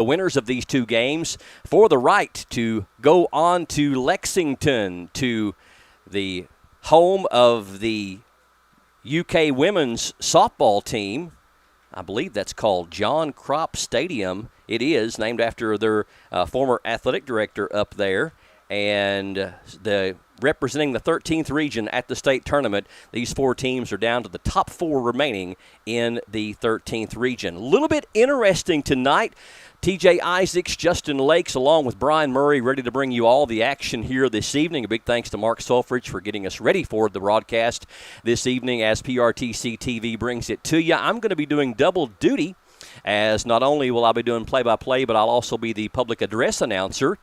The winners of these two games for the right to go on to Lexington, to the home of the UK women's softball team. I believe that's called John Crop Stadium. It is named after their former athletic director up there. And representing the 13th region at the state tournament, these four teams are down to the top four remaining in the 13th region. A little bit interesting tonight. TJ Isaacs, Justin Lakes, along with Brian Murray, ready to bring you all the action here this evening. A big thanks to Mark Sulfridge for getting us ready for the broadcast this evening as PRTC TV brings it to you. I'm going to be doing double duty, as not only will I be doing play-by-play, but I'll also be the public address announcer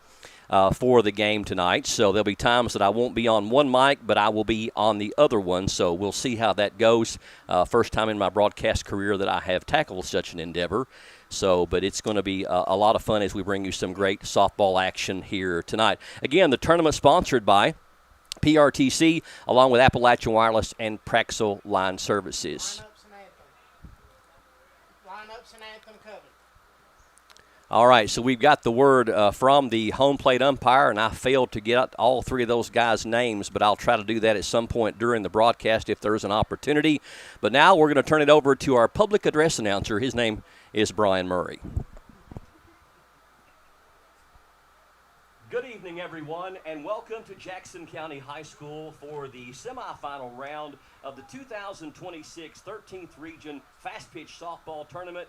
for the game tonight. So there'll be times that I won't be on one mic, but I will be on the other one. So we'll see how that goes. First time in my broadcast career that I have tackled such an endeavor. But it's going to be a lot of fun as we bring you some great softball action here tonight. Again, the tournament sponsored by PRTC, along with Appalachian Wireless and Praxel Line Services. Lineups and anthem covered. All right, so we've got the word from the home plate umpire, and I failed to get all three of those guys' names, but I'll try to do that at some point during the broadcast if there's an opportunity. But now we're going to turn it over to our public address announcer. His name is Brian Murray. Good evening, everyone, and welcome to Jackson County High School for the semifinal round of the 2026 13th Region Fast Pitch Softball Tournament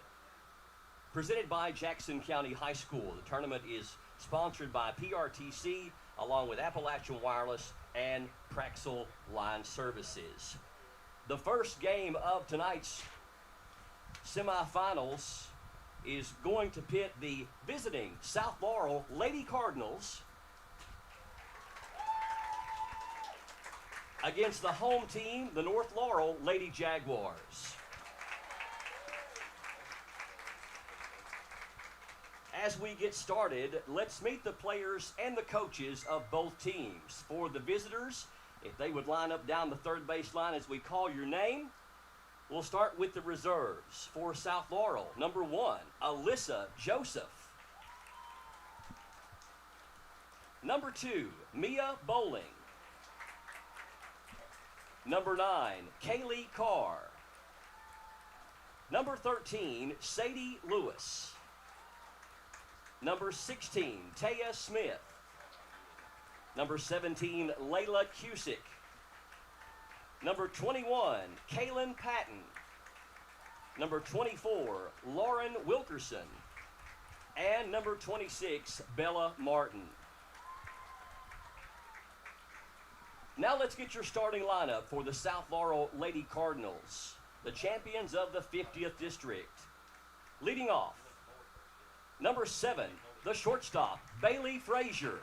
presented by Jackson County High School. The tournament is sponsored by PRTC, along with Appalachian Wireless and Praxel Line Services. The first game of tonight's semifinals is going to pit the visiting South Laurel Lady Cardinals against the home team, the North Laurel Lady Jaguars. As we get started, let's meet the players and the coaches of both teams. For the visitors, if they would line up down the third base line as we call your name, we'll start with the reserves. For South Laurel, number 1, Alyssa Joseph. Number 2, Mia Bowling. Number 9, Kaylee Carr. Number 13, Sadie Lewis. Number 16, Taya Smith. Number 17, Layla Cusick. Number 21, Kaylin Patton. Number 24, Lauren Wilkerson. And number 26, Bella Martin. Now let's get your starting lineup for the South Laurel Lady Cardinals, the champions of the 50th District. Leading off, number 7, the shortstop, Bailey Frazier.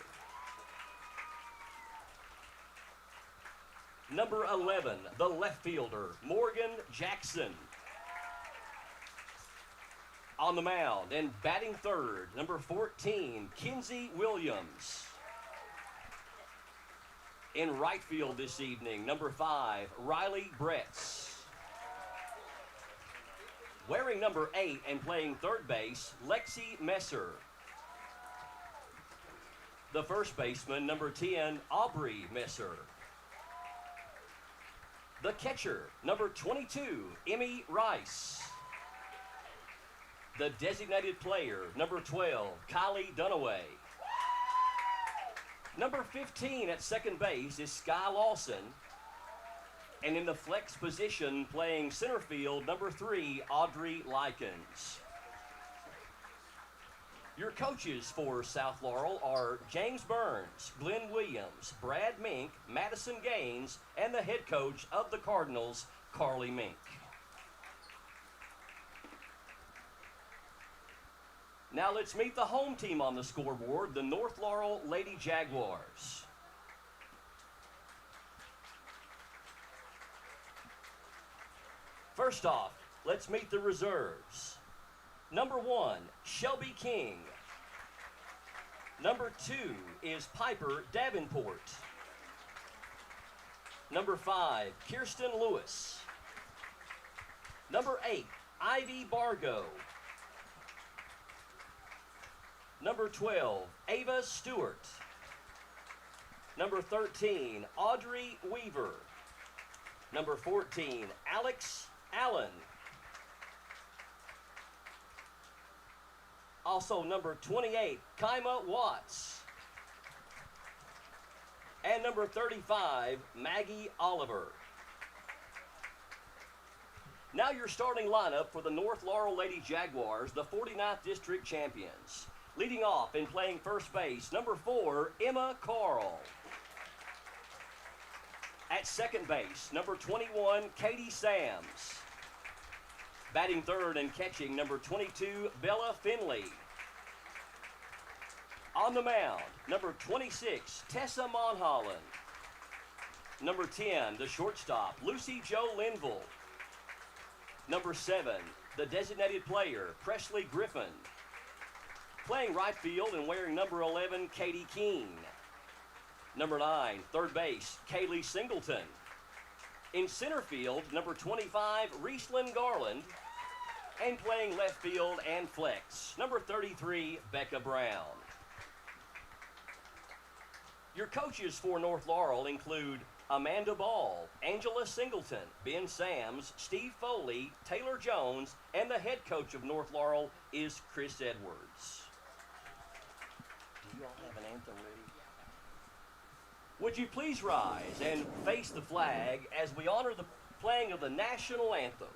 Number 11, the left fielder, Morgan Jackson. On the mound and batting third, number 14, Kinsey Williams. In right field this evening, number 5, Riley Bretz. Wearing number 8 and playing third base, Lexi Messer. The first baseman, number 10, Aubrey Messer. The catcher, number 22, Emmy Rice. The designated player, number 12, Kylie Dunaway. Number 15 at second base is Sky Lawson. And in the flex position, playing center field, number 3, Audrey Likens. Your coaches for South Laurel are James Burns, Glenn Williams, Brad Mink, Madison Gaines, and the head coach of the Cardinals, Carly Mink. Now let's meet the home team on the scoreboard, the North Laurel Lady Jaguars. First off, let's meet the reserves. Number 1, Shelby King. Number 2 is Piper Davenport. Number 5, Kirsten Lewis. Number 8, Ivy Bargo. number 12, Ava Stewart. Number 13, Audrey Weaver. Number 14, Alex Allen. Also number 28, Kaima Watts. And number 35, Maggie Oliver. Now your starting lineup for the North Laurel Lady Jaguars, the 49th District Champions. Leading off and playing first base, number 4, Emma Carl. At second base, number 21, Katie Sams. Batting third and catching, number 22, Bella Finley. On the mound, number 26, Tessa Monholland. Number 10, the shortstop, Lucy Jo Linville. Number 7, the designated player, Presley Griffin. Playing right field and wearing number 11, Katie Keene. Number 9, third base, Kaylee Singleton. In center field, number 25, Reeslyn Garland. And playing left field and flex, number 33, Becca Brown. Your coaches for North Laurel include Amanda Ball, Angela Singleton, Ben Sams, Steve Foley, Taylor Jones, and the head coach of North Laurel is Chris Edwards. Do you all have an anthem ready? Would you please rise and face the flag as we honor the playing of the national anthem?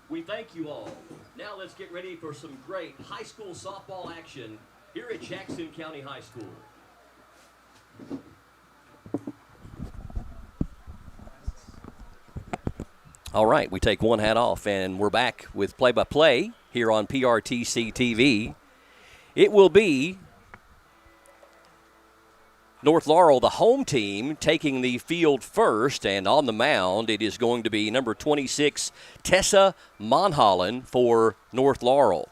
We thank you all. Now let's get ready for some great high school softball action here at Jackson County High School. All right, we take one hat off and we're back with play-by-play here on PRTC TV. It will be North Laurel, the home team, taking the field first, and on the mound it is going to be number 26, Tessa Monholland for North Laurel.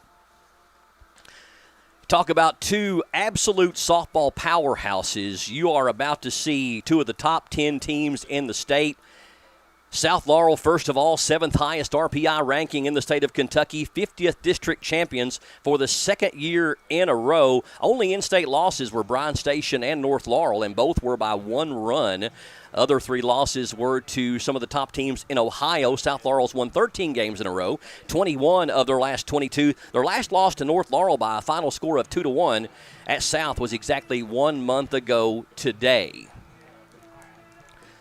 Talk about two absolute softball powerhouses. You are about to see two of the top 10 teams in the state. South Laurel, first of all, 7th highest RPI ranking in the state of Kentucky, 50th district champions for the second year in a row. Only in-state losses were Bryan Station and North Laurel, and both were by 1 run. Other 3 losses were to some of the top teams in Ohio. South Laurel's won 13 games in a row, 21 of their last 22. Their last loss to North Laurel by a final score of 2-1 at South was exactly 1 month ago today.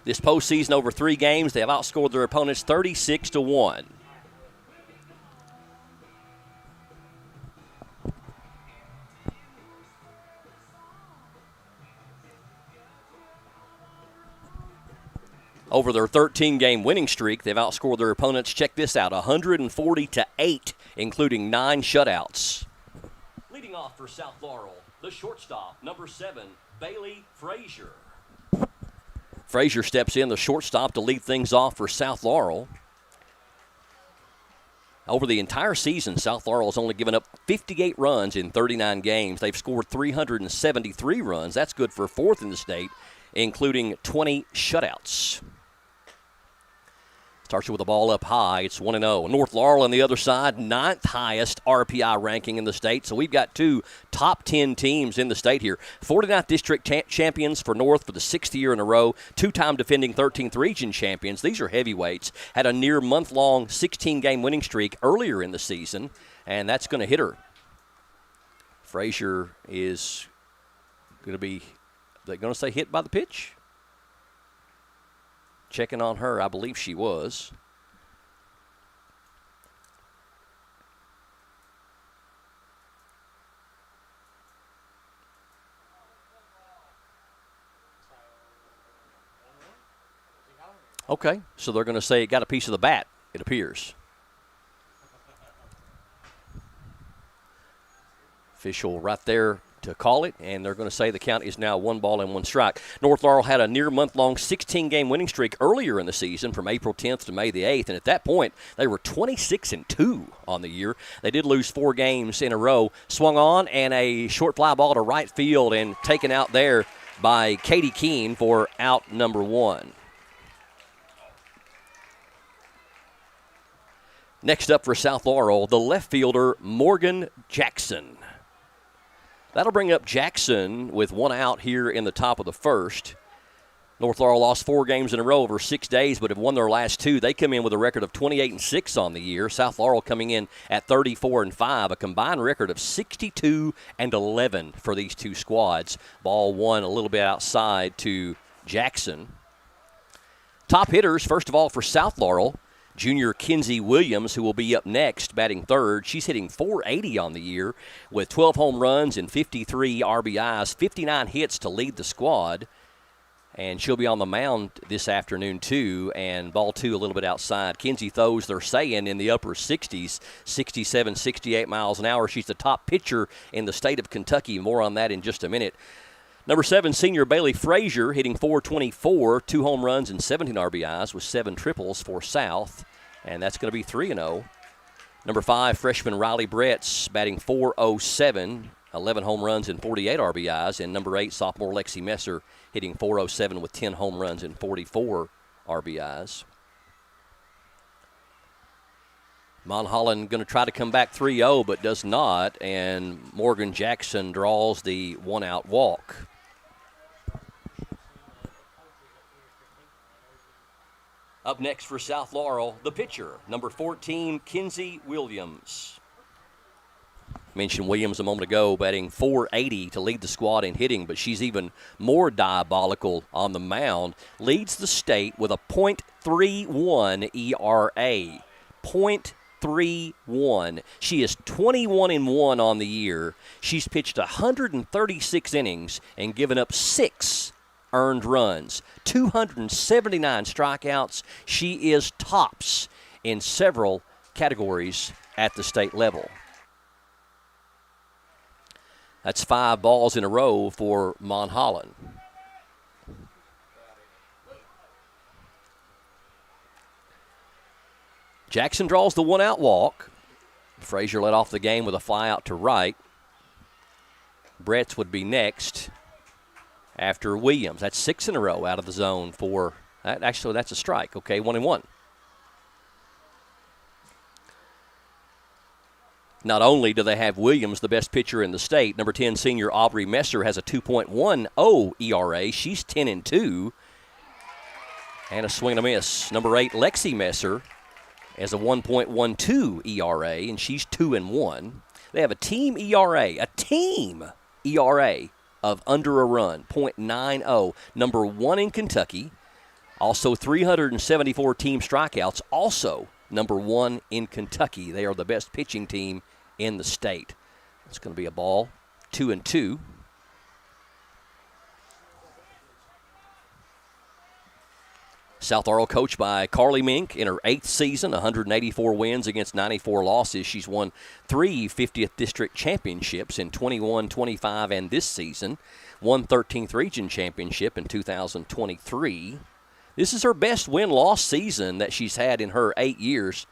This postseason, over 3 games, they have outscored their opponents 36-1. Over their 13-game winning streak, they've outscored their opponents, check this out, 140-8, including 9 shutouts. Leading off for South Laurel, the shortstop, number 7, Bailey Frazier. Frazier steps in, the shortstop, to lead things off for South Laurel. Over the entire season, South Laurel has only given up 58 runs in 39 games. They've scored 373 runs. That's good for 4th in the state, including 20 shutouts. Starts with the ball up high. It's 1-0. North Laurel on the other side, 9th highest RPI ranking in the state. So we've got 2 top 10 teams in the state here. 49th district champions for North for the 6th year in a row. 2-time defending 13th region champions. These are heavyweights. Had a near month-long 16-game winning streak earlier in the season, and that's going to hit her. Frazier is going to be, they're going to say hit by the pitch? Checking on her, I believe she was. Okay, so they're going to say it got a piece of the bat, it appears. Official right there to call it, and they're going to say the count is now 1 ball and 1 strike. North Laurel had a near month-long 16-game winning streak earlier in the season from April 10th to May the 8th, and at that point, they were 26-2 on the year. They did lose 4 games in a row. Swung on, and a short fly ball to right field, and taken out there by Katie Keene for out number 1. Next up for South Laurel, the left fielder, Morgan Jackson. That'll bring up Jackson with 1 out here in the top of the first. North Laurel lost 4 games in a row over 6 days, but have won their last 2. They come in with a record of 28-6 on the year. South Laurel coming in at 34-5, a combined record of 62-11 for these 2 squads. Ball 1 a little bit outside to Jackson. Top hitters, first of all, for South Laurel, junior Kinsey Williams, who will be up next, batting third. She's hitting .480 on the year with 12 home runs and 53 RBIs, 59 hits to lead the squad. And she'll be on the mound this afternoon, too, and ball 2 a little bit outside. Kinsey throws, they're saying, in the upper 60s, 67, 68 miles an hour. She's the top pitcher in the state of Kentucky. More on that in just a minute. Number 7, senior Bailey Frazier, hitting .424, 2 home runs and 17 RBIs with 7 triples for South, and that's going to be 3-0. Number 5, freshman Riley Bretz, batting .407, 11 home runs and 48 RBIs, and number 8, sophomore Lexi Messer, hitting .407 with 10 home runs and 44 RBIs. Mount Holland going to try to come back 3-0, but does not, and Morgan Jackson draws the 1-out walk. Up next for South Laurel, the pitcher, number 14, Kinsey Williams. Mentioned Williams a moment ago, batting .480 to lead the squad in hitting, but she's even more diabolical on the mound. Leads the state with a .31 ERA. .31. She is 21-1 on the year. She's pitched 136 innings and given up 6 earned runs, 279 strikeouts. She is tops in several categories at the state level. That's 5 balls in a row for Mount Holland. Jackson draws the 1-out walk. Frazier led off the game with a fly out to right. Bretz would be next after Williams. That's 6 in a row out of the zone for that. Actually, that's a strike. Okay, 1-1. Not only do they have Williams, the best pitcher in the state, number 10 senior Aubrey Messer has a 2.10 ERA. She's 10-2. And a swing and a miss. Number 8 Lexi Messer has a 1.12 ERA, and she's 2-1. They have a team ERA of under a run, .90. Number 1 in Kentucky. Also 374 team strikeouts, also number 1 in Kentucky. They are the best pitching team in the state. It's going to be a ball, 2-2. South Laurel coached by Carly Mink in her 8th season, 184 wins against 94 losses. She's won 3 50th District championships in 21, 25, and this season. Won 13th Region Championship in 2023. This is her best win-loss season that she's had in her 8 years,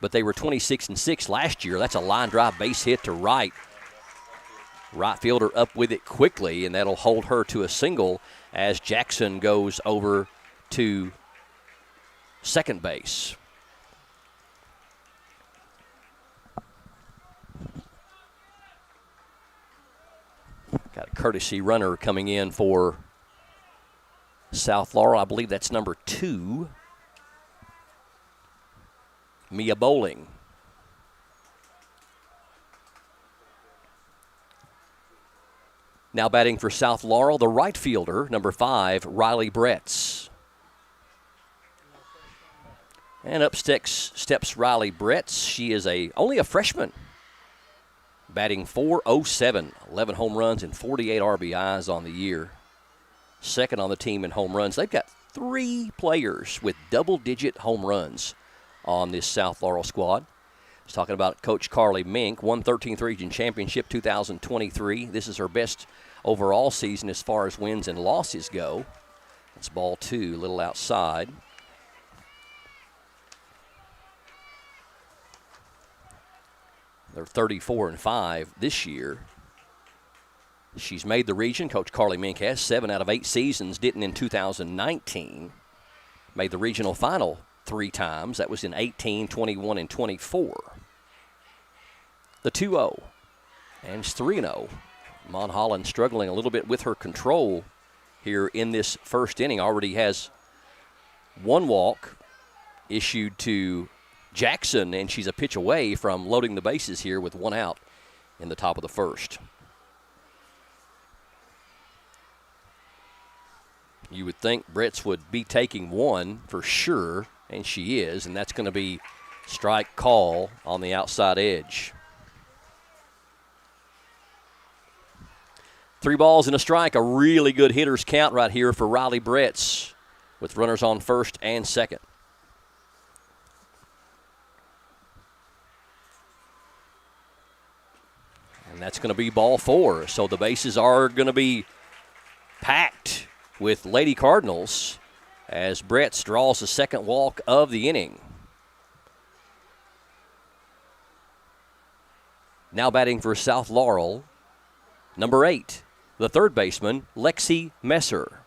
but they were 26-6 last year. That's a line drive base hit to right. Right fielder up with it quickly, and that'll hold her to a single as Jackson goes over to second base. Got a courtesy runner coming in for South Laurel. I believe that's number 2, Mia Bowling. Now batting for South Laurel, the right fielder, number 5, Riley Bretz. And up steps Riley Bretz. She is only a freshman. Batting .407, 11 home runs and 48 RBIs on the year. Second on the team in home runs. They've got 3 players with double-digit home runs on this South Laurel squad. I was talking about Coach Carly Mink, won 13th Region Championship 2023. This is her best overall season as far as wins and losses go. It's ball 2, a little outside. They're 34-5 this year. She's made the region. Coach Carly Mink has 7 out of 8 seasons. Didn't in 2019. Made the regional final 3 times. That was in 18, 21, and 24. The 2-0. And it's 3-0. Mon Holland struggling a little bit with her control here in this first inning. Already has 1 walk issued to Jackson, and she's a pitch away from loading the bases here with 1 out in the top of the first. You would think Bretz would be taking 1 for sure, and she is, and that's going to be strike call on the outside edge. 3 balls and a strike, a really good hitter's count right here for Riley Bretz with runners on first and second. And that's going to be ball 4. So the bases are going to be packed with Lady Cardinals as Bretz draws the second walk of the inning. Now batting for South Laurel, number 8, the third baseman, Lexi Messer.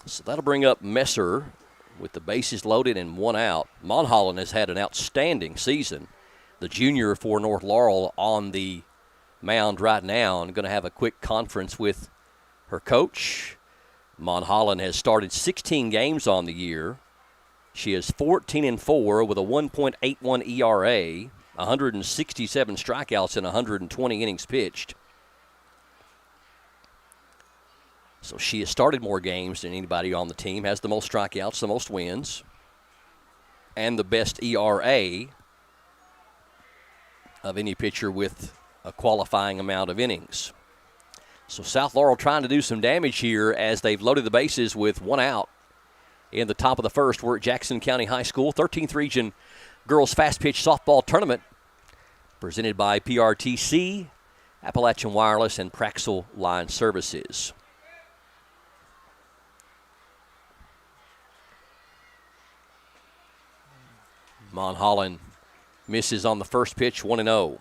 So that'll bring up Messer with the bases loaded and 1 out. Mon Holland has had an outstanding season. The junior for North Laurel on the mound right now and going to have a quick conference with her coach. Mon Holland has started 16 games on the year. She is 14-4 with a 1.81 ERA, 167 strikeouts and 120 innings pitched. So she has started more games than anybody on the team, has the most strikeouts, the most wins, and the best ERA of any pitcher with a qualifying amount of innings. So South Laurel trying to do some damage here as they've loaded the bases with 1 out in the top of the first. We're at Jackson County High School, 13th Region Girls Fast Pitch Softball Tournament, presented by PRTC, Appalachian Wireless, and Praxel Line Services. Mon Holland misses on the first pitch, 1-0.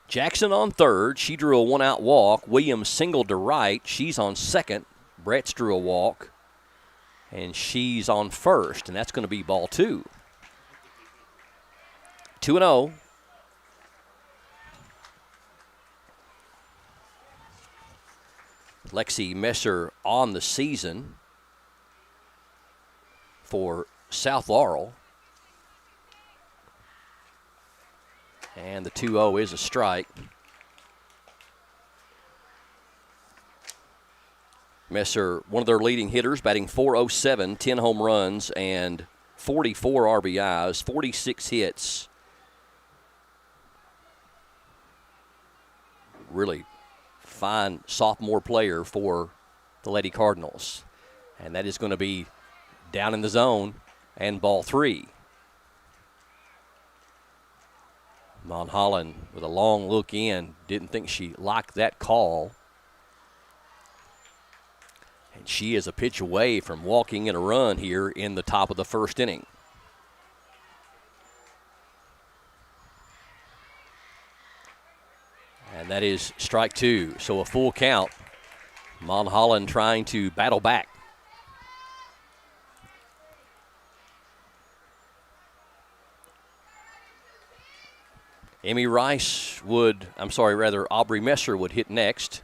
Jackson on third. She drew a 1-out walk. Williams singled to right. She's on second. Bretz drew a walk. And she's on first, and that's going to be ball 2. 2-0. Lexi Messer on the season for South Laurel. And the 2-0 is a strike. Messer, one of their leading hitters, batting .407, 10 home runs and 44 RBIs, 46 hits. Really fine sophomore player for the Lady Cardinals. And that is going to be down in the zone and ball 3. Mon Holland with a long look in. Didn't think she liked that call. And she is a pitch away from walking in a run here in the top of the first inning. And that is strike two. So a full count. Mulholland trying to battle back. Aubrey Messer would hit next.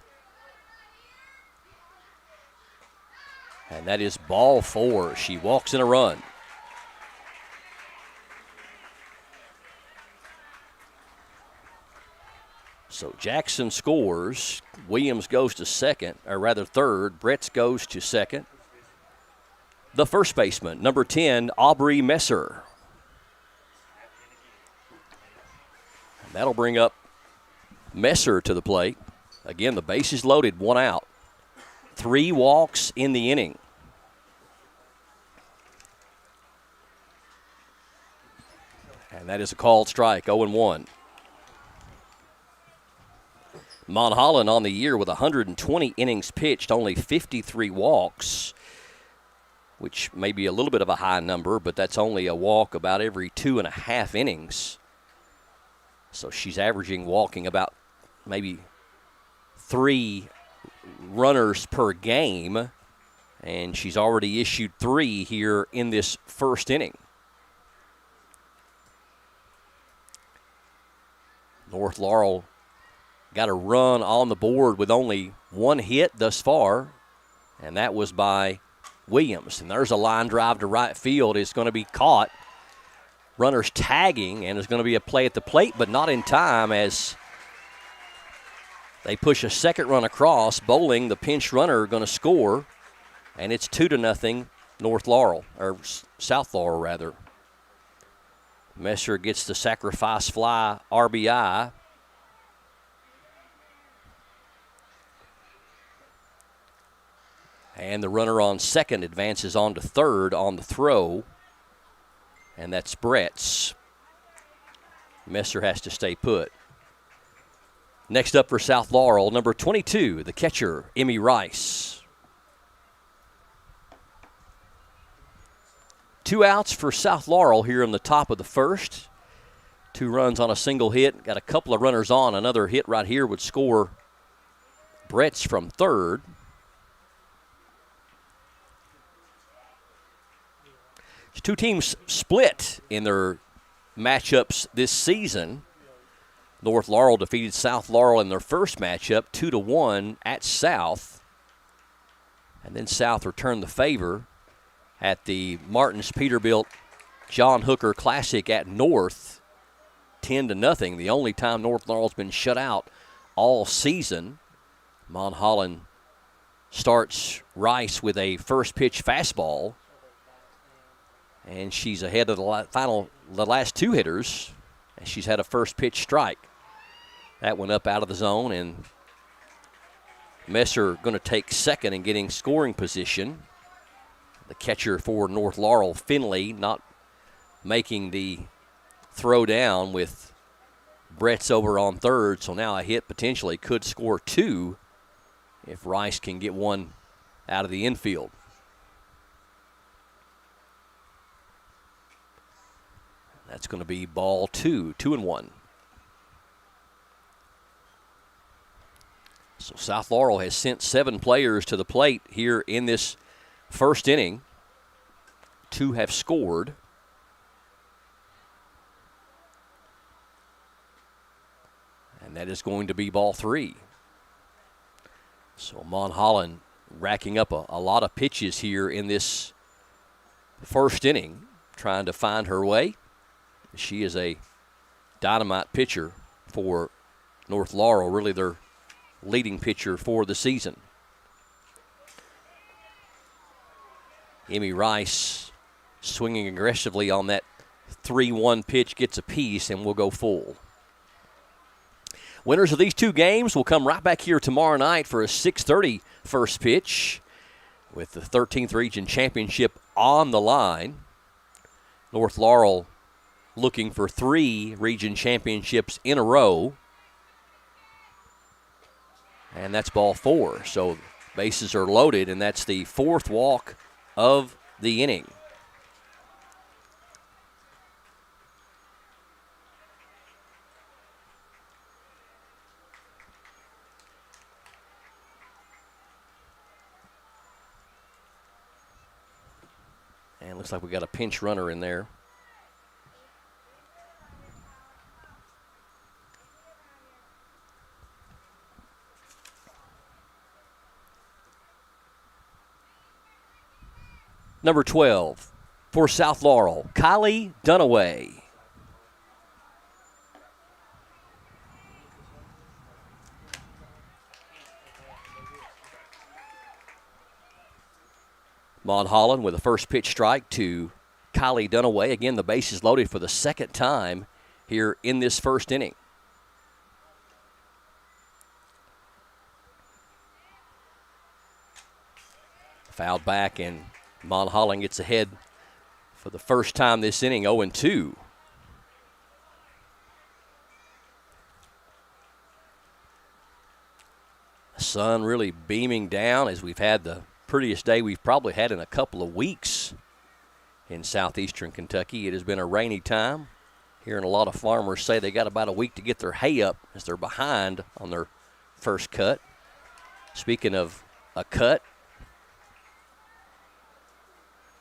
And that is ball four. She walks in a run. So Jackson scores. Williams goes to second, or rather third. Bretz goes to second. The first baseman, number 10, Aubrey Messer. And that'll bring up Messer to the plate. Again, the base is loaded, one out. 3 walks in the inning. And that is a called strike, 0-1. Mulholland on the year with 120 innings pitched, only 53 walks, which may be a little bit of a high number, but that's only a walk about every 2.5 innings. So she's averaging walking about maybe 3 runners per game, and she's already issued 3 here in this first inning. North Laurel got a run on the board with only 1 hit thus far, and that was by Williams. And there's a line drive to right field. It's going to be caught. Runners tagging, and there's going to be a play at the plate, but not in time as they push a second run across. Bowling, the pinch runner, going to score, and it's 2-0 North Laurel, or South Laurel rather. Messer gets the sacrifice fly RBI. And the runner on second advances on to third on the throw. And that's Bretz. Messer has to stay put. Next up for South Laurel, number 22, the catcher, Emmy Rice. 2 outs for South Laurel here in the top of the first. 2 runs on a single hit. Got a couple of runners on. Another hit right here would score Bretz from third. Two teams split in their matchups this season. North Laurel defeated South Laurel in their first matchup, 2-1 at South. And then South returned the favor at the Martins Peterbilt John Hooker Classic at North, 10-0. The only time North Laurel's been shut out all season. Mulholland starts Rice with a first pitch fastball. And she's ahead of the last 2 hitters, and she's had a first pitch strike. That went up out of the zone, and Messer going to take second and getting scoring position. The catcher for North Laurel, Finley, not making the throw down with Bretz over on third, so now a hit potentially could score 2 if Rice can get one out of the infield. That's going to be ball 2, 2-1. So South Laurel has sent 7 players to the plate here in this first inning. 2 have scored. And that is going to be ball 3. So Mulholland racking up a lot of pitches here in this first inning, trying to find her way. She is a dynamite pitcher for North Laurel, really their leading pitcher for the season. Emmy Rice swinging aggressively on that 3-1 pitch, gets a piece, and will go full. Winners of these 2 games will come right back here tomorrow night for a 6:30 first pitch with the 13th Region Championship on the line. North Laurel looking for 3 region championships in a row. And that's ball 4. So bases are loaded, and that's the 4th walk of the inning. And looks like we got a pinch runner in there. Number 12 for South Laurel, Kylie Dunaway. Mon Holland with a first pitch strike to Kylie Dunaway. Again, the base is loaded for the second time here in this first inning. Fouled back, and Mon Holland gets ahead for the first time this inning, 0-2. The sun really beaming down as we've had the prettiest day we've probably had in a couple of weeks in southeastern Kentucky. It has been a rainy time. Hearing a lot of farmers say they got about a week to get their hay up as they're behind on their first cut. Speaking of a cut,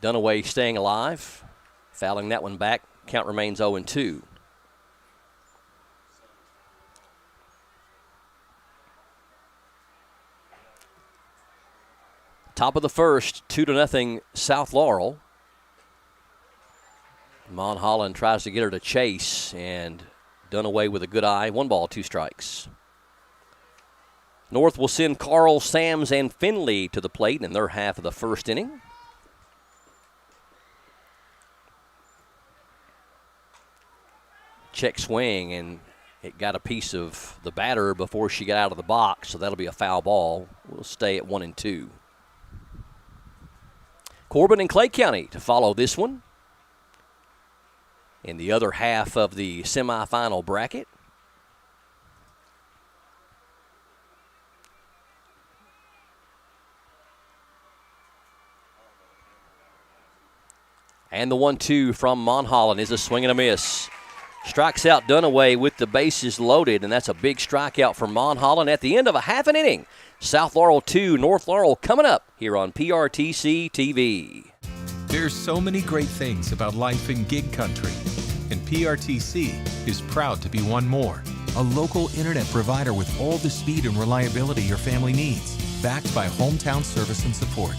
Dunaway staying alive, fouling that one back. Count remains 0-2. Top of the first, 2-0 South Laurel. Mon Holland tries to get her to chase, and Dunaway with a good eye. 1 ball, 2 strikes. North will send Carl, Sams, and Finley to the plate in their half of the first inning. Check swing, and it got a piece of the batter before she got out of the box, so that'll be a foul ball. We'll stay at 1-2. Corbin and Clay County to follow this one in the other half of the semifinal bracket. And the 1-2 from Mon Holland is a swing and a miss. Strikes out Dunaway with the bases loaded, and that's a big strikeout for Mon Holland at the end of a half an inning. South Laurel 2, North Laurel coming up here on PRTC TV. There's so many great things about life in gig country, and PRTC is proud to be one more. A local internet provider with all the speed and reliability your family needs, backed by hometown service and support.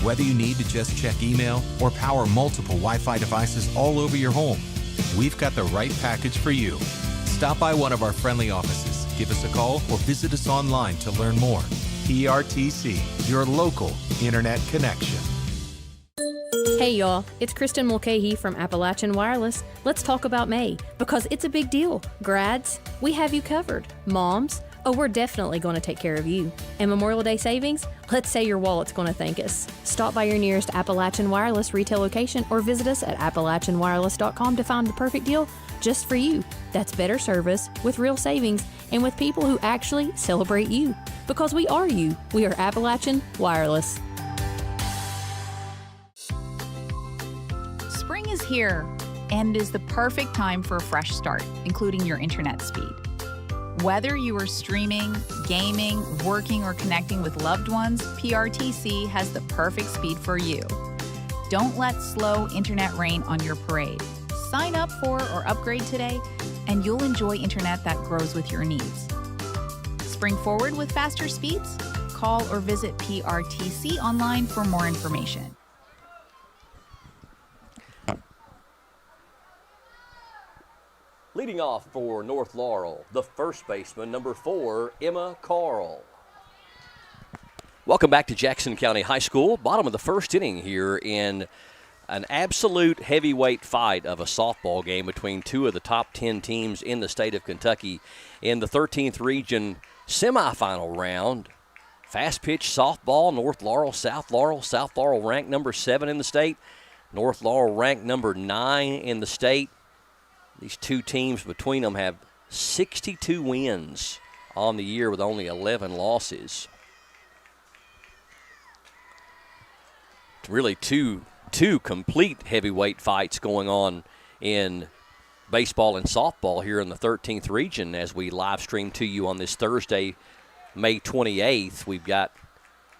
Whether you need to just check email or power multiple Wi-Fi devices all over your home, we've got the right package for you. Stop by one of our friendly offices, give us a call, or visit us online to learn more. PRTC, your local internet connection. Hey y'all, it's Kristen Mulcahy from Appalachian Wireless. Let's talk about May, because it's a big deal. Grads, we have you covered. Moms, oh, we're definitely going to take care of you. And Memorial Day savings, let's say your wallet's going to thank us. Stop by your nearest Appalachian Wireless retail location or visit us at appalachianwireless.com to find the perfect deal just for you. That's better service with real savings and with people who actually celebrate you. Because we are you. We are Appalachian Wireless. Spring is here, and it is the perfect time for a fresh start, including your internet speed. Whether you are streaming, gaming, working, or connecting with loved ones, PRTC has the perfect speed for you. Don't let slow internet rain on your parade. Sign up for or upgrade today, and you'll enjoy internet that grows with your needs. Spring forward with faster speeds? Call or visit PRTC online for more information. Leading off for North Laurel, the first baseman, number 4, Emma Carl. Welcome back to Jackson County High School. Bottom of the first inning here in an absolute heavyweight fight of a softball game between two of the top 10 teams in the state of Kentucky in the 13th region semifinal round. Fast pitch softball, North Laurel, South Laurel. South Laurel ranked number 7 in the state. North Laurel ranked number 9 in the state. These two teams between them have 62 wins on the year with only 11 losses. Really two complete heavyweight fights going on in baseball and softball here in the 13th region as we live stream to you on this Thursday, May 28th. We've got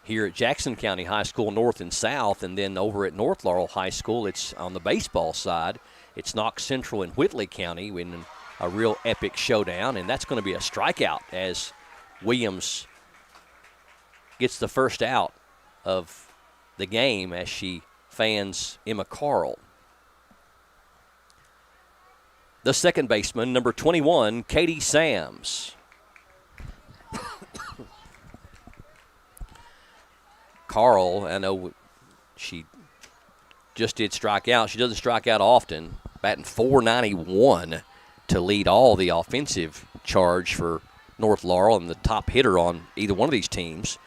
here at Jackson County High School, North and South, and then over at North Laurel High School, it's on the baseball side. It's Knox Central and Whitley County in a real epic showdown, and that's going to be a strikeout as Williams gets the first out of the game as she fans Emma Carl. The second baseman, number 21, Katie Sams. Carl, I know she just did strike out. She doesn't strike out often, batting .491 to lead all the offensive charge for North Laurel and the top hitter on either one of these teams.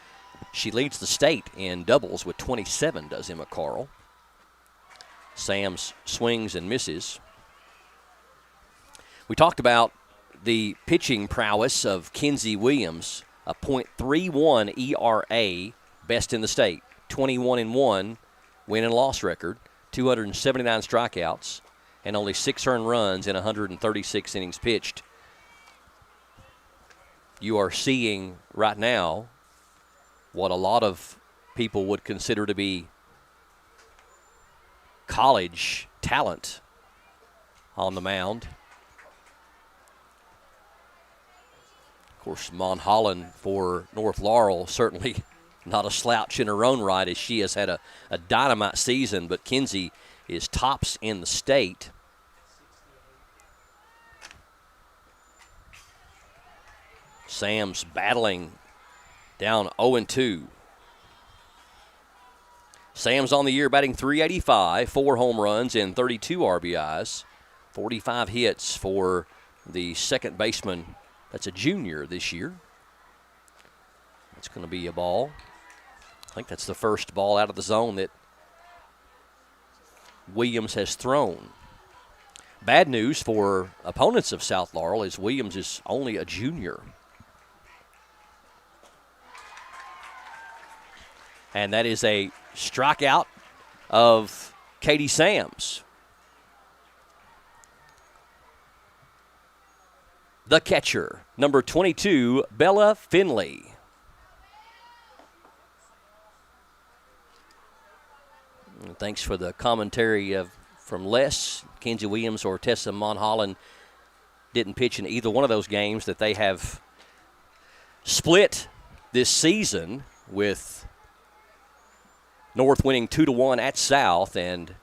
She leads the state in doubles with 27, does Emma Carl. Sams swings and misses. We talked about the pitching prowess of Kenzie Williams, a .31 ERA, best in the state, 21-1 win and loss record, 279 strikeouts, and only 6 earned runs in 136 innings pitched. You are seeing right now what a lot of people would consider to be college talent on the mound. Of course, Mon Holland for North Laurel, certainly not a slouch in her own right, as she has had a dynamite season, but Kenzie is tops in the state. Sam's battling down 0-2. Sam's on the year batting .385, 4 home runs and 32 RBIs, 45 hits for the second baseman. That's a junior this year. It's going to be a ball. I think that's the first ball out of the zone that Williams has thrown. Bad news for opponents of South Laurel is Williams is only a junior. And that is a strikeout of Katie Sams. The catcher, number 22, Bella Finley. And thanks for the commentary from Les. Kenzie Williams or Tessa Monholland didn't pitch in either one of those games that they have split this season, with North winning 2-1 at South and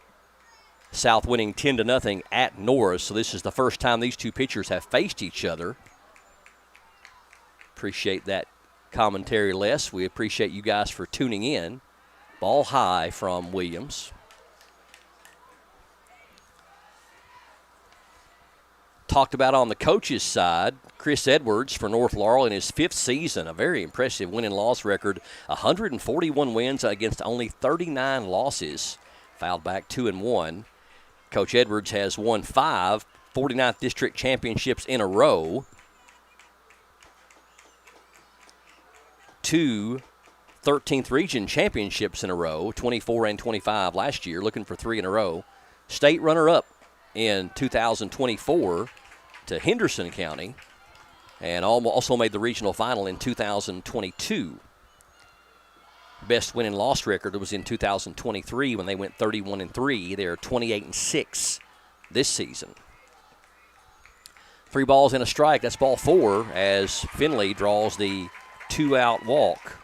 South winning 10-0 at Norris. So this is the first time these two pitchers have faced each other. Appreciate that commentary, Les. We appreciate you guys for tuning in. Ball high from Williams. Talked about on the coach's side, Chris Edwards for North Laurel in his 5th season, a very impressive win and loss record, 141 wins against only 39 losses, fouled back 2-1. Coach Edwards has won 5 49th district championships in a row, 2 13th region championships in a row, 24 and 25 last year, looking for 3 in a row. State runner-up in 2024 to Henderson County, and also made the regional final in 2022. Best win and loss record was in 2023 when they went 31-3. They're 28-6 this season. 3 balls and a strike. That's ball 4 as Finley draws the 2-out walk.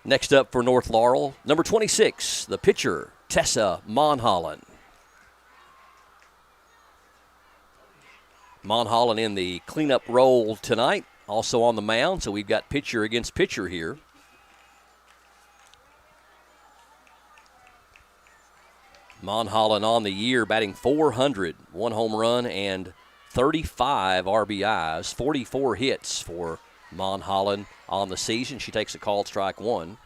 Next up for North Laurel, number 26, the pitcher, Tessa Monholland. Monholland in the cleanup role tonight, also on the mound, so we've got pitcher against pitcher here. Monholland on the year batting .400, 1 home run and 35 RBIs, 44 hits for Monholland on the season. She takes a called strike 1.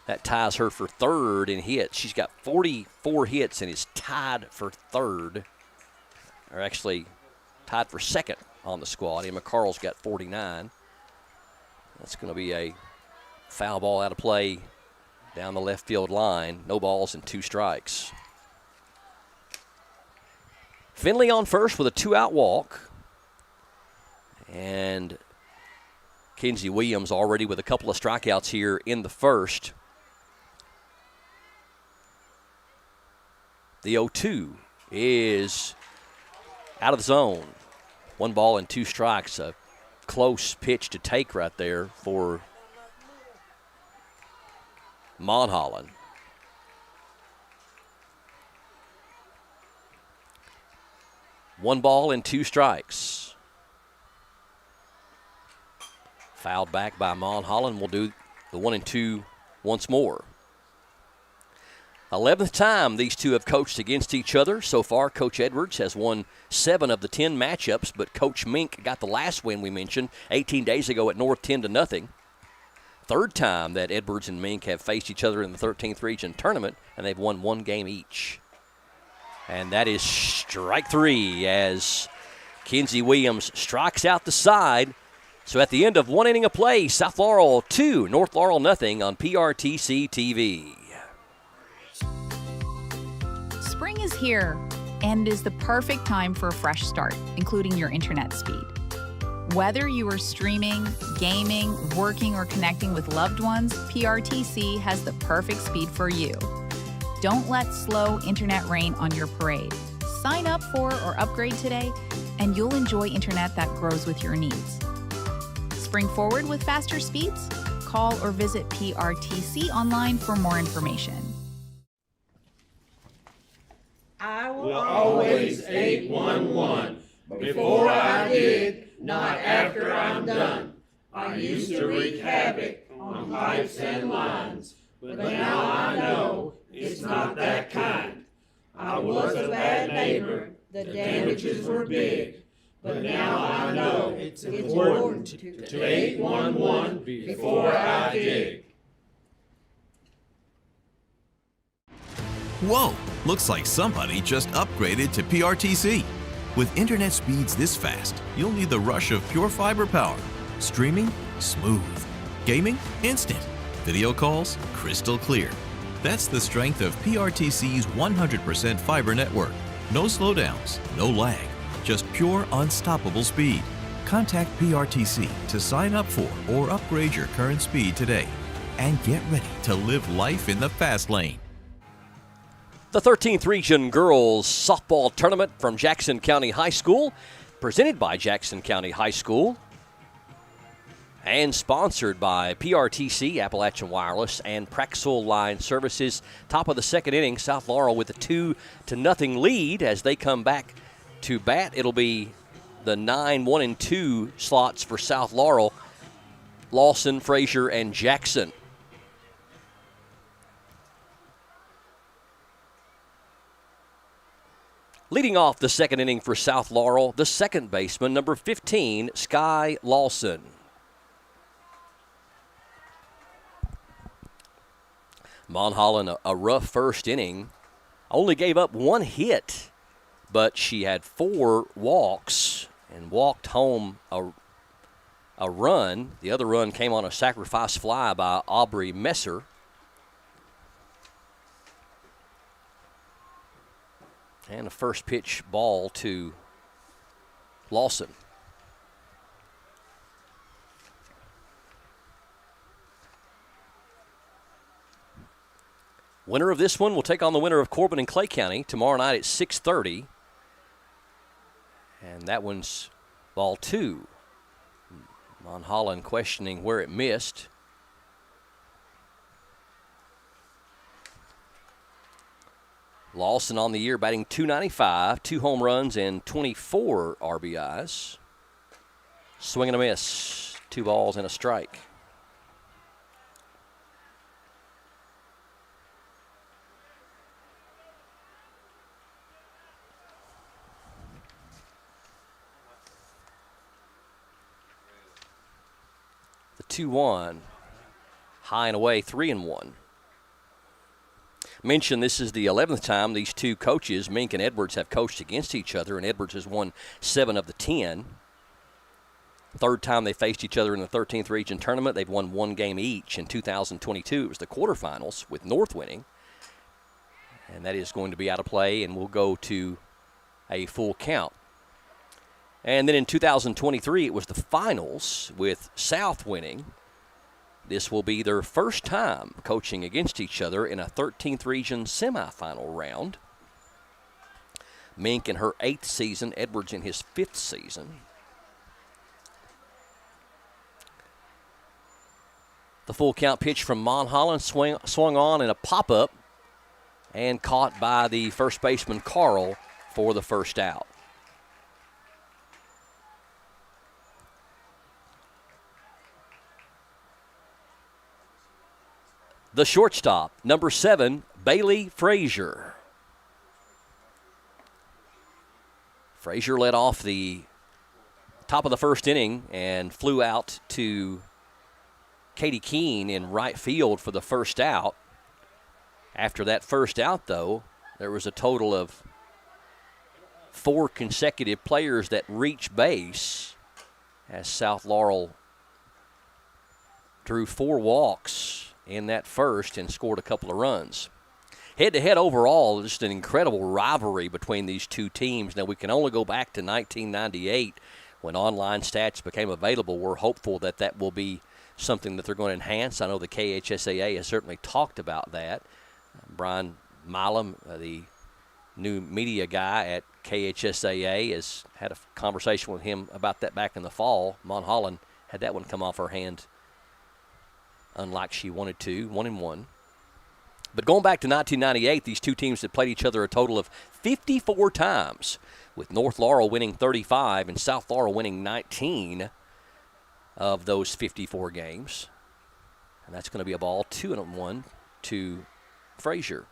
That ties her for 3rd in hits. She's got 44 hits and is tied for 3rd, or actually tied for 2nd on the squad. Emma Carl's got 49. That's going to be a foul ball out of play down the left field line. No balls and 2 strikes. Finley on first with a 2-out walk. And Kinsey Williams already with a couple of strikeouts here in the first. The 0-2 is out of the zone. 1 ball and 2 strikes. A close pitch to take right there for Monholland. One ball and 2 strikes. Fouled back by Monholland. We'll do the 1-2 once more. 11th time these two have coached against each other. So far, Coach Edwards has won 7 of the 10 matchups, but Coach Mink got the last win we mentioned 18 days ago at North 10-0. Third time that Edwards and Mink have faced each other in the 13th region tournament, and they've won 1 game each. And that is strike 3 as Kinsey Williams strikes out the side. So at the end of 1 inning of play, South Laurel 2, North Laurel nothing on PRTC TV. Spring is here and is the perfect time for a fresh start, including your internet speed. Whether you are streaming, gaming, working, or connecting with loved ones, PRTC has the perfect speed for you. Don't let slow internet rain on your parade. Sign up for or upgrade today, and you'll enjoy internet that grows with your needs. Spring forward with faster speeds? Call or visit PRTC online for more information. I will always 811. Before I dig, not after I'm done. I used to wreak havoc on pipes and lines, but now I know it's not that kind. I was a bad neighbor, the damages were big, but now I know it's important to 811 before I dig. Whoa, looks like somebody just upgraded to PRTC. With internet speeds this fast, you'll need the rush of pure fiber power. Streaming? Smooth. Gaming? Instant. Video calls? Crystal clear. That's the strength of PRTC's 100% fiber network. No slowdowns, no lag, just pure unstoppable speed. Contact PRTC to sign up for or upgrade your current speed today. And get ready to live life in the fast lane. The 13th Region Girls Softball Tournament from Jackson County High School, presented by Jackson County High School, and sponsored by PRTC, Appalachian Wireless, and Praxel Line Services. Top of the second inning, South Laurel with a 2-0 lead as they come back to bat. It'll be the 9, 1, and 2 slots for South Laurel, Lawson, Frazier, and Jackson. Leading off the second inning for South Laurel, the second baseman, number 15, Sky Lawson. Monholland, a rough first inning, only gave up 1 hit, but she had 4 walks and walked home a run. The other run came on a sacrifice fly by Aubrey Messer. And a first pitch ball to Lawson. Winner of this one will take on the winner of Corbin and Clay County tomorrow night at 6:30. And that one's ball 2. Monholland questioning where it missed. Lawson on the year batting .295, 2 home runs and 24 RBIs. Swing and a miss, 2 balls and a strike. The 2-1, high and away, 3-1. Mentioned this is the 11th time these two coaches, Mink and Edwards, have coached against each other, and Edwards has won 7 of the 10. Third time they faced each other in the 13th Region Tournament. They've won 1 game each. In 2022, it was the quarterfinals with North winning. And that is going to be out of play, and we'll go to a full count. And then in 2023, it was the finals with South winning. This will be their first time coaching against each other in a 13th region semifinal round. Mink in her 8th season, Edwards in his 5th season. The full count pitch from Monholland swung on in a pop-up and caught by the first baseman Carl for the first out. The shortstop, number 7, Bailey Frazier. Frazier led off the top of the first inning and flew out to Katie Keene in right field for the first out. After that first out, though, there was a total of 4 consecutive players that reached base as South Laurel drew 4 walks in that first and scored a couple of runs. Head-to-head overall, just an incredible rivalry between these two teams. Now, we can only go back to 1998 when online stats became available. We're hopeful that that will be something that they're going to enhance. I know the KHSAA has certainly talked about that. Brian Milam, the new media guy at KHSAA, has had a conversation with him about that back in the fall. Monholland had that one come off her hand unlike she wanted to, 1-1. But going back to 1998, these two teams had played each other a total of 54 times, with North Laurel winning 35 and South Laurel winning 19 of those 54 games. And that's going to be a ball 2-1 to Frazier.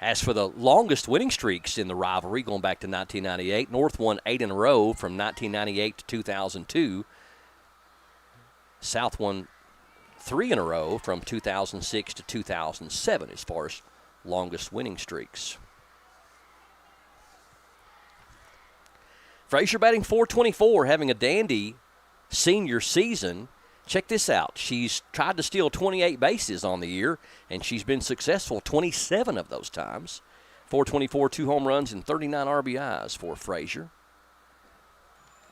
As for the longest winning streaks in the rivalry, going back to 1998, North won 8 in a row from 1998 to 2002. South won 3 in a row from 2006 to 2007 as far as longest winning streaks. Frazier batting .424, having a dandy senior season. Check this out. She's tried to steal 28 bases on the year, and she's been successful 27 of those times. .424, 2 home runs, and 39 RBIs for Frazier.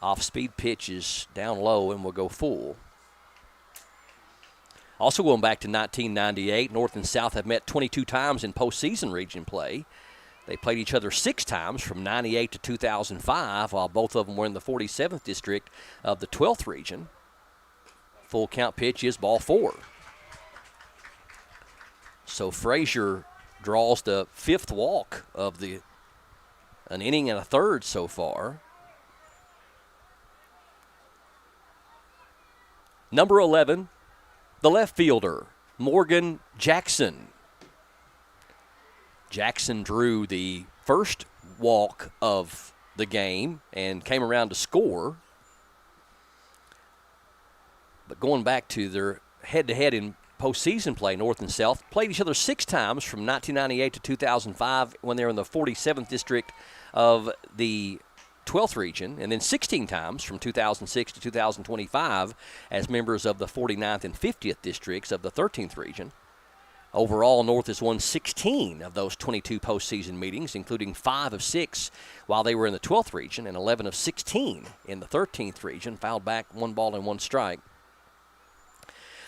Off-speed pitch is down low and will go full. Also going back to 1998, North and South have met 22 times in postseason region play. They played each other 6 times from 98 to 2005, while both of them were in the 47th district of the 12th region. Full count pitch is ball 4. So Frazier draws the 5th walk of an inning and a third so far. Number 11, the left fielder, Morgan Jackson. Jackson drew the first walk of the game and came around to score. But going back to their head-to-head in postseason play, North and South played each other 6 times from 1998 to 2005 when they were in the 47th district of the 12th region, and then 16 times from 2006 to 2025 as members of the 49th and 50th districts of the 13th region. Overall, North has won 16 of those 22 postseason meetings, including 5 of 6 while they were in the 12th region and 11 of 16 in the 13th region, fouled back 1 ball and 1 strike.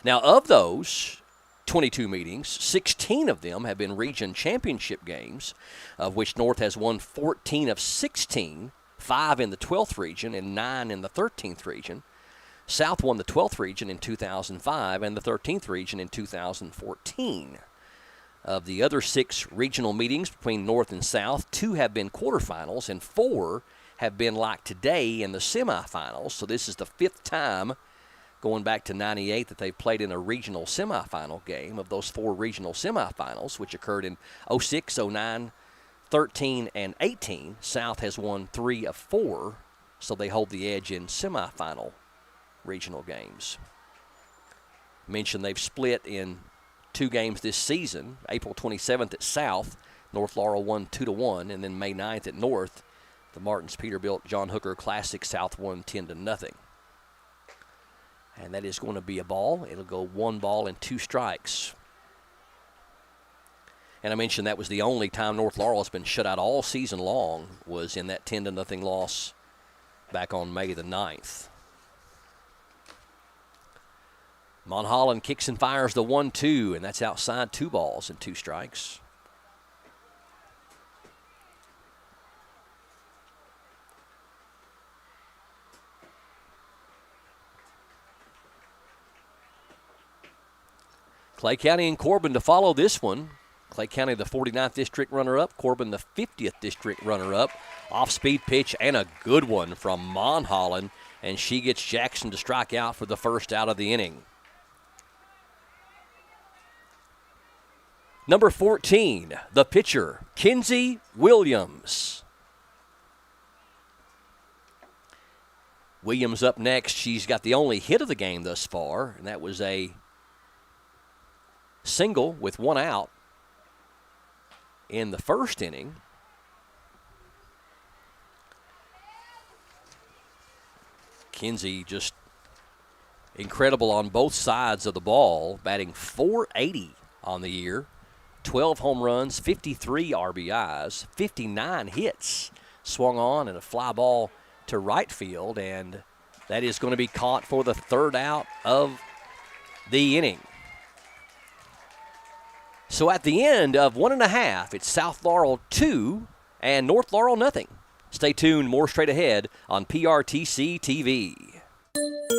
Now, of those 22 meetings, 16 of them have been region championship games, of which North has won 14 of 16, 5 in the 12th region and 9 in the 13th region. South won the 12th region in 2005 and the 13th region in 2014. Of the other 6 regional meetings between North and South, 2 have been quarterfinals and 4 have been like today in the semifinals. So this is the 5th time going back to 98 that they've played in a regional semifinal game. Of those 4 regional semifinals, which occurred in 06, 09, 13, and 18, South has won 3 of 4, so they hold the edge in semifinal regional games. Mentioned they've split in 2 games this season. April 27th at South, North Laurel won 2-1, and then May 9th at North, the Martins Peterbilt John Hooker Classic, South won 10-0. And that is going to be a ball. It'll go 1 ball and 2 strikes. And I mentioned that was the only time North Laurel has been shut out all season long, was in that 10-0 loss back on May the 9th. Monholland kicks and fires the 1-2, and that's outside 2 balls and 2 strikes. Clay County and Corbin to follow this one. Clay County, the 49th district runner-up. Corbin, the 50th district runner-up. Off-speed pitch and a good one from Monholland, and she gets Jackson to strike out for the first out of the inning. Number 14, the pitcher, Kinsey Williams. Williams up next. She's got the only hit of the game thus far, and that was a single with 1 out in the first inning. Kinsey just incredible on both sides of the ball, batting .480 on the year, 12 home runs, 53 RBIs, 59 hits, swung on and a fly ball to right field, and that is going to be caught for the third out of the inning. So at the end of 1.5, it's South Laurel 2 and North Laurel nothing. Stay tuned, more straight ahead on PRTC TV.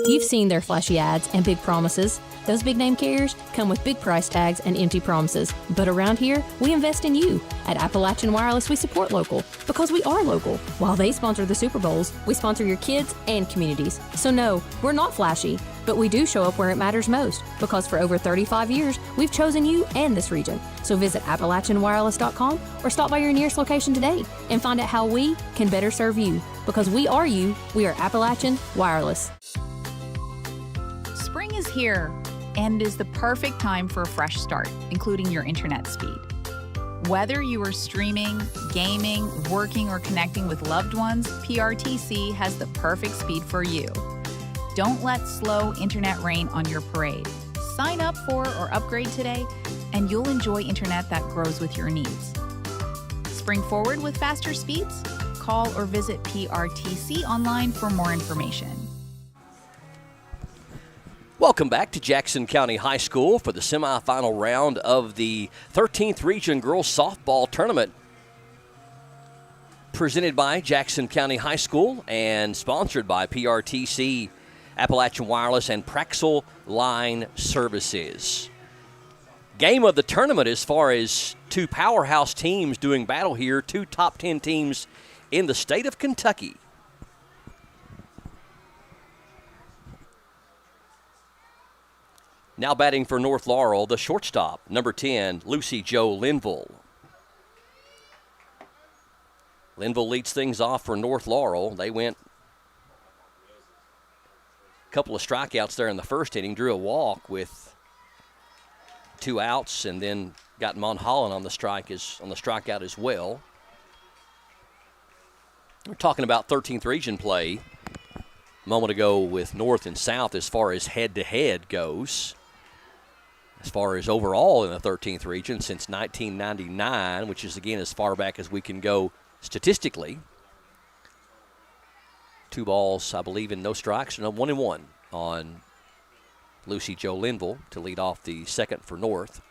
You've seen their flashy ads and big promises. Those big name carriers come with big price tags and empty promises. But around here, we invest in you. At Appalachian Wireless, we support local because we are local. While they sponsor the Super Bowls, we sponsor your kids and communities. So no, we're not flashy, but we do show up where it matters most because for over 35 years, we've chosen you and this region. So visit AppalachianWireless.com or stop by your nearest location today and find out how we can better serve you. Because we are you, we are Appalachian Wireless. Spring is here and is the perfect time for a fresh start, including your internet speed. Whether you are streaming, gaming, working, or connecting with loved ones, PRTC has the perfect speed for you. Don't let slow internet rain on your parade. Sign up for or upgrade today, and you'll enjoy internet that grows with your needs. Spring forward with faster speeds? Call or visit PRTC online for more information. Welcome back to Jackson County High School for the semifinal round of the 13th Region Girls Softball Tournament, presented by Jackson County High School and sponsored by PRTC, Appalachian Wireless, and Praxel Line Services. Game of the tournament as far as 2 powerhouse teams doing battle here, 2 top 10 teams in the state of Kentucky. Now batting for North Laurel, the shortstop, number 10, Lucy Jo Linville. Linville leads things off for North Laurel. They went a couple of strikeouts there in the first inning, drew a walk with 2 outs, and then got Monholland on the strikeout as well. We're talking about 13th Region play a moment ago with North and South as far as head-to-head goes. As far as overall in the 13th Region since 1999, which is, again, as far back as we can go statistically. 2 balls, I believe, and no strikes, no 1-1 on Lucy Jo Linville to lead off the second for North.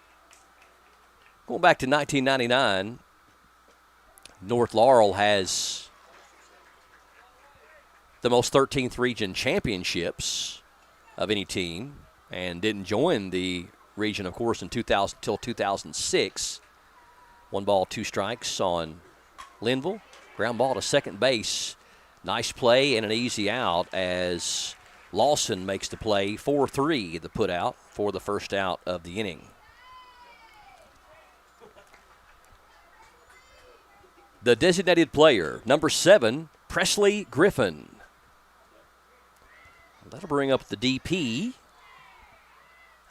Going back to 1999, North Laurel has the most 13th Region championships of any team and didn't join the region, of course, in 2006. 1 ball, 2 strikes on Linville. Ground ball to second base. Nice play and an easy out as Lawson makes the play. 4-3, the put out for the first out of the inning. The designated player, number 7, Presley Griffin. That'll bring up the DP.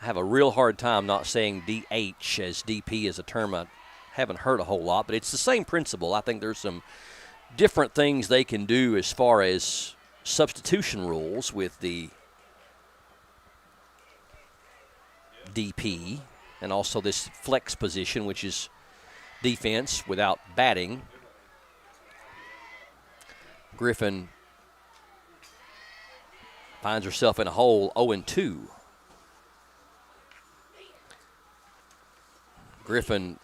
I have a real hard time not saying DH, as DP is a term I haven't heard a whole lot, but it's the same principle. I think there's some different things they can do as far as substitution rules with the DP and also this flex position, which is defense without batting. Griffin finds herself in a hole, 0-2. Griffin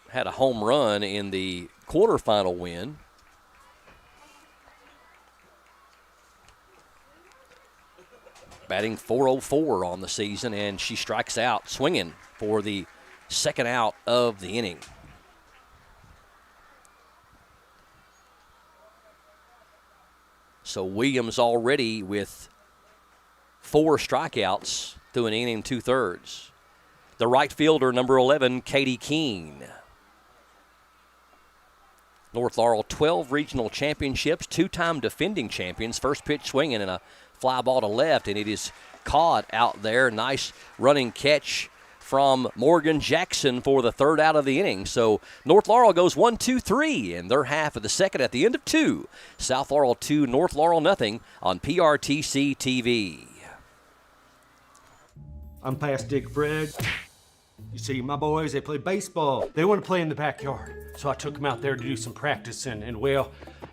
had a home run in the quarterfinal win. Batting .404 on the season, and she strikes out swinging for the second out of the inning. So Williams already with 4 strikeouts through an inning 2/3. The right fielder, number 11, Katie Keene. North Laurel, 12 regional championships, 2-time defending champions. First pitch swinging and a fly ball to left, and it is caught out there. Nice running catch from Morgan Jackson for the third out of the inning. So North Laurel goes 1-2-3 in their half of the second at the end of 2. South Laurel 2, North Laurel nothing on PRTC TV. I'm past Dick Fred. You see, my boys, they play baseball. They want to play in the backyard. So I took them out there to do some practicing, and well,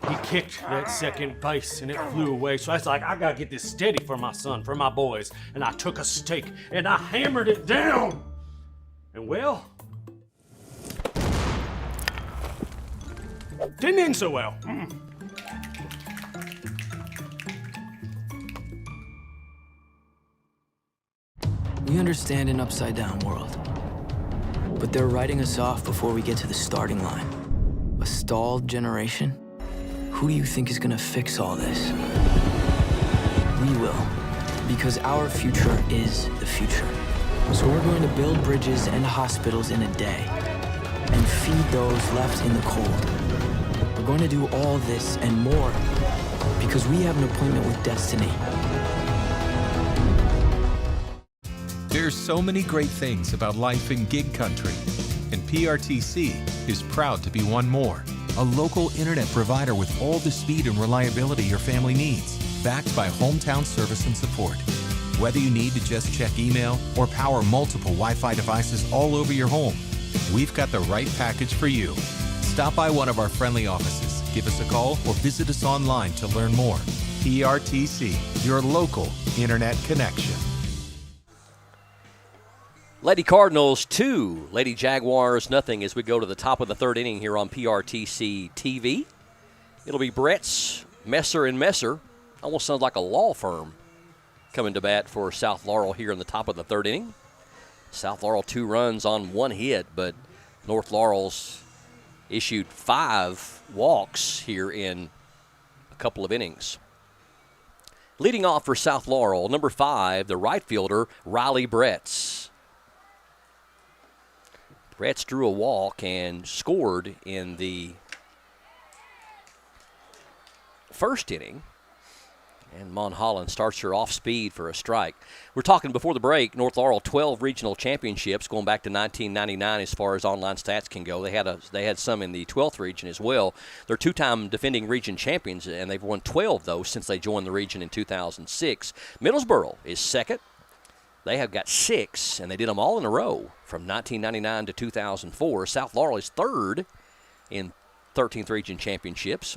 he kicked that second base and it flew away. So I was like, I gotta get this steady for my son, for my boys. And I took a stake and I hammered it down. And well, didn't end so well. We understand an upside-down world, but they're writing us off before we get to the starting line. A stalled generation? Who do you think is gonna fix all this? We will, because our future is the future. So we're going to build bridges and hospitals in a day, and feed those left in the cold. We're going to do all this and more, because we have an appointment with destiny. There's so many great things about life in gig country, and PRTC is proud to be one more. A local internet provider with all the speed and reliability your family needs, backed by hometown service and support. Whether you need to just check email or power multiple Wi-Fi devices all over your home, we've got the right package for you. Stop by one of our friendly offices, give us a call, or visit us online to learn more. PRTC, your local internet connection. Lady Cardinals 2, Lady Jaguars nothing as we go to the top of the third inning here on PRTC TV. It'll be Bretts, Messer and Messer. Almost sounds like a law firm coming to bat for South Laurel here in the top of the third inning. South Laurel 2 runs on 1 hit, but North Laurel's issued 5 walks here in a couple of innings. Leading off for South Laurel, number 5, the right fielder, Riley Bretts. Bretts drew a walk and scored in the first inning. And Mon Holland starts her off speed for a strike. We're talking before the break, North Laurel 12 regional championships going back to 1999 as far as online stats can go. They had some in the 12th region as well. They're 2-time defending region champions, and they've won 12 those since they joined the region in 2006. Middlesboro is second. They have got 6, and they did them all in a row from 1999 to 2004. South Laurel is third in 13th region championships.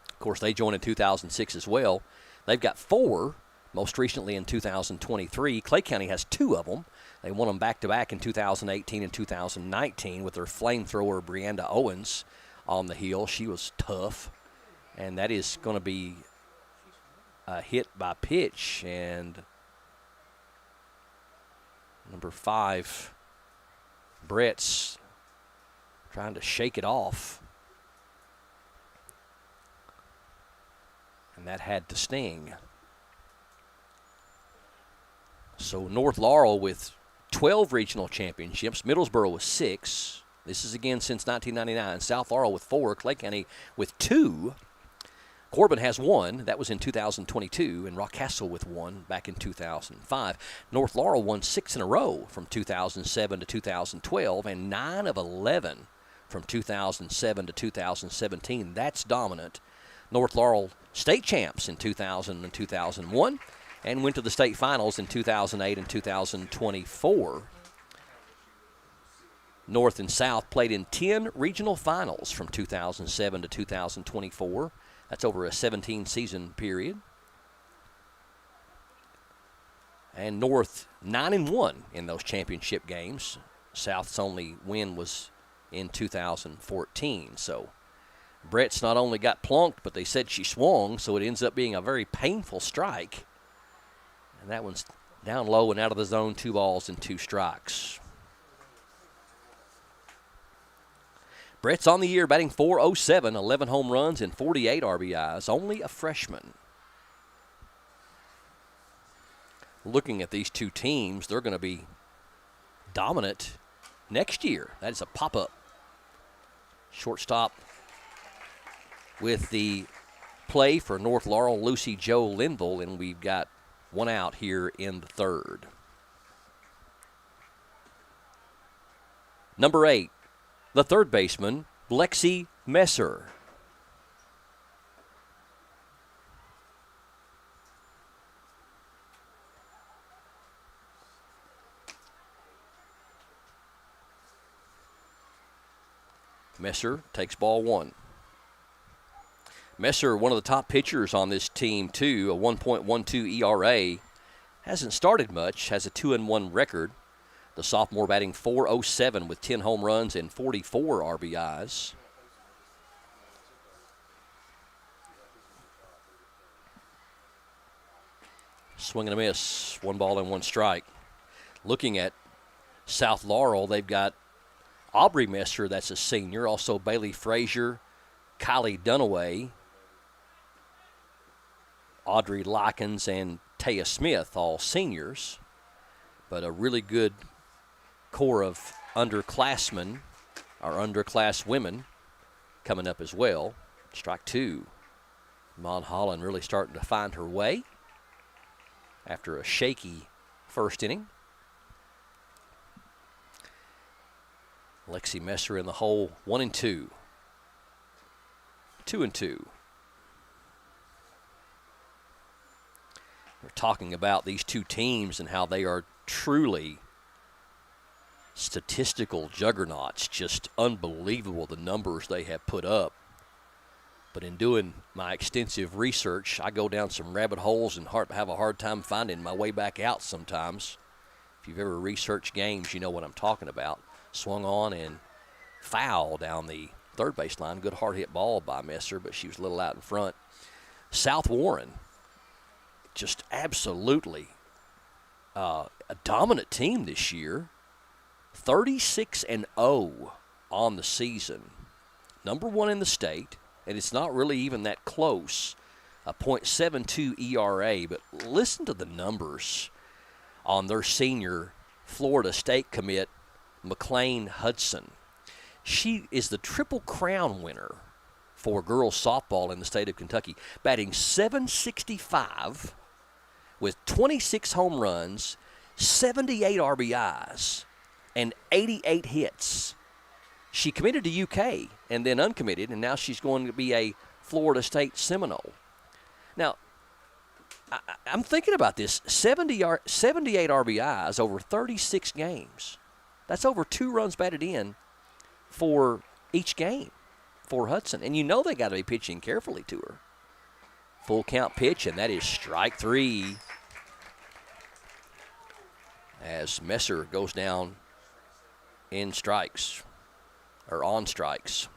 Of course, they joined in 2006 as well. They've got 4, most recently in 2023. Clay County has 2 of them. They won them back-to-back in 2018 and 2019 with their flamethrower, Brianda Owens, on the heel. She was tough, and that is going to be a hit by pitch, and number 5, Bretts, trying to shake it off. And that had to sting. So North Laurel with 12 regional championships. Middlesboro with 6. This is again since 1999. South Laurel with 4. Clay County with 2. Corbin has 1. That was in 2022. And Rockcastle with 1 back in 2005. North Laurel won 6 in a row from 2007 to 2012. And 9 of 11 from 2007 to 2017. That's dominant. North Laurel state champs in 2000 and 2001. And went to the state finals in 2008 and 2024. North and South played in 10 regional finals from 2007 to 2024. That's over a 17-season period. And North 9-1 in those championship games. South's only win was in 2014. So Brett's not only got plunked, but they said she swung, so it ends up being a very painful strike. And that one's down low and out of the zone, 2 balls and 2 strikes. Brett's on the year batting .407, 11 home runs and 48 RBIs, only a freshman. Looking at these two teams, they're going to be dominant next year. That is a pop-up. Shortstop with the play for North Laurel, Lucy Jo Linville, and we've got one out here in the third. Number 8, the third baseman, Lexi Messer. Messer takes ball 1. Messer, one of the top pitchers on this team, too, a 1.12 ERA. Hasn't started much, has a 2-1 record. The sophomore batting .407 with 10 home runs and 44 RBIs. Swing and a miss, 1 ball and 1 strike. Looking at South Laurel, they've got Aubrey Messer, that's a senior. Also Bailey Frazier, Kylie Dunaway, Audrey Likens, and Taya Smith, all seniors. But a really good core of underclassmen, or underclass women, coming up as well. Strike 2. Mon Holland really starting to find her way after a shaky first inning. Lexi Messer in the hole, 1-2. 2-2. We're talking about these two teams and how they are truly statistical juggernauts. Just unbelievable the numbers they have put up. But in doing my extensive research, I go down some rabbit holes and have a hard time finding my way back out sometimes. If you've ever researched games, you know what I'm talking about. Swung on and foul down the third base line. Good hard hit ball by Messer, but she was a little out in front. South Warren, just absolutely a dominant team this year. 36-0 on the season. Number 1 in the state, and it's not really even that close. A .72 ERA, but listen to the numbers on their senior Florida State commit, McLean Hudson. She is the Triple Crown winner for girls softball in the state of Kentucky, batting .765 with 26 home runs, 78 RBIs, and 88 hits. She committed to UK and then uncommitted, and now she's going to be a Florida State Seminole. Now, I'm thinking about this. 78 RBIs over 36 games. That's over 2 runs batted in for each game for Hudson. And you know they got to be pitching carefully to her. Full count pitch, and that is strike 3. As Messer goes down in strikes, or on strikes.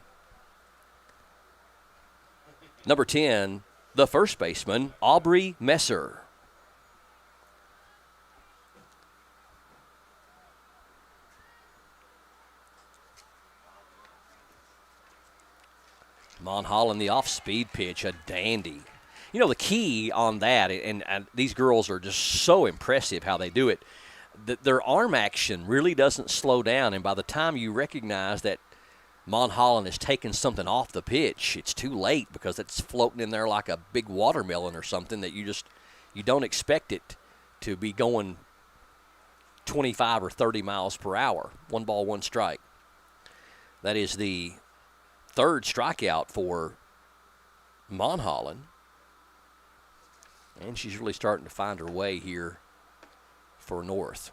Number 10, the first baseman, Aubrey Messer. Mon Holland, the off-speed pitch, a dandy. You know, the key on that, and these girls are just so impressive how they do it, their arm action really doesn't slow down, and by the time you recognize that Mon Holland has taken something off the pitch, it's too late because it's floating in there like a big watermelon or something that you don't expect it to be going 25 or 30 miles per hour. 1 ball, 1 strike. That is the third strikeout for Mon Holland. And she's really starting to find her way here for North.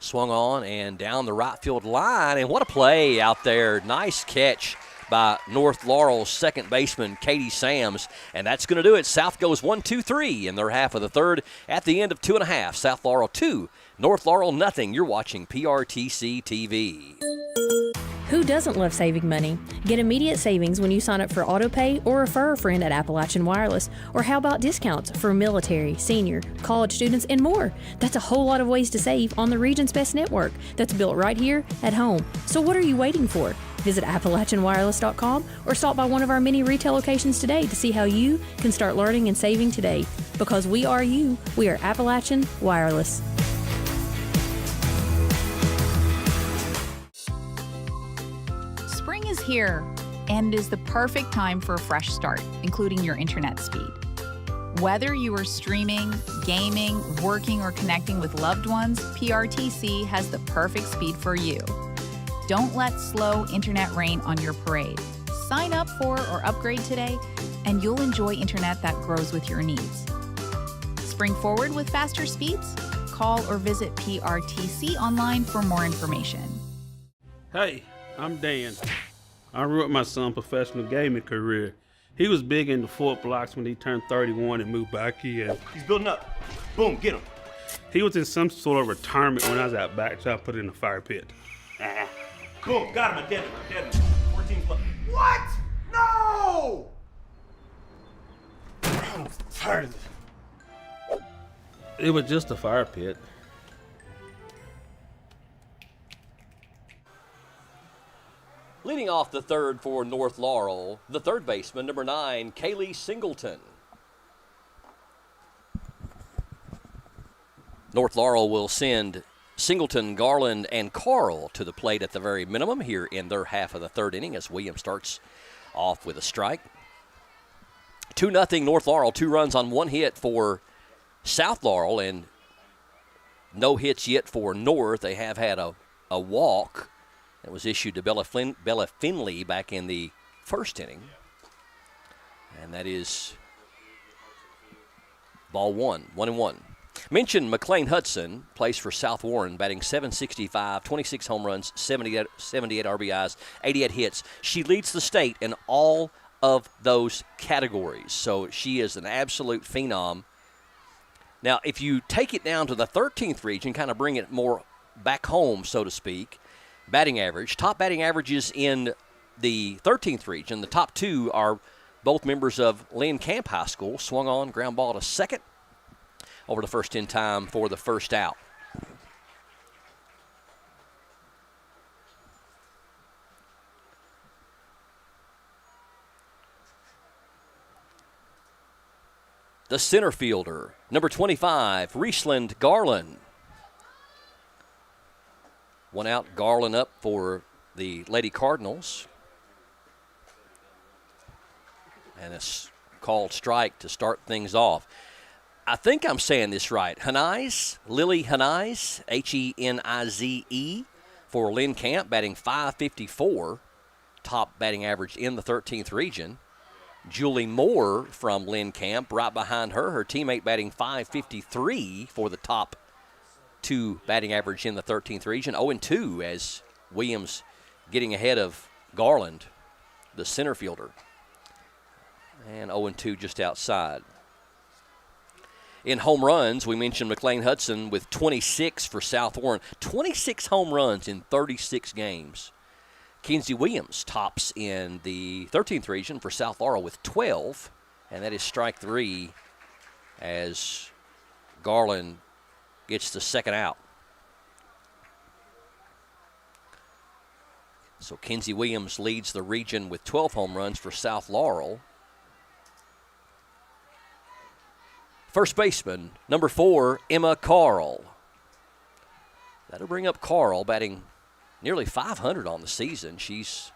Swung on and down the right field line. And what a play out there. Nice catch by North Laurel's second baseman, Katie Sams. And that's going to do it. South goes 1-2-3 in their half of the third at the end of 2.5. South Laurel 2, North Laurel nothing. You're watching PRTC TV. Who doesn't love saving money? Get immediate savings when you sign up for AutoPay or refer a friend at Appalachian Wireless. Or how about discounts for military, senior, college students, and more? That's a whole lot of ways to save on the region's best network that's built right here at home. So what are you waiting for? Visit AppalachianWireless.com or stop by one of our many retail locations today to see how you can start learning and saving today. Because we are you, we are Appalachian Wireless. Spring is here and is the perfect time for a fresh start, including your internet speed. Whether you are streaming, gaming, working, or connecting with loved ones, PRTC has the perfect speed for you. Don't let slow internet rain on your parade. Sign up for or upgrade today, and you'll enjoy internet that grows with your needs. Spring forward with faster speeds? Call or visit PRTC online for more information. Hey, I'm Dan. I wrote my son's professional gaming career. He was big into Fort Blocks when he turned 31 and moved back here. He's building up. Boom, get him. He was in some sort of retirement when I was out back, so I put it in the fire pit. Boom, got him, I did him. 14 left. What? No! I'm tired of this. It was just a fire pit. Leading off the third for North Laurel, the third baseman, number 9, Kaylee Singleton. North Laurel will send Singleton, Garland, and Carl to the plate at the very minimum here in their half of the third inning as Williams starts off with a strike. 2-0 North Laurel, 2 runs on 1 hit for South Laurel, and no hits yet for North. They have had a walk that was issued to Bella Finley back in the first inning. And that is ball 1-1. Mention McLean Hudson plays for South Warren, batting .765, 26 home runs, 78 RBIs, 88 hits. She leads the state in all of those categories, so she is an absolute phenom. Now, if you take it down to the 13th region, kind of bring it more back home, so to speak, batting average, top batting averages in the 13th region, the top 2 are both members of Lynn Camp High School. Swung on, ground ball to second. Over to first in time for the first out. The center fielder, number 25, Riesland Garland. 1 out, Garland up for the Lady Cardinals. And it's called strike to start things off. I think I'm saying this right. Henize, Lily Henize, Henize, for Lynn Camp, batting .554, top batting average in the 13th region. Julie Moore from Lynn Camp, right behind her, her teammate batting .553 for the top 2 batting average in the 13th region. 0-2 as Williams getting ahead of Garland, the center fielder. And 0-2 just outside. In home runs, we mentioned McLean Hudson with 26 for South Warren. 26 home runs in 36 games. Kinsey Williams tops in the 13th region for South Laurel with 12, and that is strike 3 as Garland gets the second out. So Kinsey Williams leads the region with 12 home runs for South Laurel. First baseman, number 4, Emma Carl. That'll bring up Carl, batting nearly .500 on the season. She's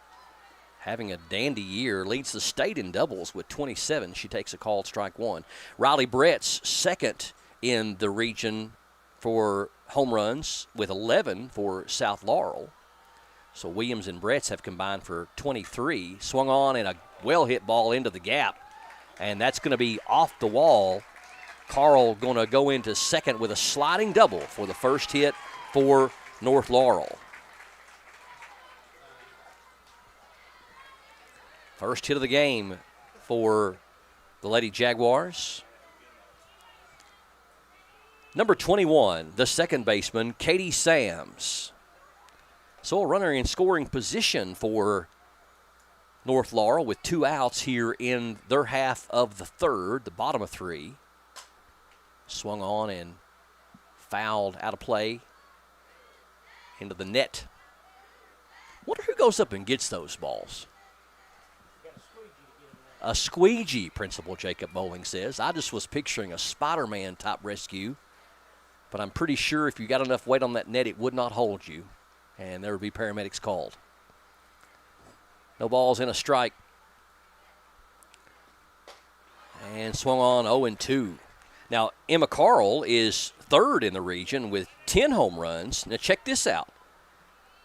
having a dandy year, leads the state in doubles with 27. She takes a called strike 1. Riley Brett's second in the region for home runs with 11 for South Laurel. So Williams and Bretts have combined for 23. Swung on and a well-hit ball into the gap, and that's going to be off the wall. Carl going to go into second with a sliding double for the first hit for North Laurel. First hit of the game for the Lady Jaguars. Number 21, the second baseman, Katie Sams. So a runner in scoring position for North Laurel with 2 outs here in their half of the third, the bottom of 3. Swung on and fouled out of play into the net. Wonder who goes up and gets those balls. A squeegee, Principal Jacob Bowling says. I just was picturing a Spider-Man type rescue, but I'm pretty sure if you got enough weight on that net, it would not hold you, and there would be paramedics called. No balls in a strike. And swung on 0-2. Now, Emma Carl is third in the region with 10 home runs. Now, check this out.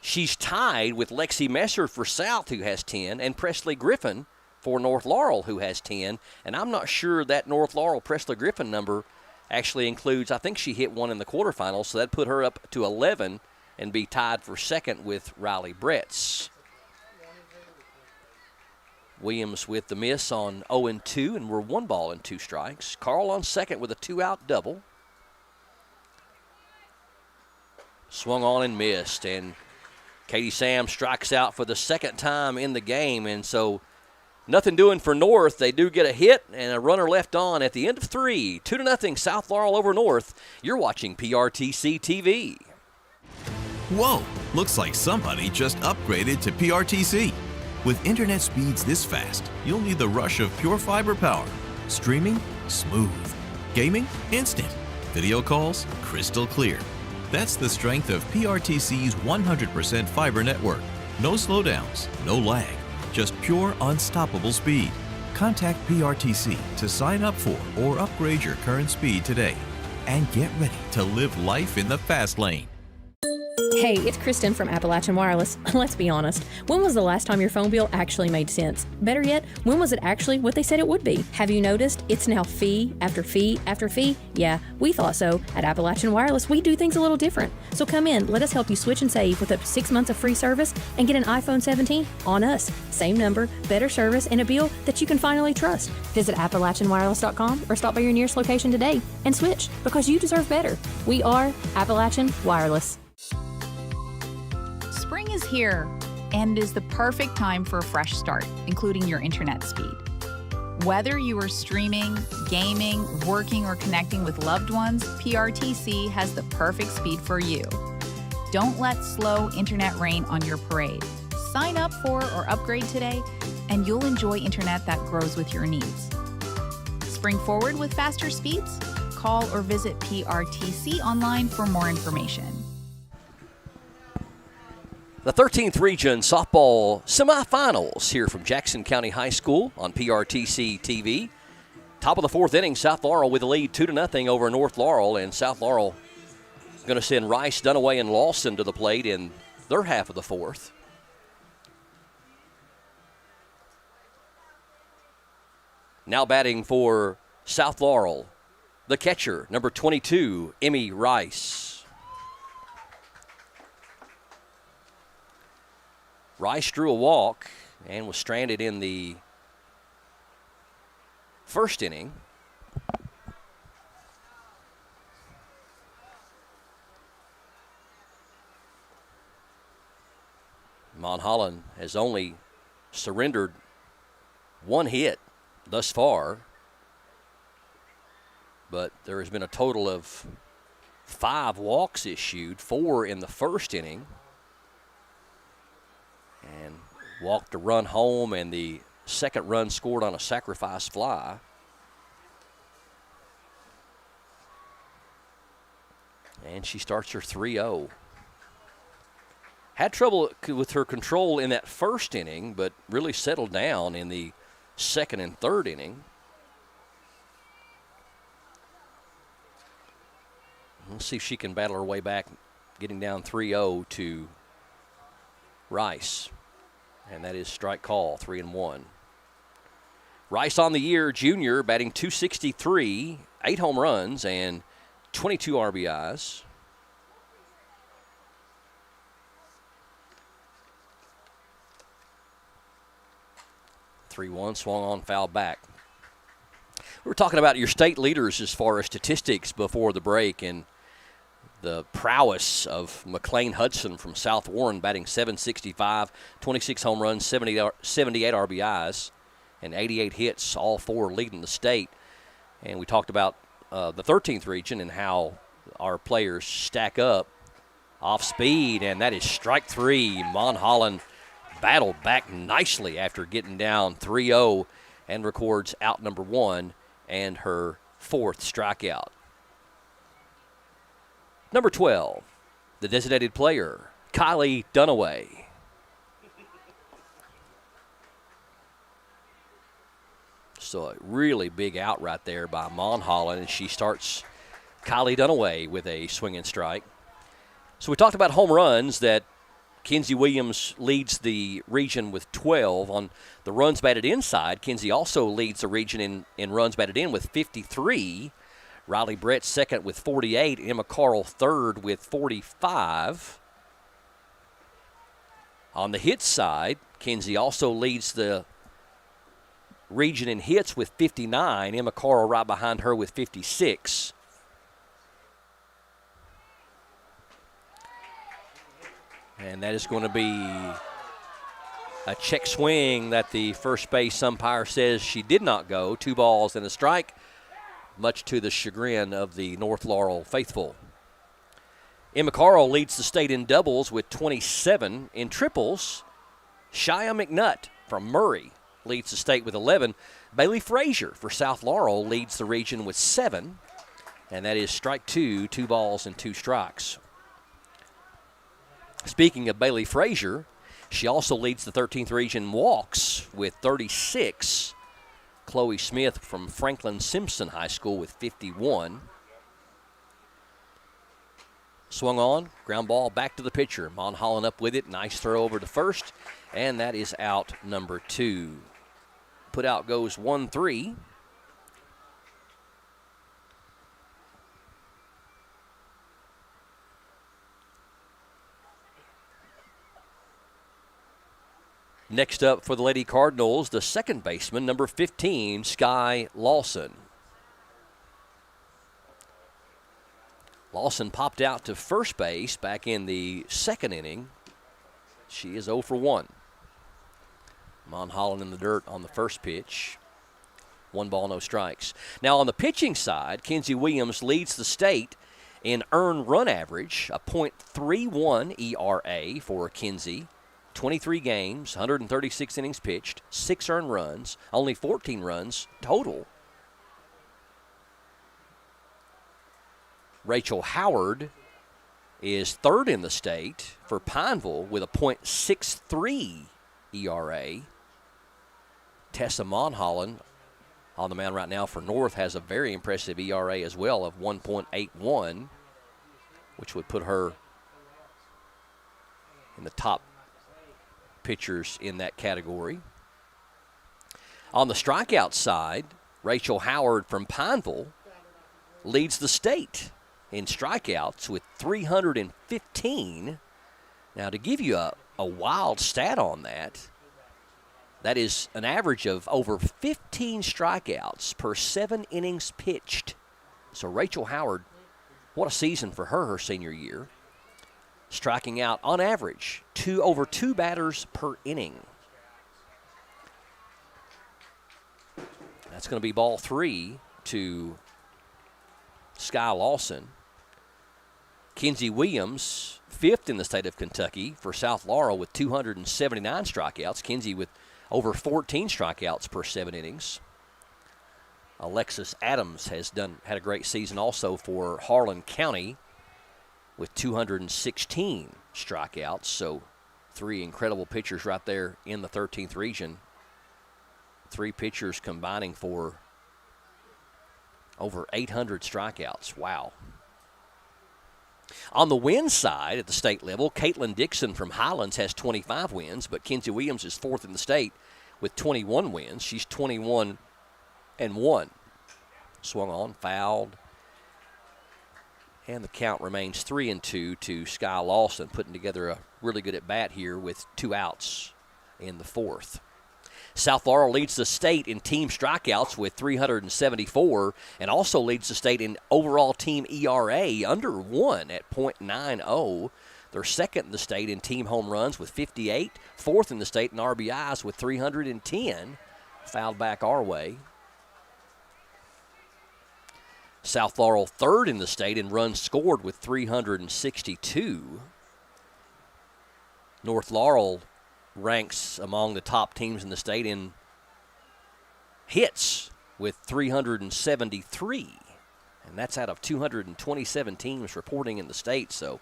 She's tied with Lexi Messer for South, who has 10, and Presley Griffin for North Laurel, who has 10. And I'm not sure that North Laurel Presley Griffin number actually includes, I think she hit one in the quarterfinals, so that put her up to 11 and be tied for second with Riley Bretz. Williams with the miss on 0-2, and we're 1 ball and 2 strikes. Carl on second with a 2-out double. Swung on and missed, and Katie Sam strikes out for the second time in the game, and so nothing doing for North. They do get a hit and a runner left on at the end of 3. 2-0 South Laurel over North. You're watching PRTC TV. Whoa, looks like somebody just upgraded to PRTC. With internet speeds this fast, you'll need the rush of pure fiber power. Streaming? Smooth. Gaming? Instant. Video calls? Crystal clear. That's the strength of PRTC's 100% fiber network. No slowdowns, no lag, just pure unstoppable speed. Contact PRTC to sign up for or upgrade your current speed today. And get ready to live life in the fast lane. Hey, it's Kristen from Appalachian Wireless. Let's be honest. When was the last time your phone bill actually made sense? Better yet, when was it actually what they said it would be? Have you noticed it's now fee after fee after fee? Yeah, we thought so. At Appalachian Wireless, we do things a little different. So come in, let us help you switch and save with up to 6 months of free service and get an iPhone 17 on us. Same number, better service, and a bill that you can finally trust. Visit AppalachianWireless.com or stop by your nearest location today and switch because you deserve better. We are Appalachian Wireless. Spring is here and is the perfect time for a fresh start, including your internet speed. Whether you are streaming, gaming, working, or connecting with loved ones, PRTC has the perfect speed for you. Don't let slow internet rain on your parade. Sign up for or upgrade today, and you'll enjoy internet that grows with your needs. Spring forward with faster speeds? Call or visit PRTC online for more information. The 13th Region Softball Semifinals here from Jackson County High School on PRTC TV. Top of the 4th inning, South Laurel with the lead 2-0 over North Laurel, and South Laurel going to send Rice, Dunaway, and Lawson to the plate in their half of the 4th. Now batting for South Laurel, the catcher, number 22, Emmy Rice. Rice drew a walk and was stranded in the first inning. Mon Holland has only surrendered 1 hit thus far, but there has been a total of 5 walks issued, 4 in the first inning. And walked a run home, and the second run scored on a sacrifice fly. And she starts her 3-0. Had trouble with her control in that first inning, but really settled down in the second and third inning. Let's see if she can battle her way back, getting down 3-0 to Rice. And that is strike call, 3-1. Rice on the year, junior, batting .263, 8 home runs, and 22 RBIs. 3-1, swung on, foul back. We were talking about your state leaders as far as statistics before the break, and the prowess of McLean Hudson from South Warren batting .765, 26 home runs, 78 RBIs, and 88 hits, all four leading the state. And we talked about the 13th region and how our players stack up off speed, and that is strike three. Mon Holland battled back nicely after getting down 3-0 and records out number one and her fourth strikeout. Number 12, the designated player, Kylie Dunaway. So a really big out right there by Mon Holland, and she starts Kylie Dunaway with a swinging strike. So we talked about home runs, that Kinsey Williams leads the region with 12. On the runs batted inside, Kinsey also leads the region in runs batted in with 53. Riley Brett second with 48. Emma Carl third with 45. On the hits side, Kinsey also leads the region in hits with 59. Emma Carl right behind her with 56. And that is going to be a check swing that the first base umpire says she did not go. 2 balls and a strike, much to the chagrin of the North Laurel faithful. Emma Carl leads the state in doubles with 27. In triples, Shia McNutt from Murray leads the state with 11. Bailey Frazier for South Laurel leads the region with 7. And that is strike 2, 2 balls and 2 strikes. Speaking of Bailey Frazier, she also leads the 13th region walks with 36. Chloe Smith from Franklin Simpson High School with 51. Swung on, ground ball back to the pitcher. Mon Holland up with it. Nice throw over to first, and that is out number 2. Put out goes 1-3. Next up for the Lady Cardinals, the second baseman, number 15, Sky Lawson. Lawson popped out to first base back in the second inning. She is 0 for 1. Mon Holland in the dirt on the first pitch. 1 ball, no strikes. Now on the pitching side, Kinsey Williams leads the state in earned run average, a .31 ERA for Kinsey. 23 games, 136 innings pitched, 6 earned runs, only 14 runs total. Rachel Howard is third in the state for Pineville with a .63 ERA. Tessa Mon Holland on the mound right now for North has a very impressive ERA as well of 1.81, which would put her in the top pitchers in that category. On the strikeout side, Rachel Howard from Pineville leads the state in strikeouts with 315. Now, to give you a wild stat on that, that is an average of over 15 strikeouts per 7 innings pitched. So Rachel Howard, what a season for her senior year. Striking out on average over 2 batters per inning. That's going to be ball 3 to Sky Lawson. Kinsey Williams, 5th in the state of Kentucky for South Laurel with 279 strikeouts. Kinsey with over 14 strikeouts per 7 innings. Alexis Adams has had a great season also for Harlan County with 216 strikeouts. So 3 incredible pitchers right there in the 13th region. 3 pitchers combining for over 800 strikeouts. Wow. On the win side at the state level, Caitlin Dixon from Highlands has 25 wins, but Kinsey Williams is 4th in the state with 21 wins. She's 21-1. Swung on, fouled, and the count remains 3-2 to Sky Lawson, putting together a really good at-bat here with 2 outs in the 4th. South Laurel leads the state in team strikeouts with 374 and also leads the state in overall team ERA under 1 at .90. They're second in the state in team home runs with 58, fourth in the state in RBIs with 310. Fouled back our way. South Laurel third in the state in runs scored with 362. North Laurel ranks among the top teams in the state in hits with 373. And that's out of 227 teams reporting in the state. So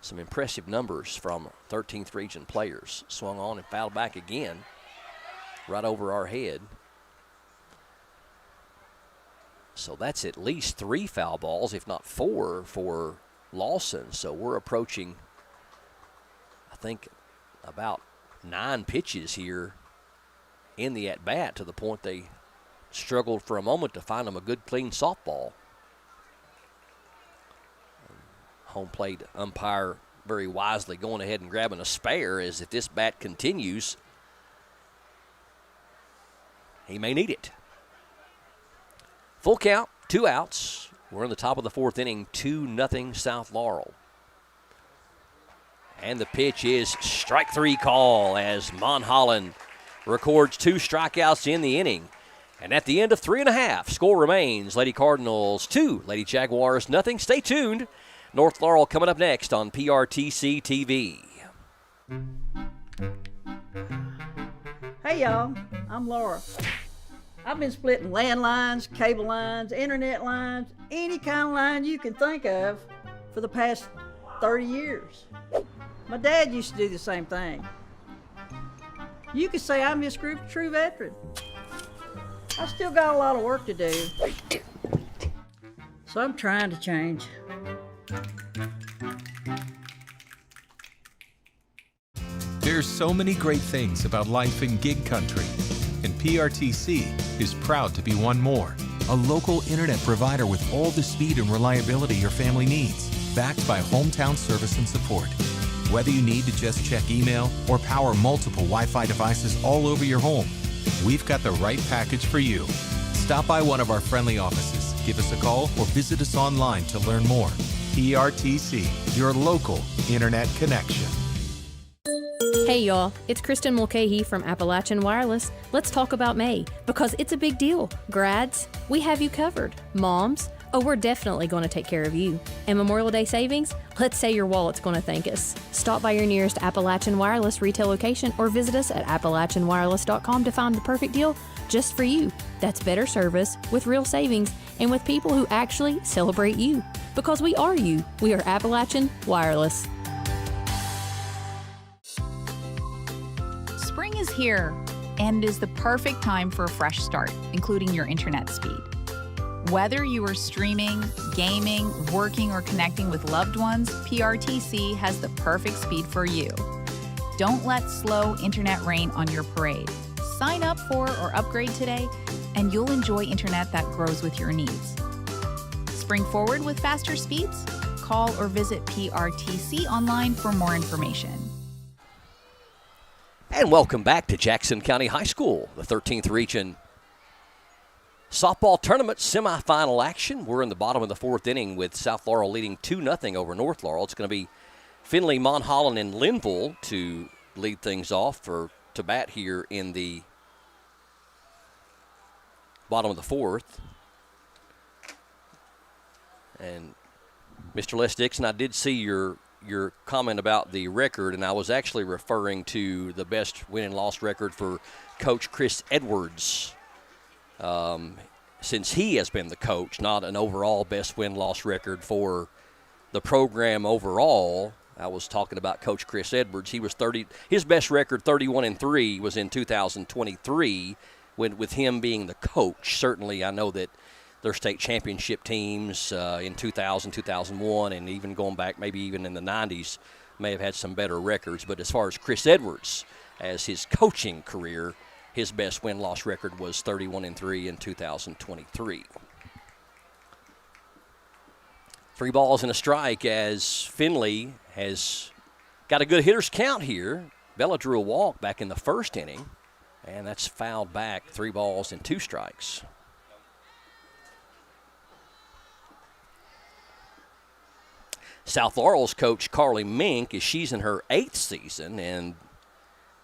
some impressive numbers from 13th region players. Swung on and fouled back again right over our head. So that's at least 3 foul balls, if not 4, for Lawson. So we're approaching, I think, about 9 pitches here in the at-bat, to the point they struggled for a moment to find them a good, clean softball. Home plate umpire very wisely going ahead and grabbing a spare, as if this bat continues, he may need it. Full count, 2 outs. We're in the top of the 4th inning, 2-0 South Laurel. And the pitch is strike 3 call, as Monholland records 2 strikeouts in the inning. And at the end of 3.5, score remains Lady Cardinals 2, Lady Jaguars nothing. Stay tuned. North Laurel coming up next on PRTC TV. Hey y'all, I'm Laura. I've been splitting landlines, cable lines, internet lines, any kind of line you can think of for the past 30 years. My dad used to do the same thing. You could say I'm this group's true veteran. I still got a lot of work to do, so I'm trying to change. There's so many great things about life in gig country, and PRTC is proud to be one more. A local internet provider with all the speed and reliability your family needs, backed by hometown service and support. Whether you need to just check email or power multiple Wi-Fi devices all over your home, we've got the right package for you. Stop by one of our friendly offices, give us a call, or visit us online to learn more. PRTC, your local internet connection. Hey y'all, it's Kristen Mulcahy from Appalachian Wireless. Let's talk about May, because it's a big deal. Grads, we have you covered. Moms, oh, we're definitely going to take care of you. And Memorial Day savings? Let's say your wallet's going to thank us. Stop by your nearest Appalachian Wireless retail location or visit us at AppalachianWireless.com to find the perfect deal just for you. That's better service with real savings and with people who actually celebrate you. Because we are you. We are Appalachian Wireless. Spring is here and is the perfect time for a fresh start, including your internet speed. Whether you are streaming, gaming, working, or connecting with loved ones, PRTC has the perfect speed for you. Don't let slow internet rain on your parade. Sign up for or upgrade today, and you'll enjoy internet that grows with your needs. Spring forward with faster speeds? Call or visit PRTC online for more information. And welcome back to Jackson County High School, the 13th region softball tournament semifinal action. We're in the bottom of the 4th inning with South Laurel leading 2-0 over North Laurel. It's going to be Finley, Monholland, and Linville to lead things off to bat here in the bottom of the 4th. And Mr. Les Dixon, I did see your comment about the record, and I was actually referring to the best win and loss record for Coach Chris Edwards. Since he has been the coach, not an overall best win-loss record for the program overall. I was talking about Coach Chris Edwards. He was his best record, 31-3, was in 2023 with him being the coach. Certainly, I know that their state championship teams in 2000, 2001, and even going back maybe even in the 90s may have had some better records. But as far as Chris Edwards, as his coaching career, his best win-loss record was 31-3 in 2023. 3 balls and a strike as Finley has got a good hitter's count here. Bella drew a walk back in the 1st inning And that's fouled back, 3 balls and 2 strikes. South Laurel's coach, Carly Mink, she's in her 8th season, and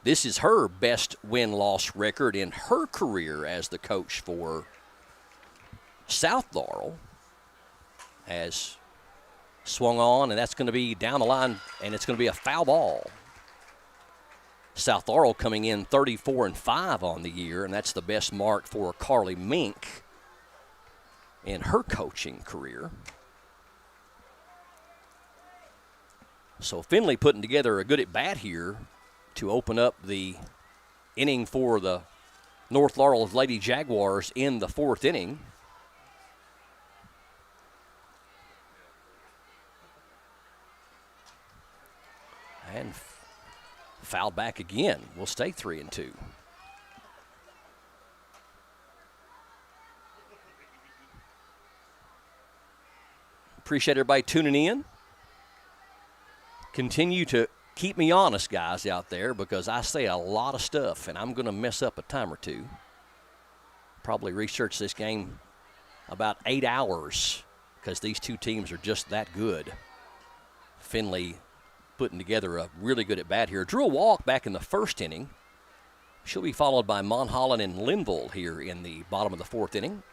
this is her best win-loss record in her career as the coach for South Laurel. Has swung on, and that's going to be down the line, and it's going to be a foul ball. South Laurel coming in 34-5 on the year, and that's the best mark for Carly Mink in her coaching career. So Finley putting together a good at-bat here to open up the inning for the North Laurel Lady Jaguars in the 4th inning. And fouled back again. We'll stay 3-2. Appreciate everybody tuning in. Continue to keep me honest, guys, out there, because I say a lot of stuff, and I'm going to mess up a time or two. Probably research this game about 8 hours because these two teams are just that good. Finley putting together a really good at-bat here. Drew a walk back in the 1st inning. She'll be followed by Monholland and Linville here in the bottom of the 4th inning.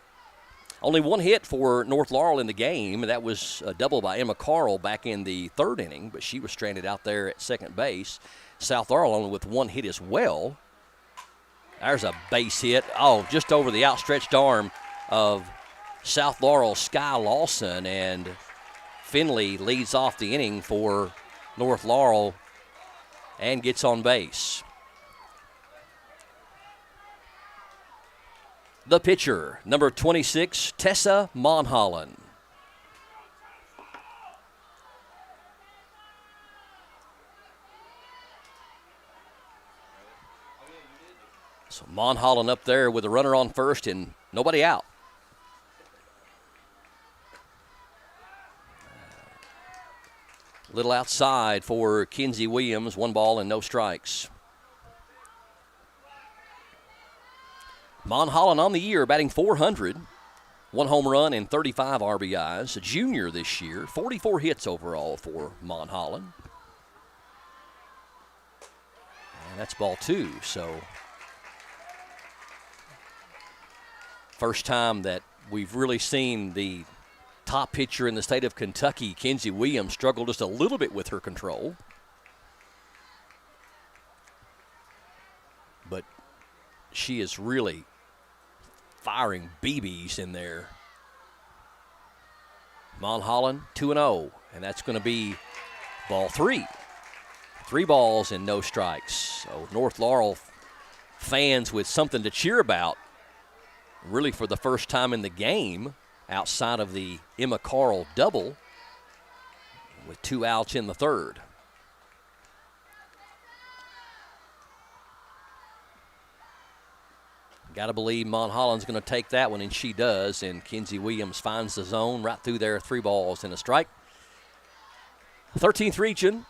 Only 1 hit for North Laurel in the game. That was a double by Emma Carl back in the 3rd inning, but she was stranded out there at second base. South Laurel only with 1 hit as well. There's a base hit. Oh, just over the outstretched arm of South Laurel Sky Lawson, and Finley leads off the inning for North Laurel and gets on base. The pitcher, number 26, Tessa Monholland. So Monholland up there with a runner on first and nobody out. Little outside for Kinsey Williams, 1 ball and no strikes. Monholland on the year, batting .400, 1 home run and 35 RBIs. A junior this year, 44 hits overall for Monholland. And that's ball 2, so first time that we've really seen the top pitcher in the state of Kentucky, Kinsey Williams, struggle just a little bit with her control. But she is really firing BBs in there. Monholland 2-0, and that's going to be ball 3. 3 balls and no strikes. So North Laurel fans with something to cheer about, really for the first time in the game, outside of the Emma Carl double, with 2 outs in the 3rd. Got to believe Monholland's going to take that one, and she does. And Kinsey Williams finds the zone right through there, 3 balls and a strike. 13th region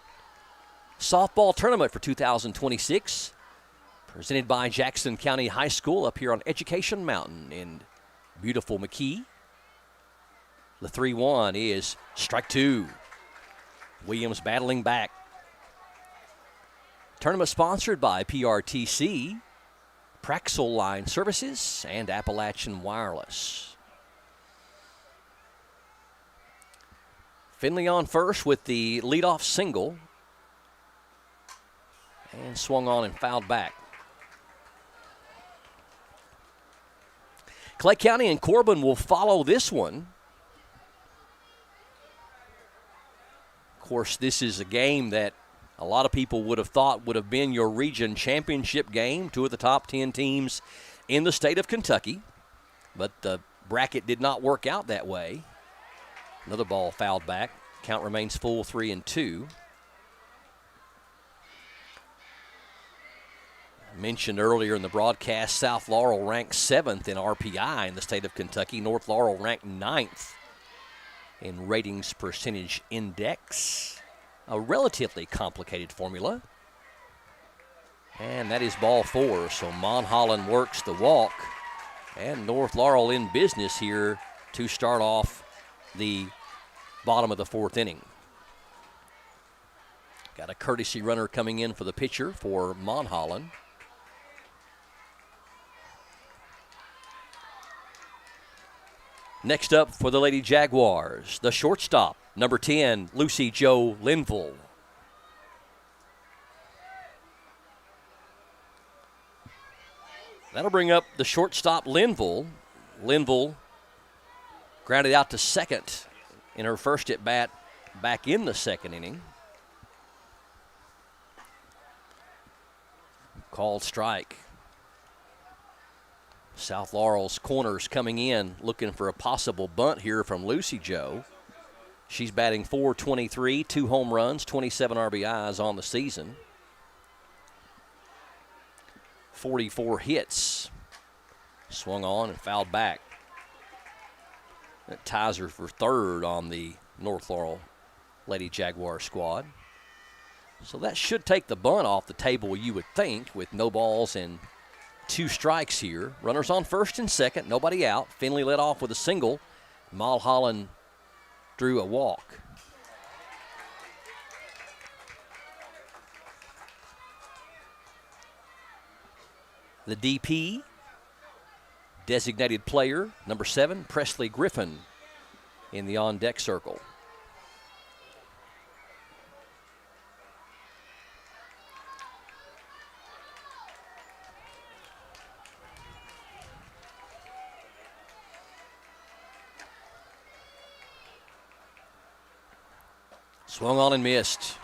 softball tournament for 2026, presented by Jackson County High School up here on Education Mountain in beautiful McKee. The 3-1 is strike 2. Williams battling back. Tournament sponsored by PRTC, Praxel Line Services, and Appalachian Wireless. Finley on first with the leadoff single. And swung on and fouled back. Clay County and Corbin will follow this one. Of course, this is a game that a lot of people would have thought would have been your region championship game, 2 of the top 10 teams in the state of Kentucky. But the bracket did not work out that way. Another ball fouled back. Count remains full, 3-2. I mentioned earlier in the broadcast, South Laurel ranked 7th in RPI in the state of Kentucky. North Laurel ranked 9th in ratings percentage index. A relatively complicated formula. And that is ball 4. So Monholland works the walk. And North Laurel in business here to start off the bottom of the 4th inning. Got a courtesy runner coming in for the pitcher for Monholland. Next up for the Lady Jaguars, the shortstop, number 10, Lucy Jo Linville. That'll bring up the shortstop, Linville. Linville grounded out to second in her first at bat back in the 2nd inning. Called strike. South Laurel's corners coming in, looking for a possible bunt here from Lucy Jo. She's batting .423, 2 home runs, 27 RBIs on the season. 44 hits. Swung on and fouled back. That ties her for 3rd on the North Laurel Lady Jaguar squad. So that should take the bunt off the table, you would think, with no balls and 2 strikes here. Runners on 1st and 2nd, nobody out. Finley led off with a single. Mulholland drew a walk. The DP, designated player, number 7, Presley Griffin, in the on-deck circle. Swung on and missed.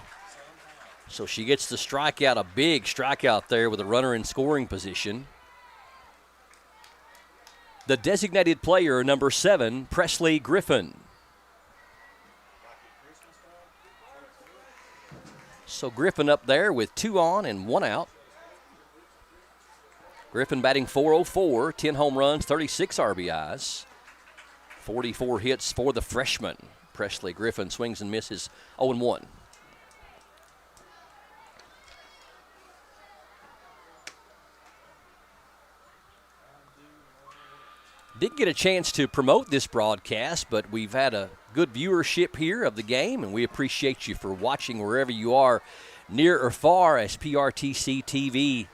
So she gets the strikeout, a big strikeout there with a runner in scoring position. The designated player, number 7, Presley Griffin. So Griffin up there with 2 on and 1 out. Griffin batting .404, 10 home runs, 36 RBIs, 44 hits for the freshman. Presley Griffin swings and misses 0-1. Didn't get a chance to promote this broadcast, but we've had a good viewership here of the game, and we appreciate you for watching wherever you are, near or far, as PRTC TV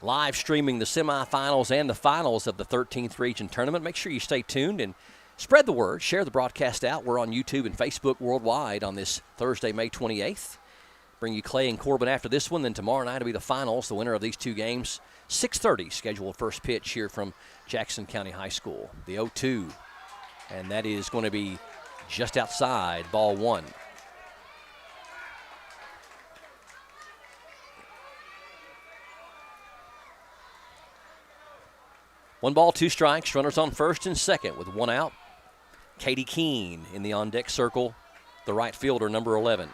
live streaming the semifinals and the finals of the 13th Region Tournament. Make sure you stay tuned and spread the word. Share the broadcast out. We're on YouTube and Facebook worldwide on this Thursday, May 28th. Bring you Clay and Corbin after this one. Then tomorrow night will be the finals. The winner of these 2 games, 6:30, scheduled first pitch here from Jackson County High School. The 0-2, and that is going to be just outside, ball 1. One ball, 2 strikes, runners on 1st and 2nd with 1 out. Katie Keene in the on-deck circle, the right fielder, number 11.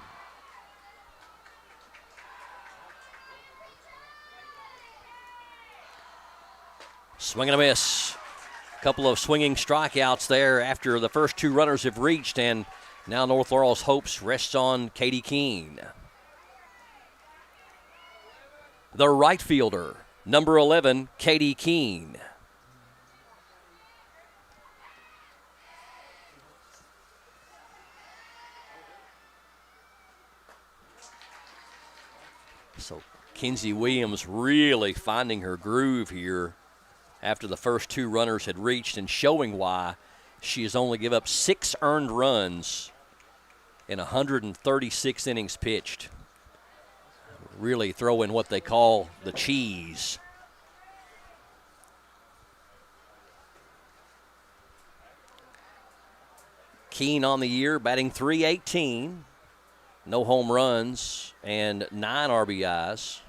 Swing and a miss. A couple of swinging strikeouts there after the first 2 runners have reached, and now North Laurel's hopes rest on Katie Keene. The right fielder, number 11, Katie Keene. So Kinsey Williams really finding her groove here after the first 2 runners had reached, and showing why she has only given up 6 earned runs in 136 innings pitched. Really throwing what they call the cheese. Keene on the year, batting .318. No home runs and 9 RBIs.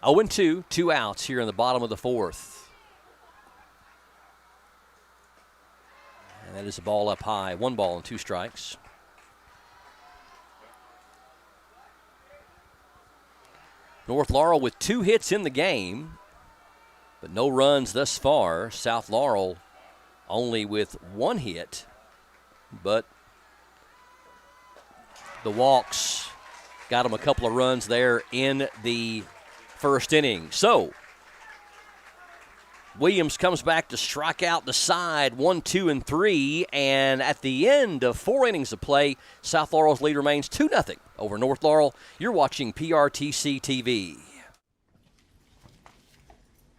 Oh, and 2 outs here in the bottom of the 4th. And that is a ball up high. 1 ball and 2 strikes. North Laurel with 2 hits in the game, but no runs thus far. South Laurel only with one hit, but the walks got him a couple of runs there in the first inning. So Williams comes back to strike out the side, 1, 2, and 3, and at the end of 4 innings of play, South Laurel's lead remains 2-0 over North Laurel. You're watching PRTC TV.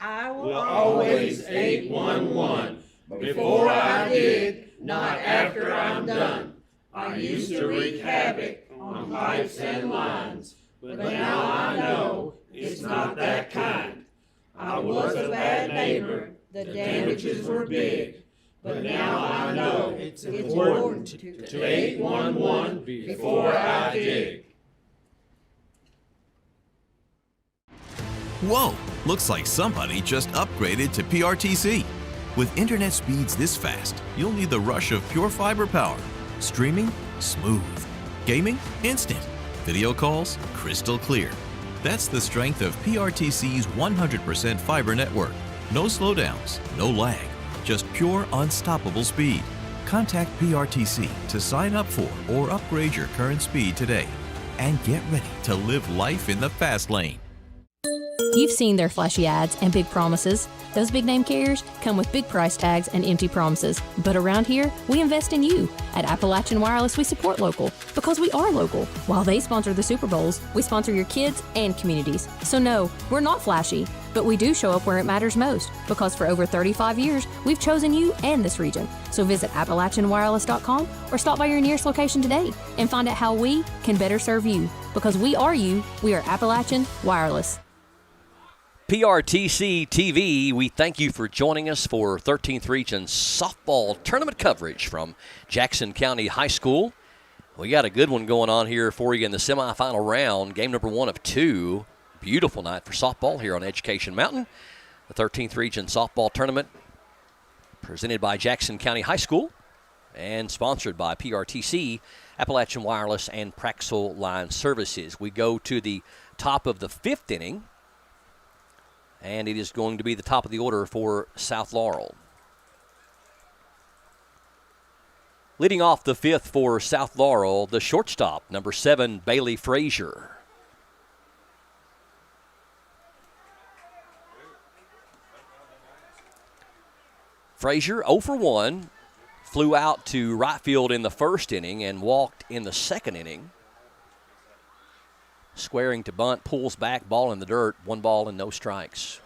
I will always 811. Before I did, not after I'm done. I used to wreak havoc on pipes and lines, but now I know it's not that kind. I was a bad neighbor, the damages were big, but now I know it's important to 811 before I dig. Whoa! Looks like somebody just upgraded to PRTC. With internet speeds this fast, you'll need the rush of pure fiber power. Streaming? Smooth. Gaming? Instant. Video calls? Crystal clear. That's the strength of PRTC's 100% fiber network. No slowdowns, no lag, just pure unstoppable speed. Contact PRTC to sign up for or upgrade your current speed today. And get ready to live life in the fast lane. You've seen their flashy ads and big promises. Those big name carriers come with big price tags and empty promises. But around here, we invest in you. At Appalachian Wireless, we support local because we are local. While they sponsor the Super Bowls, we sponsor your kids and communities. So no, we're not flashy, but we do show up where it matters most because for over 35 years, we've chosen you and this region. So visit AppalachianWireless.com or stop by your nearest location today and find out how we can better serve you. Because we are you, we are Appalachian Wireless. PRTC TV, we thank you for joining us for 13th Region softball tournament coverage from Jackson County High School. We got a good one going on here for you in the semifinal round, game number 1 of 2. Beautiful night for softball here on Education Mountain. The 13th Region softball tournament presented by Jackson County High School and sponsored by PRTC, Appalachian Wireless, and Praxel Line Services. We go to the top of the 5th inning, and it is going to be the top of the order for South Laurel. Leading off the 5th for South Laurel, the shortstop, number 7, Bailey Frazier. Frazier, 0 for 1, flew out to right field in the first inning and walked in the second inning. Squaring to bunt, pulls back, ball in the dirt, 1 ball and no strikes.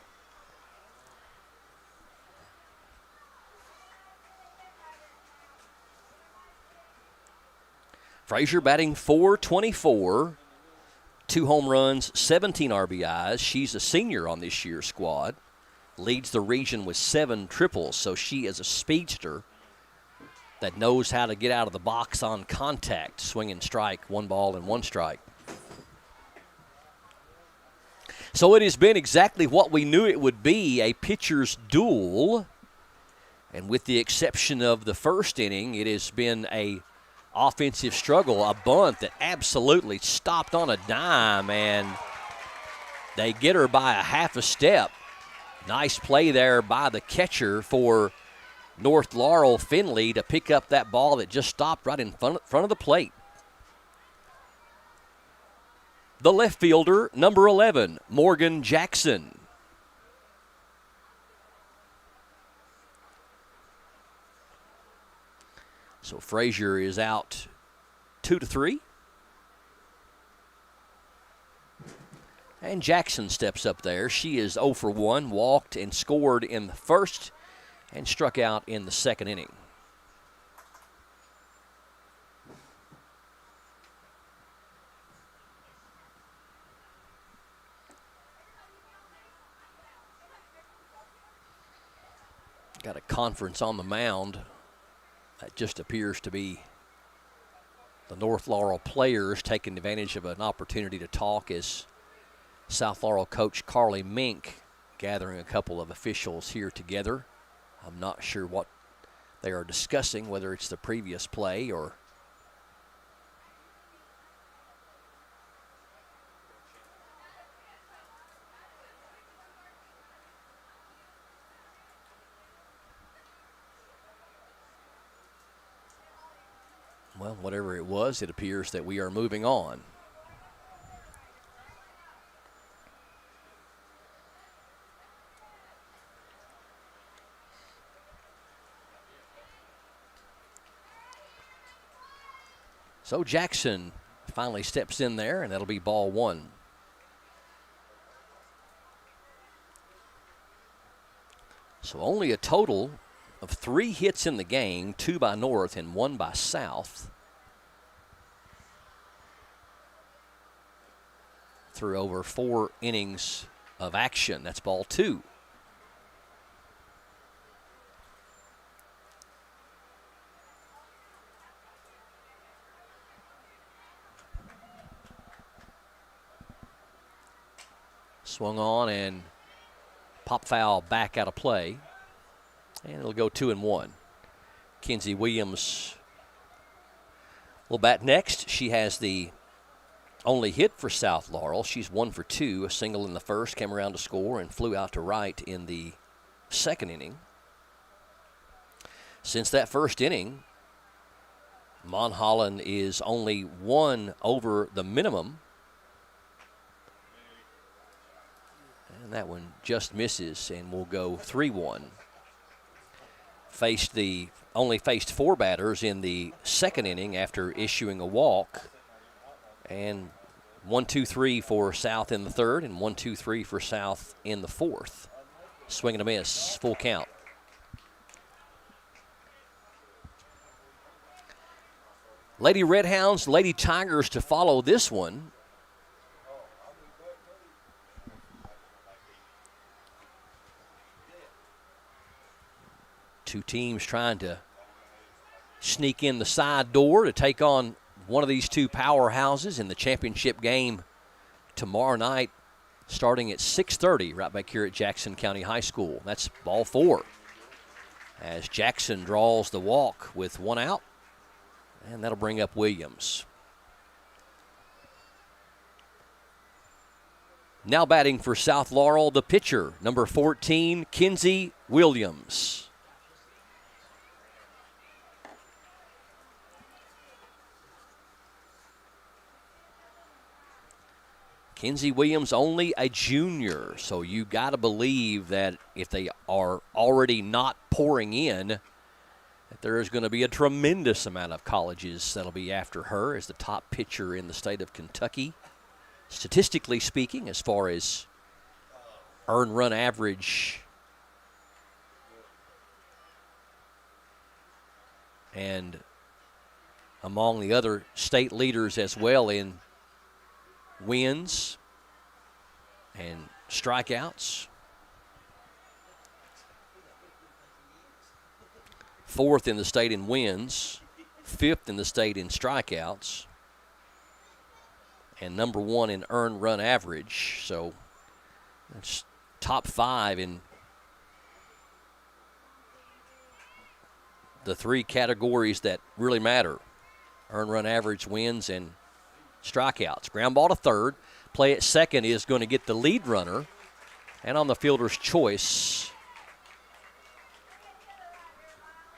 Frazier batting .424, 2 home runs, 17 RBIs. She's a senior on this year's squad. Leads the region with 7 triples, so she is a speedster that knows how to get out of the box on contact. Swing and strike, 1 ball and 1 strike. So it has been exactly what we knew it would be, a pitcher's duel. And with the exception of the first inning, it has been a offensive struggle, a bunt that absolutely stopped on a dime, and they get her by a half a step. Nice play there by the catcher for North Laurel, Finley, to pick up that ball that just stopped right in front of the plate. The left fielder, number 11, Morgan Jackson. So Frazier is out 2-3. And Jackson steps up there. She is 0 for 1, walked and scored in the first and struck out in the second inning. Got a conference on the mound. That just appears to be the North Laurel players taking advantage of an opportunity to talk as South Laurel coach Carly Mink gathering a couple of officials here together. I'm not sure what they are discussing, whether it's the previous play or Well, whatever it was, it appears that we are moving on. So Jackson finally steps in there, and that'll be ball one. So only a total of 3 hits in the game, 2 by North and 1 by South, through over 4 innings of action. That's ball 2. Swung on and pop foul back out of play. And it'll go 2-1. Kinsey Williams will bat next. She has the only hit for South Laurel. She's 1 for 2, a single in the first, came around to score, and flew out to right in the second inning. Since that first inning, Monholland is only 1 over the minimum. And that one just misses and will go 3-1. Only faced 4 batters in the second inning after issuing a walk. And 1-2-3 for South in the third and 1-2-3 for South in the fourth. Swing and a miss, full count. Lady Redhounds, Lady Tigers to follow this one. Two teams trying to sneak in the side door to take on one of these two powerhouses in the championship game tomorrow night, starting at 6:30 right back here at Jackson County High School. That's ball 4 as Jackson draws the walk with 1 out, and that'll bring up Williams. Now batting for South Laurel, the pitcher, number 14, Kinsey Williams. Kinsey Williams only a junior, so you got to believe that if they are already not pouring in, that there is going to be a tremendous amount of colleges that'll be after her as the top pitcher in the state of Kentucky. Statistically speaking, as far as earned run average and among the other state leaders as well in wins and strikeouts. 4th in the state in wins, 5th in the state in strikeouts, and number 1 in earned run average. So it's top 5 in the 3 categories that really matter: earned run average, wins, and strikeouts. Ground ball to third. Play at second is going to get the lead runner. And on the fielder's choice,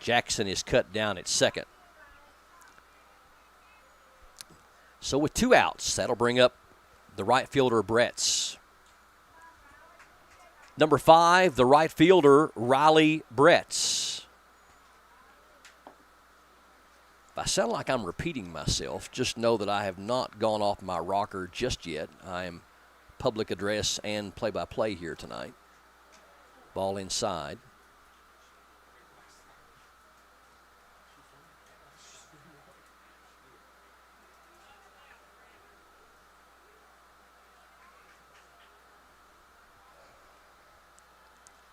Jackson is cut down at second. So with 2 outs, that'll bring up the right fielder, Bretts. Number 5, the right fielder, Riley Bretts. If I sound like I'm repeating myself, just know that I have not gone off my rocker just yet. I am public address and play-by-play here tonight. Ball inside.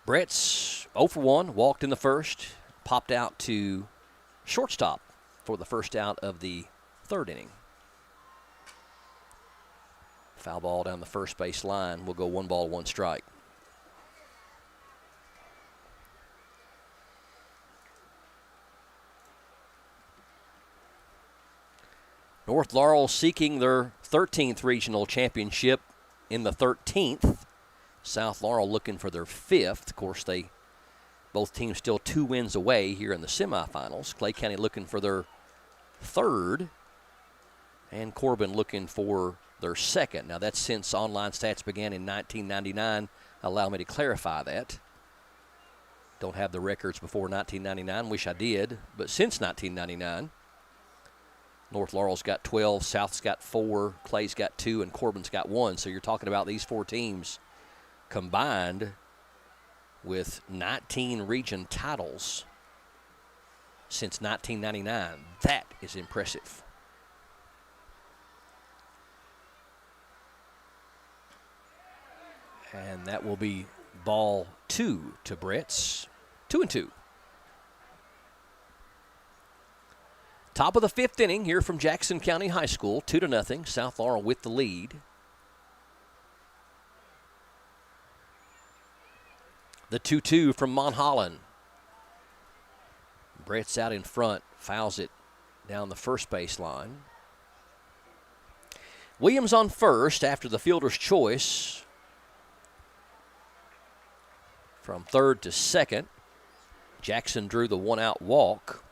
Brett's 0 for 1, walked in the first, popped out to shortstop for the first out of the third inning. Foul ball down the first base line. We'll go 1 ball, 1 strike. North Laurel seeking their 13th regional championship in the 13th. South Laurel looking for their 5th. Of course, both teams still 2 wins away here in the semifinals. Clay County looking for their third, and Corbin looking for their second. Now, that's since online stats began in 1999. Allow me to clarify that. Don't have the records before 1999. Wish I did. But since 1999, North Laurel's got 12, South's got 4, Clay's got 2, and Corbin's got 1. So you're talking about these 4 teams combined with 19 region titles since 1999. That is impressive. And that will be ball 2 to Brett's. 2-2. Top of the 5th inning here from Jackson County High School. 2-0. South Laurel with the lead. The 2-2 from Monholland. Brett's out in front. Fouls it down the first base line. Williams on first after the fielder's choice. From third to second. Jackson drew the 1-out walk.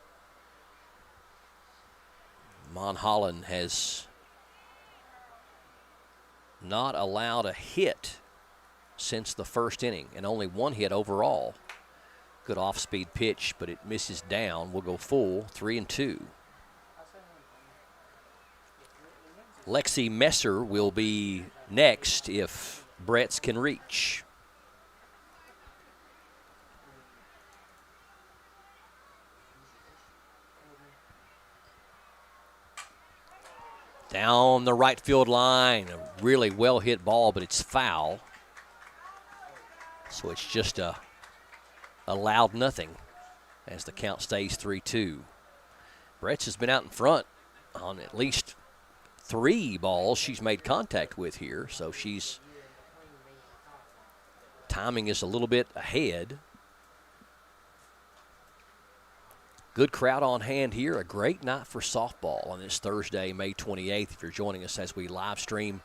Monholland has not allowed a hit since the first inning, and only 1 hit overall. Good off-speed pitch, but it misses down. We'll go full, 3-2. Lexi Messer will be next if Brett's can reach. Down the right field line, a really well hit ball, but it's foul. So it's just a loud nothing as the count stays 3-2. Brett's has been out in front on at least 3 balls she's made contact with here, so she's timing is a little bit ahead. Good crowd on hand here. A great night for softball on this Thursday, May 28th. If you're joining us as we live stream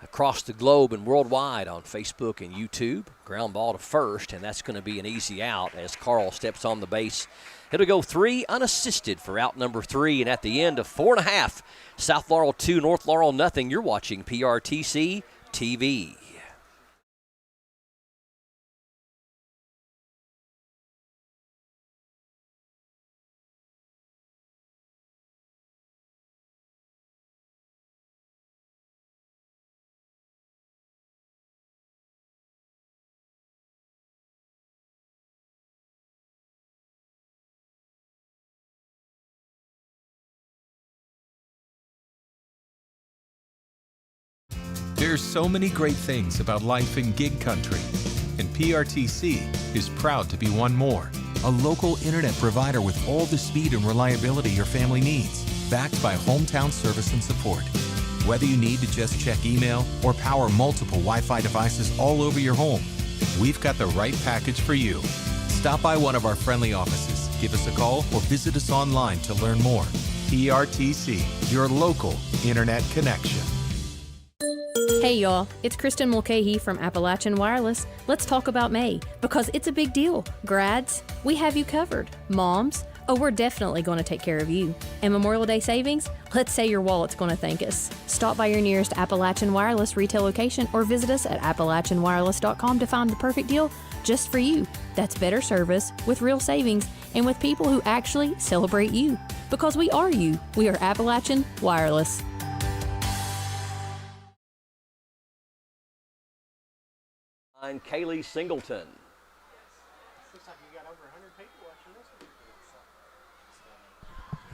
across the globe and worldwide on Facebook and YouTube. Ground ball to first, and that's going to be an easy out as Carl steps on the base. It'll go 3 unassisted for out number 3, and at the end of 4.5, South Laurel 2, North Laurel nothing. You're watching PRTC TV. There's so many great things about life in gig country, and PRTC is proud to be one more. A local internet provider with all the speed and reliability your family needs, backed by hometown service and support. Whether you need to just check email or power multiple Wi-Fi devices all over your home, we've got the right package for you. Stop by one of our friendly offices, give us a call, or visit us online to learn more. PRTC, your local internet connection. Hey y'all, it's Kristen Mulcahy from Appalachian Wireless. Let's talk about May, because it's a big deal. Grads, we have you covered. Moms, oh, we're definitely going to take care of you. And Memorial Day savings, let's say your wallet's going to thank us. Stop by your nearest Appalachian Wireless retail location or visit us at AppalachianWireless.com to find the perfect deal just for you. That's better service with real savings and with people who actually celebrate you. Because we are you. We are Appalachian Wireless. Kaylee Singleton. Looks like you got over 100 people watching this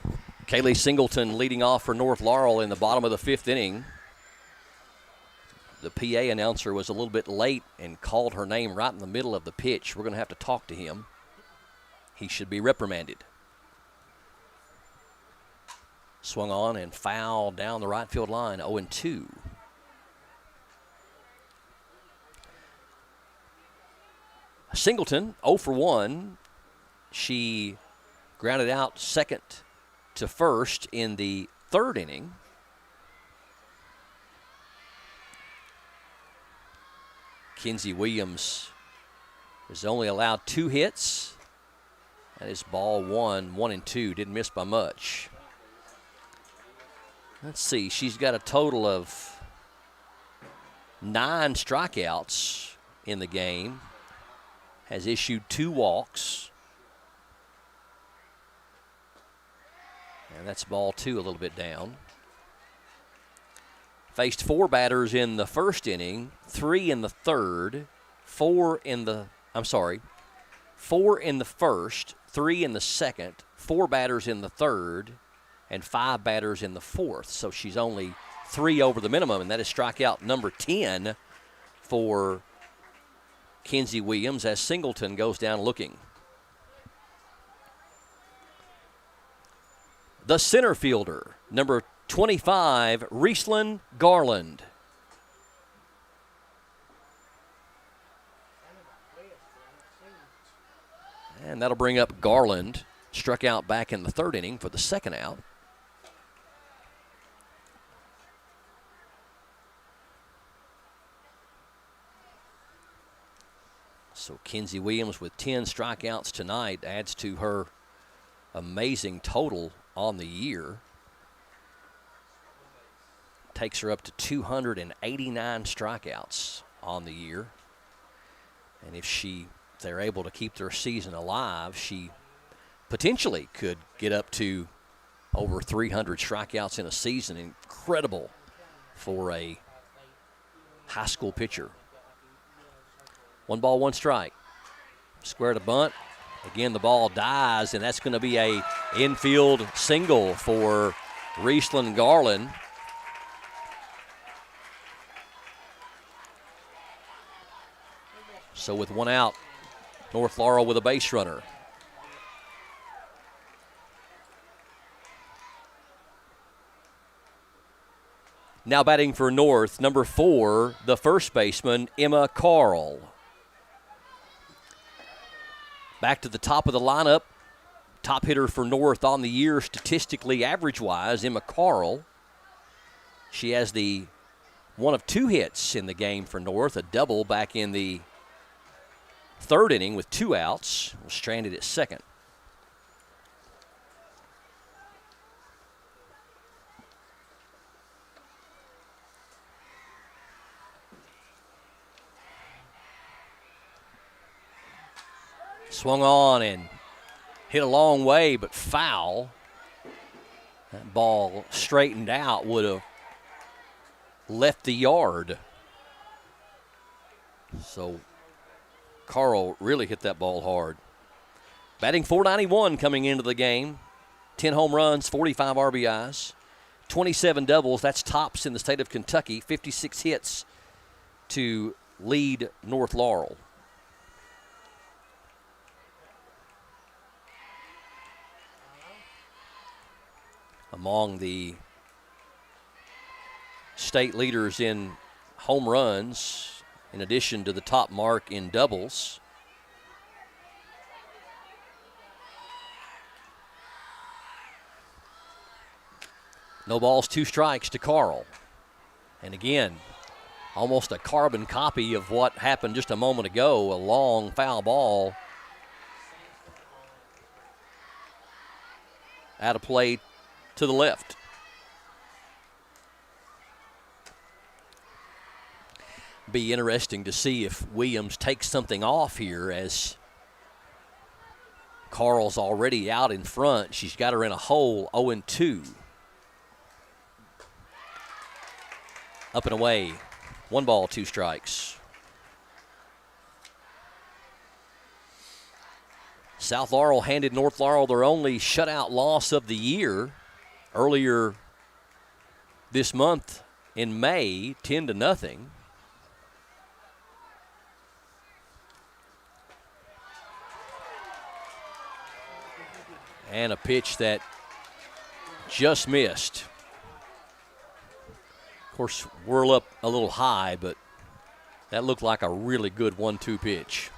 one. Kaylee Singleton leading off for North Laurel in the bottom of the 5th inning. The PA announcer was a little bit late and called her name right in the middle of the pitch. We're going to have to talk to him. He should be reprimanded. Swung on and fouled down the right field line, 0-2. Singleton, 0 for 1. She grounded out second to first in the 3rd inning. Kinsey Williams has only allowed 2 hits. That is ball 1, 1-2. Didn't miss by much. Let's see. She's got a total of 9 strikeouts in the game. Has issued 2 walks. And that's ball 2, a little bit down. Faced 4 batters in the first inning, 3 in the third, 4 in the first, 3 in the second, 4 batters in the third, and 5 batters in the fourth. So she's only 3 over the minimum, and that is strikeout number 10 for Kenzie Williams as Singleton goes down looking. The center fielder, number 25, Riesland Garland. And that'll bring up Garland. Struck out back in the third inning for the second out. So Kenzie Williams with 10 strikeouts tonight adds to her amazing total on the year. Takes her up to 289 strikeouts on the year. And if they're able to keep their season alive, she potentially could get up to over 300 strikeouts in a season. Incredible for a high school pitcher. 1 ball, 1 strike. Square to bunt. Again, the ball dies, and that's going to be a infield single for Riesland Garland. So with 1 out, North Laurel with a base runner. Now batting for North, number 4, the first baseman, Emma Carl. Back to the top of the lineup, top hitter for North on the year statistically, average-wise, Emma Carl. She has the one of 2 hits in the game for North, a double back in the third inning with 2 outs, was stranded at second. Swung on and hit a long way, but foul. That ball straightened out would have left the yard. So Carl really hit that ball hard. Batting .491 coming into the game. 10 home runs, 45 RBIs, 27 doubles. That's tops in the state of Kentucky. 56 hits to lead North Laurel. Among the state leaders in home runs, in addition to the top mark in doubles. No balls, 2 strikes to Carl. And again, almost a carbon copy of what happened just a moment ago, a long foul ball out of play to the left. Be interesting to see if Williams takes something off here, as Carl's already out in front. She's got her in a hole, 0-2. Up and away, 1 ball, 2 strikes. South Laurel handed North Laurel their only shutout loss of the year earlier this month in May, 10-0. And a pitch that just missed. Of course, whirl up a little high, but that looked like a really good 1-2 pitch.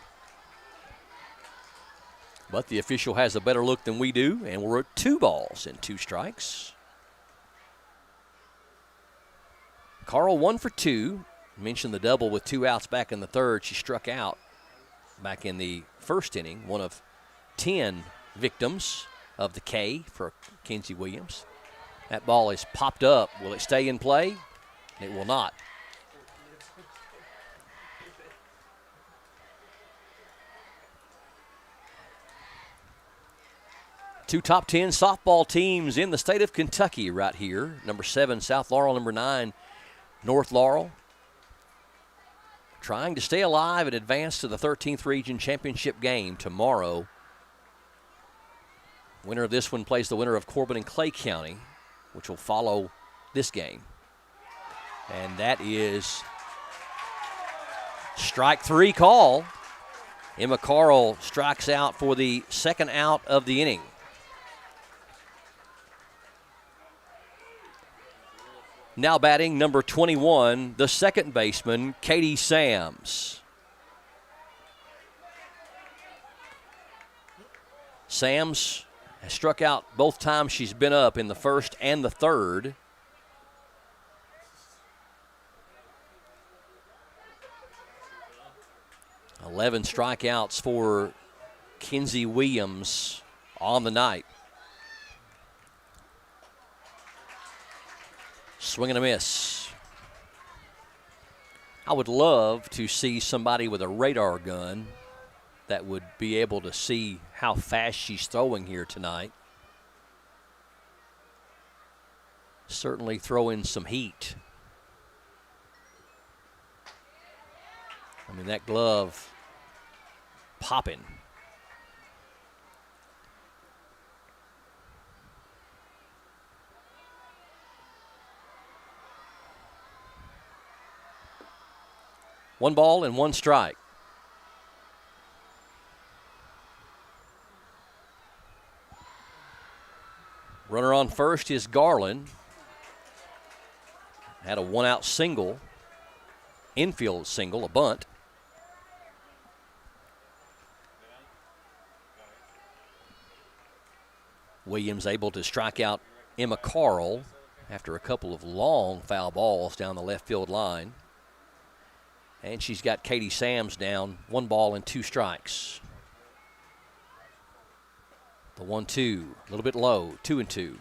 But the official has a better look than we do, and we're at 2 balls and 2 strikes. Carl 1 for 2. Mentioned the double with 2 outs back in the third. She struck out back in the first inning, one of 10 victims of the K for Kenzie Williams. That ball is popped up. Will it stay in play? It will not. Two top 10 softball teams in the state of Kentucky right here. Number 7, South Laurel. Number 9, North Laurel. Trying to stay alive and advance to the 13th Region Championship game tomorrow. Winner of this one plays the winner of Corbin and Clay County, which will follow this game. And that is strike 3 call. Emma Carl strikes out for the second out of the inning. Now batting number 21, the second baseman, Katie Sams. Sams has struck out both times she's been up in the first and the third. Eleven strikeouts for Kinsey Williams on the night. Swing and a miss. I would love to see somebody with a radar gun that would be able to see how fast she's throwing here tonight. Certainly throwing some heat. I mean, that glove popping. One ball and one strike. Runner on first is Garland. Had a one-out single, infield single, a bunt. Williams able to strike out Emma Carl after a couple of long foul balls down the left field line. And she's got Katie Sams down, 1 ball and 2 strikes. The 1-2, a little bit low, 2-2.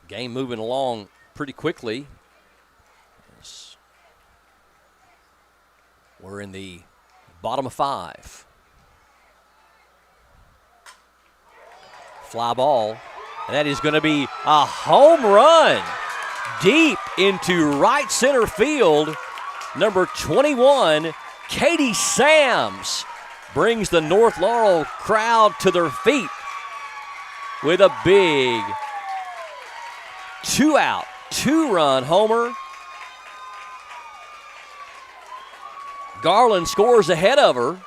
Game moving along pretty quickly. We're in the bottom of 5. Fly ball. And that is going to be a home run deep into right center field. Number 21, Katie Sams, brings the North Laurel crowd to their feet with a big 2-out, 2-run homer. Garland scores ahead of her.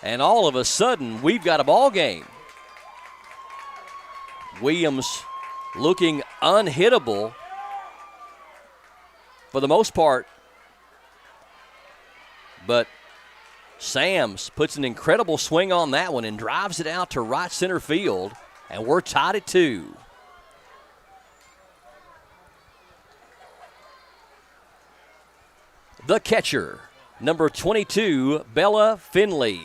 And all of a sudden, we've got a ball game. Williams looking unhittable for the most part, but Sams puts an incredible swing on that one and drives it out to right center field, and we're tied at 2. The catcher, number 22, Bella Finley.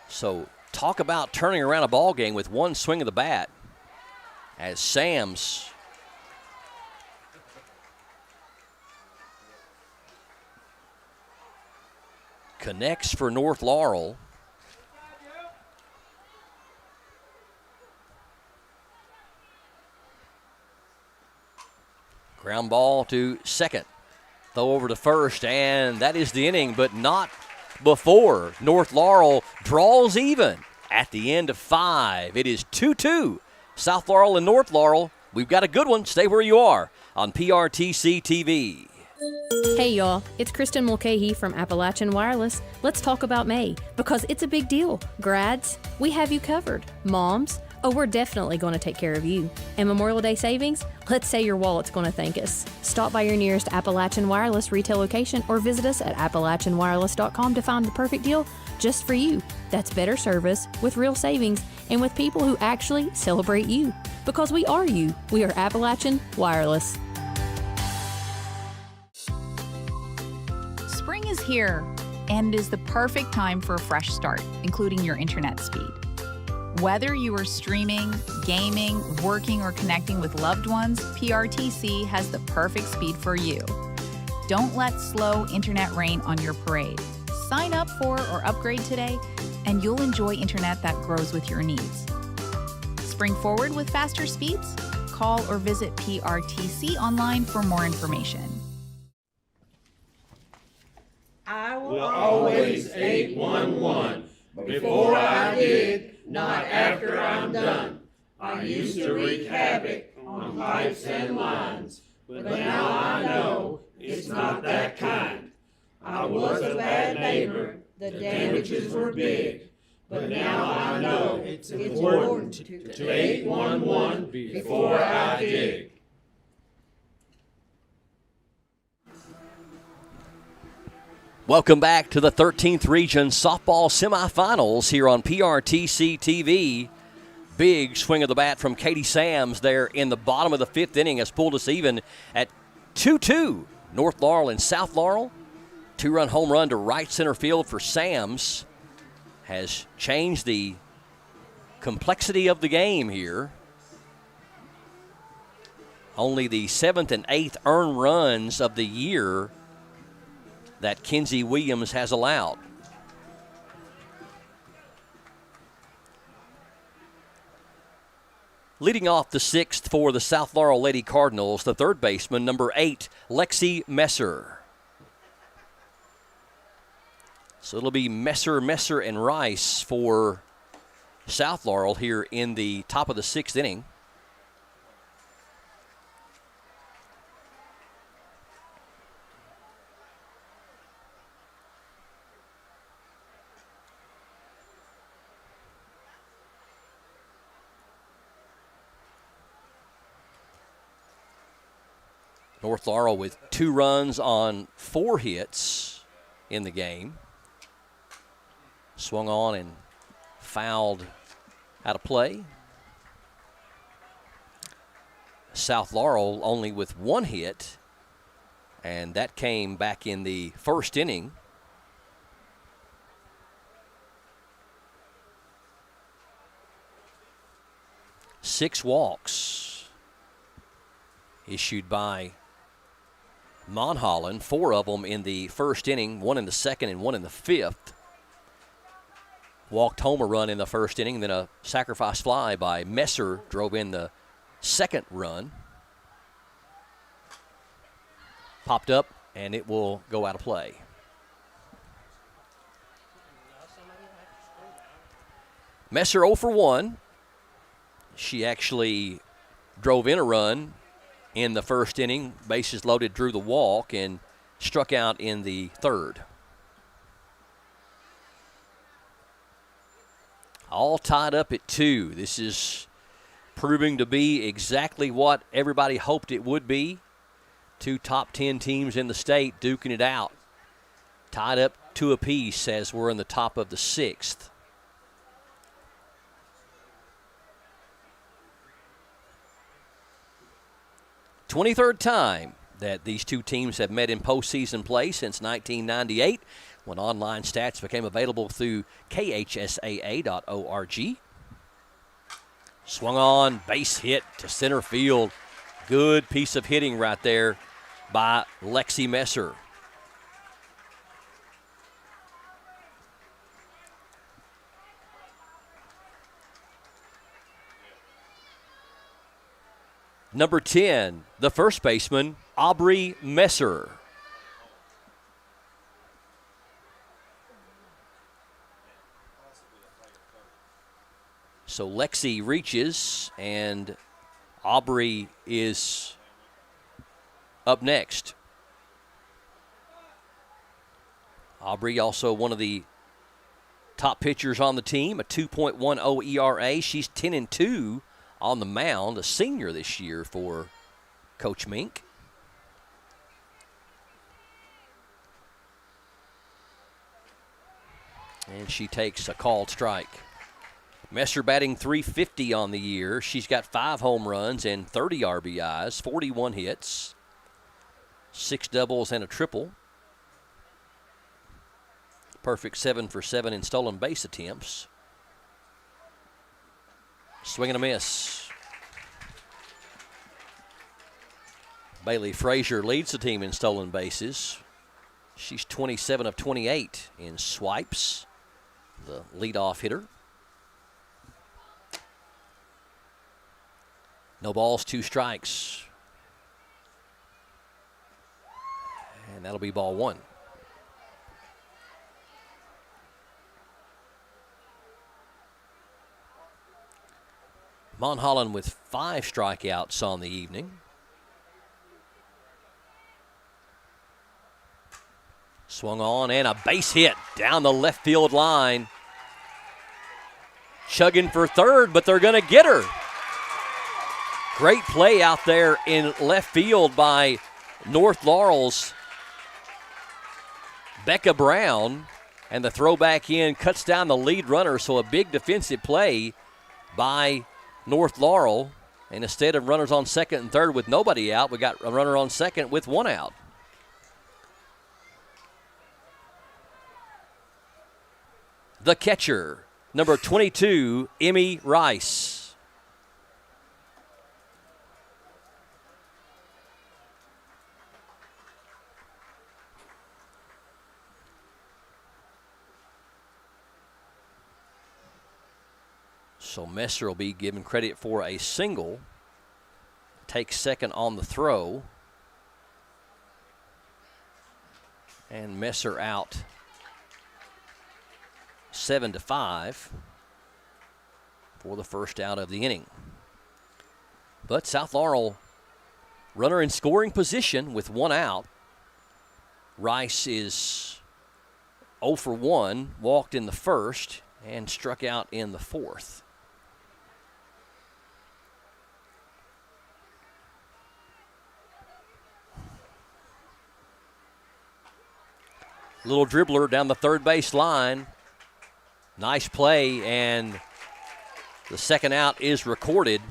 So talk about turning around a ball game with one swing of the bat, as Sams connects for North Laurel. Ground ball to second. Throw over to first, and that is the inning, but not before North Laurel draws even at the end of 5. It is 2-2. South Laurel and North Laurel. We've got a good one. Stay where you are on PRTC TV. Hey y'all, it's Kristen Mulcahy from Appalachian Wireless. Let's talk about May, because it's a big deal. Grads, we have you covered. Moms, oh, we're definitely going to take care of you. And Memorial Day savings, let's say your wallet's going to thank us. Stop by your nearest Appalachian Wireless retail location or visit us at AppalachianWireless.com to find the perfect deal just for you. That's better service with real savings and with people who actually celebrate you. Because we are you. We are Appalachian Wireless. Spring is here and is the perfect time for a fresh start, including your internet speed. Whether you are streaming, gaming, working, or connecting with loved ones, PRTC has the perfect speed for you. Don't let slow internet rain on your parade. Sign up for or upgrade today, and you'll enjoy internet that grows with your needs. Spring forward with faster speeds? Call or visit PRTC online for more information. I Will always 811. Before I did, not after I'm done. I used to wreak havoc on pipes and lines, but now I know it's not that kind. I was a bad neighbor, the damages were big, but now I know it's important to 811 before I dig. Welcome back to the 13th Region Softball Semifinals here on PRTC TV. Big swing of the bat from Katie Sams there in the bottom of the 5th inning has pulled us even at 2-2. North Laurel and South Laurel. 2-run home run to right center field for Sams has changed the complexity of the game here. Only the 7th and 8th earned runs of the year that Kinsey Williams has allowed. Leading off the 6th for the South Laurel Lady Cardinals, the third baseman, number 8, Lexi Messer. So it'll be Messer, and Rice for South Laurel here in the top of the 6th inning. North Laurel with 2 runs on 4 hits in the game. Swung on and fouled out of play. South Laurel only with 1 hit, and that came back in the 1st inning. Six walks issued by Monholland, 4 of them in the 1st inning, 1 in the 2nd and 1 in the 5th. Walked home a run in the 1st inning, then a sacrifice fly by Messer drove in the 2nd run. Popped up, and it will go out of play. Messer 0 for 1. She actually drove in a run in the 1st inning, bases loaded, drew the walk, and struck out in the 3rd. All tied up at 2. This is proving to be exactly what everybody hoped it would be. 2 top 10 teams in the state duking it out. Tied up 2 apiece as we're in the top of the 6th. '23rd time that these 2 teams have met in postseason play since 1998, when online stats became available through khsaa.org. Swung on, base hit to center field. Good piece of hitting right there by Lexi Messer. Number 10, the first baseman, Aubrey Messer. So Lexi reaches, and Aubrey is up next. Aubrey also one of the top pitchers on the team, a 2.10 ERA. She's 10-2 on the mound, a senior this year for Coach Mink. And she takes a called strike. Messer batting .350 on the year. She's got 5 home runs and 30 RBIs, 41 hits, 6 doubles and a triple. perfect 7 for 7 in stolen base attempts. Swing and a miss. Bailey Frazier leads the team in stolen bases. She's 27 of 28 in swipes, the leadoff hitter. No balls, 2 strikes. And that'll be ball 1. Monholland with 5 strikeouts on the evening. Swung on and a base hit down the left field line. Chugging for third, but they're going to get her. Great play out there in left field by North Laurel's Becca Brown. And the throw back in cuts down the lead runner, so a big defensive play by North Laurel. And instead of runners on second and third with nobody out, we got a runner on second with 1 out. The catcher, number 22, Emmy Rice. So Messer will be given credit for a single. Takes second on the throw. And Messer out 7-5 for the first out of the inning. But South Laurel, runner in scoring position with 1 out. Rice is 0 for 1, walked in the first and struck out in the fourth. Little dribbler down the third base line. Nice play, and the second out is recorded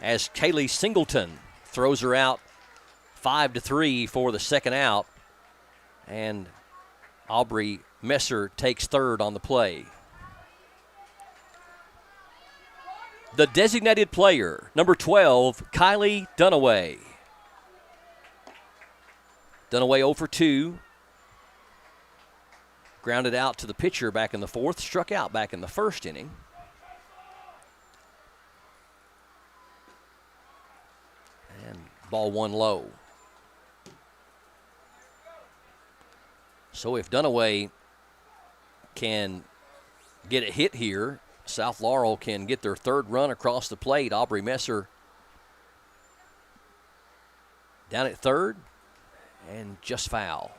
as Kaylee Singleton throws her out 5-3 for the second out, and Aubrey Messer takes third on the play. The designated player, number 12, Kylie Dunaway. Dunaway 0 for 2. Grounded out to the pitcher back in the fourth, struck out back in the first inning. And ball 1 low. So if Dunaway can get a hit here, South Laurel can get their third run across the plate. Aubrey Messer down at third and just foul.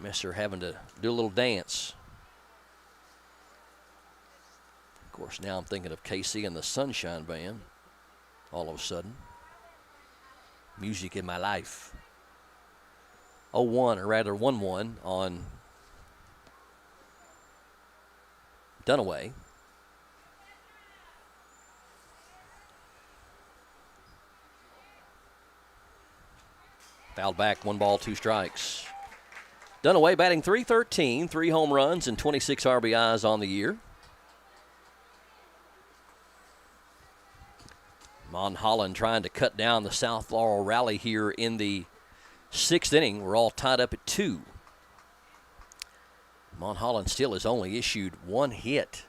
Messer having to do a little dance. Of course, now I'm thinking of KC and the Sunshine Band all of a sudden. Music in my life. 0-1, or rather 1-1 on Dunaway. Fouled back, 1 ball, 2 strikes. Dunaway batting .313, 3 home runs and 26 RBIs on the year. Monholland trying to cut down the South Laurel rally here in the 6th inning. We're all tied up at 2. Monholland still has only issued 1 hit,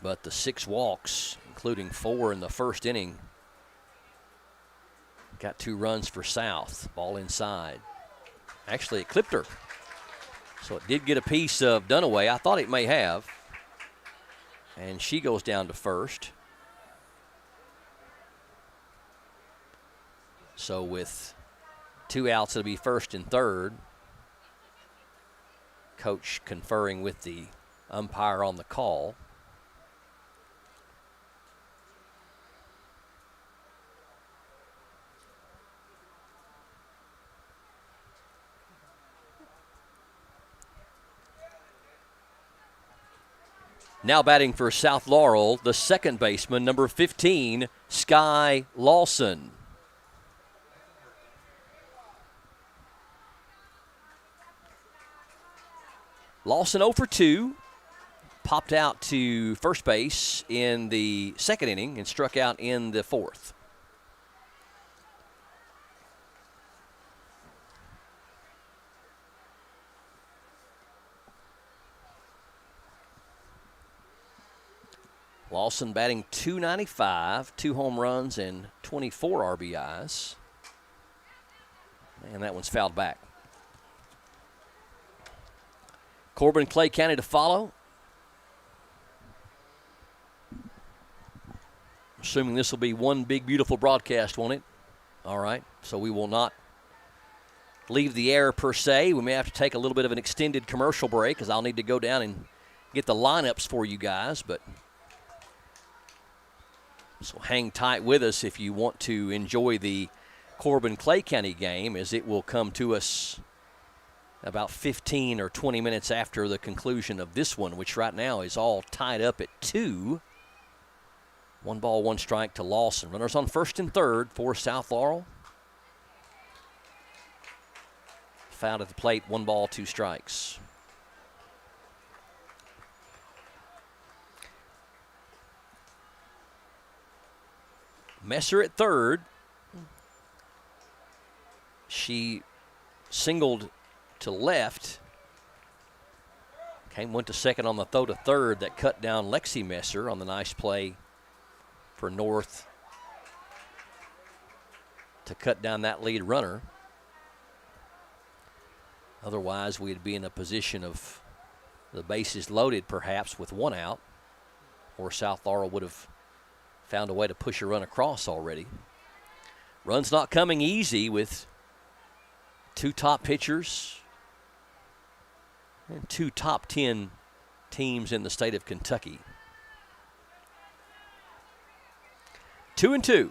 but the 6 walks, including 4 in the first inning, got 2 runs for South. Ball inside. Actually, it clipped her. So it did get a piece of Dunaway. I thought it may have. And she goes down to first. So with 2 outs, it'll be first and third. Coach conferring with the umpire on the call. Now batting for South Laurel, the second baseman, number 15, Sky Lawson. Lawson 0 for 2. Popped out to first base in the second inning and struck out in the fourth. Lawson batting .295, 2 home runs and 24 RBIs. And that one's fouled back. Corbin, Clay County to follow. Assuming this will be one big, beautiful broadcast, won't it? All right. So we will not leave the air per se. We may have to take a little bit of an extended commercial break because I'll need to go down and get the lineups for you guys. But so hang tight with us if you want to enjoy the Corbin Clay County game, as it will come to us about 15 or 20 minutes after the conclusion of this one, which right now is all tied up at 2. 1 ball, 1 strike to Lawson. Runners on first and third for South Laurel. Fouled at the plate, 1 ball, 2 strikes. Messer at third. She singled to left. Went to second on the throw to third that cut down Lexi Messer on the nice play for North to cut down that lead runner. Otherwise, we'd be in a position of the bases loaded perhaps with 1 out, or South Laurel would have found a way to push a run across already. Run's not coming easy with 2 top pitchers and 2 top 10 teams in the state of Kentucky. 2-2.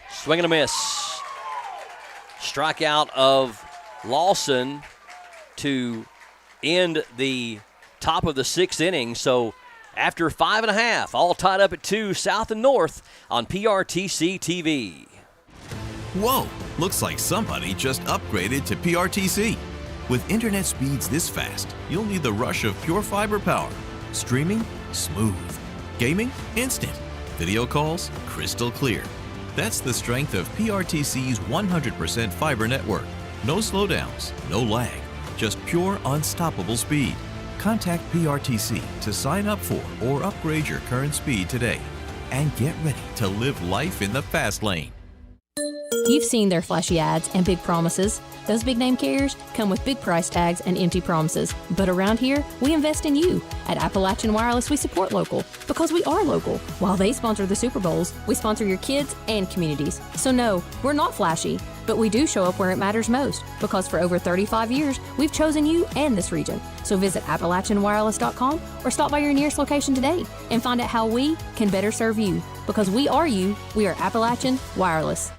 Swing and a miss. Strikeout of Lawson to end the top of the 6th inning. So after 5.5, all tied up at 2, South and North on PRTC TV. Whoa, looks like somebody just upgraded to PRTC. With internet speeds this fast, you'll need the rush of pure fiber power. Streaming? Smooth. Gaming? Instant. Video calls? Crystal clear. That's the strength of PRTC's 100% fiber network. No slowdowns, no lag, just pure unstoppable speed. Contact PRTC to sign up for or upgrade your current speed today. And get ready to live life in the fast lane. You've seen their flashy ads and big promises. Those big name carriers come with big price tags and empty promises. But around here, we invest in you. At Appalachian Wireless, we support local because we are local. While they sponsor the Super Bowls, we sponsor your kids and communities. So no, we're not flashy, but we do show up where it matters most because for over 35 years, we've chosen you and this region. So visit AppalachianWireless.com or stop by your nearest location today and find out how we can better serve you. Because we are you, we are Appalachian Wireless.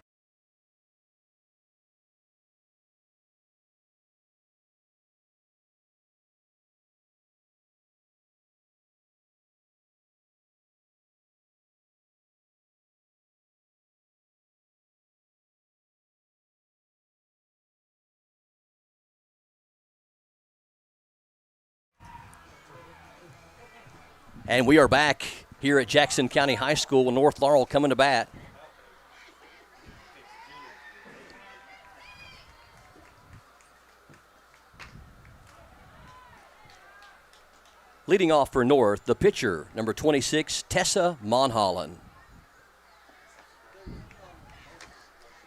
And we are back here at Jackson County High School with North Laurel coming to bat. Leading off for North, the pitcher, number 26, Tessa Monholland.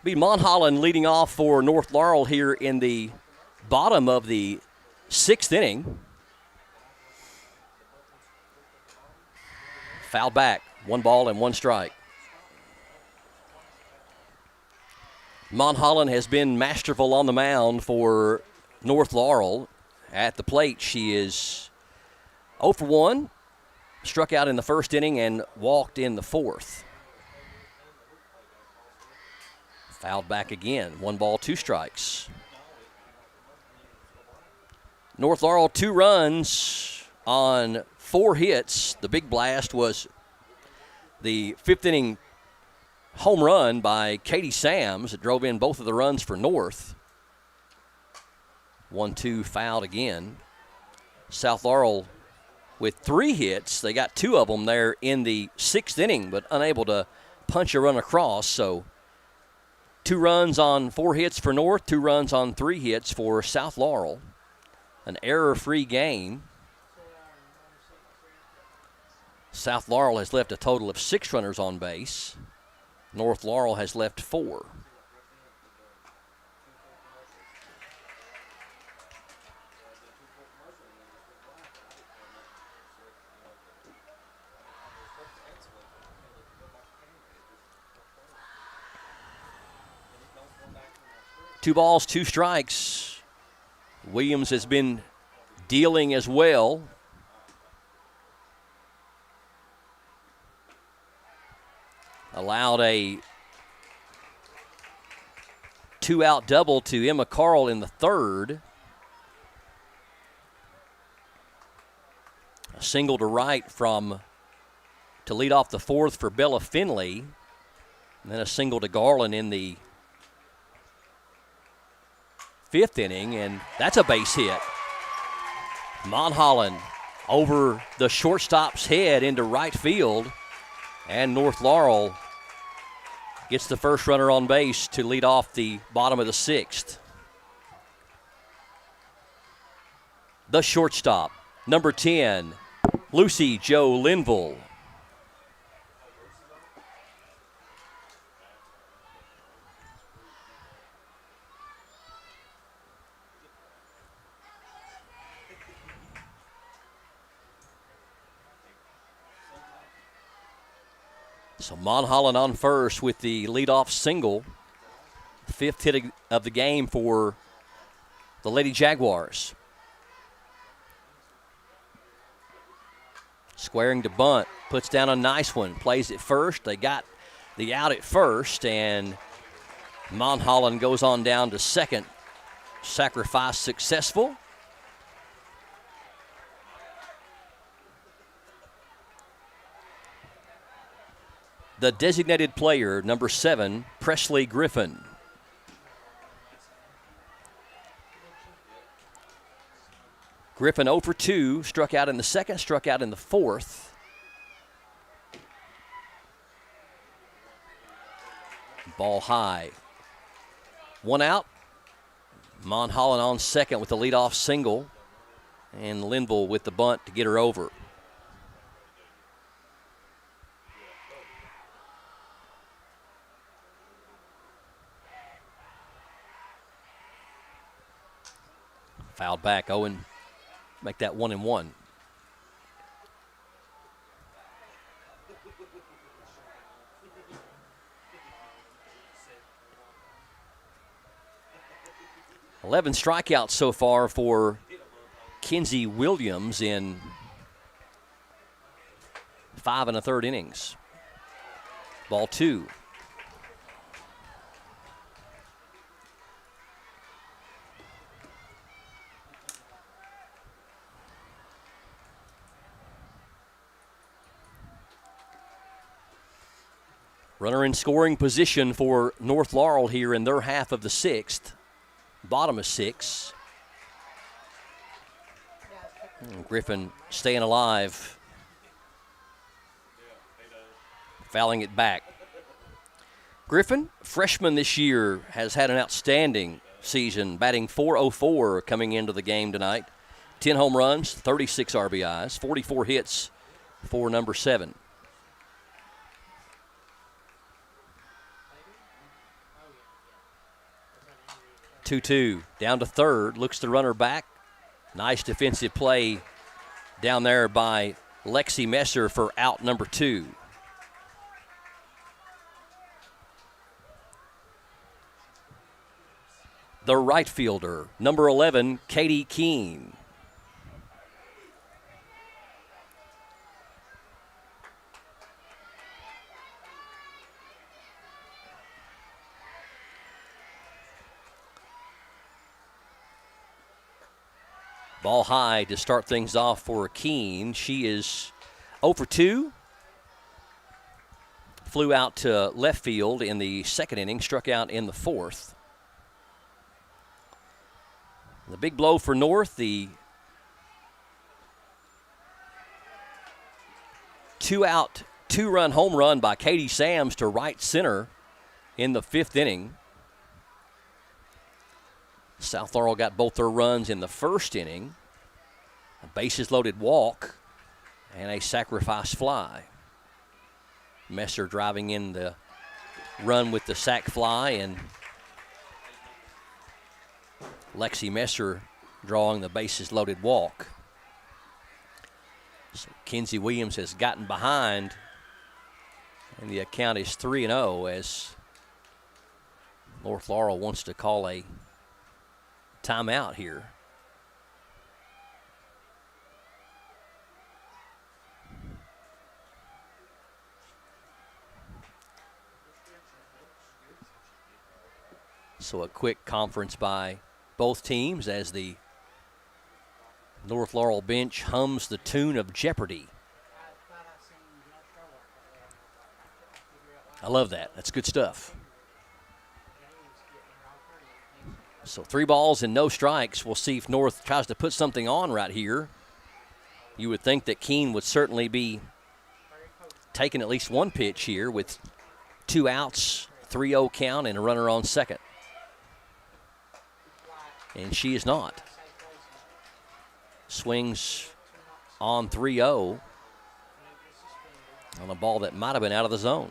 Be Monholland leading off for North Laurel here in the bottom of the 6th inning. Foul back, 1 ball and 1 strike. Monholland has been masterful on the mound for North Laurel. At the plate, she is 0 for 1, struck out in the 1st inning and walked in the 4th. Fouled back again, 1 ball, 2 strikes. North Laurel 2 runs on 4 hits. The big blast was the 5th inning home run by Katie Sams that drove in both of the runs for North. 1-2 fouled again. South Laurel with 3 hits. They got 2 of them there in the 6th inning, but unable to punch a run across. So 2 runs on 4 hits for North, 2 runs on 3 hits for South Laurel. An error-free game. South Laurel has left a total of 6 runners on base. North Laurel has left 4. Two balls, 2 strikes. Williams has been dealing as well. Allowed a 2-out double to Emma Carl in the 3rd. A single to right to lead off the 4th for Bella Finley. And then a single to Garland in the 5th inning, and that's a base hit. Monholland over the shortstop's head into right field, and North Laurel gets the first runner on base to lead off the bottom of the 6th. The shortstop, number 10, Lucy Jo Linville. So Monholland on first with the leadoff single. 5th hit of the game for the Lady Jaguars. Squaring to bunt, puts down a nice one, plays it first. They got the out at first, and Monholland goes on down to second. Sacrifice successful. The designated player, number 7, Presley Griffin. Griffin 0 for 2, struck out in the 2nd, struck out in the 4th. Ball high. 1 out. Monholland on second with the leadoff single, and Linville with the bunt to get her over. Fouled back. Owen make that 1-1. Eleven strikeouts so far for Kinsey Williams in 5 1/3 innings. Ball 2. Runner in scoring position for North Laurel here in their half of the 6th. Bottom of 6. Griffin staying alive. Fouling it back. Griffin, freshman this year, has had an outstanding season, batting .404 coming into the game tonight. 10 home runs, 36 RBIs, 44 hits for number 7. 2-2, down to third, looks the runner back. Nice defensive play down there by Lexi Messer for out number 2. The right fielder, number 11, Katie Keene. Ball high to start things off for Keene. She is 0 for 2. Flew out to left field in the 2nd inning, struck out in the 4th. The big blow for North, the 2-out, 2-run home run by Katie Sams to right center in the 5th inning. South Laurel got both their runs in the 1st inning. A bases loaded walk and a sacrifice fly. Messer driving in the run with the sac fly, and Lexi Messer drawing the bases loaded walk. So Kenzie Williams has gotten behind, and the account is 3-0 as North Laurel wants to call a timeout here. So a quick conference by both teams as the North Laurel bench hums the tune of Jeopardy. I love that. That's good stuff. So 3 balls and no strikes. We'll see if North tries to put something on right here. You would think that Keene would certainly be taking at least one pitch here with 2 outs, 3-0 count, and a runner on second. And she is not. Swings on 3-0 on a ball that might have been out of the zone.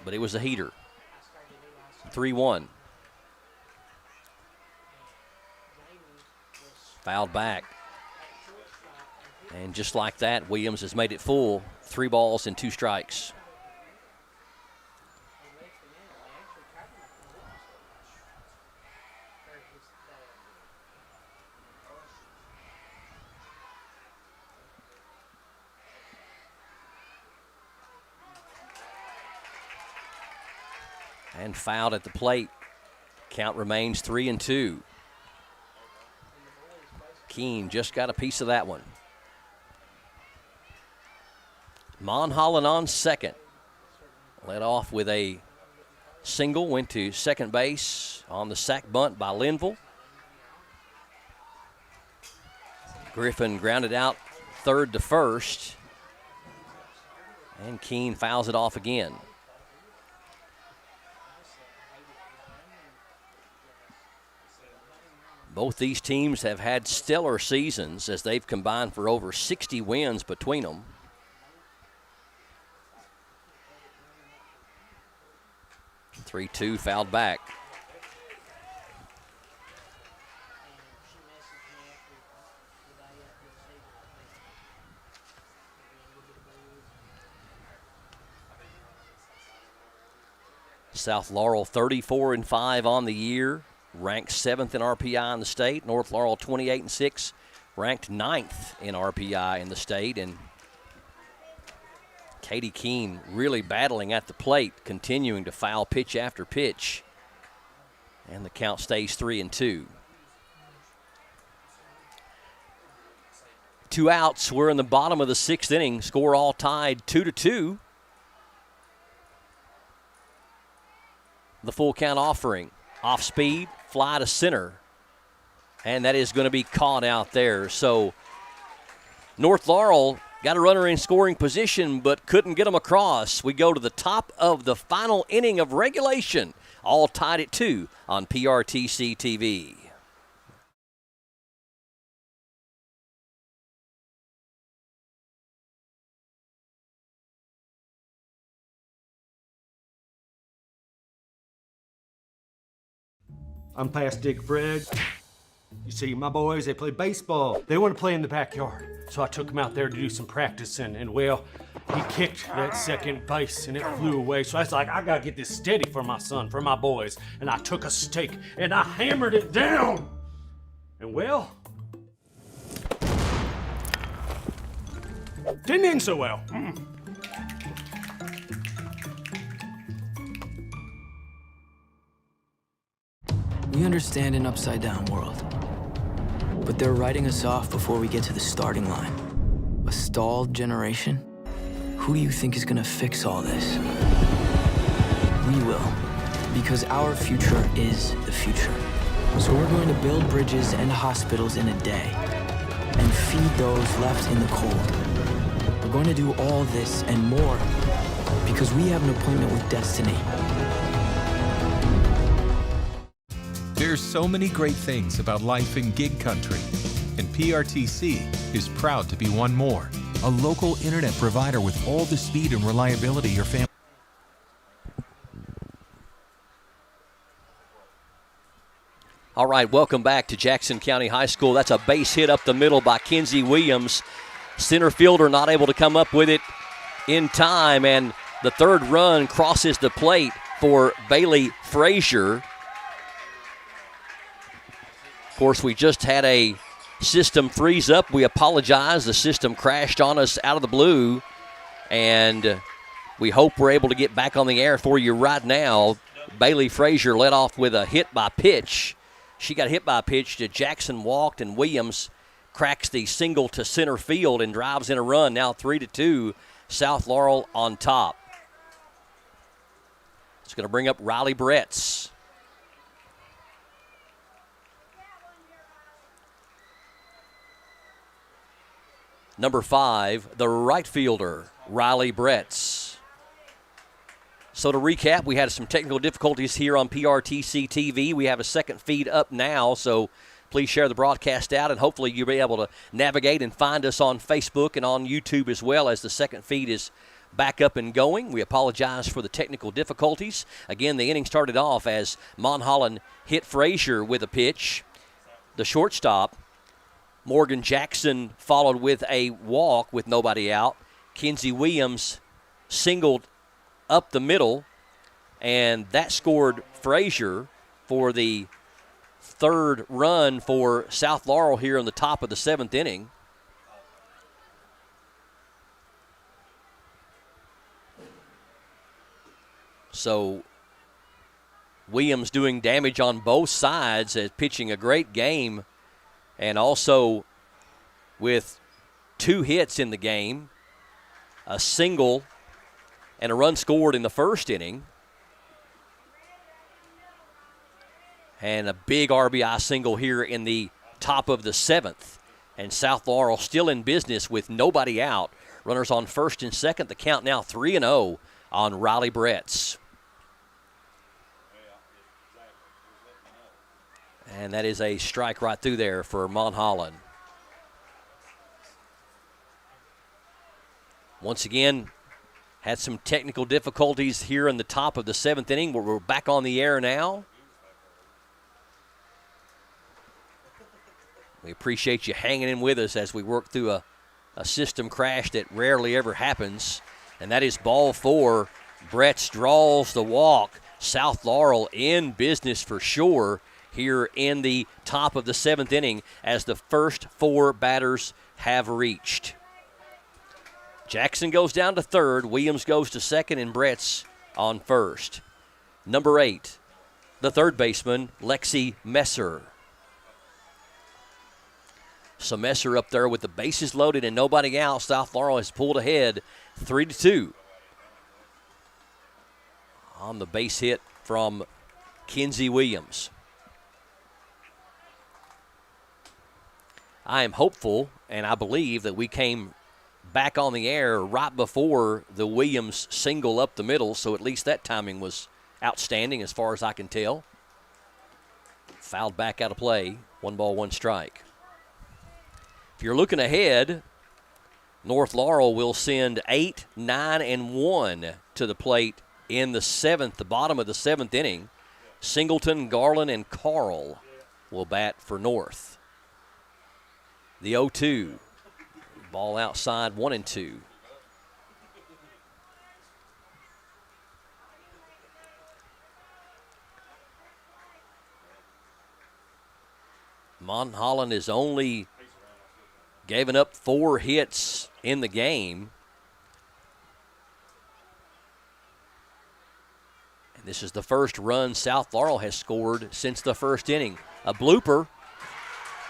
But it was a heater. 3-1. Fouled back. And just like that, Williams has made it full. 3 balls and 2 strikes. And fouled at the plate. Count remains 3-2. Keene just got a piece of that one. Monholland on second. Led off with a single, went to second base on the sac bunt by Linville. Griffin grounded out third to first. And Keene fouls it off again. Both these teams have had stellar seasons as they've combined for over 60 wins between them. (3-2) fouled back. South Laurel 34-5 on the year. Ranked 7th in RPI in the state. North Laurel 28-6, ranked 9th in RPI in the state. And Katie Keene really battling at the plate, continuing to foul pitch after pitch. And the count stays 3-2. 2 outs. We're in the bottom of the 6th inning. Score all tied 2-2. The full count offering. Off speed, fly to center. And that is going to be caught out there. So North Laurel got a runner in scoring position but couldn't get them across. We go to the top of the final inning of regulation. All tied at 2 on PRTC TV. I'm past Dick Fred. You see, my boys, they play baseball. They want to play in the backyard. So I took them out there to do some practicing, and well, he kicked that second base and it flew away. So I was like, I gotta get this steady for my son, for my boys. And I took a stake and I hammered it down. And well, didn't end so well. We understand an upside-down world, but they're writing us off before we get to the starting line. A stalled generation? Who do you think is gonna fix all this? We will, because our future is the future. So we're going to build bridges and hospitals in a day and feed those left in the cold. We're going to do all this and more because we have an appointment with destiny. There's so many great things about life in gig country, and PRTC is proud to be one more, a local internet provider with all the speed and reliability your family. All right, welcome back to Jackson County High School. That's a base hit up the middle by Kinsey Williams. Center fielder not able to come up with it in time, and the third run crosses the plate for Bailey Frazier. Of course, we just had a system freeze up. We apologize. The system crashed on us out of the blue, and we hope we're able to get back on the air for you right now. Bailey Frazier led off with a hit by pitch. She got hit by a pitch to Jackson walked, and Williams cracks the single to center field and drives in a run. Now 3-2, South Laurel on top. It's going to bring up Riley Bretz. Number 5, the right fielder, Riley Bretz. So to recap, we had some technical difficulties here on PRTC TV. We have a second feed up now, so please share the broadcast out, and hopefully you'll be able to navigate and find us on Facebook and on YouTube as well as the second feed is back up and going. We apologize for the technical difficulties. Again, the inning started off as Monholland hit Frazier with a pitch. The shortstop, Morgan Jackson, followed with a walk with nobody out. Kinsey Williams singled up the middle, and that scored Frazier for the third run for South Laurel here in the top of the 7th inning. So Williams doing damage on both sides as pitching a great game, and also with 2 hits in the game, a single and a run scored in the first inning, and a big RBI single here in the top of the 7th. And South Laurel still in business with nobody out. Runners on first and second. The count now 3-0 on Riley Bretz. And that is a strike right through there for Monholland. Once again, had some technical difficulties here in the top of the 7th inning, but we're back on the air now. We appreciate you hanging in with us as we work through a system crash that rarely ever happens. And that is ball 4. Bretz draws the walk. South Laurel in business for sure here in the top of the 7th inning as the first 4 batters have reached. Jackson goes down to third, Williams goes to second, and Bretz on first. Number 8, the third baseman, Lexi Messer. So Messer up there with the bases loaded and nobody out. South Laurel has pulled ahead 3-2 on the base hit from Kinsey Williams. I am hopeful, and I believe that we came back on the air right before the Williams single up the middle, so at least that timing was outstanding as far as I can tell. Fouled back out of play, 1 ball, 1 strike. If you're looking ahead, North Laurel will send 8, 9, and 1 to the plate in the 7th, the bottom of the 7th inning. Singleton, Garland, and Carl will bat for North. The 0-2. Ball outside, 1-2. Monholland has only given up 4 hits in the game. And this is the first run South Laurel has scored since the first inning. A blooper,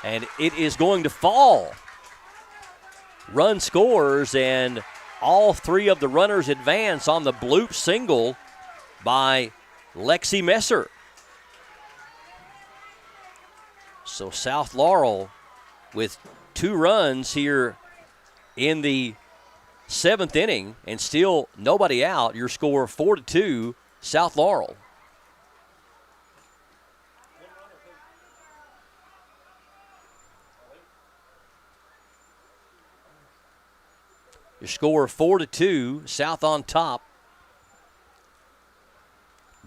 and it is going to fall. Run scores, and all 3 of the runners advance on the bloop single by Lexi Messer. So South Laurel with 2 runs here in the 7th inning and still nobody out. Your score 4-2, South Laurel. Your score 4-2, South on top.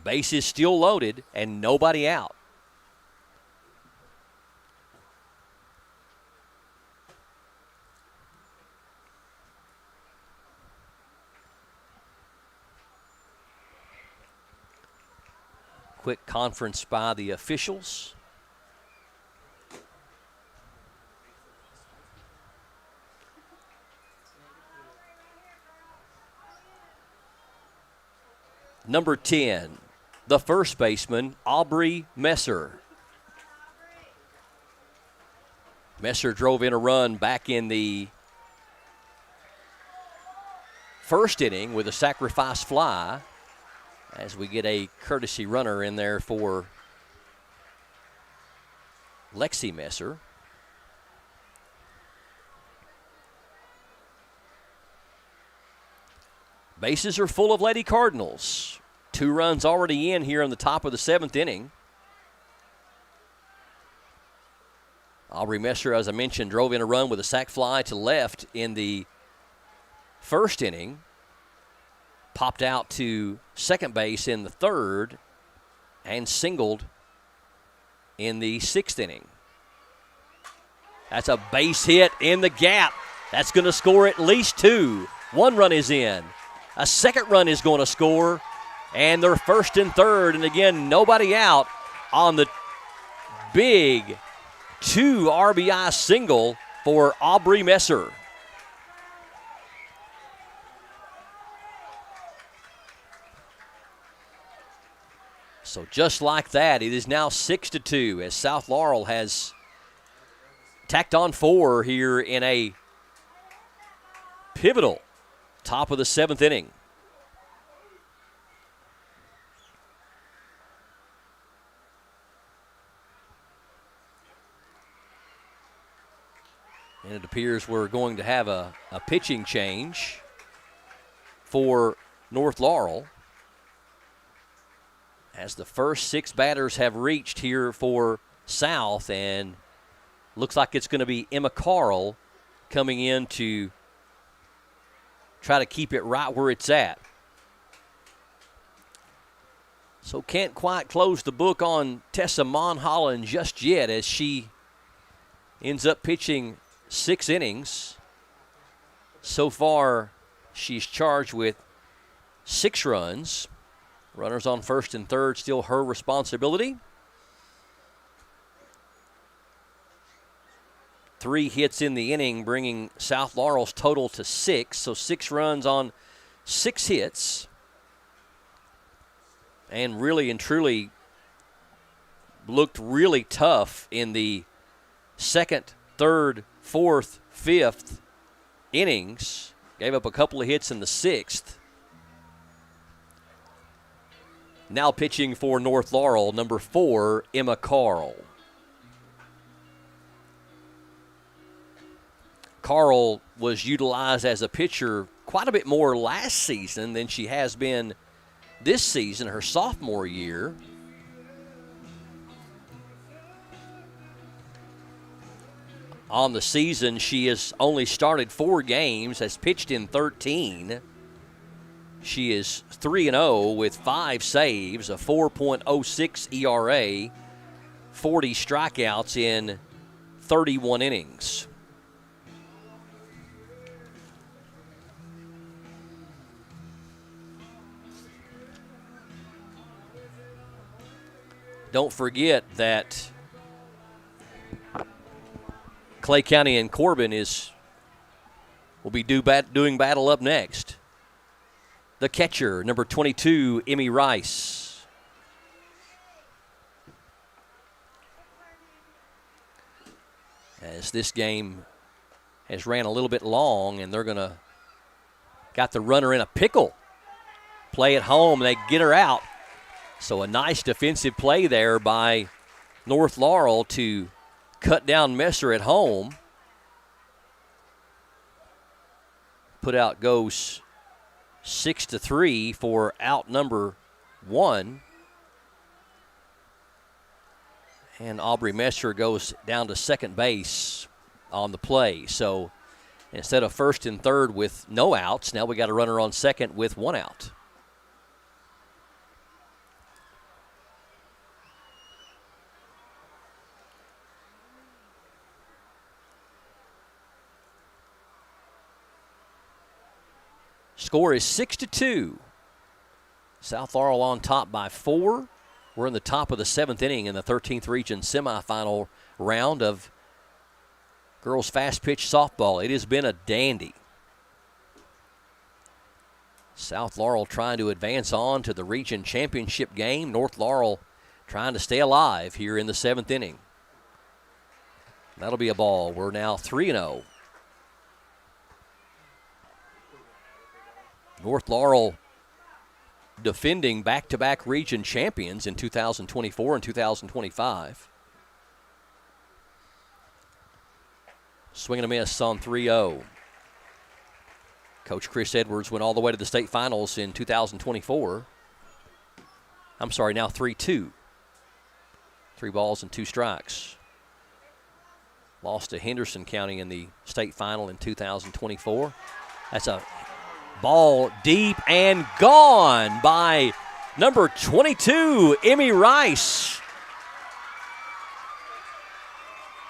Bases still loaded and nobody out. Quick conference by the officials. Number 10, the first baseman, Aubrey Messer. Messer drove in a run back in the first inning with a sacrifice fly as we get a courtesy runner in there for Lexi Messer. Bases are full of Lady Cardinals. 2 runs already in here in the top of the 7th inning. Aubrey Messer, as I mentioned, drove in a run with a sac fly to left in the first inning. Popped out to second base in the 3rd and singled in the 6th inning. That's a base hit in the gap. That's going to score at least 2. 1 run is in. A second run is going to score, and they're 1st and 3rd, and again, nobody out on the big 2 RBI single for Aubrey Messer. So just like that, it is now 6-2 as South Laurel has tacked on 4 here in a pivotal top of the 7th inning. And it appears we're going to have a pitching change for North Laurel as the first 6 batters have reached here for South, and looks like it's going to be Emma Carl coming in to try to keep it right where it's at. So can't quite close the book on Tessa Monholland just yet as she ends up pitching 6 innings. So far, she's charged with 6 runs. Runners on 1st and 3rd, still her responsibility. 3 hits in the inning, bringing South Laurel's total to 6. So 6 runs on 6 hits. And really and truly looked really tough in the 2nd, 3rd, 4th, 5th innings. Gave up a couple of hits in the 6th. Now pitching for North Laurel, number 4, Emma Carl. Carl was utilized as a pitcher quite a bit more last season than she has been this season, her sophomore year. On the season, she has only started 4 games, has pitched in 13. She is 3-0 with 5 saves, a 4.06 ERA, 40 strikeouts in 31 innings. Don't forget that Clay County and Corbin will be doing battle up next. The catcher, number 22, Emmy Rice. As this game has ran a little bit long, and they're got the runner in a pickle. Play at home, they get her out. So a nice defensive play there by North Laurel to cut down Messer at home. Put out goes 6-3 for out number 1. And Aubrey Messer goes down to second base on the play. So instead of first and third with no outs, now we got a runner on second with 1 out. Score is 6-2. South Laurel on top by 4. We're in the top of the 7th inning in the 13th region semifinal round of girls fast pitch softball. It has been a dandy. South Laurel trying to advance on to the region championship game. North Laurel trying to stay alive here in the 7th inning. That'll be a ball. We're now 3-0. North Laurel defending back-to-back region champions in 2024 and 2025. Swing and a miss on 3-0. Coach Chris Edwards went all the way to the state finals in 2024. I'm sorry, now 3-2. 3 balls and 2 strikes. Lost to Henderson County in the state final in 2024. That's a ball deep and gone by number 22, Emmy Rice.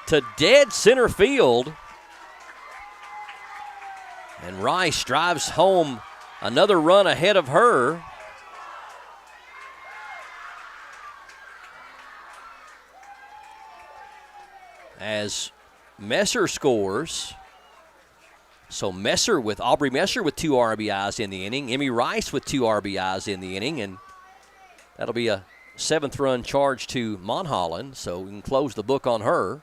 To dead center field. And Rice drives home another run ahead of her. As Messer scores. So Aubrey Messer with 2 RBIs in the inning. Emmy Rice with 2 RBIs in the inning. And that'll be a 7th run charge to Monholland. So we can close the book on her.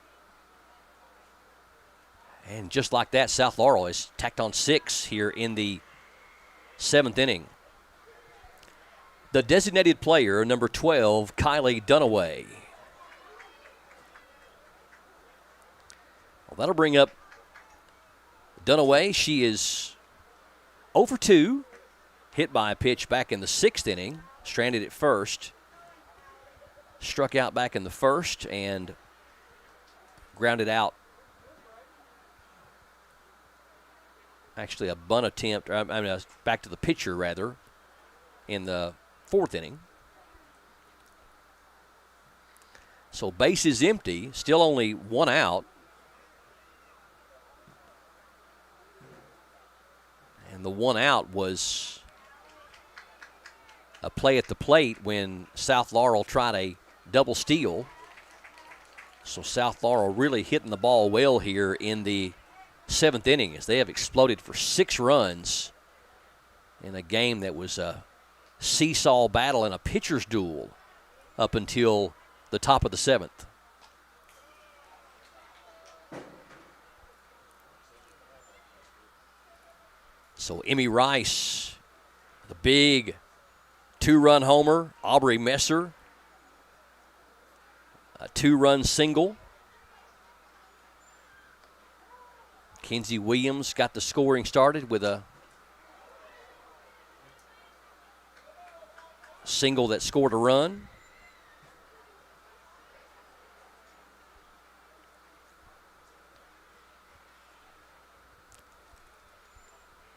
And just like that, South Laurel has tacked on 6 here in the 7th inning. The designated player, number 12, Kylie Dunaway. Well, that'll bring up Dunaway. She is 0 for 2, hit by a pitch back in the 6th inning, stranded at first, struck out back in the 1st, and grounded out. Actually, a bunt attempt, back to the pitcher, rather, in the 4th inning. So base is empty, still only 1 out. And the 1 out was a play at the plate when South Laurel tried a double steal. So South Laurel really hitting the ball well here in the 7th inning as they have exploded for 6 runs in a game that was a seesaw battle and a pitcher's duel up until the top of the 7th. So Emmy Rice, the big 2-run homer. Aubrey Messer, a 2-run single. Kenzie Williams got the scoring started with a single that scored a run.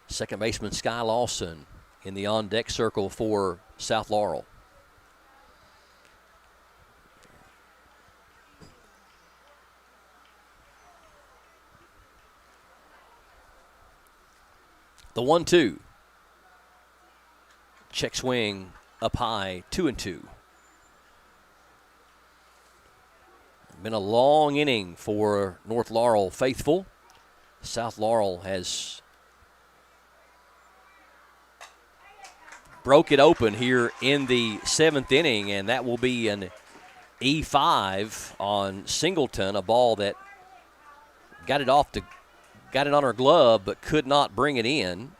Second baseman Sky Lawson in the on-deck circle for South Laurel. The 1-2. Check swing up high, 2-2. Been a long inning for North Laurel faithful. South Laurel has broke it open here in the 7th inning, and that will be an E5 on Singleton, a ball that got it on her glove but could not bring it in.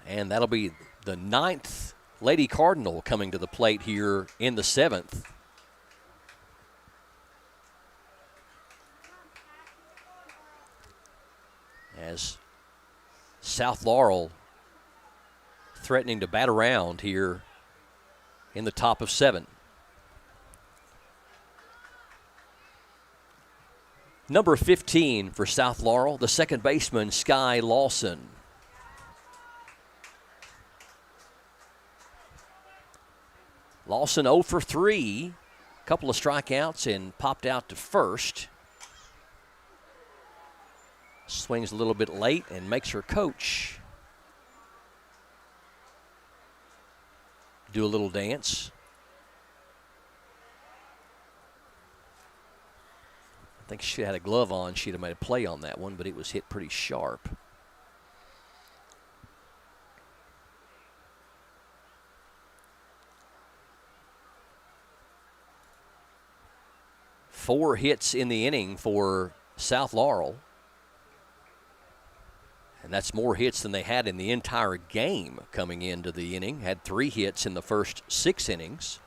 And that'll be the 9th Lady Cardinal coming to the plate here in the 7th. As South Laurel threatening to bat around here in the top of 7. Number 15 for South Laurel, the second baseman, Sky Lawson. Lawson 0 for 3, a couple of strikeouts and popped out to first. Swings a little bit late and makes her coach do a little dance. I think she had a glove on. She'd have made a play on that one, but it was hit pretty sharp. Four hits in the inning for South Laurel. And that's more hits than they had in the entire game coming into the inning. Had 3 hits in the first 6 innings.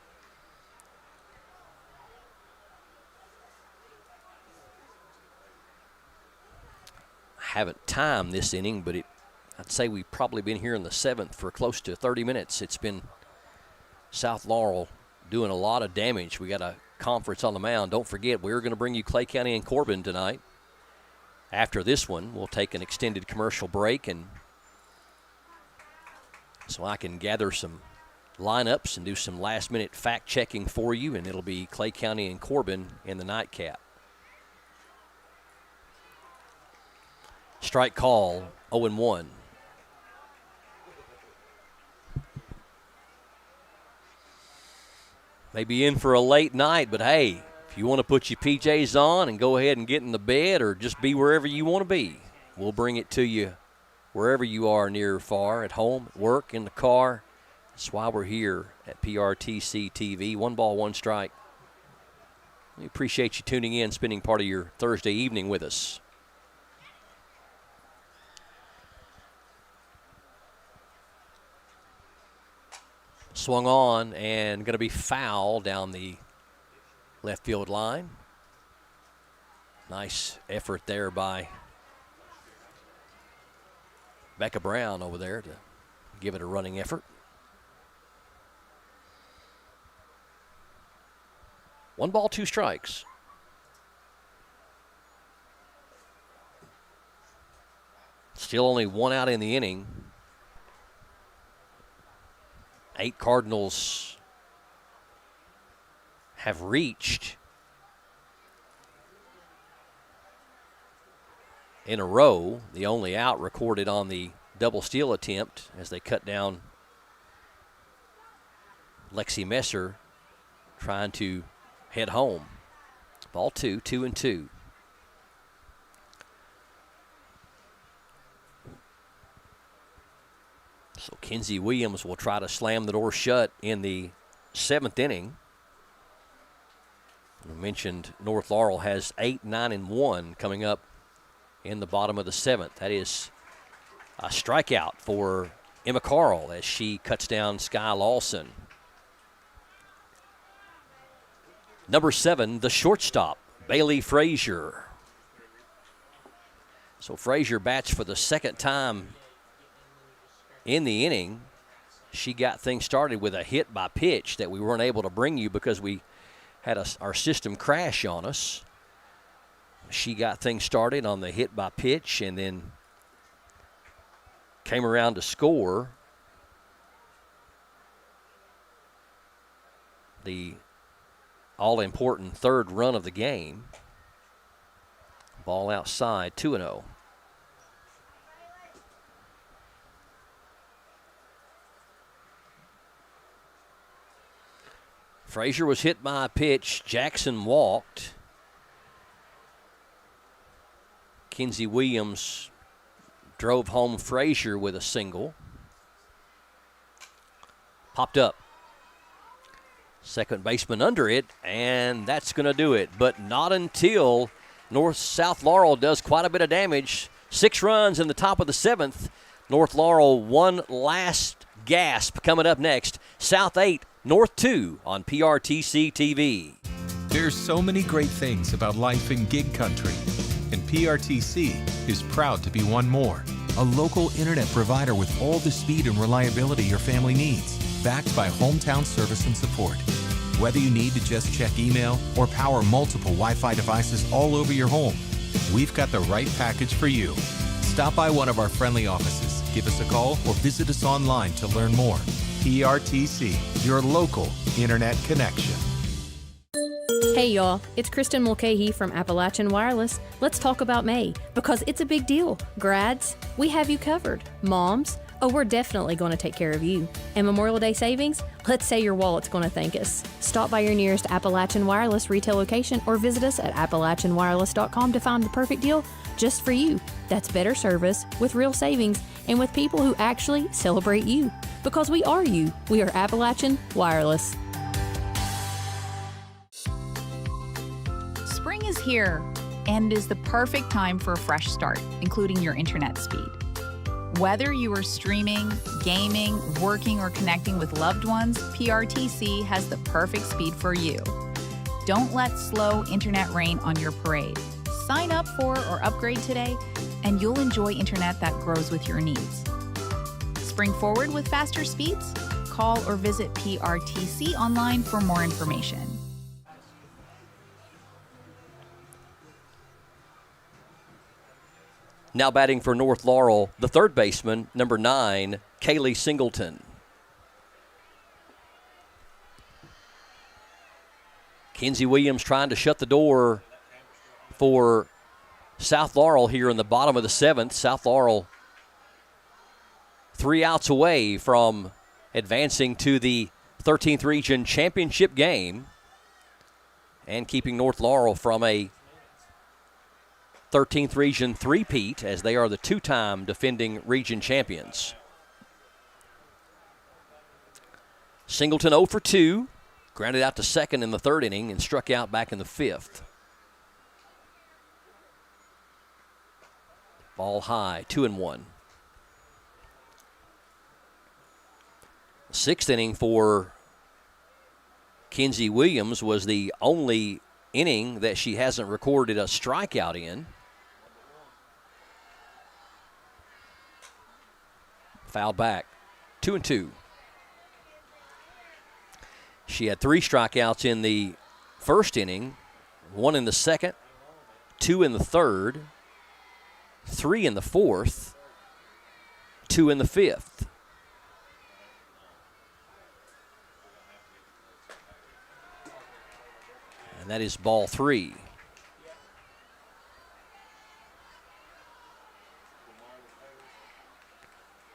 Haven't timed this inning, but I'd say we've probably been here in the 7th for close to 30 minutes. It's been South Laurel doing a lot of damage. We got a conference on the mound. Don't forget, we're going to bring you Clay County and Corbin tonight. After this one, we'll take an extended commercial break, and so I can gather some lineups and do some last-minute fact-checking for you, and it'll be Clay County and Corbin in the nightcap. Strike call, 0-1. Maybe in for a late night, but hey, if you want to put your PJs on and go ahead and get in the bed or just be wherever you want to be, we'll bring it to you wherever you are, near or far, at home, at work, in the car. That's why we're here at PRTC TV. 1 ball, 1 strike. We appreciate you tuning in, spending part of your Thursday evening with us. Swung on and going to be foul down the left field line. Nice effort there by Becca Brown over there to give it a running effort. 1 ball, 2 strikes. Still only 1 out in the inning. 8 Cardinals have reached in a row. The only out recorded on the double steal attempt as they cut down Lexi Messer trying to head home. Ball 2, 2-2. So Kenzie Williams will try to slam the door shut in the 7th inning. I mentioned North Laurel has 8, 9, and 1 coming up in the bottom of the 7th. That is a strikeout for Emma Carl as she cuts down Sky Lawson. Number 7, the shortstop, Bailey Frazier. So Frazier bats for the 2nd time in the inning. She got things started with a hit by pitch that we weren't able to bring you because we had our system crash on us. She got things started on the hit by pitch and then came around to score the all-important 3rd run of the game. Ball outside, 2-0. Frazier was hit by a pitch. Jackson walked. Kenzie Williams drove home Frazier with a single. Popped up. Second baseman under it, and that's going to do it. But not until South Laurel does quite a bit of damage. 6 runs in the top of the 7th. North Laurel, one last gasp coming up next South 8, North 2 on PRTC TV. There's so many great things about life in gig country, and PRTC is proud to be one more. A local internet provider with all the speed and reliability your family needs, backed by hometown service and support. Whether you need to just check email or power multiple Wi-Fi devices all over your home, we've got the right package for you. Stop by one of our friendly offices, give us a call, or visit us online to learn more. PRTC, your local internet connection. Hey y'all, it's Kristen Mulcahy from Appalachian Wireless. Let's talk about May, because it's a big deal. Grads, we have you covered. Moms, oh, we're definitely going to take care of you. And Memorial Day savings, let's say your wallet's going to thank us. Stop by your nearest Appalachian Wireless retail location or visit us at AppalachianWireless.com to find the perfect deal just for you. That's better service with real savings and with people who actually celebrate you. Because we are you. We are Appalachian Wireless. Spring is here and is the perfect time for a fresh start, including your internet speed. Whether you are streaming, gaming, working, or connecting with loved ones, PRTC has the perfect speed for you. Don't let slow internet rain on your parade. Sign up for or upgrade today, and you'll enjoy internet that grows with your needs. Spring forward with faster speeds? Call or visit PRTC online for more information. Now batting for North Laurel, the third baseman, number 9, Kaylee Singleton. Kenzie Williams trying to shut the door for South Laurel here in the bottom of the 7th. South Laurel 3 outs away from advancing to the 13th Region Championship game and keeping North Laurel from a 13th Region three-peat, as they are the two-time defending region champions. Singleton 0 for 2, grounded out to second in the third inning and struck out back in the 5th. Ball high, 2-1. Sixth inning for Kenzie Williams was the only inning that she hasn't recorded a strikeout in. Foul back, 2-2. She had 3 strikeouts in the first inning, 1 in the second, 2 in the third, 3 in the fourth, 2 in the fifth. And that is ball 3.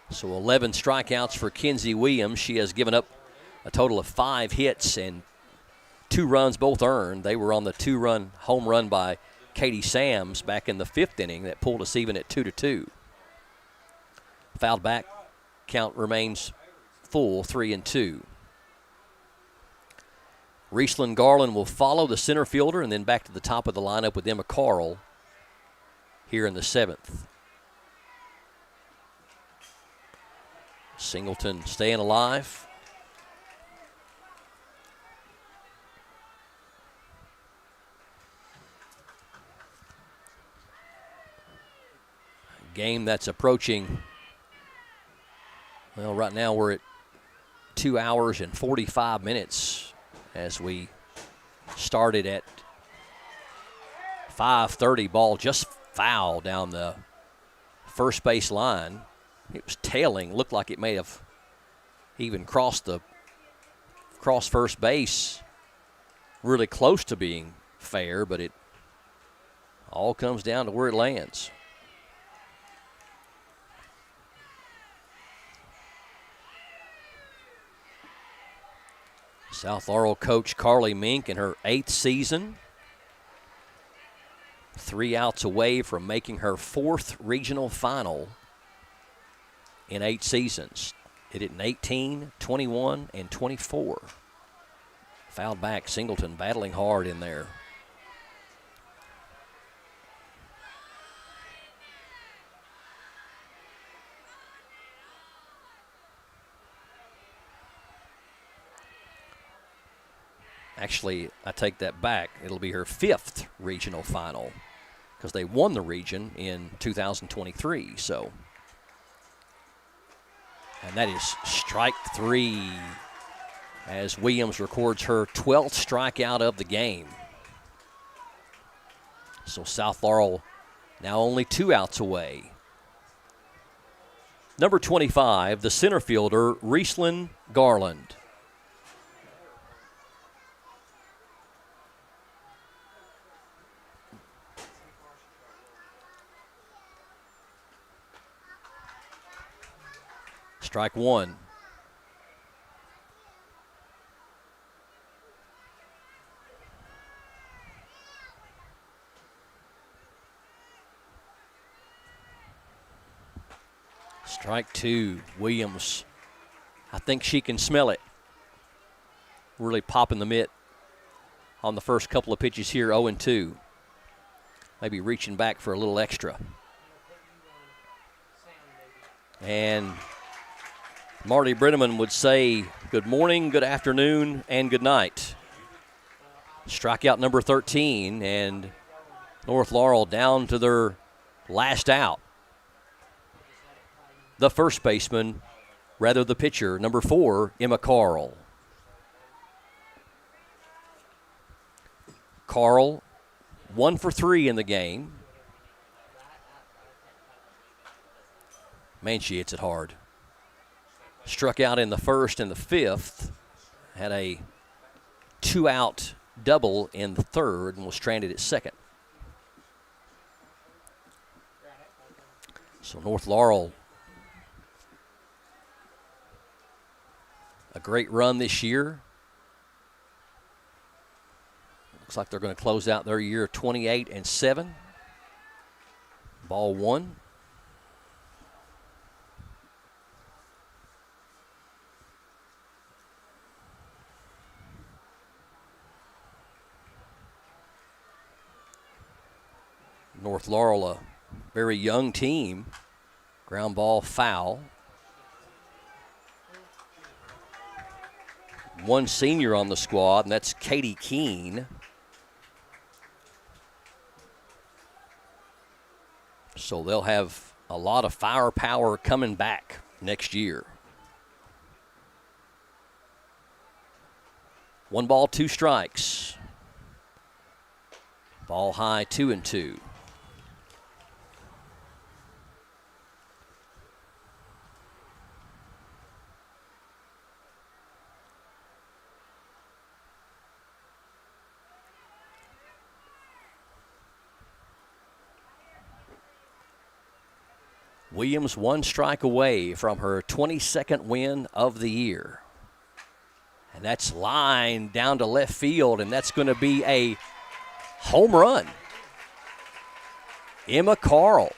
So 11 strikeouts for Kenzie Williams. She has given up a total of 5 hits and 2 runs, both earned. They were on the 2-run home run by Katie Sams back in the 5th inning that pulled us even at 2-2. Fouled back, count remains full, 3-2. Riesland Garland will follow the center fielder and then back to the top of the lineup with Emma Carl here in the 7th. Singleton staying alive. Game that's approaching, well, right now we're at 2 hours and 45 minutes as we started at 5:30. Ball just foul down the first base line. It was tailing, looked like it may have even crossed first base, really close to being fair, but it all comes down to where it lands. South Laurel coach Carly Mink in her 8th season. 3 outs away from making her 4th regional final in 8 seasons. Hit it in 18, 21, and 24. Fouled back, Singleton battling hard in there. Actually, I take that back. It'll be her 5th regional final because they won the region in 2023. So, and that is strike 3 as Williams records her 12th strikeout of the game. So South Laurel now only 2 outs away. Number 25, the center fielder, Rieslyn Garland. Strike 1. Strike 2. Williams, I think she can smell it. Really popping the mitt on the first couple of pitches here, 0-2. Maybe reaching back for a little extra. And Marty Brenneman would say good morning, good afternoon, and good night. Strikeout number 13, and North Laurel down to their last out. The first baseman, rather the pitcher, number 4, Emma Carl. Carl, 1 for 3 in the game. Man, she hits it hard. Struck out in the first and the 5th. Had a 2-out double in the 3rd and was stranded at 2nd. So North Laurel, a great run this year. Looks like they're going to close out their year 28-7. Ball 1. North Laurel, a very young team. Ground ball foul. One senior on the squad, and that's Katie Keene. So they'll have a lot of firepower coming back next year. 1 ball, 2 strikes. Ball high, 2-2. Williams 1 strike away from her 22nd win of the year. And that's lined down to left field, and that's going to be a home run. Emma Carl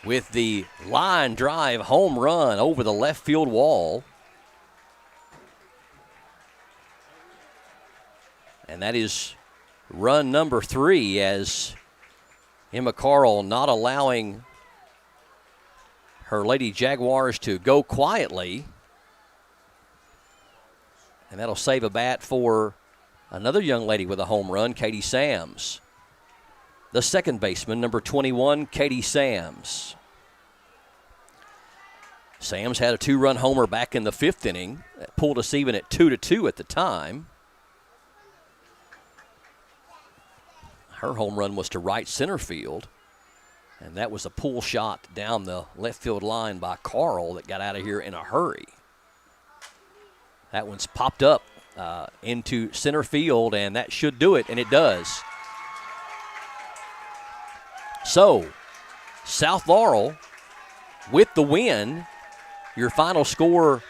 with the line drive home run over the left field wall. And that is run number 3, as Emma Carl not allowing her Lady Jaguars to go quietly. And that'll save a bat for another young lady with a home run, Katie Sams. The second baseman, number 21, Katie Sams. Sams had a 2-run homer back in the 5th inning. That pulled us even at 2-2 at the time. Her home run was to right center field. And that was a pull shot down the left field line by Carl that got out of here in a hurry. That one's popped up into center field, and that should do it, and it does. So, South Laurel with the win. Your final score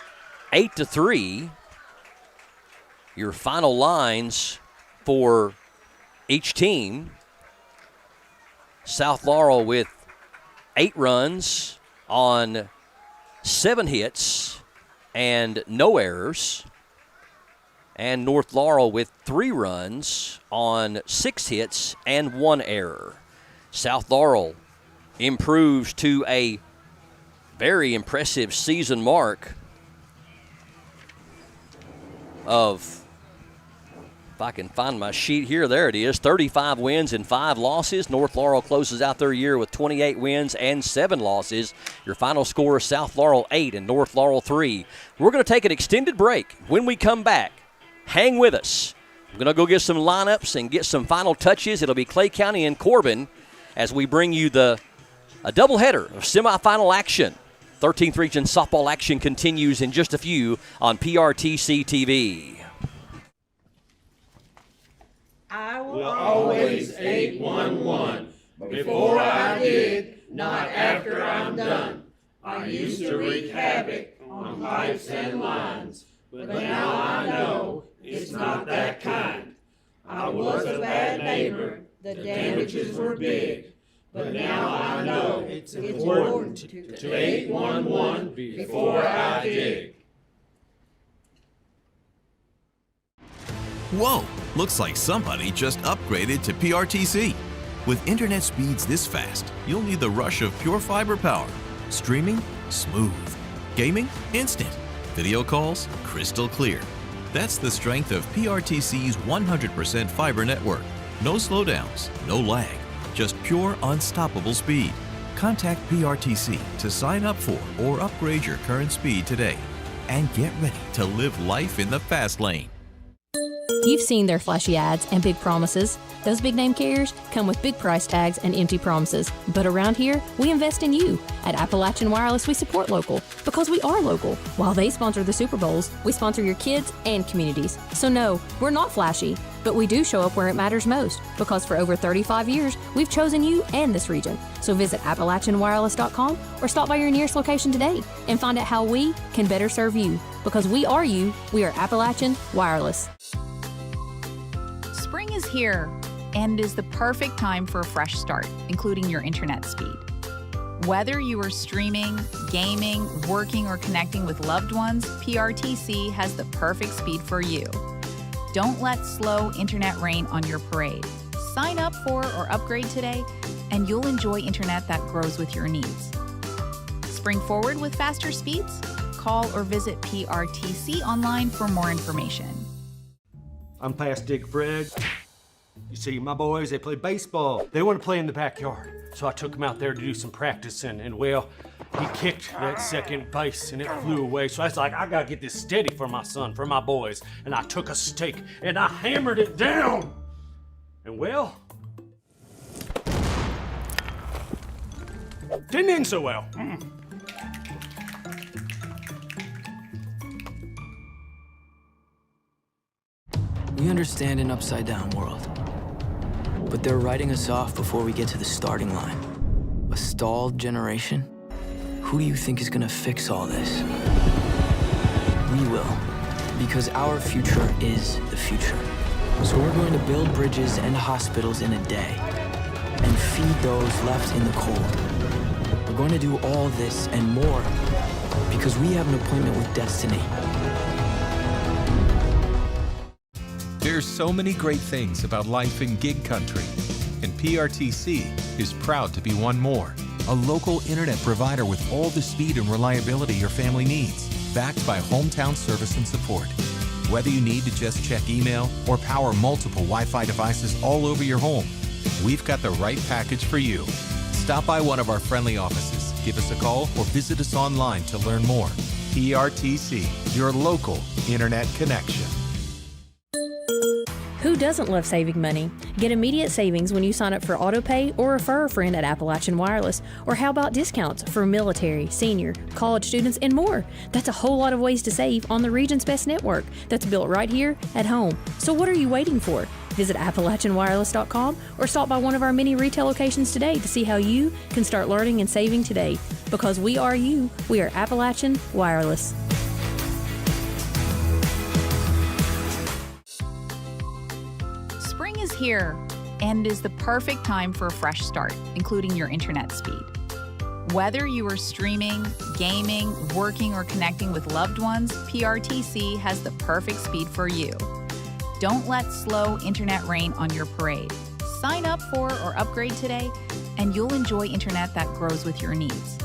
8-3. Your final lines for each team. South Laurel with 8 runs on 7 hits and no errors. And North Laurel with 3 runs on 6 hits and 1 error. South Laurel improves to a very impressive season mark of If I can find my sheet here, there it is. 35 wins and 5 losses. North Laurel closes out their year with 28 wins and 7 losses. Your final score is South Laurel 8 and North Laurel 3. We're going to take an extended break. When we come back, hang with us. We're going to go get some lineups and get some final touches. It'll be Clay County and Corbin as we bring you a doubleheader of semifinal action. 13th Region softball action continues in just a few on PRTC TV. I will always 811. Before I did, not after I'm done. I used to wreak havoc on pipes and lines, but now I know it's not that kind. I was a bad neighbor, the damages were big, but now I know it's important to 811 before I dig. Whoa! Looks like somebody just upgraded to PRTC. With internet speeds this fast, you'll need the rush of pure fiber power. Streaming? Smooth. Gaming? Instant. Video calls? Crystal clear. That's the strength of PRTC's 100% fiber network. No slowdowns, no lag, just pure unstoppable speed. Contact PRTC to sign up for or upgrade your current speed today. And get ready to live life in the fast lane. You've seen their flashy ads and big promises. Those big name carriers come with big price tags and empty promises. But around here, we invest in you. At Appalachian Wireless, we support local because we are local. While they sponsor the Super Bowls, we sponsor your kids and communities. So no, we're not flashy, but we do show up where it matters most because for over 35 years, we've chosen you and this region. So visit AppalachianWireless.com or stop by your nearest location today and find out how we can better serve you. Because we are you, we are Appalachian Wireless. Spring is here and is the perfect time for a fresh start, including your internet speed. Whether you are streaming, gaming, working, or connecting with loved ones, PRTC has the perfect speed for you. Don't let slow internet rain on your parade. Sign up for or upgrade today, and you'll enjoy internet that grows with your needs. Spring forward with faster speeds? Call or visit PRTC online for more information. I'm past Dig Fred. You see, my boys, they play baseball. They want to play in the backyard. So I took them out there to do some practicing, and well, he kicked that second base and it flew away. So I was like, I gotta get this steady for my son, for my boys. And I took a stake and I hammered it down. And well, didn't end so well. We understand an upside-down world, but they're writing us off before we get to the starting line. A stalled generation? Who do you think is gonna fix all this? We will, because our future is the future. So we're going to build bridges and hospitals in a day, and feed those left in the cold. We're going to do all this and more, because we have an appointment with destiny. There's so many great things about life in gig country, and PRTC is proud to be one more. A local internet provider with all the speed and reliability your family needs, backed by hometown service and support. Whether you need to just check email or power multiple Wi-Fi devices all over your home, we've got the right package for you. Stop by one of our friendly offices, give us a call, or visit us online to learn more. PRTC, your local internet connection. Who doesn't love saving money? Get immediate savings when you sign up for AutoPay or refer a friend at Appalachian Wireless. Or how about discounts for military, senior, college students, and more? That's a whole lot of ways to save on the region's best network that's built right here at home. So what are you waiting for? Visit AppalachianWireless.com or stop by one of our many retail locations today to see how you can start learning and saving today. Because we are you, we are Appalachian Wireless. Spring is here and is the perfect time for a fresh start, including your internet speed. Whether you are streaming, gaming, working, or connecting with loved ones, PRTC has the perfect speed for you. Don't let slow internet rain on your parade. Sign up for or upgrade today, and you'll enjoy internet that grows with your needs.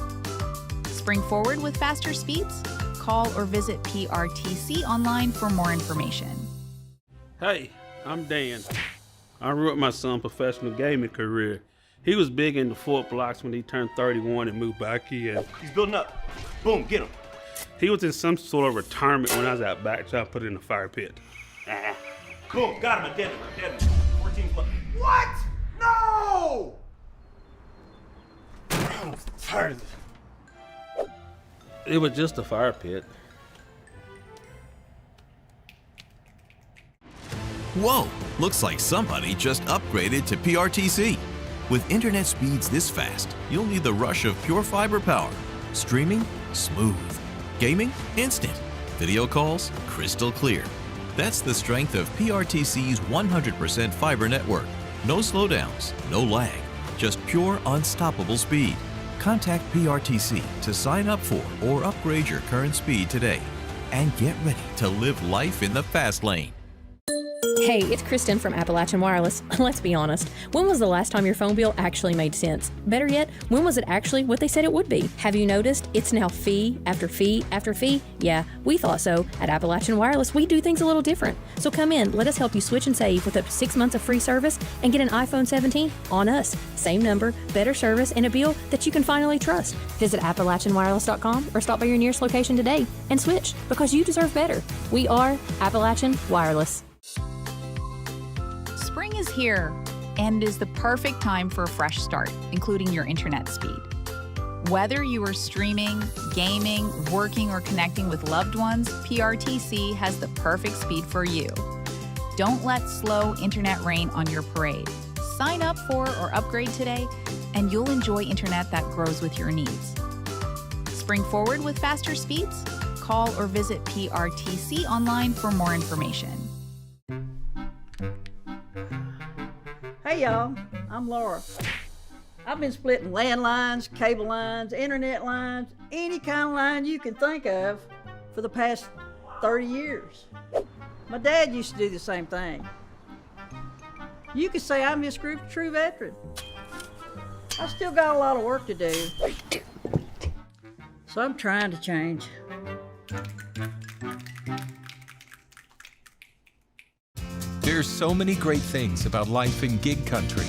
Spring forward with faster speeds? Call or visit PRTC online for more information. Hey, I'm Dan. I ruined my son's professional gaming career. He was big into Fort Blocks when he turned 31 and moved back here. He's building up. Boom, get him. He was in some sort of retirement when I was out back, so I put it in the fire pit. Boom, got him. I dead him. 14 left. What? No! I'm tired of this. It was just a fire pit. Whoa! Looks like somebody just upgraded to PRTC. With internet speeds this fast, you'll need the rush of pure fiber power. Streaming? Smooth. Gaming? Instant. Video calls? Crystal clear. That's the strength of PRTC's 100% fiber network. No slowdowns, no lag, just pure unstoppable speed. Contact PRTC to sign up for or upgrade your current speed today. And get ready to live life in the fast lane. Hey, it's Kristen from Appalachian Wireless. Let's be honest. When was the last time your phone bill actually made sense? Better yet, when was it actually what they said it would be? Have you noticed it's now fee after fee after fee? Yeah, we thought so. At Appalachian Wireless, we do things a little different. So come in, let us help you switch and save with up to 6 months of free service and get an iPhone 17 on us. Same number, better service, and a bill that you can finally trust. Visit AppalachianWireless.com or stop by your nearest location today and switch because you deserve better. We are Appalachian Wireless. Spring is here and is the perfect time for a fresh start, including your internet speed. Whether you are streaming, gaming, working, or connecting with loved ones, PRTC has the perfect speed for you. Don't let slow internet rain on your parade. Sign up for or upgrade today, and you'll enjoy internet that grows with your needs. Spring forward with faster speeds? Call or visit PRTC online for more information. Hey y'all, I'm Laura. I've been splitting landlines, cable lines, internet lines, any kind of line you can think of for the past 30 years. My dad used to do the same thing. You could say I'm this group's true veteran. I still got a lot of work to do, so I'm trying to change. There's so many great things about life in gig country,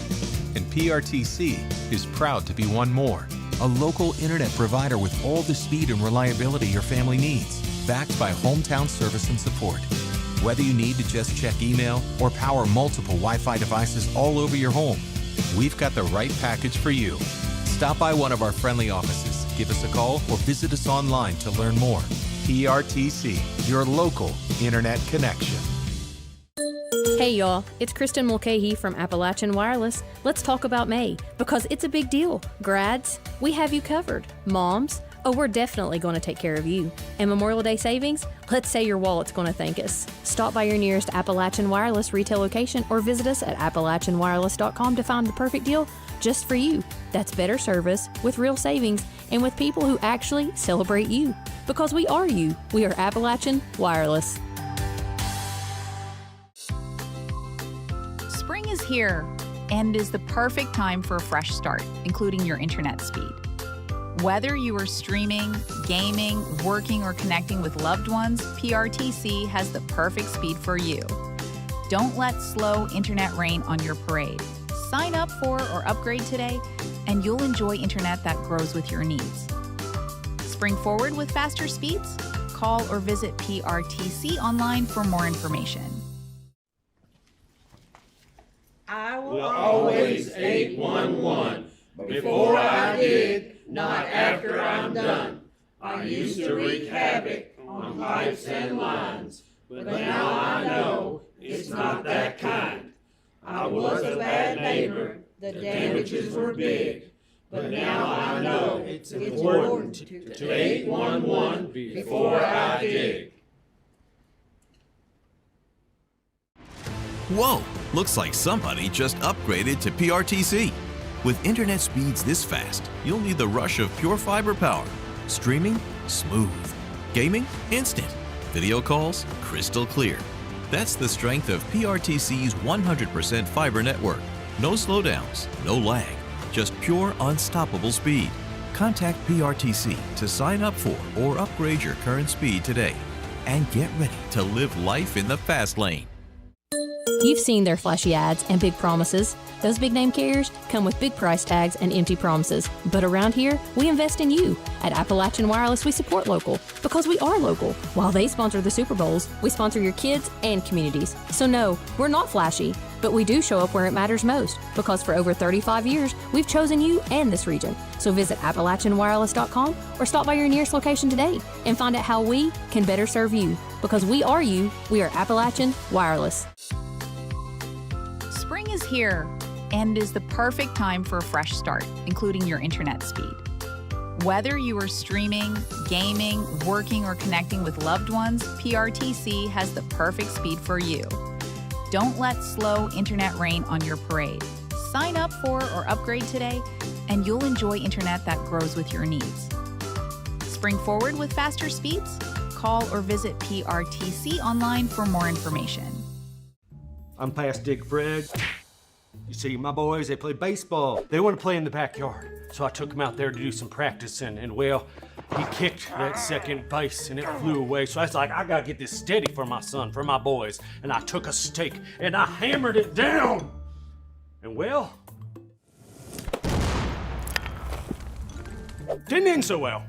and PRTC is proud to be one more. A local internet provider with all the speed and reliability your family needs, backed by hometown service and support. Whether you need to just check email or power multiple Wi-Fi devices all over your home, we've got the right package for you. Stop by one of our friendly offices, give us a call, or visit us online to learn more. PRTC, your local internet connection. Hey y'all, it's Kristen Mulcahy from Appalachian Wireless. Let's talk about May, because it's a big deal. Grads, we have you covered. Moms, oh, we're definitely going to take care of you. And Memorial Day savings, let's say your wallet's going to thank us. Stop by your nearest Appalachian Wireless retail location or visit us at AppalachianWireless.com to find the perfect deal just for you. That's better service with real savings and with people who actually celebrate you. Because we are you. We are Appalachian Wireless. Spring is here and is the perfect time for a fresh start, including your internet speed. Whether you are streaming, gaming, working, or connecting with loved ones, PRTC has the perfect speed for you. Don't let slow internet rain on your parade. Sign up for or upgrade today, and you'll enjoy internet that grows with your needs. Spring forward with faster speeds? Call or visit PRTC online for more information. I will Always 811. Before I did, not after I'm done. I used to wreak havoc on pipes and lines, but now I know it's not that kind. I was a bad neighbor, the damages were big, but now I know it's important to 811 before I dig. Whoa! Looks like somebody just upgraded to PRTC. With internet speeds this fast, you'll need the rush of pure fiber power. Streaming? Smooth. Gaming? Instant. Video calls? Crystal clear. That's the strength of PRTC's 100% fiber network. No slowdowns, no lag, just pure unstoppable speed. Contact PRTC to sign up for or upgrade your current speed today. And get ready to live life in the fast lane. You've seen their flashy ads and big promises. Those big name carriers come with big price tags and empty promises. But around here, we invest in you. At Appalachian Wireless, we support local because we are local. While they sponsor the Super Bowls, we sponsor your kids and communities. So no, we're not flashy, but we do show up where it matters most because for over 35 years, we've chosen you and this region. So visit AppalachianWireless.com or stop by your nearest location today and find out how we can better serve you. Because we are you, we are Appalachian Wireless. Spring is here and is the perfect time for a fresh start, including your internet speed. Whether you are streaming, gaming, working, or connecting with loved ones, PRTC has the perfect speed for you. Don't let slow internet rain on your parade. Sign up for or upgrade today, and you'll enjoy internet that grows with your needs. Spring forward with faster speeds? Call or visit PRTC online for more information. I'm past Dick Fred. You see, my boys, they play baseball. They want to play in the backyard. So I took them out there to do some practicing, and well, he kicked that second base and it flew away. So I was like, I gotta get this steady for my son, for my boys. And I took a stake and I hammered it down. And well, didn't end so well.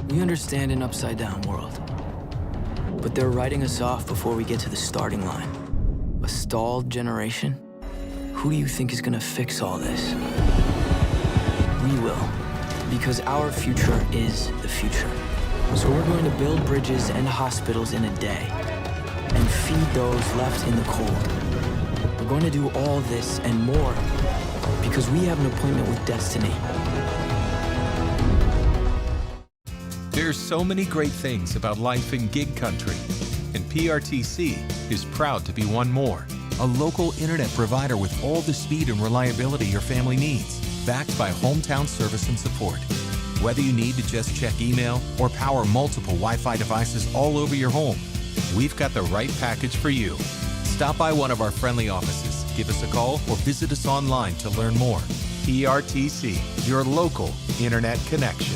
We understand an upside-down world, but they're writing us off before we get to the starting line. A stalled generation? Who do you think is gonna fix all this? We will, because our future is the future. So we're going to build bridges and hospitals in a day, and feed those left in the cold. We're going to do all this and more, because we have an appointment with destiny. There's so many great things about life in gig country, and PRTC is proud to be one more. A local internet provider with all the speed and reliability your family needs, backed by hometown service and support. Whether you need to just check email or power multiple Wi-Fi devices all over your home, we've got the right package for you. Stop by one of our friendly offices, give us a call, or visit us online to learn more. PRTC, your local internet connection.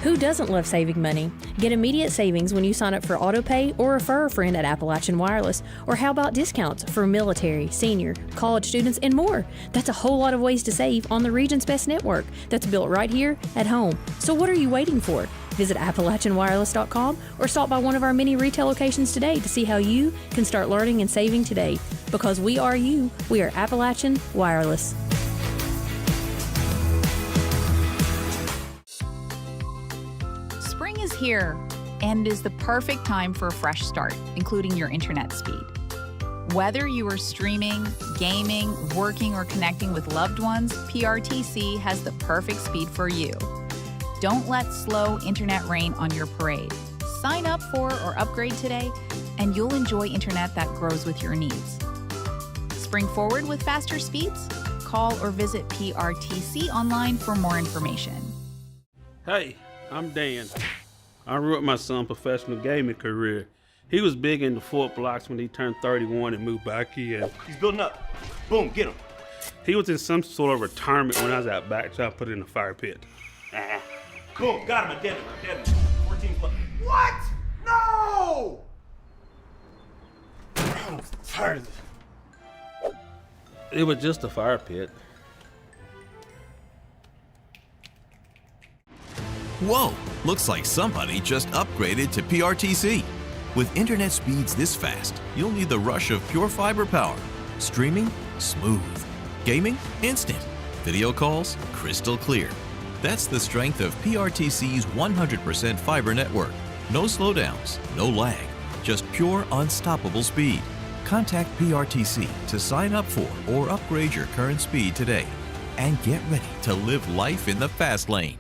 Who doesn't love saving money? Get immediate savings when you sign up for AutoPay or refer a friend at Appalachian Wireless. Or how about discounts for military, senior, college students, and more? That's a whole lot of ways to save on the region's best network that's built right here at home. So what are you waiting for? Visit AppalachianWireless.com or stop by one of our many retail locations today to see how you can start learning and saving today. Because we are you, we are Appalachian Wireless. Spring is here and is the perfect time for a fresh start, including your internet speed. Whether you are streaming, gaming, working, or connecting with loved ones, PRTC has the perfect speed for you. Don't let slow internet rain on your parade. Sign up for or upgrade today, and you'll enjoy internet that grows with your needs. Spring forward with faster speeds? Call or visit PRTC online for more information. Hey, I'm Dan. I ruined my son's professional gaming career. He was big into Fort Blocks when he turned 31 and moved back here. He's building up. Boom, get him. He was in some sort of retirement when I was out back, so I put it in the fire pit. Boom, got him, I dead him. 14 plus. What? No! I'm tired of this. It was just a fire pit. Whoa! Looks like somebody just upgraded to PRTC. With internet speeds this fast, you'll need the rush of pure fiber power. Streaming? Smooth. Gaming? Instant. Video calls? Crystal clear. That's the strength of PRTC's 100% fiber network. No slowdowns, no lag, just pure unstoppable speed. Contact PRTC to sign up for or upgrade your current speed today. And get ready to live life in the fast lane.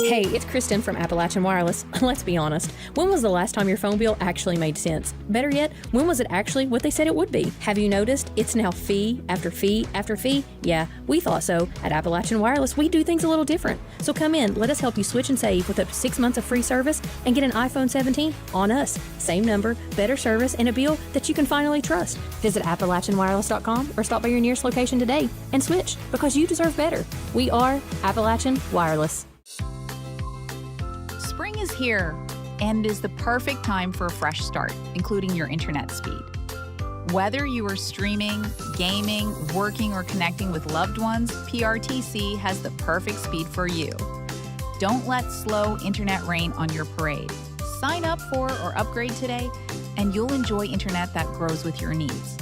Hey, it's Kristen from Appalachian Wireless. Let's be honest. When was the last time your phone bill actually made sense? Better yet, when was it actually what they said it would be? Have you noticed it's now fee after fee after fee? Yeah, we thought so. At Appalachian Wireless, we do things a little different. So come in, let us help you switch and save with up to 6 months of free service and get an iPhone 17 on us. Same number, better service, and a bill that you can finally trust. Visit AppalachianWireless.com or stop by your nearest location today and switch because you deserve better. We are Appalachian Wireless. here and is the perfect time for a fresh start, including your internet speed. Whether you are streaming, gaming, working, or connecting with loved ones, PRTC has the perfect speed for you. Don't let slow internet rain on your parade. Sign up for or upgrade today, and you'll enjoy internet that grows with your needs.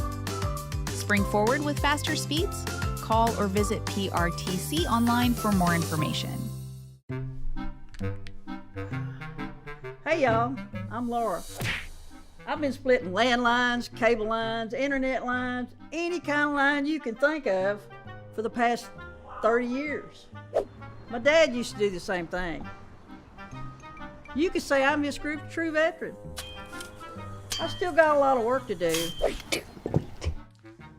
Spring forward with faster speeds? Call or visit PRTC online for more information. Hey y'all, I'm Laura. I've been splitting landlines, cable lines, internet lines, any kind of line you can think of for the past 30 years. My dad used to do the same thing. You could say I'm this group's true veteran. I still got a lot of work to do,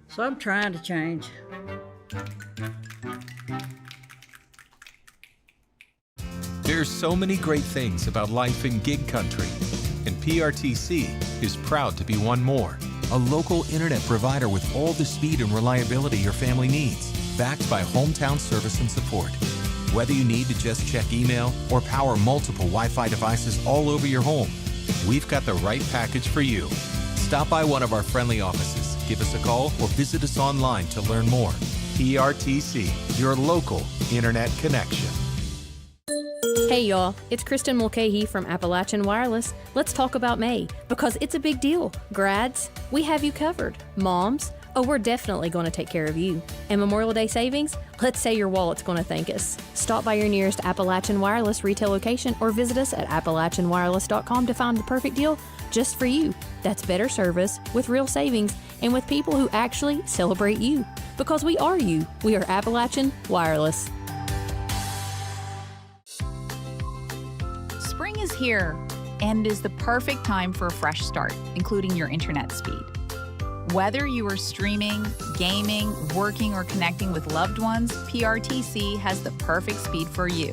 so I'm trying to change. There's so many great things about life in gig country, and PRTC is proud to be one more. A local internet provider with all the speed and reliability your family needs, backed by hometown service and support. Whether you need to just check email or power multiple Wi-Fi devices all over your home, we've got the right package for you. Stop by one of our friendly offices, give us a call, or visit us online to learn more. PRTC, your local internet connection. Hey y'all, it's Kristen Mulcahy from Appalachian Wireless. Let's talk about May, because it's a big deal. Grads, we have you covered. Moms, we're definitely going to take care of you. And Memorial Day savings, let's say your wallet's going to thank us. Stop by your nearest Appalachian Wireless retail location or visit us at AppalachianWireless.com to find the perfect deal just for you. That's better service with real savings and with people who actually celebrate you. Because we are you. We are Appalachian Wireless. Spring is here and is the perfect time for a fresh start, including your internet speed. Whether you are streaming, gaming, working, or connecting with loved ones, PRTC has the perfect speed for you.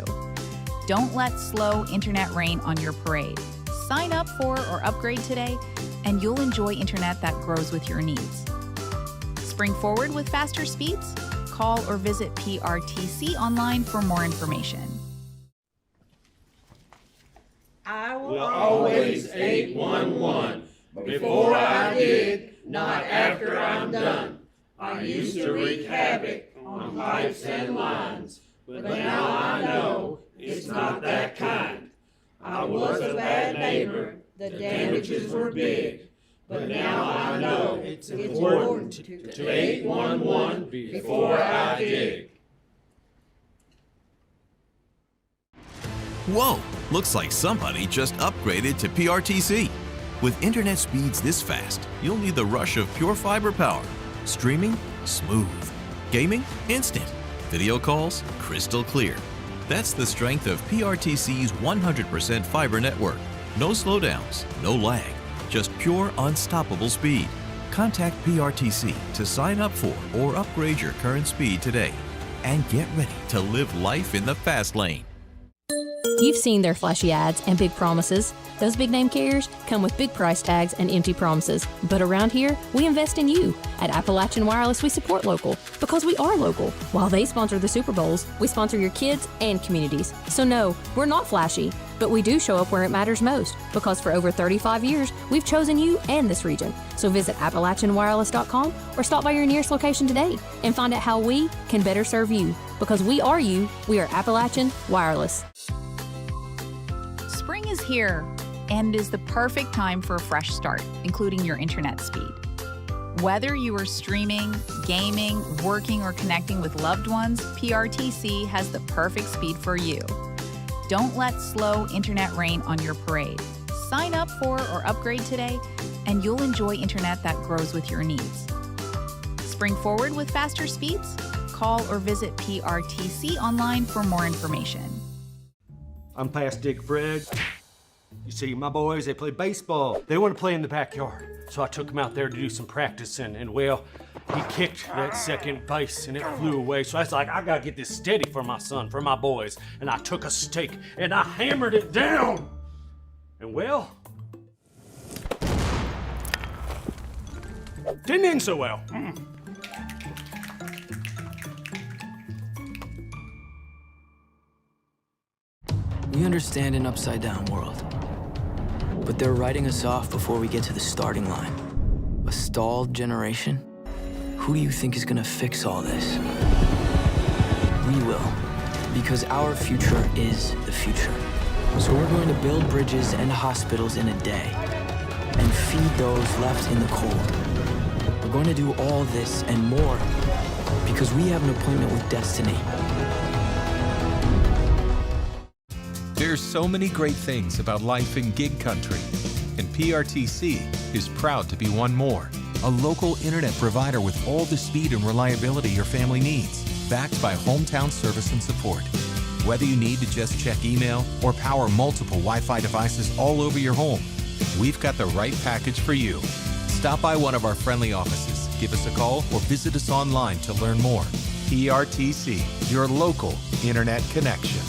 Don't let slow internet rain on your parade. Sign up for or upgrade today, and you'll enjoy internet that grows with your needs. Spring forward with faster speeds? Call or visit PRTC online for more information. I will Always 811. Before I did, not after I'm done. I used to wreak havoc on pipes and lines, but now I know it's not that kind. I was a bad neighbor, the damages were big, but now I know it's important to 811 before I dig. Whoa! Looks like somebody just upgraded to PRTC. With internet speeds this fast, you'll need the rush of pure fiber power. Streaming? Smooth. Gaming? Instant. Video calls? Crystal clear. That's the strength of PRTC's 100% fiber network. No slowdowns, no lag, just pure unstoppable speed. Contact PRTC to sign up for or upgrade your current speed today. And get ready to live life in the fast lane. You've seen their flashy ads and big promises. Those big name carriers come with big price tags and empty promises. But around here, we invest in you. At Appalachian Wireless, we support local because we are local. While they sponsor the Super Bowls, we sponsor your kids and communities. So no, we're not flashy, but we do show up where it matters most because for over 35 years, we've chosen you and this region. So visit AppalachianWireless.com or stop by your nearest location today and find out how we can better serve you. Because we are you, we are Appalachian Wireless. Spring is here and is the perfect time for a fresh start, including your internet speed. Whether you are streaming, gaming, working, or connecting with loved ones, PRTC has the perfect speed for you. Don't let slow internet rain on your parade. Sign up for or upgrade today, and you'll enjoy internet that grows with your needs. Spring forward with faster speeds? Call or visit PRTC online for more information. I'm past Dick Fred. You see, my boys, they play baseball. They want to play in the backyard. So I took them out there to do some practicing, and well, he kicked that second base and it flew away. So I was like, I gotta get this steady for my son, for my boys. And I took a stake and I hammered it down. And well, didn't end so well. We We understand an upside-down world. But they're writing us off before we get to the starting line. A stalled generation? Who do you think is gonna fix all this? We will. Because our future is the future. So we're going to build bridges and hospitals in a day and feed those left in the cold. We're going to do all this and more because we have an appointment with destiny. There's so many great things about life in gig country, and PRTC is proud to be one more. A local internet provider with all the speed and reliability your family needs, backed by hometown service and support. Whether you need to just check email or power multiple Wi-Fi devices all over your home, we've got the right package for you. Stop by one of our friendly offices, give us a call, or visit us online to learn more. PRTC, your local internet connection.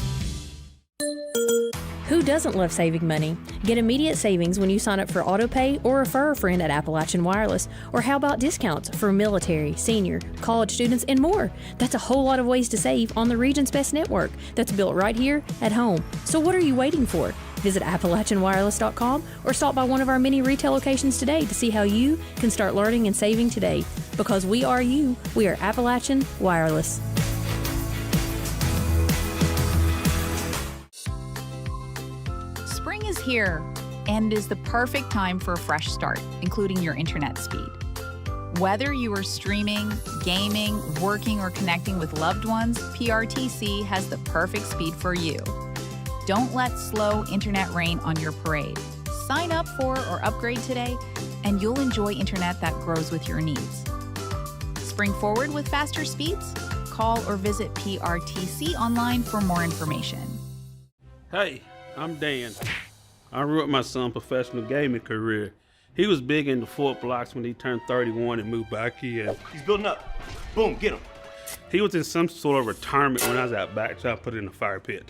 Who doesn't love saving money? Get immediate savings when you sign up for AutoPay or refer a friend at Appalachian Wireless. Or how about discounts for military, senior, college students, and more? That's a whole lot of ways to save on the region's best network that's built right here at home. So what are you waiting for? Visit AppalachianWireless.com or stop by one of our many retail locations today to see how you can start learning and saving today. Because we are you, we are Appalachian Wireless. Spring is here and is the perfect time for a fresh start, including your internet speed. Whether you are streaming, gaming, working, or connecting with loved ones, PRTC has the perfect speed for you. Don't let slow internet rain on your parade. Sign up for or upgrade today, and you'll enjoy internet that grows with your needs. Spring forward with faster speeds? Call or visit PRTC online for more information. Hey, I'm Dan. I ruined my son's professional gaming career. He was big into Fort Blocks when he turned 31 and moved back here. He's building up. Boom, get him. He was in some sort of retirement when I was out back, so I put it in the fire pit.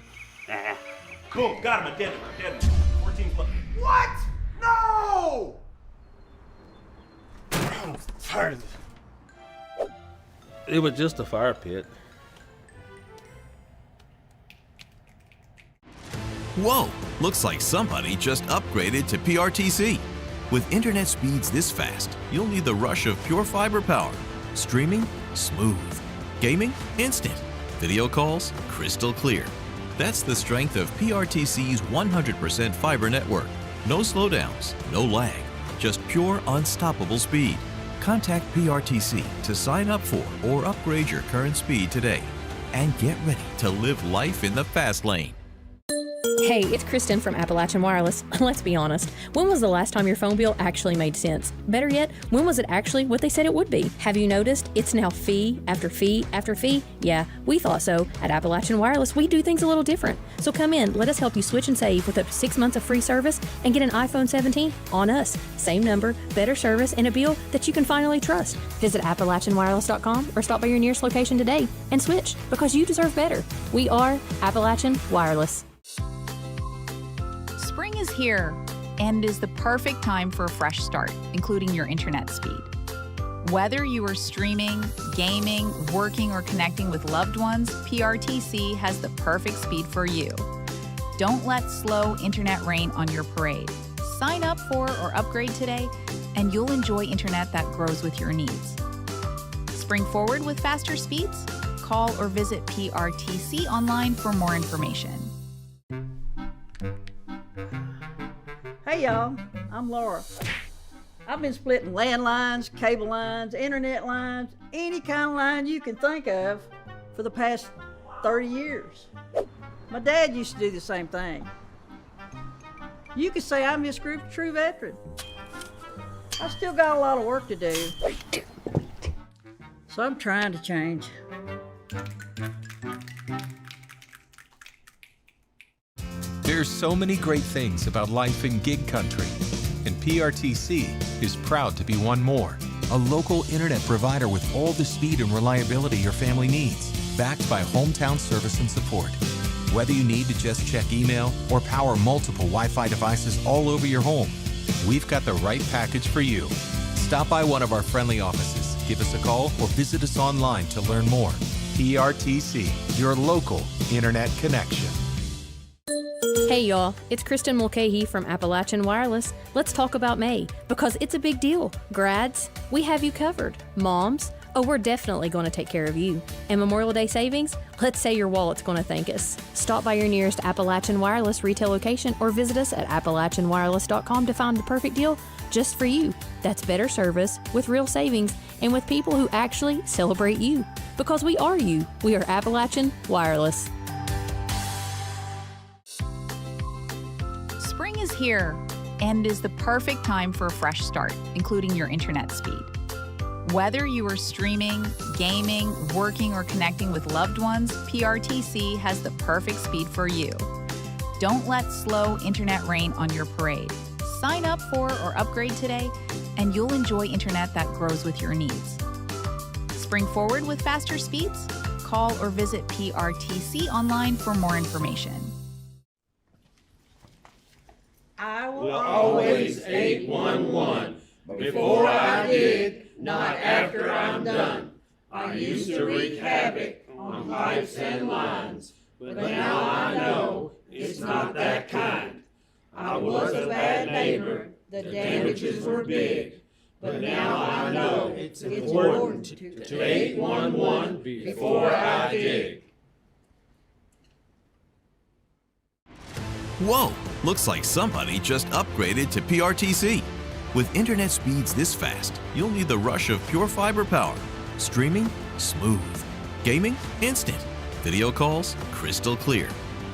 Boom, got him. I dead him. 14 plus. What? No! I'm tired of this. It was just a fire pit. Whoa! Looks like somebody just upgraded to PRTC. With internet speeds this fast, you'll need the rush of pure fiber power. Streaming? Smooth. Gaming? Instant. Video calls? Crystal clear. That's the strength of PRTC's 100% fiber network. No slowdowns, no lag, just pure unstoppable speed. Contact PRTC to sign up for or upgrade your current speed today. And get ready to live life in the fast lane. Hey, it's Kristen from Appalachian Wireless. Let's be honest. When was the last time your phone bill actually made sense? Better yet, when was it actually what they said it would be? Have you noticed it's now fee after fee after fee? Yeah, we thought so. At Appalachian Wireless, we do things a little different. So come in, let us help you switch and save with up to 6 months of free service and get an iPhone 17 on us. Same number, better service, and a bill that you can finally trust. Visit AppalachianWireless.com or stop by your nearest location today and switch because you deserve better. We are Appalachian Wireless. Spring is here and is the perfect time for a fresh start, including your internet speed. Whether you are streaming, gaming, working, or connecting with loved ones, PRTC has the perfect speed for you. Don't let slow internet rain on your parade. Sign up for or upgrade today, and you'll enjoy internet that grows with your needs. Spring forward with faster speeds? Call or visit PRTC online for more information. Hey y'all, I'm Laura. I've been splitting landlines, cable lines, internet lines, any kind of line you can think of for the past 30 years. My dad used to do the same thing. You could say I'm just a true veteran. I still got a lot of work to do. So I'm trying to change. There's so many great things about life in gig country, and PRTC is proud to be one more. A local internet provider with all the speed and reliability your family needs, backed by hometown service and support. Whether you need to just check email or power multiple Wi-Fi devices all over your home, we've got the right package for you. Stop by one of our friendly offices, give us a call, or visit us online to learn more. PRTC, your local internet connection. Hey y'all, it's Kristen Mulcahy from Appalachian Wireless. Let's talk about May, because it's a big deal. Grads, we have you covered. Moms, oh, we're definitely going to take care of you. And Memorial Day savings, let's say your wallet's going to thank us. Stop by your nearest Appalachian Wireless retail location or visit us at appalachianwireless.com to find the perfect deal just for you. That's better service with real savings and with people who actually celebrate you. Because we are you. We are Appalachian Wireless. Spring is here and is the perfect time for a fresh start, including your internet speed. Whether you are streaming, gaming, working, or connecting with loved ones, PRTC has the perfect speed for you. Don't let slow internet rain on your parade. Sign up for or upgrade today, and you'll enjoy internet that grows with your needs. Spring forward with faster speeds? Call or visit PRTC online for more information. I will always 811. Before I did, not after I'm done. I used to wreak havoc on pipes and lines, but now I know it's not that kind. I was a bad neighbor, the damages were big, but now I know it's important to 811 before I dig. Whoa! Looks like somebody just upgraded to PRTC. With internet speeds this fast, you'll need the rush of pure fiber power. Streaming? Smooth. Gaming? Instant. Video calls? Crystal clear.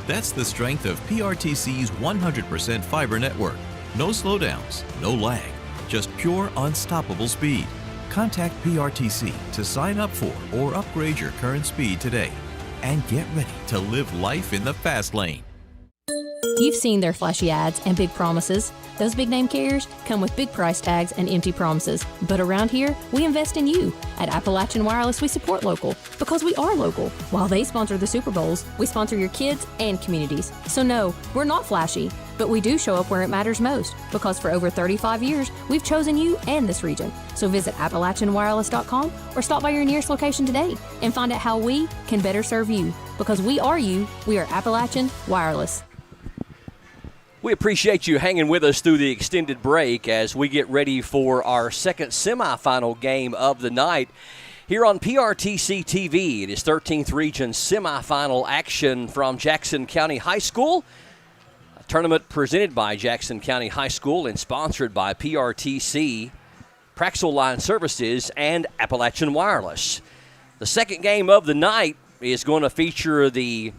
That's the strength of PRTC's 100% fiber network. No slowdowns, no lag, just pure unstoppable speed. Contact PRTC to sign up for or upgrade your current speed today. And get ready to live life in the fast lane. You've seen their flashy ads and big promises. Those big name carriers come with big price tags and empty promises. But around here, we invest in you. At Appalachian Wireless, we support local because we are local. While they sponsor the Super Bowls, we sponsor your kids and communities. So no, we're not flashy, but we do show up where it matters most because for over 35 years, we've chosen you and this region. So visit appalachianwireless.com or stop by your nearest location today and find out how we can better serve you. Because we are you, we are Appalachian Wireless. We appreciate you hanging with us through the extended break as we get ready for our second semifinal game of the night here on PRTC TV. It is 13th Region semifinal action from Jackson County High School. A tournament presented by Jackson County High School and sponsored by PRTC, Praxel Line Services, and Appalachian Wireless. The second game of the night is going to feature the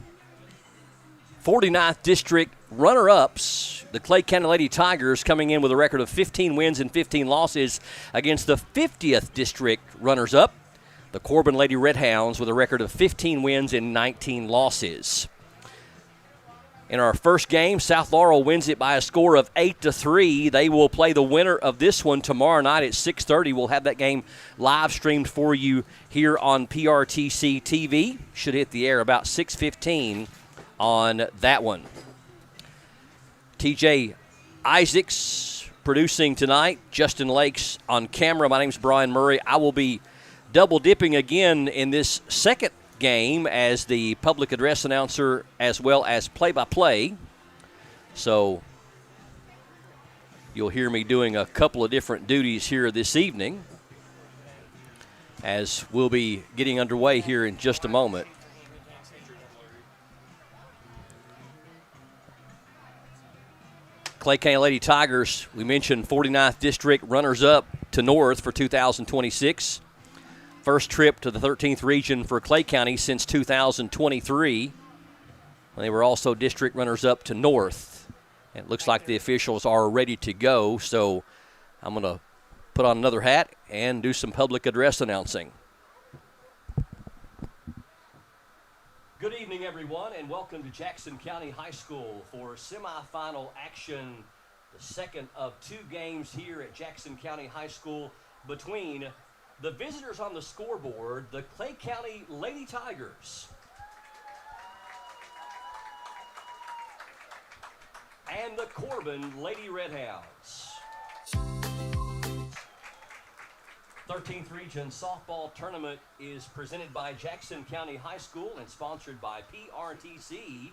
49th District runner-ups, the Clay County Lady Tigers, coming in with a record of 15 wins and 15 losses against the 50th District runners-up, the Corbin Lady Red Hounds, with a record of 15 wins and 19 losses. In our first game, South Laurel wins it by a score of 8-3. They will play the winner of this one tomorrow night at 6:30. We'll have that game live streamed for you here on PRTC TV. Should hit the air about 6:15 on that one. TJ Isaacs producing tonight. Justin Lakes on camera. My name's Brian Murray. I will be double dipping again in this second game as the public address announcer as well as play-by-play. So you'll hear me doing a couple of different duties here this evening as we'll be getting underway here in just a moment. Clay County Lady Tigers, we mentioned 49th District runners-up to North for 2026. First trip to the 13th Region for Clay County since 2023. They were also district runners-up to North. And it looks like the officials are ready to go, so I'm going to put on another hat and do some public address announcing. Good evening, everyone, and welcome to Jackson County High School for semifinal action, the second of two games here at Jackson County High School between the visitors on the scoreboard, the Clay County Lady Tigers, and the Corbin Lady Red Hounds. 13th Region Softball Tournament is presented by Jackson County High School and sponsored by PRTC,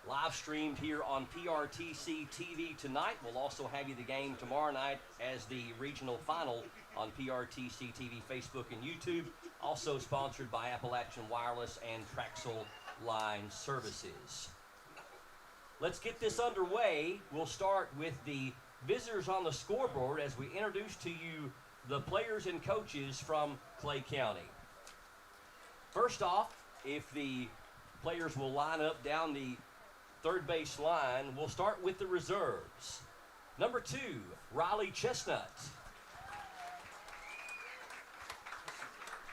live streamed here on PRTC TV tonight. We'll also have you the game tomorrow night as the regional final on PRTC TV, Facebook, and YouTube. Also sponsored by Appalachian Wireless and Traxel Line Services. Let's get this underway. We'll start with the visitors on the scoreboard as we introduce to you the players and coaches from Clay County. First off, if the players will line up down the third base line, we'll start with the reserves. Number 2, Riley Chestnut.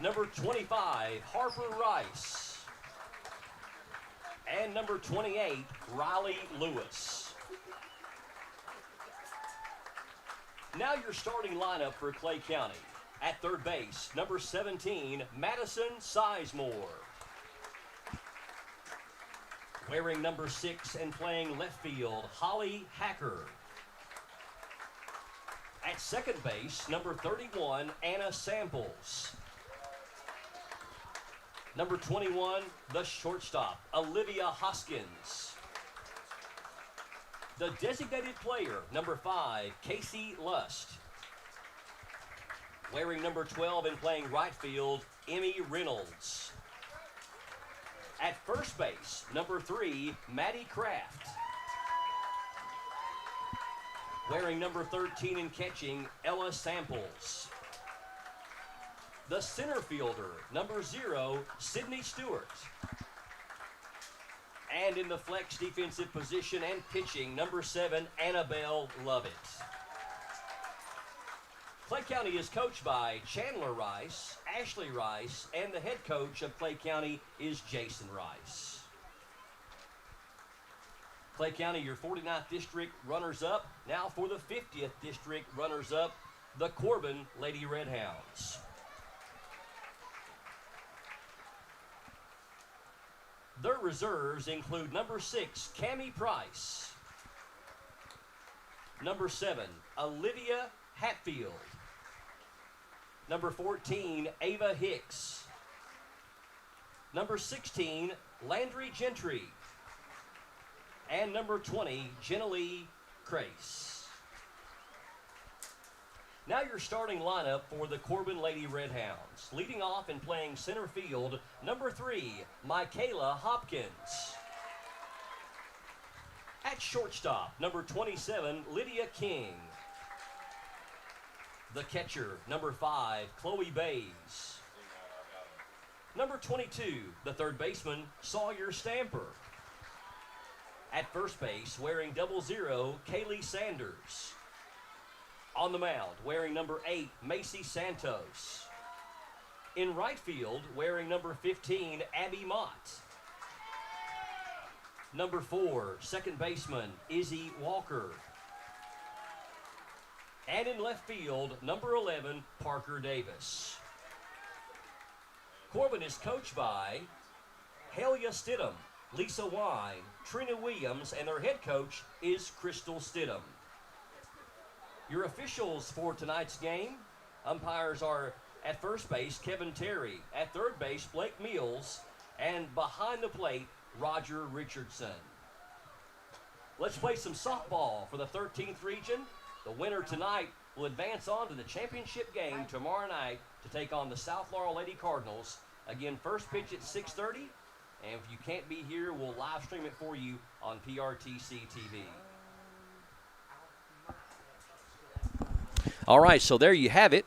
Number 25, Harper Rice. And number 28, Riley Lewis. Now your starting lineup for Clay County. At third base, number 17, Madison Sizemore. Wearing number 6 and playing left field, Holly Hacker. At second base, number 31, Anna Samples. Number 21, the shortstop, Olivia Hoskins. The designated player, number 5, Casey Lust. Wearing number 12 and playing right field, Emmy Reynolds. At first base, number 3, Maddie Kraft. Wearing number 13 and catching, Ella Samples. The center fielder, number 0, Sydney Stewart. And in the flex defensive position and pitching, number 7, Annabelle Lovett. Clay County is coached by Chandler Rice, Ashley Rice, and the head coach of Clay County is Jason Rice. Clay County, your 49th district runners-up. Now for the 50th district runners-up, the Corbin Lady Red Hounds. Their reserves include number 6, Cammie Price. Number 7, Olivia Hatfield. Number 14, Ava Hicks. Number 16, Landry Gentry. And number 20, Jennalee Crace. Now your starting lineup for the Corbin Lady Red Hounds. Leading off and playing center field, number 3, Michaela Hopkins. At shortstop, number 27, Lydia King. The catcher, number 5, Chloe Bays. Number 22, the third baseman, Sawyer Stamper. At first base, wearing 00, Kaylee Sanders. On the mound, wearing number 8, Macy Santos. In right field, wearing number 15, Abby Mott. Number 4, second baseman, Izzy Walker. And in left field, number 11, Parker Davis. Corbin is coached by Helia Stidham, Lisa Wine, Trina Williams, and their head coach is Crystal Stidham. Your officials for tonight's game, umpires are at first base, Kevin Terry. At third base, Blake Mills. And behind the plate, Roger Richardson. Let's play some softball for the 13th region. The winner tonight will advance on to the championship game tomorrow night to take on the South Laurel Lady Cardinals. Again, first pitch at 6:30. And if you can't be here, we'll live stream it for you on PRTC TV. All right, so there you have it.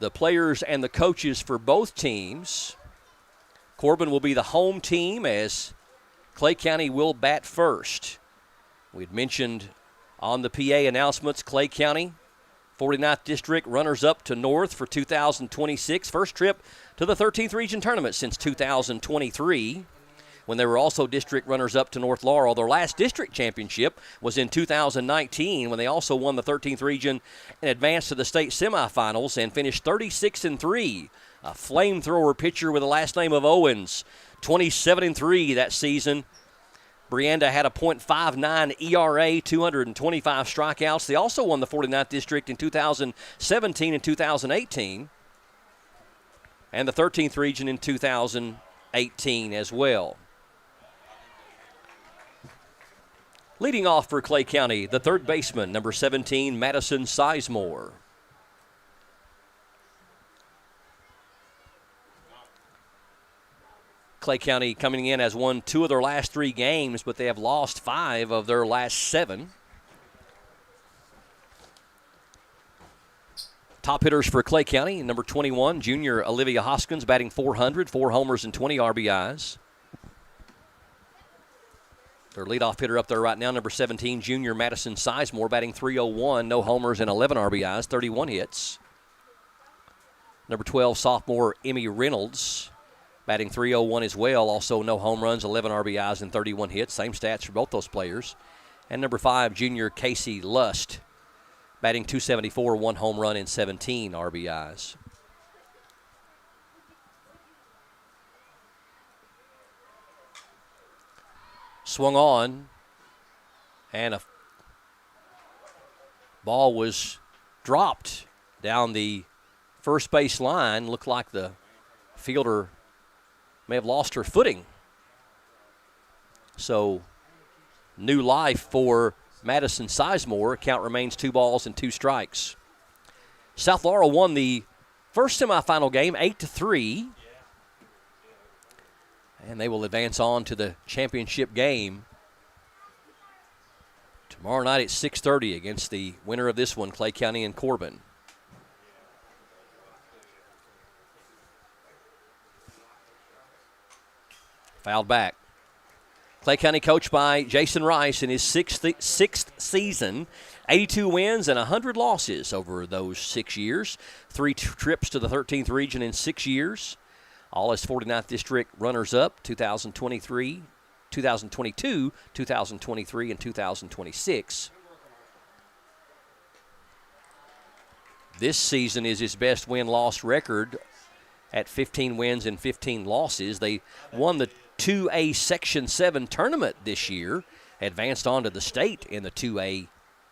The players and the coaches for both teams. Corbin will be the home team as Clay County will bat first. We'd mentioned on the PA announcements, Clay County, 49th District, runners-up to North for 2026. First trip to the 13th Region Tournament since 2023, when they were also district runners-up to North Laurel. Their last district championship was in 2019, when they also won the 13th Region and advanced to the state semifinals and finished 36-3. A flamethrower pitcher with the last name of Owens, 27-3 that season. Brianda had a .59 ERA, 225 strikeouts. They also won the 49th District in 2017 and 2018, and the 13th Region in 2018 as well. Leading off for Clay County, the third baseman, number 17, Madison Sizemore. Clay County coming in has won 2 of their last 3 games, but they have lost 5 of their last 7. Top hitters for Clay County, number 21, junior Olivia Hoskins, batting .400, 4 homers and 20 RBIs. Their leadoff hitter up there right now, number 17, junior Madison Sizemore, batting .301, no homers and 11 RBIs, 31 hits. Number 12, sophomore Emmy Reynolds, batting .301 as well, also no home runs, 11 RBIs and 31 hits, same stats for both those players. And number 5, junior Casey Lust, batting .274, 1 home run and 17 RBIs. Swung on, and a ball was dropped down the first base line. Looked like the fielder may have lost her footing. So, new life for Madison Sizemore. Count remains 2 balls and 2 strikes. South Laurel won the first semifinal game 8-3. And they will advance on to the championship game tomorrow night at 6:30 against the winner of this one, Clay County and Corbin. Fouled back. Clay County coached by Jason Rice in his sixth season. 82 wins and 100 losses over those 6 years. 3 trips to the 13th region in 6 years. All as 49th District runners-up, 2023, 2022, 2023, and 2026. This season is his best win-loss record at 15 wins and 15 losses. They won the 2A Section 7 tournament this year, advanced on to the state in the 2A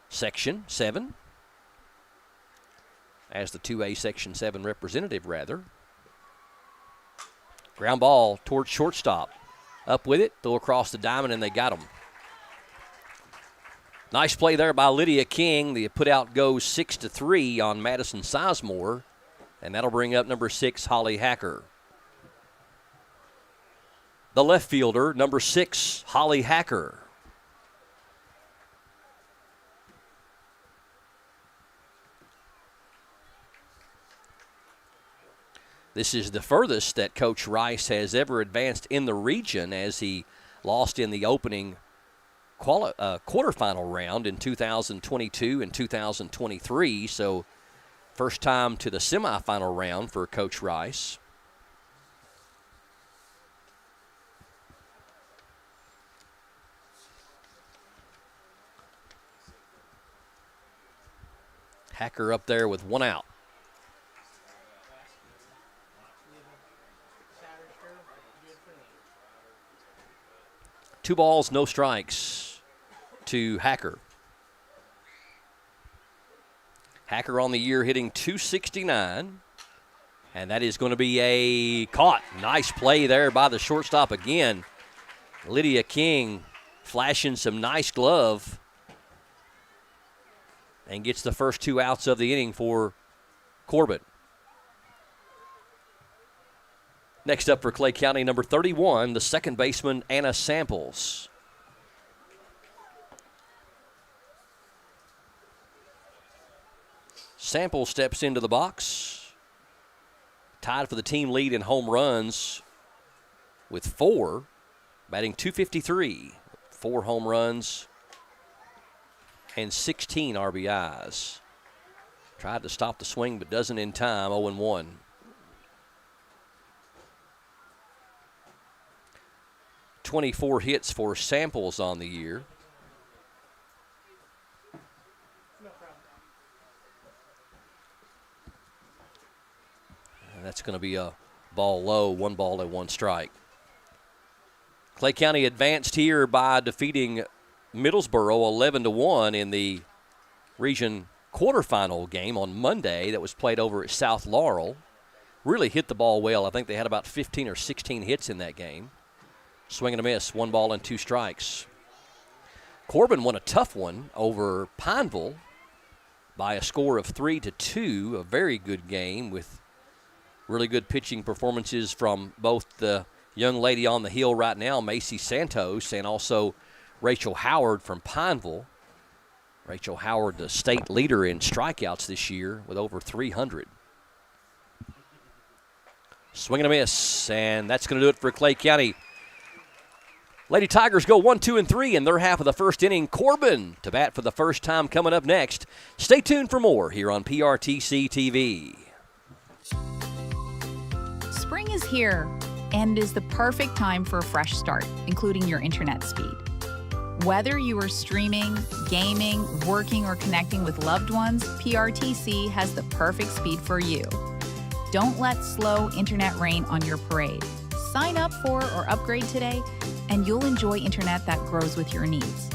Section 7, as the 2A Section 7 representative, rather. Ground ball towards shortstop. Up with it, throw across the diamond, and they got him. Nice play there by Lydia King. The put-out goes 6-3 on Madison Sizemore, and that'll bring up number 6, Holly Hacker. The left fielder, number 6, Holly Hacker. This is the furthest that Coach Rice has ever advanced in the region, as he lost in the opening quarterfinal round in 2022 and 2023. So first time to the semifinal round for Coach Rice. Hacker up there with 1 out. Two balls, no strikes to Hacker. Hacker on the year hitting .269, and that is going to be a caught. Nice play there by the shortstop again. Lydia King flashing some nice glove and gets the first 2 outs of the inning for Corbin. Next up for Clay County, number 31, the second baseman, Anna Samples. Samples steps into the box. Tied for the team lead in home runs with 4, batting .253. 4 home runs and 16 RBIs. Tried to stop the swing, but doesn't in time, 0-1. 24 hits for Samples on the year. And that's going to be a ball low, 1 ball and 1 strike. Clay County advanced here by defeating Middlesboro 11-1 in the region quarterfinal game on Monday that was played over at South Laurel. Really hit the ball well. I think they had about 15 or 16 hits in that game. Swing and a miss, 1 ball and 2 strikes. Corbin won a tough one over Pineville by a score of 3-2. A very good game with really good pitching performances from both the young lady on the hill right now, Macy Santos, and also Rachel Howard from Pineville. Rachel Howard, the state leader in strikeouts this year with over 300. Swing and a miss, and that's going to do it for Clay County. Lady Tigers go 1, 2, and 3 in their half of the first inning. Corbin to bat for the first time coming up next. Stay tuned for more here on PRTC TV. Spring is here and is the perfect time for a fresh start, including your internet speed. Whether you are streaming, gaming, working, or connecting with loved ones, PRTC has the perfect speed for you. Don't let slow internet rain on your parade. Sign up for or upgrade today, and you'll enjoy internet that grows with your needs.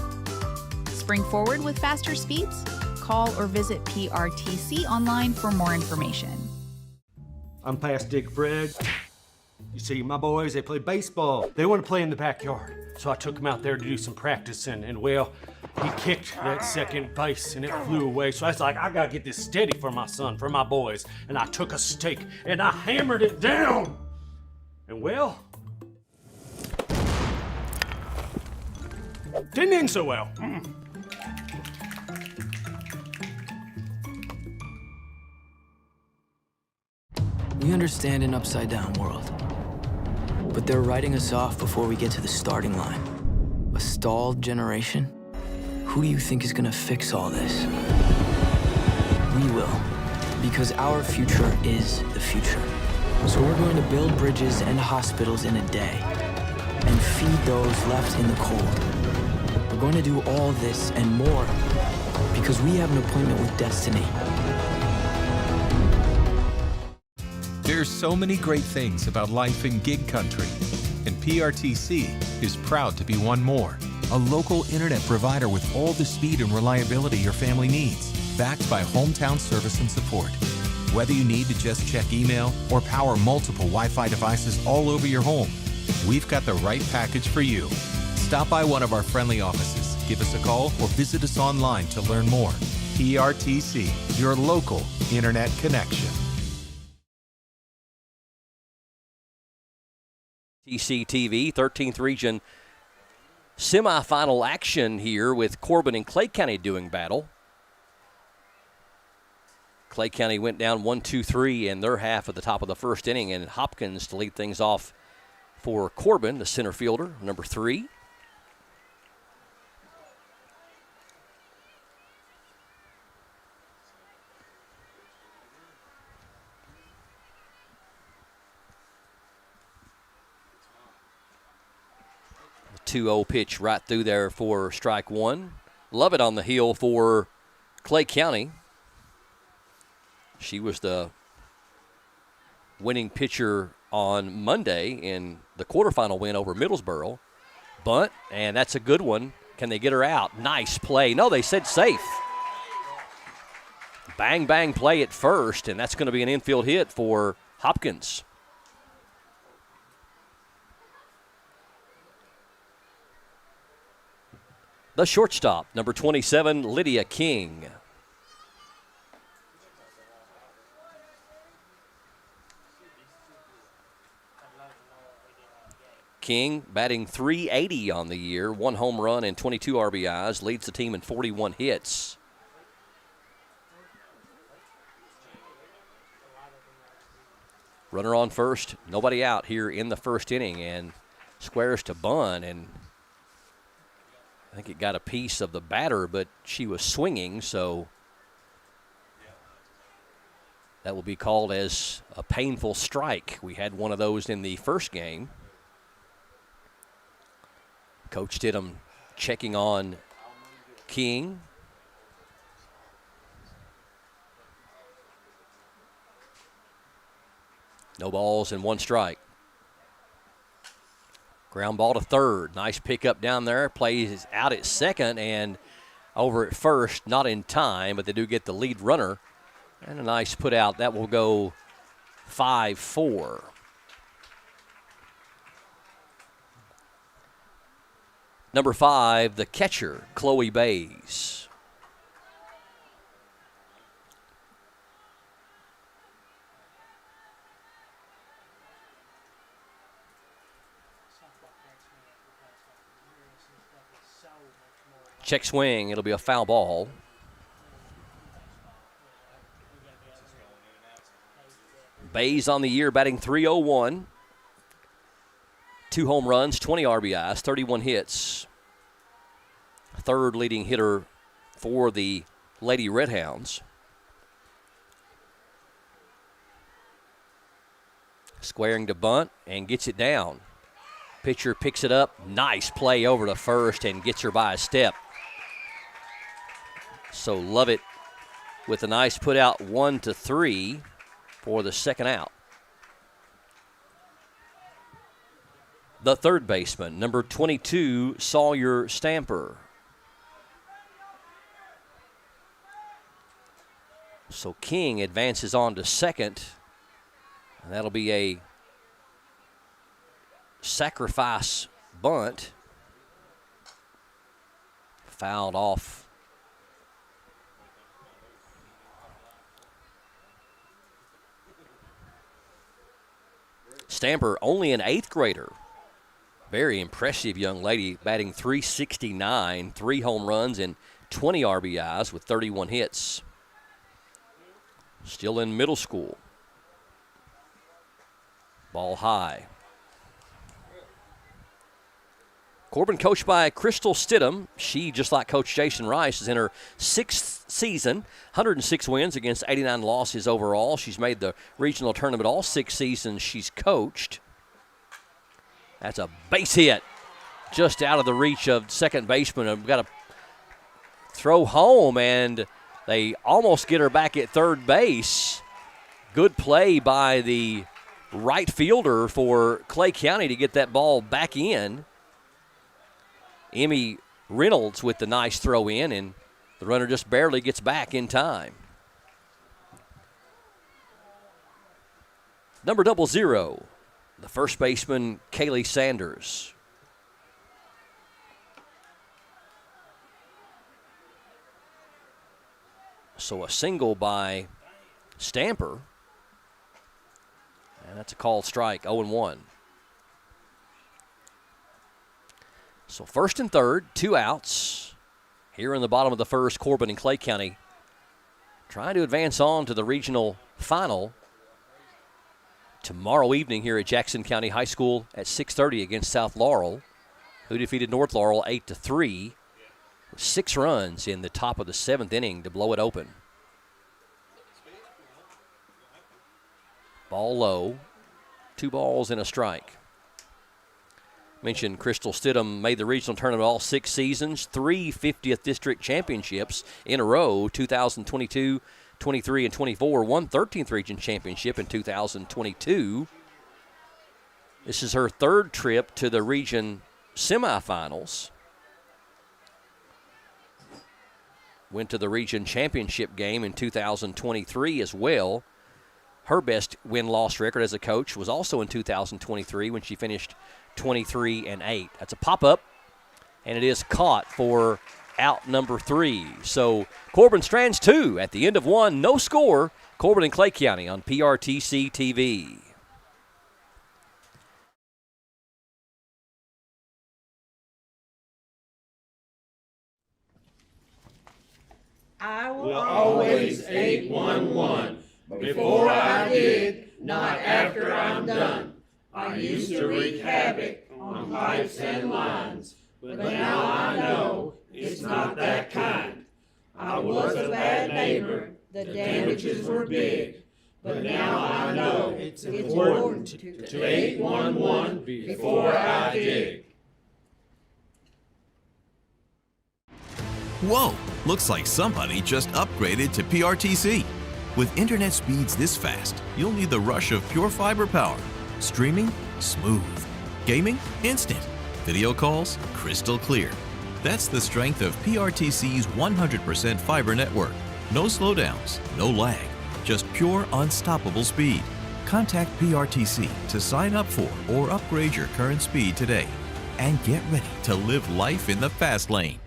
Spring forward with faster speeds? Call or visit PRTC online for more information. I'm past Dick Fred. You see, my boys, they play baseball. They want to play in the backyard. So I took them out there to do some practicing, and well, he kicked that second base and it flew away. So I was like, I gotta get this steady for my son, for my boys. And I took a stake and I hammered it down. And well, didn't end so well. We understand an upside-down world, but they're writing us off before we get to the starting line. A stalled generation? Who do you think is gonna fix all this? We will, because our future is the future. So we're going to build bridges and hospitals in a day, and feed those left in the cold. We're going to do all this and more, because we have an appointment with destiny. There's so many great things about life in gig country, and PRTC is proud to be one more. A local internet provider with all the speed and reliability your family needs, backed by hometown service and support. Whether you need to just check email or power multiple Wi-Fi devices all over your home, we've got the right package for you. Stop by one of our friendly offices, give us a call, or visit us online to learn more. PRTC, your local internet connection. TC TV, 13th Region semifinal action here with Corbin and Clay County doing battle. Clay County went down 1-2-3 in their half at the top of the first inning, and Hopkins to lead things off for Corbin, the center fielder, number 3. The 2-0 pitch right through there for strike one. Love it on the heel for Clay County. She was the winning pitcher on Monday in the quarterfinal win over Middlesboro. Bunt, and that's a good one. Can they get her out? Nice play. No, they said safe. Bang, bang play at first, and that's going to be an infield hit for Hopkins. The shortstop, number 27, Lydia King. King batting .380 on the year, 1 home run and 22 RBIs, leads the team in 41 hits. Runner on first, nobody out here in the first inning, and squares to bunt, and I think it got a piece of the batter, but she was swinging, so that will be called as a painful strike. We had one of those in the first game. Coach Stidham checking on King. No balls and 1 strike. Ground ball to third. Nice pickup down there. Plays out at second and over at first. Not in time, but they do get the lead runner. And a nice put out. That will go 5-4. Number 5, the catcher, Chloe Bays. Check swing. It'll be a foul ball. Bays on the year batting .301. 2 home runs, 20 RBIs, 31 hits. Third leading hitter for the Lady Redhounds. Squaring to bunt and gets it down. Pitcher picks it up. Nice play over to first and gets her by a step. So Lovett with a nice put out 1-3 for the second out. The third baseman, number 22, Sawyer Stamper. So King advances on to second, and that'll be a sacrifice bunt. Fouled off. Stamper, only an 8th grader. Very impressive young lady, batting .369, 3 home runs and 20 RBIs with 31 hits. Still in middle school. Ball high. Corbin coached by Crystal Stidham. She, just like Coach Jason Rice, is in her 6th season, 106 wins against 89 losses overall. She's made the regional tournament all 6 seasons she's coached. That's a base hit just out of the reach of second baseman. We've got to throw home, and they almost get her back at third base. Good play by the right fielder for Clay County to get that ball back in. Emmy Reynolds with the nice throw in, and the runner just barely gets back in time. Number 00, the first baseman, Kaylee Sanders. So a single by Stamper, and that's a called strike, 0-1. So first and third, 2 outs. Here in the bottom of the first, Corbin and Clay County trying to advance on to the regional final tomorrow evening here at Jackson County High School at 6:30 against South Laurel, who defeated North Laurel 8-3 with 6 runs in the top of the 7th inning to blow it open. Ball low, 2 balls and a strike. Mentioned Crystal Stidham made the regional tournament all 6 seasons, 3 50th District championships in a row, 2022, 23, and 24, one 13th Region championship in 2022. This is her 3rd trip to the region semifinals. Went to the region championship game in 2023 as well. Her best win-loss record as a coach was also in 2023 when she finished 23-8. That's a pop-up, and it is caught for out number 3. So Corbin strands 2 at the end of 1. No score. Corbin and Clay County on PRTC TV. I will always 811. Before I did, not after I'm done. I used to wreak havoc on pipes and lines, but now I know it's not that kind. I was a bad neighbor, the damages were big, but now I know it's important to 811 before I dig. Whoa! Looks like somebody just upgraded to PRTC. With internet speeds this fast, you'll need the rush of pure fiber power. Streaming? Smooth. Gaming? Instant. Video calls? Crystal clear. That's the strength of PRTC's 100% fiber network. No slowdowns, no lag, just pure unstoppable speed. Contact PRTC to sign up for or upgrade your current speed today. and get ready to live life in the fast lane.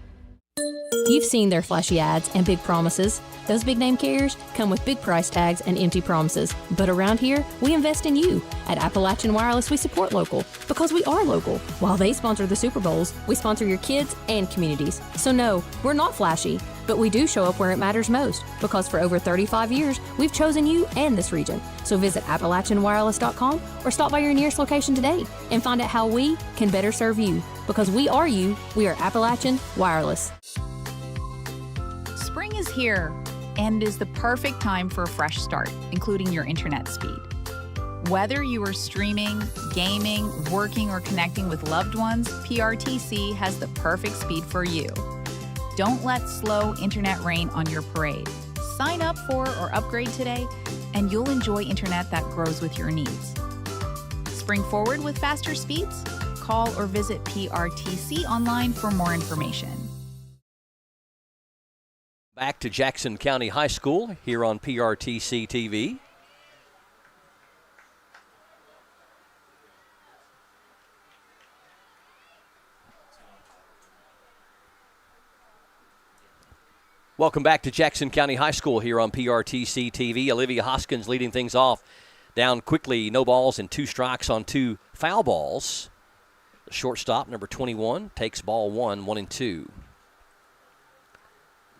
You've seen their flashy ads and big promises. Those big name carriers come with big price tags and empty promises. But around here, we invest in you. At Appalachian Wireless, we support local because we are local. While they sponsor the Super Bowls, we sponsor your kids and communities. So no, we're not flashy, but we do show up where it matters most because for over 35 years, we've chosen you and this region. So visit AppalachianWireless.com or stop by your nearest location today and find out how we can better serve you. Because we are you, we are Appalachian Wireless. Spring is here and is the perfect time for a fresh start, including your internet speed. Whether you are streaming, gaming, working, or connecting with loved ones, PRTC has the perfect speed for you. Don't let slow internet rain on your parade. Sign up for or upgrade today, and you'll enjoy internet that grows with your needs. Spring forward with faster speeds? Call or visit PRTC online for more information. Back to Jackson County High School here on PRTC TV. Welcome back to Jackson County High School here on PRTC TV. Olivia Hoskins leading things off. Down quickly, no balls and 2 strikes on 2 foul balls. The shortstop, number 21, takes ball 1, 1-2.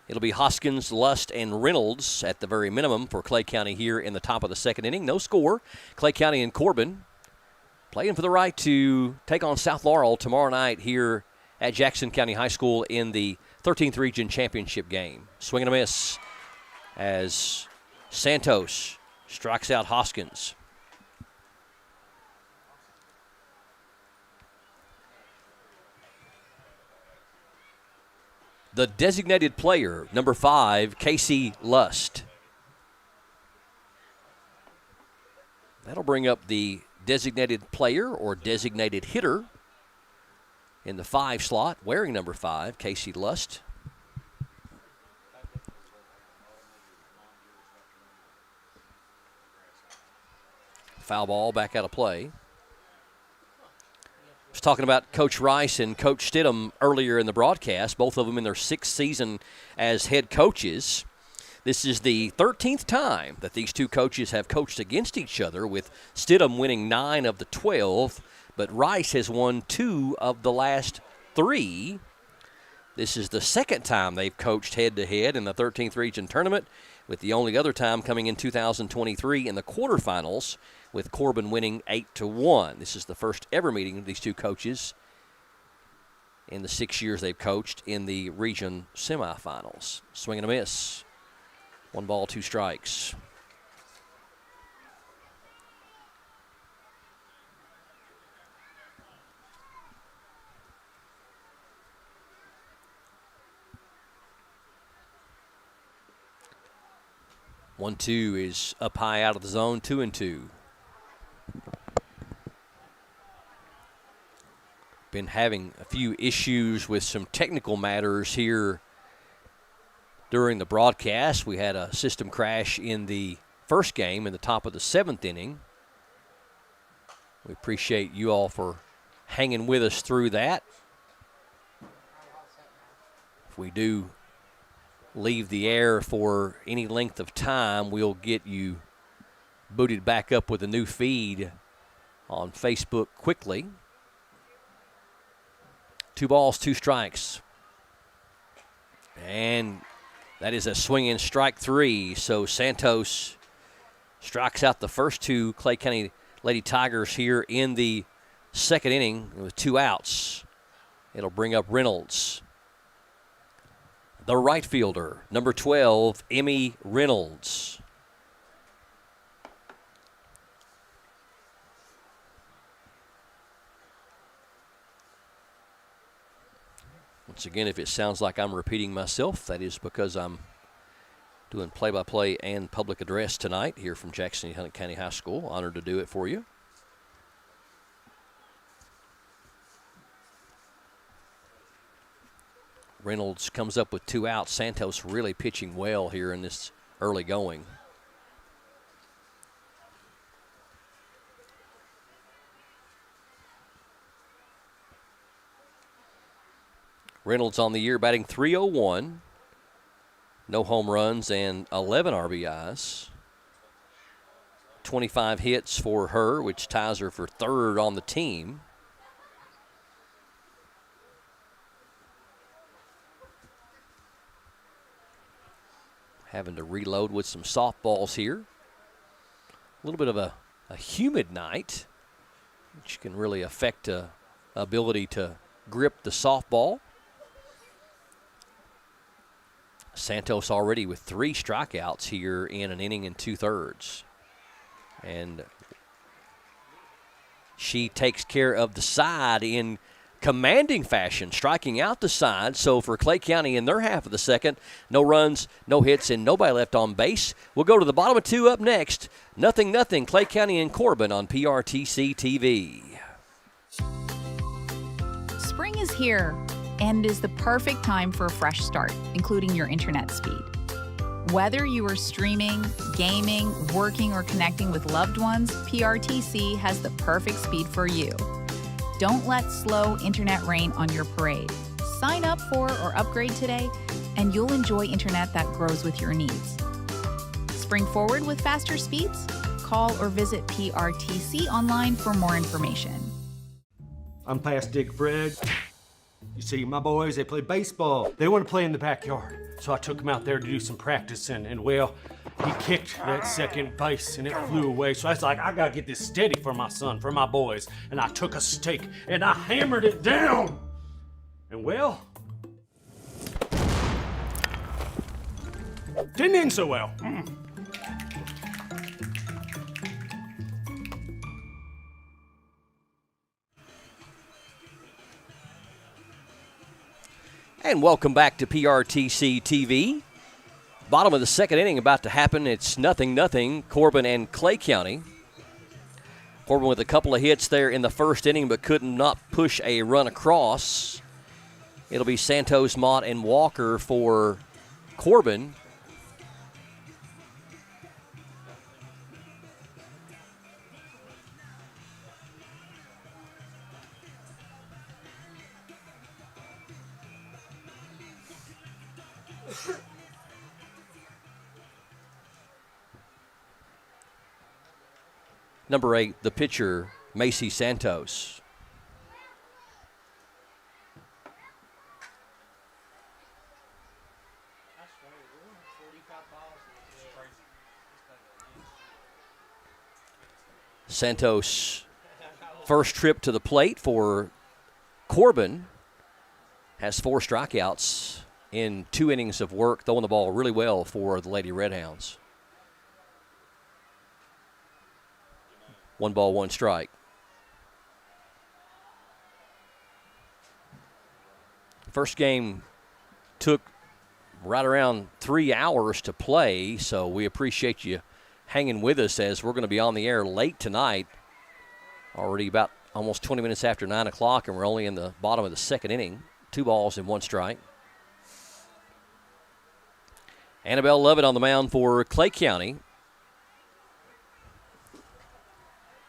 It'll be Hoskins, Lust, and Reynolds at the very minimum for Clay County here in the top of the second inning. No score. Clay County and Corbin playing for the right to take on South Laurel tomorrow night here at Jackson County High School in the 13th Region Championship game. Swing and a miss as Santos strikes out Hoskins. The designated player, number 5, Casey Lust. That'll bring up the designated player or designated hitter in the 5 slot, wearing number 5, Casey Lust. Foul ball back out of play. I was talking about Coach Rice and Coach Stidham earlier in the broadcast, both of them in their 6th season as head coaches. This is the 13th time that these two coaches have coached against each other, with Stidham winning 9 of the 12, but Rice has won 2 of the last 3. This is the 2nd time they've coached head-to-head in the 13th Region Tournament, with the only other time coming in 2023 in the quarterfinals, with Corbin winning 8-1. This is the first ever meeting of these two coaches in the 6 years they've coached in the region semifinals. Swing and a miss. 1 ball, 2 strikes. One, 2 is up high out of the zone, 2-2. Been having a few issues with some technical matters here during the broadcast. We had a system crash in the first game in the top of the 7th inning. We appreciate you all for hanging with us through that. If we do leave the air for any length of time, we'll get you booted back up with a new feed on Facebook quickly. 2 balls, 2 strikes. And that is a swinging strike 3. So Santos strikes out the first 2 Clay County Lady Tigers here in the 2nd inning with 2 outs. It'll bring up Reynolds. The right fielder, number 12, Emmy Reynolds. Once again, if it sounds like I'm repeating myself, that is because I'm doing play-by-play and public address tonight here from Jackson County High School. Honored to do it for you. Reynolds comes up with 2 outs. Santos really pitching well here in this early going. Reynolds on the year batting .301. No home runs and 11 RBIs. 25 hits for her, which ties her for third on the team. Having to reload with some softballs here. A little bit of a humid night, which can really affect ability to grip the softball. Santos already with 3 strikeouts here in an inning and 2/3. And she takes care of the side in commanding fashion, striking out the side. So for Clay County in their half of the second, no runs, no hits, and nobody left on base. We'll go to the bottom of 2 up next. 0-0, Clay County and Corbin on PRTC TV. Spring is here and is the perfect time for a fresh start, including your internet speed. Whether you are streaming, gaming, working, or connecting with loved ones, PRTC has the perfect speed for you. Don't let slow internet rain on your parade. Sign up for or upgrade today, and you'll enjoy internet that grows with your needs. Spring forward with faster speeds? Call or visit PRTC online for more information. I'm past Dick Fred. You see, my boys, they play baseball. They want to play in the backyard. So I took them out there to do some practicing, and well, he kicked that second base and it flew away. So I was like, I gotta get this steady for my son, for my boys. And I took a stake and I hammered it down. And well, didn't end so well. And welcome back to PRTC TV. Bottom of the second inning about to happen. It's 0-0, Corbin and Clay County. Corbin with a couple of hits there in the first inning, but could not push a run across. It'll be Santos, Mott, and Walker for Corbin. Number 8, the pitcher, Macy Santos. Santos, first trip to the plate for Corbin, has 4 strikeouts in 2 innings of work, throwing the ball really well for the Lady Redhounds. 1 ball, 1 strike. First game took right around 3 hours to play, so we appreciate you hanging with us as we're going to be on the air late tonight. Already about almost 20 minutes after 9 o'clock, and we're only in the bottom of the second inning. 2 balls and 1 strike. Annabelle Lovett on the mound for Clay County.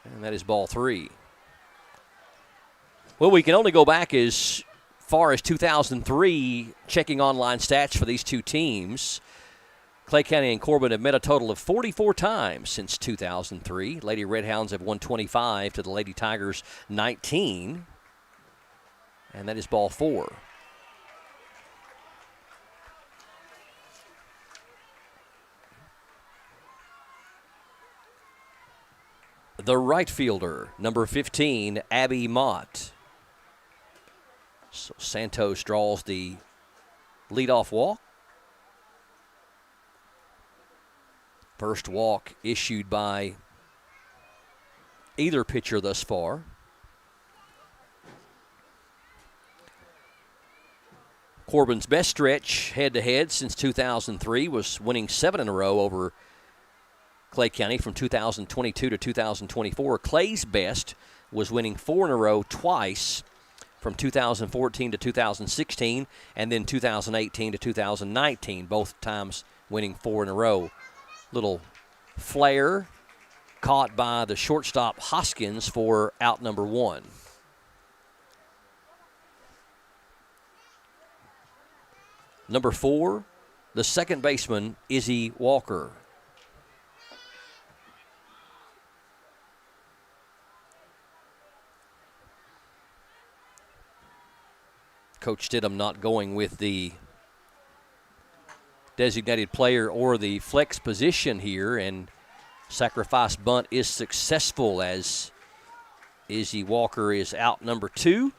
And that is ball 3. Well, we can only go back as far as 2003, checking online stats for these 2 teams. Clay County and Corbin have met a total of 44 times since 2003. Lady Redhounds have won 25 to the Lady Tigers 19. And that is ball 4. The right fielder, number 15, Abby Mott. So Santos draws the leadoff walk. First walk issued by either pitcher thus far. Corbin's best stretch head-to-head since 2003 was winning 7 in a row over Clay County from 2022 to 2024. Clay's best was winning 4 in a row twice from 2014 to 2016 and then 2018 to 2019, both times winning 4 in a row. Little flare caught by the shortstop Hoskins for out number 1. Number 4, the second baseman, Izzy Walker. Coach Stidham not going with the designated player or the flex position here, and sacrifice bunt is successful as Izzy Walker is out number 2.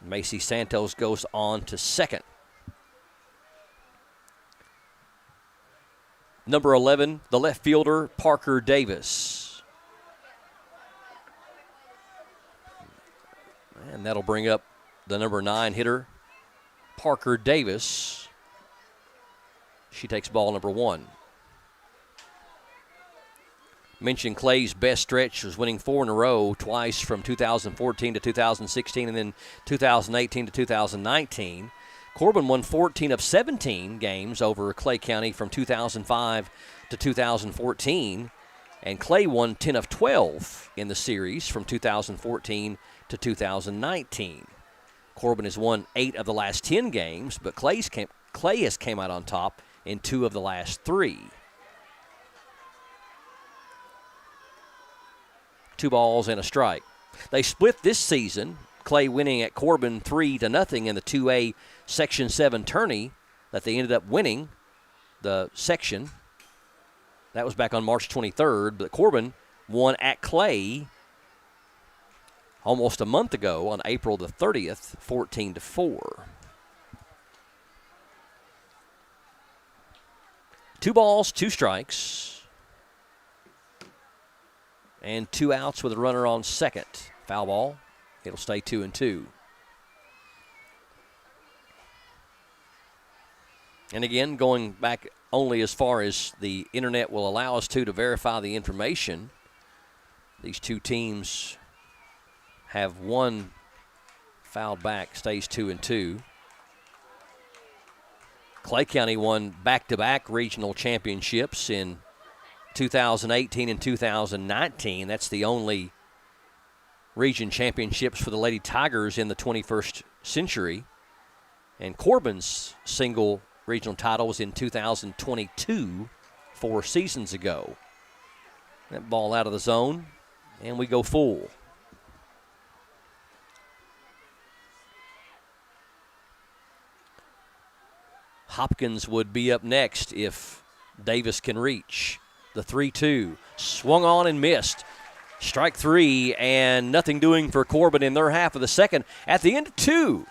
Macy Santos goes on to second. Number 11, the left fielder, Parker Davis. And that'll bring up the number 9 hitter, Parker Davis. She takes ball number 1. Mentioned Clay's best stretch was winning 4 in a row, twice from 2014 to 2016 and then 2018 to 2019. Corbin won 14 of 17 games over Clay County from 2005 to 2014, and Clay won 10 of 12 in the series from 2014 to 2019. Corbin has won 8 of the last 10 games, but Clay has came out on top in 2 of the last 3. 2 balls and a strike. They split this season, Clay winning at Corbin 3-0 in the 2A Section 7 tourney that they ended up winning the section. That was back on March 23rd, but Corbin won at Clay almost a month ago on April the 30th, 14-4. 2 balls, 2 strikes, and 2 outs with a runner on second. Foul ball. It'll stay 2-2. And again, going back only as far as the internet will allow us to verify the information, these 2 teams have 1 fouled back, stays 2-2. Clay County won back-to-back regional championships in 2018 and 2019. That's the only region championships for the Lady Tigers in the 21st century. And Corbin's single regional title was in 2022, 4 seasons ago. That ball out of the zone, and we go full. Hopkins would be up next if Davis can reach. The 3-2, swung on and missed. Strike 3, and nothing doing for Corbin in their half of the second. At the end of 2,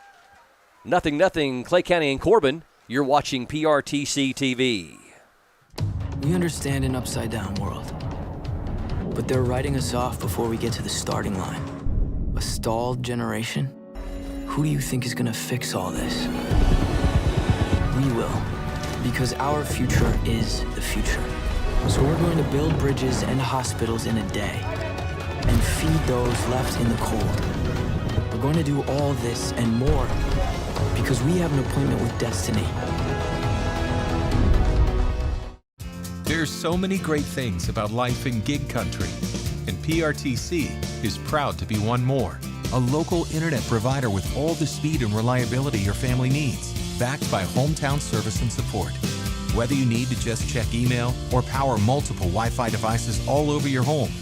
0-0 Clay County and Corbin. You're watching PRTC TV. We understand an upside-down world, but they're writing us off before we get to the starting line. A stalled generation? Who do you think is gonna fix all this? We will, because our future is the future. So we're going to build bridges and hospitals in a day and feed those left in the cold. We're going to do all this and more because we have an appointment with destiny. There's so many great things about life in gig country, and PRTC is proud to be one more. A local internet provider with all the speed and reliability your family needs, backed by hometown service and support. Whether you need to just check email or power multiple Wi-Fi devices all over your home,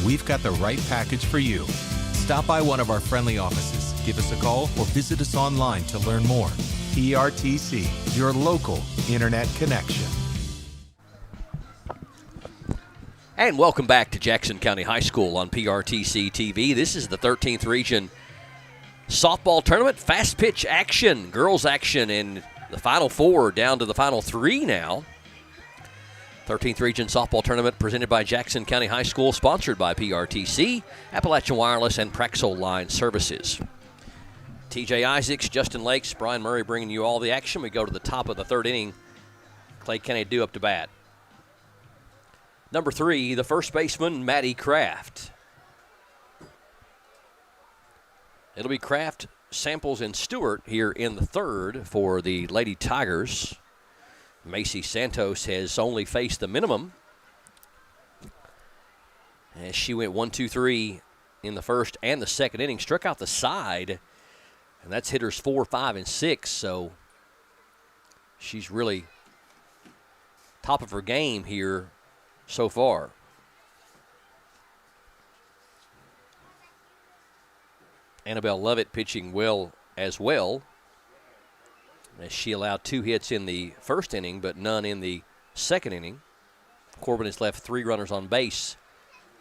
we've got the right package for you. Stop by one of our friendly offices, give us a call, or visit us online to learn more. PRTC, your local internet connection. And welcome back to Jackson County High School on PRTC TV. This is the 13th Region Softball Tournament. Fast pitch action, girls action in the Final 4 down to the Final 3 now. 13th Region Softball Tournament presented by Jackson County High School, sponsored by PRTC, Appalachian Wireless, and Praxel Line Services. TJ Isaacs, Justin Lakes, Brian Murray bringing you all the action. We go to the top of the 3rd inning. Clay County due up to bat. Number 3, the first baseman, Maddie Kraft. It'll be Kraft, Samples, and Stewart here in the 3rd for the Lady Tigers. Macy Santos has only faced the minimum, as she went 1-2-3 in the 1st and the 2nd inning. Struck out the side, and that's hitters 4, 5, and 6. So she's really top of her game here so far. Annabelle Lovett pitching well as well, as she allowed 2 hits in the first inning, but none in the second inning. Corbin has left 3 runners on base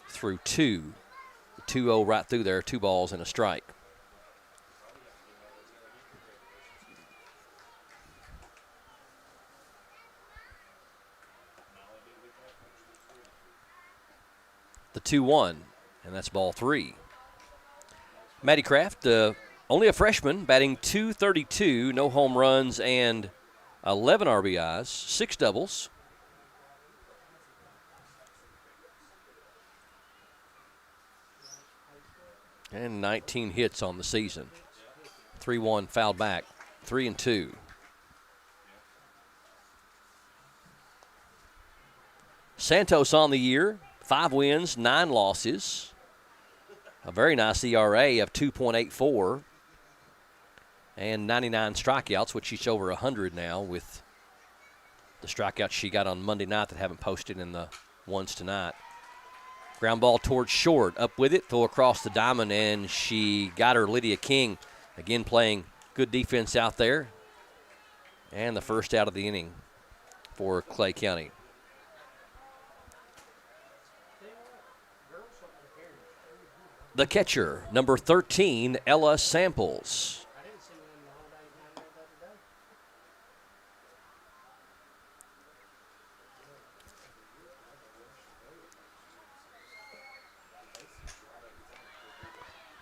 through 2. 2-0 right through there, 2 balls and a strike. The 2-1, and that's ball 3. Maddie Kraft, only a freshman, batting .232, no home runs and 11 RBIs, 6 doubles. And 19 hits on the season. 3-1 fouled back, 3-2. Santos on the year, 5 wins, 9 losses. A very nice ERA of 2.84 and 99 strikeouts, which she's over 100 now with the strikeouts she got on Monday night that haven't posted in the ones tonight. Ground ball towards short, up with it, throw across the diamond, and she got her. Lydia King again playing good defense out there. And the first out of the inning for Clay County. The catcher, number 13, Ella Samples.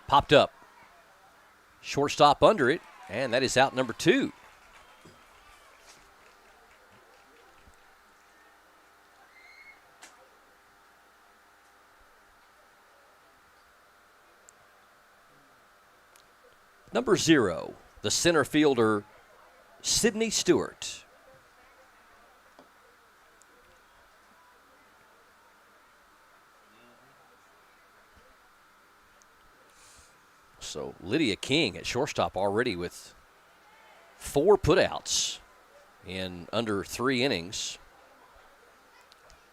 Popped up. Shortstop under it, and that is out number 2. Number 0, the center fielder, Sydney Stewart. So Lydia King at shortstop already with 4 putouts in under 3 innings.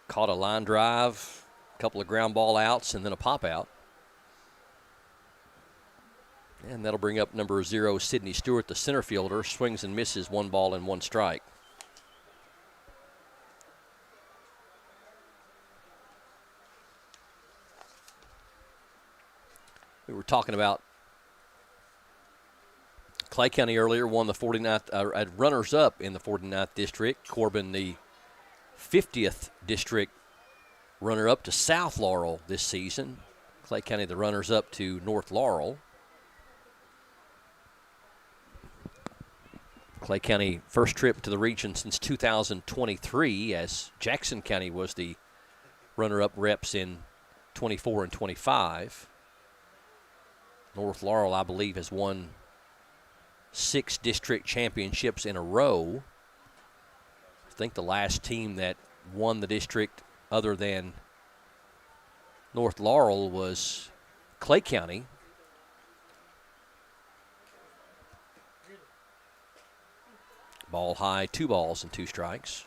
Caught a line drive, a couple of ground ball outs, and then a pop out. And that'll bring up number 0, Sydney Stewart, the center fielder. Swings and misses, 1 ball and 1 strike. We were talking about Clay County earlier, won the 49th, runners-up in the 49th district. Corbin, the 50th district runner-up to South Laurel this season. Clay County, the runners-up to North Laurel. Clay County, first trip to the region since 2023, as Jackson County was the runner-up reps in 24 and 25. North Laurel, I believe, has won 6 district championships in a row. I think the last team that won the district other than North Laurel was Clay County. Ball high, 2 balls and 2 strikes.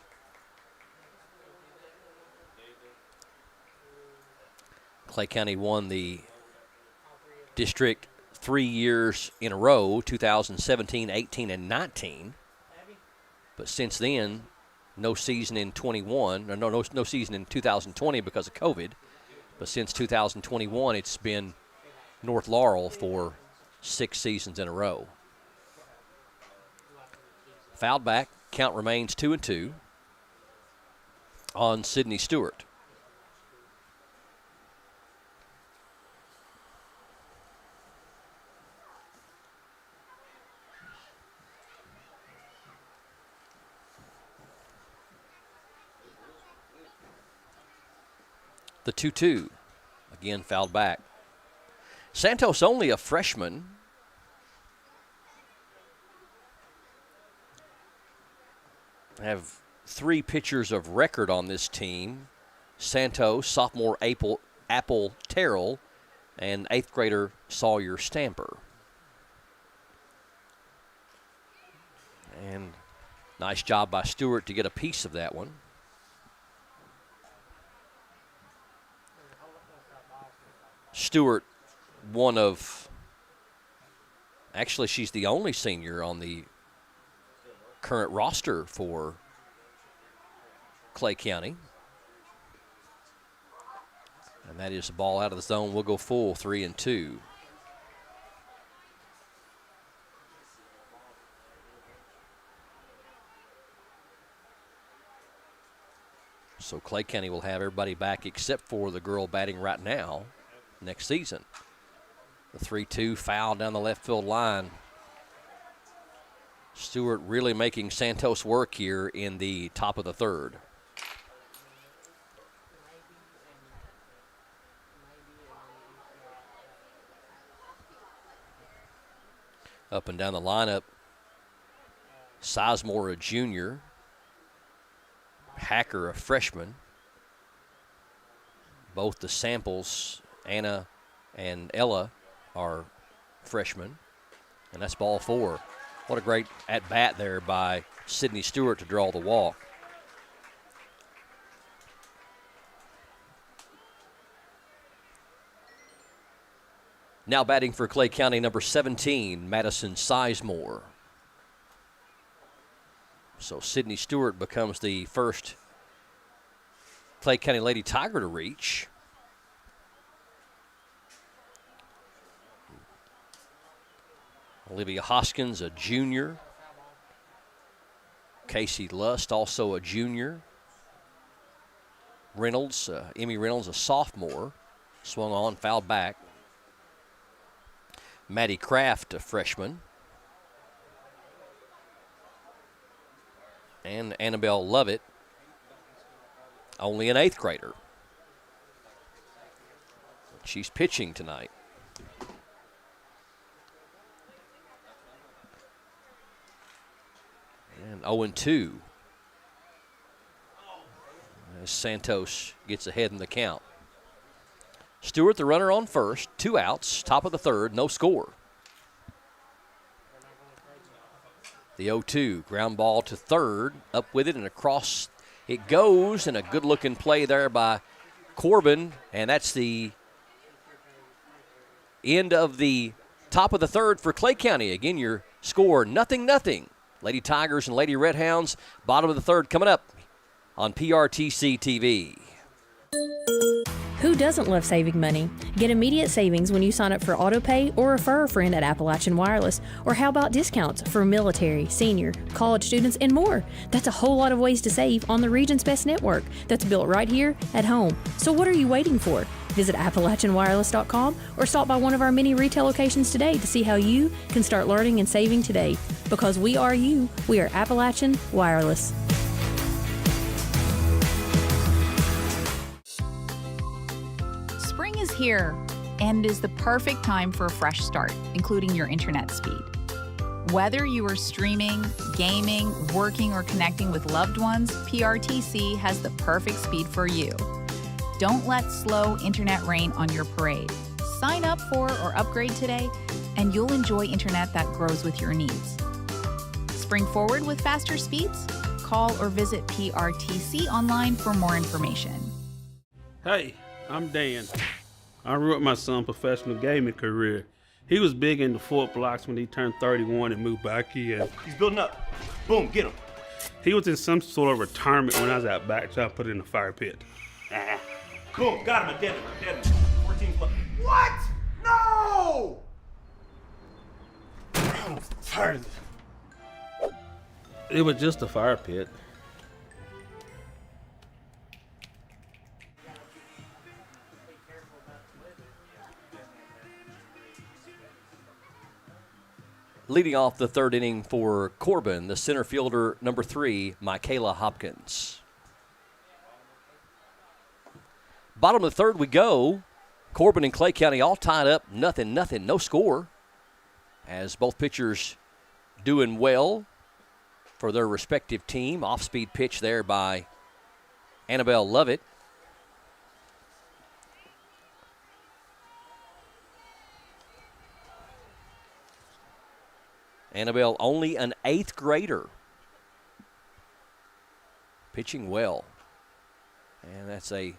Clay County won the district 3 years in a row, 2017, 18, and 19. But since then, no season in 21, or no season in 2020 because of COVID. But since 2021, it's been North Laurel for 6 seasons in a row. Fouled back, count remains 2-2 on Sydney Stewart. The 2-2, again fouled back. Santos only a freshman. Have 3 pitchers of record on this team. Santos, sophomore Apple Terrell, and 8th grader Sawyer Stamper. And Nice job by Stewart to get a piece of that one. Stewart, one of, actually she's the only senior on the current roster for Clay County. And that is the ball out of the zone. We'll go full 3-2. So Clay County will have everybody back except for the girl batting right now next season. The 3-2 foul down the left field line. Stewart really making Santos work here in the top of the third. Up and down the lineup, Sizemore, a junior. Hacker, a freshman. Both the samples, Anna and Ella, are freshmen. And that's ball 4. What a great at-bat there by Sydney Stewart to draw the walk. Now batting for Clay County, number 17, Madison Sizemore. So Sydney Stewart becomes the first Clay County Lady Tiger to reach. Olivia Hoskins, a junior. Casey Lust, also a junior. Reynolds, Emmy Reynolds, a sophomore. Swung on, fouled back. Maddie Kraft, a freshman. And Annabelle Lovett, only an 8th grader. She's pitching tonight. And 0-2 as Santos gets ahead in the count. Stewart, the runner on first, 2 outs, top of the third, no score. The 0-2, ground ball to third, up with it and across it goes, and a good-looking play there by Corbin, and that's the end of the top of the third for Clay County. Again, your score, 0-0. Lady Tigers and Lady Redhounds, bottom of the third coming up on PRTC TV. Who doesn't love saving money? Get immediate savings when you sign up for AutoPay or refer a friend at Appalachian Wireless. Or how about discounts for military, senior, college students, and more? That's a whole lot of ways to save on the region's best network that's built right here at home. So what are you waiting for? Visit AppalachianWireless.com or stop by one of our many retail locations today to see how you can start learning and saving today. Because we are you. We are Appalachian Wireless. Spring is here and is the perfect time for a fresh start, including your internet speed. Whether you are streaming, gaming, working, or connecting with loved ones, PRTC has the perfect speed for you. Don't let slow internet rain on your parade. Sign up for or upgrade today, and you'll enjoy internet that grows with your needs. Spring forward with faster speeds? Call or visit PRTC online for more information. Hey, I'm Dan. I wrote my son's professional gaming career. He was big into Fort Blocks when he turned 31 and moved back here. He's building up. Boom, get him. He was in some sort of retirement when I was out back, so I put it in the fire pit. Boom, got him, I dead him. 14 left. What? No! I'm tired of this. It was just a fire pit. Leading off the third inning for Corbin, the center fielder, number 3, Michaela Hopkins. Bottom of the third we go. Corbin and Clay County all tied up, 0-0, no score. As both pitchers doing well for their respective team. Off-speed pitch there by Annabelle Lovett. Annabelle only an 8th grader. pitching well. And that's a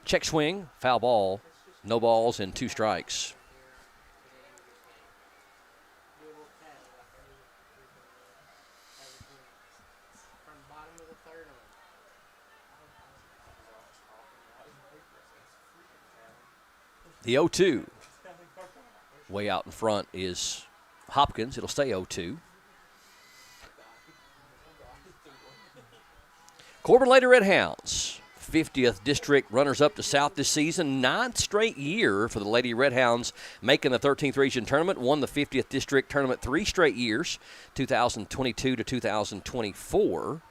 check swing, foul ball, no balls and 2 strikes. The 0-2. Way out in front is Hopkins. It'll stay 0-2. Corbin Lady Red Hounds, 50th District runners-up to South this season. 9th straight year for the Lady Red Hounds, making the 13th Region Tournament. Won the 50th District Tournament 3 straight years, 2022 to 2024.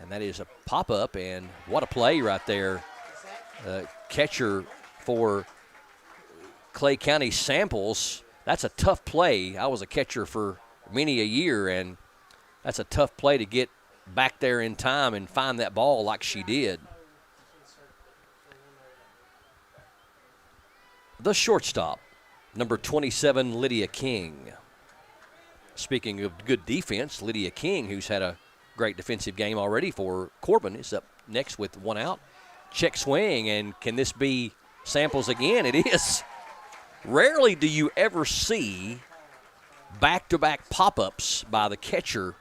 And that is a pop-up, and what a play right there. Catcher for Clay County Samples. That's a tough play. I was a catcher for many a year, and that's a tough play to get back there in time and find that ball like she did. The shortstop, number 27, Lydia King. Speaking of good defense, Lydia King, who's had a great defensive game already for Corbin, is up next with 1 out. Check swing, and can this be Samples again? It is. Rarely do you ever see back-to-back pop-ups by the catcher.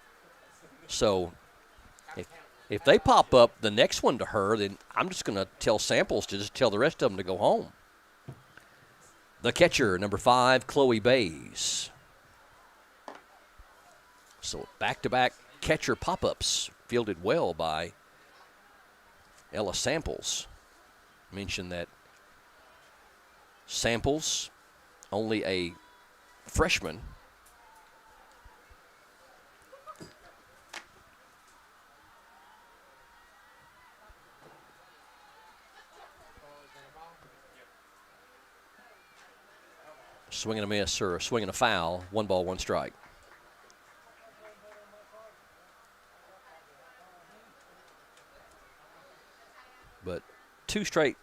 So if they pop up the next one to her, then I'm just going to tell Samples to just tell the rest of them to go home. The catcher, number 5, Chloe Bays. So back-to-back catcher pop-ups fielded well by Ella Samples. Mentioned that Samples, only a freshman. Swing and a miss or a swing and a foul. 1 ball, 1 strike. But 2 straight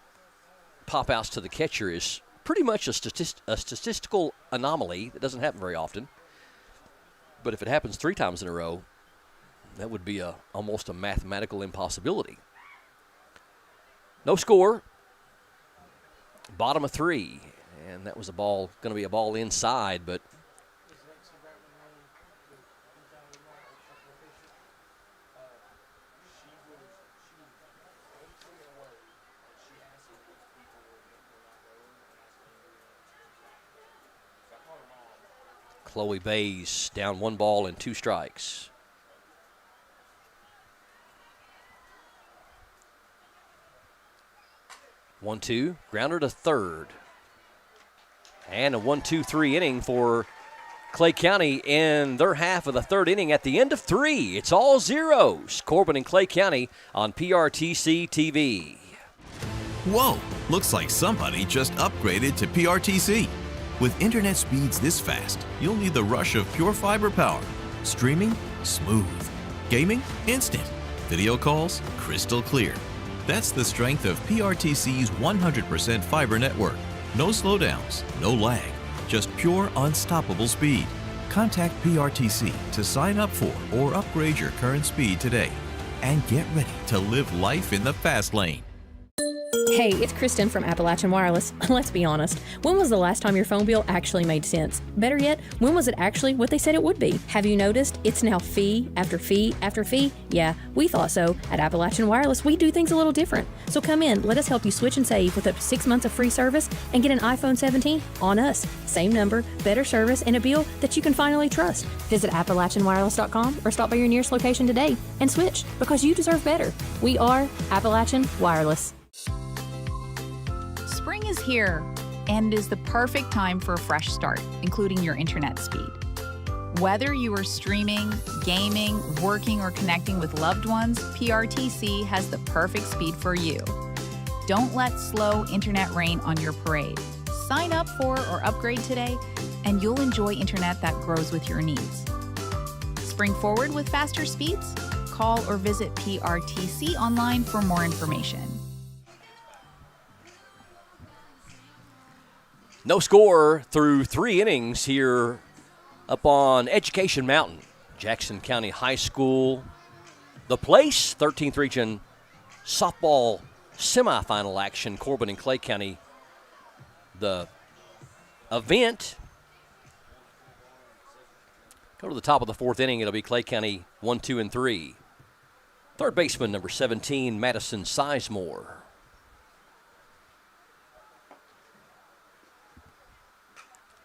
pop-outs to the catcher is pretty much a statistical anomaly that doesn't happen very often. But if it happens 3 times in a row, that would be almost a mathematical impossibility. No score. Bottom of 3. And that was going to be a ball inside, but Chloe Bays down 1 ball and 2 strikes. One, 2, grounder to third. And a 1-2-3 inning for Clay County in their half of the 3rd inning. At the end of 3, it's all zeros. Corbin and Clay County on PRTC TV. Whoa, looks like somebody just upgraded to PRTC. With internet speeds this fast, you'll need the rush of pure fiber power. Streaming? Smooth. Gaming? Instant. Video calls? Crystal clear. That's the strength of PRTC's 100% fiber network. No slowdowns, no lag, just pure unstoppable speed. Contact PRTC to sign up for or upgrade your current speed today. And get ready to live life in the fast lane. Hey, it's Kristen from Appalachian Wireless. Let's be honest. When was the last time your phone bill actually made sense? Better yet, when was it actually what they said it would be? Have you noticed it's now fee after fee after fee? Yeah, we thought so. At Appalachian Wireless, we do things a little different. So come in, let us help you switch and save with up to 6 months of free service and get an iPhone 17 on us. Same number, better service, and a bill that you can finally trust. Visit AppalachianWireless.com or stop by your nearest location today and switch because you deserve better. We are Appalachian Wireless. Spring is here and is the perfect time for a fresh start, including your internet speed. Whether you are streaming, gaming, working, or connecting with loved ones, PRTC has the perfect speed for you. Don't let slow internet rain on your parade. Sign up for or upgrade today, and you'll enjoy internet that grows with your needs. Spring forward with faster speeds? Call or visit PRTC online for more information. No score through 3 innings here up on Education Mountain. Jackson County High School the place. 13th Region softball semifinal action, Corbin and Clay County. The event. Go to the top of the fourth inning. It'll be Clay County 1, 2, and 3. Third baseman, number 17, Madison Sizemore.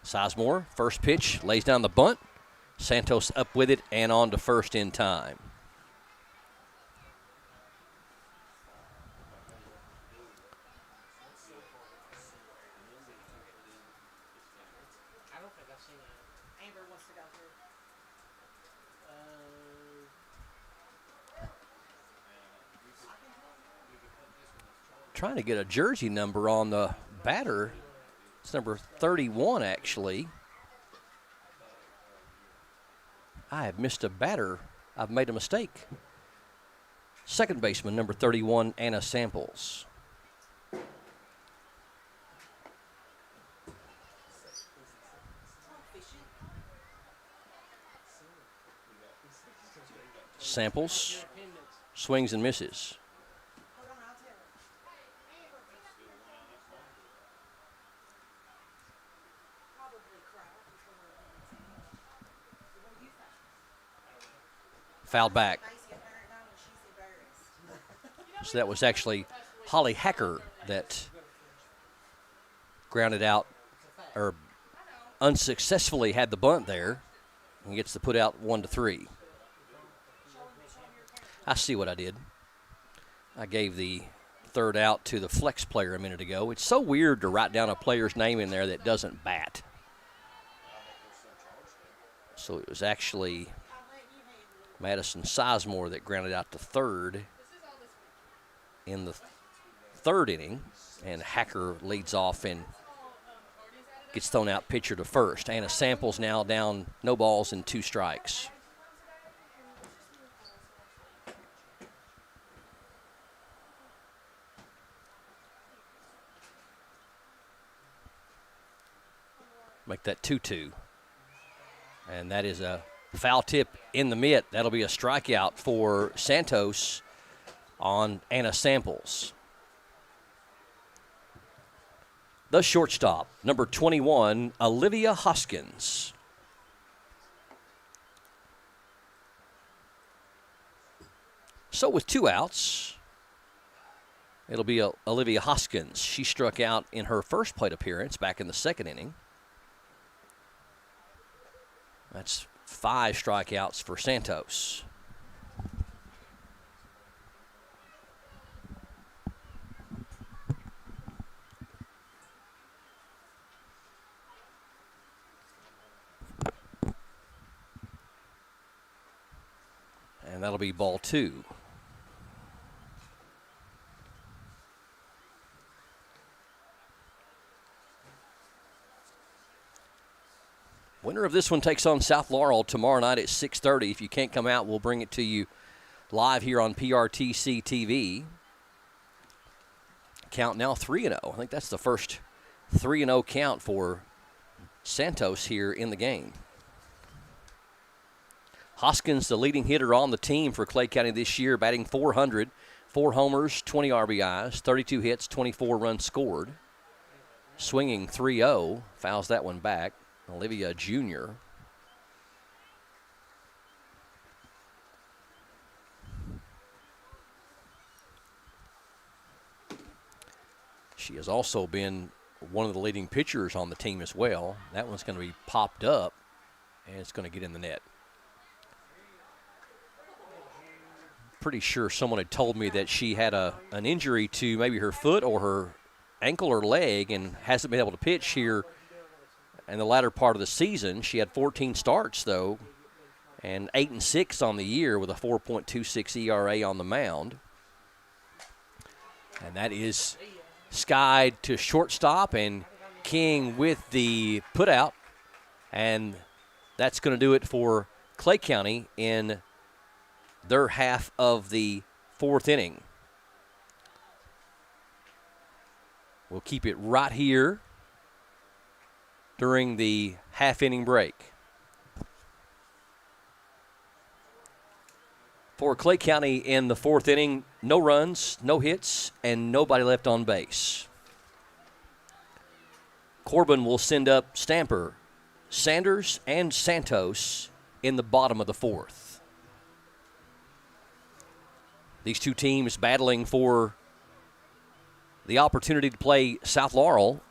Sizemore, first pitch, lays down the bunt. Santos up with it and on to first in time. Trying to get a jersey number on the batter. It's number 31, actually. I have missed a batter. I've made a mistake. Second baseman, number 31, Anna Samples. Samples swings and misses. Fouled back. So that was actually Holly Hacker that grounded out, or unsuccessfully had the bunt there, and gets to put out 1-3. I see what I did. I gave the third out to the flex player a minute ago. It's so weird to write down a player's name in there that doesn't bat. So it was actually Madison Sizemore that grounded out to third in the third inning, and Hacker leads off and gets thrown out pitcher to first. Anna Samples now down, no balls and 2 strikes. Make that 2-2. And that is a foul tip in the mitt. That'll be a strikeout for Santos on Anna Samples. The shortstop, number 21, Olivia Hoskins. So with 2 outs, it'll be Olivia Hoskins. She struck out in her first plate appearance back in the second inning. That's 5 strikeouts for Santos. And that'll be ball 2. Winner of this one takes on South Laurel tomorrow night at 6:30. If you can't come out, we'll bring it to you live here on PRTC TV. Count now 3-0. I think that's the first 3-0 count for Santos here in the game. Hoskins, the leading hitter on the team for Clay County this year, batting .400, 4 homers, 20 RBIs, 32 hits, 24 runs scored. Swinging 3-0, fouls that one back. Olivia Jr. She has also been one of the leading pitchers on the team as well. That one's going to be popped up, and it's going to get in the net. Pretty sure someone had told me that she had an injury to maybe her foot or her ankle or leg and hasn't been able to pitch here in the latter part of the season. She had 14 starts, though, and 8-6 on the year with a 4.26 ERA on the mound. And that is skied to shortstop, and King with the putout. And that's going to do it for Clay County in their half of the fourth inning. We'll keep it right here during the half-inning break. for Clay County in the fourth inning. No runs, no hits, and nobody left on base. Corbin will send up Stamper, Sanders, and Santos in the bottom of the fourth. These two teams battling for the opportunity to play South Laurel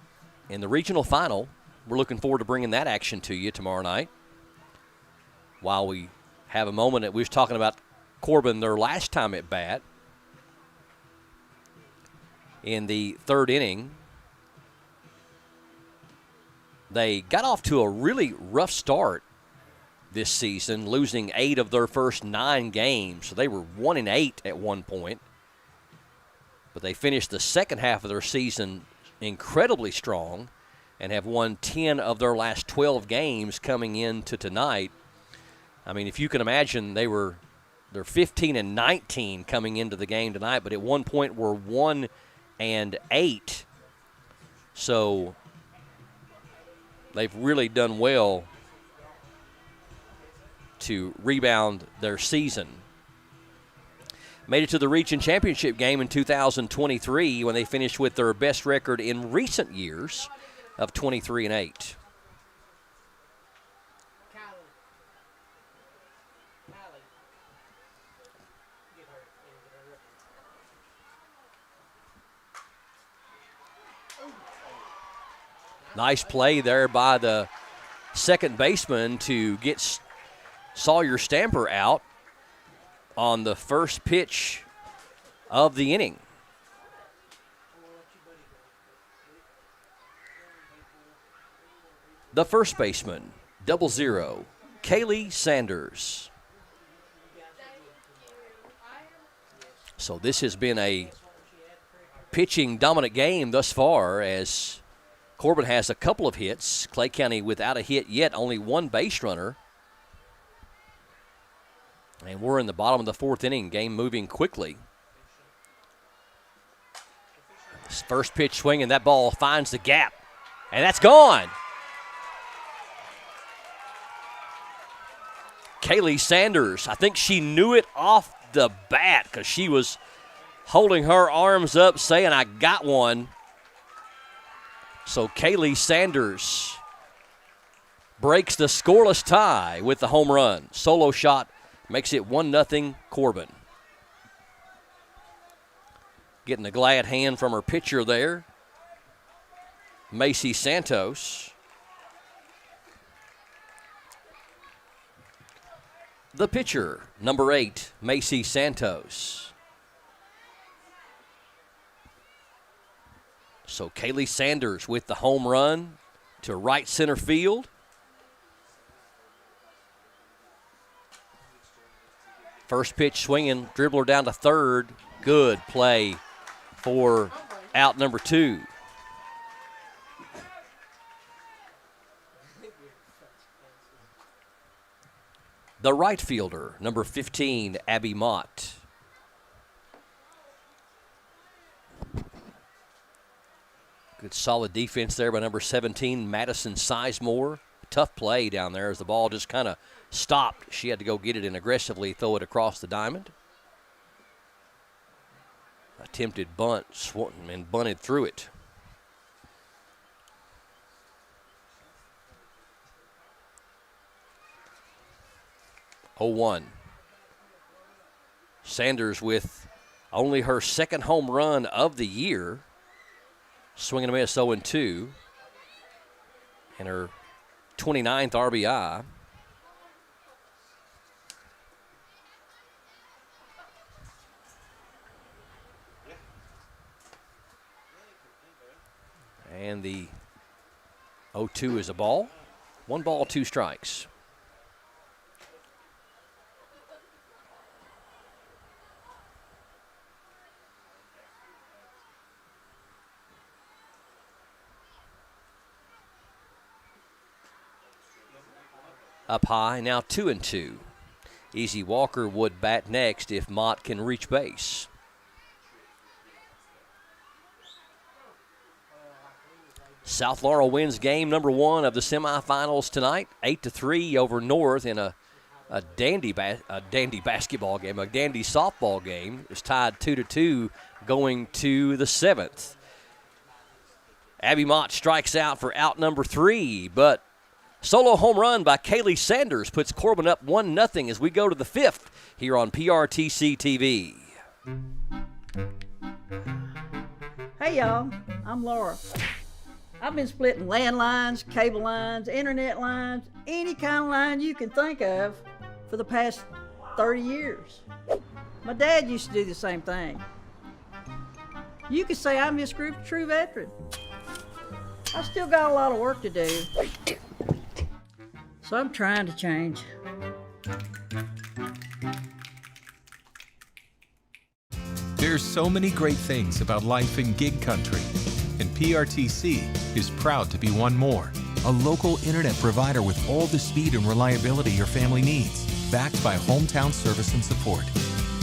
in the regional final. We're looking forward to bringing that action to you tomorrow night. While we have a moment that we was talking about Corbin their last time at bat in the third inning. They got off to a really rough start this season, losing 8 of their first 9 games. So they were 1-8 at one point. But they finished the second half of their season incredibly strong and have won 10 of their last 12 games coming into tonight. I mean, if you can imagine, they're 15-19 coming into the game tonight, but at one point were 1-8. So they've really done well to rebound their season. Made it to the region championship game in 2023 when they finished with their best record in recent years of 23-8. Nice play there by the second baseman to get Sawyer Stamper out on the first pitch of the inning. The first baseman, 00, Kaylee Sanders. So this has been a pitching dominant game thus far as Corbin has a couple of hits. Clay County without a hit yet, only one base runner. And we're in the bottom of the fourth inning, game moving quickly. This first pitch swinging, that ball finds the gap, and that's gone. Kaylee Sanders, I think she knew it off the bat because she was holding her arms up saying, I got one. So Kaylee Sanders breaks the scoreless tie with the home run. Solo shot makes it 1-0 Corbin. Getting a glad hand from her pitcher there, Macy Santos. The pitcher, number 8, Macy Santos. So Kaylee Sanders with the home run to right center field. First pitch swinging, dribbler down to third. Good play for out number 2. The right fielder, number 15, Abby Mott. Good solid defense there by number 17, Madison Sizemore. Tough play down there as the ball just kind of stopped. She had to go get it and aggressively throw it across the diamond. Attempted bunt, and bunted through it. Oh, 1. Sanders with only her second home run of the year. Swinging a miss, 0-2. And her 29th RBI. And the 0-2 is a ball. 1 ball, 2 strikes. Up high, now 2-2. Easy Walker would bat next if Mott can reach base. South Laurel wins game number 1 of the semifinals tonight, 8-3 over North in a a dandy basketball game, a dandy softball game. It was tied 2-2 going to the 7th. Abby Mott strikes out for out number 3, but solo home run by Kaylee Sanders puts Corbin up 1-0 as we go to the 5th here on PRTC TV. Hey y'all, I'm Laura. I've been splitting landlines, cable lines, internet lines, any kind of line you can think of for the past 30 years. My dad used to do the same thing. You could say I'm this group's true veteran. I still got a lot of work to do, so I'm trying to change. There's so many great things about life in gig country, and PRTC is proud to be one more. A local internet provider with all the speed and reliability your family needs, backed by hometown service and support.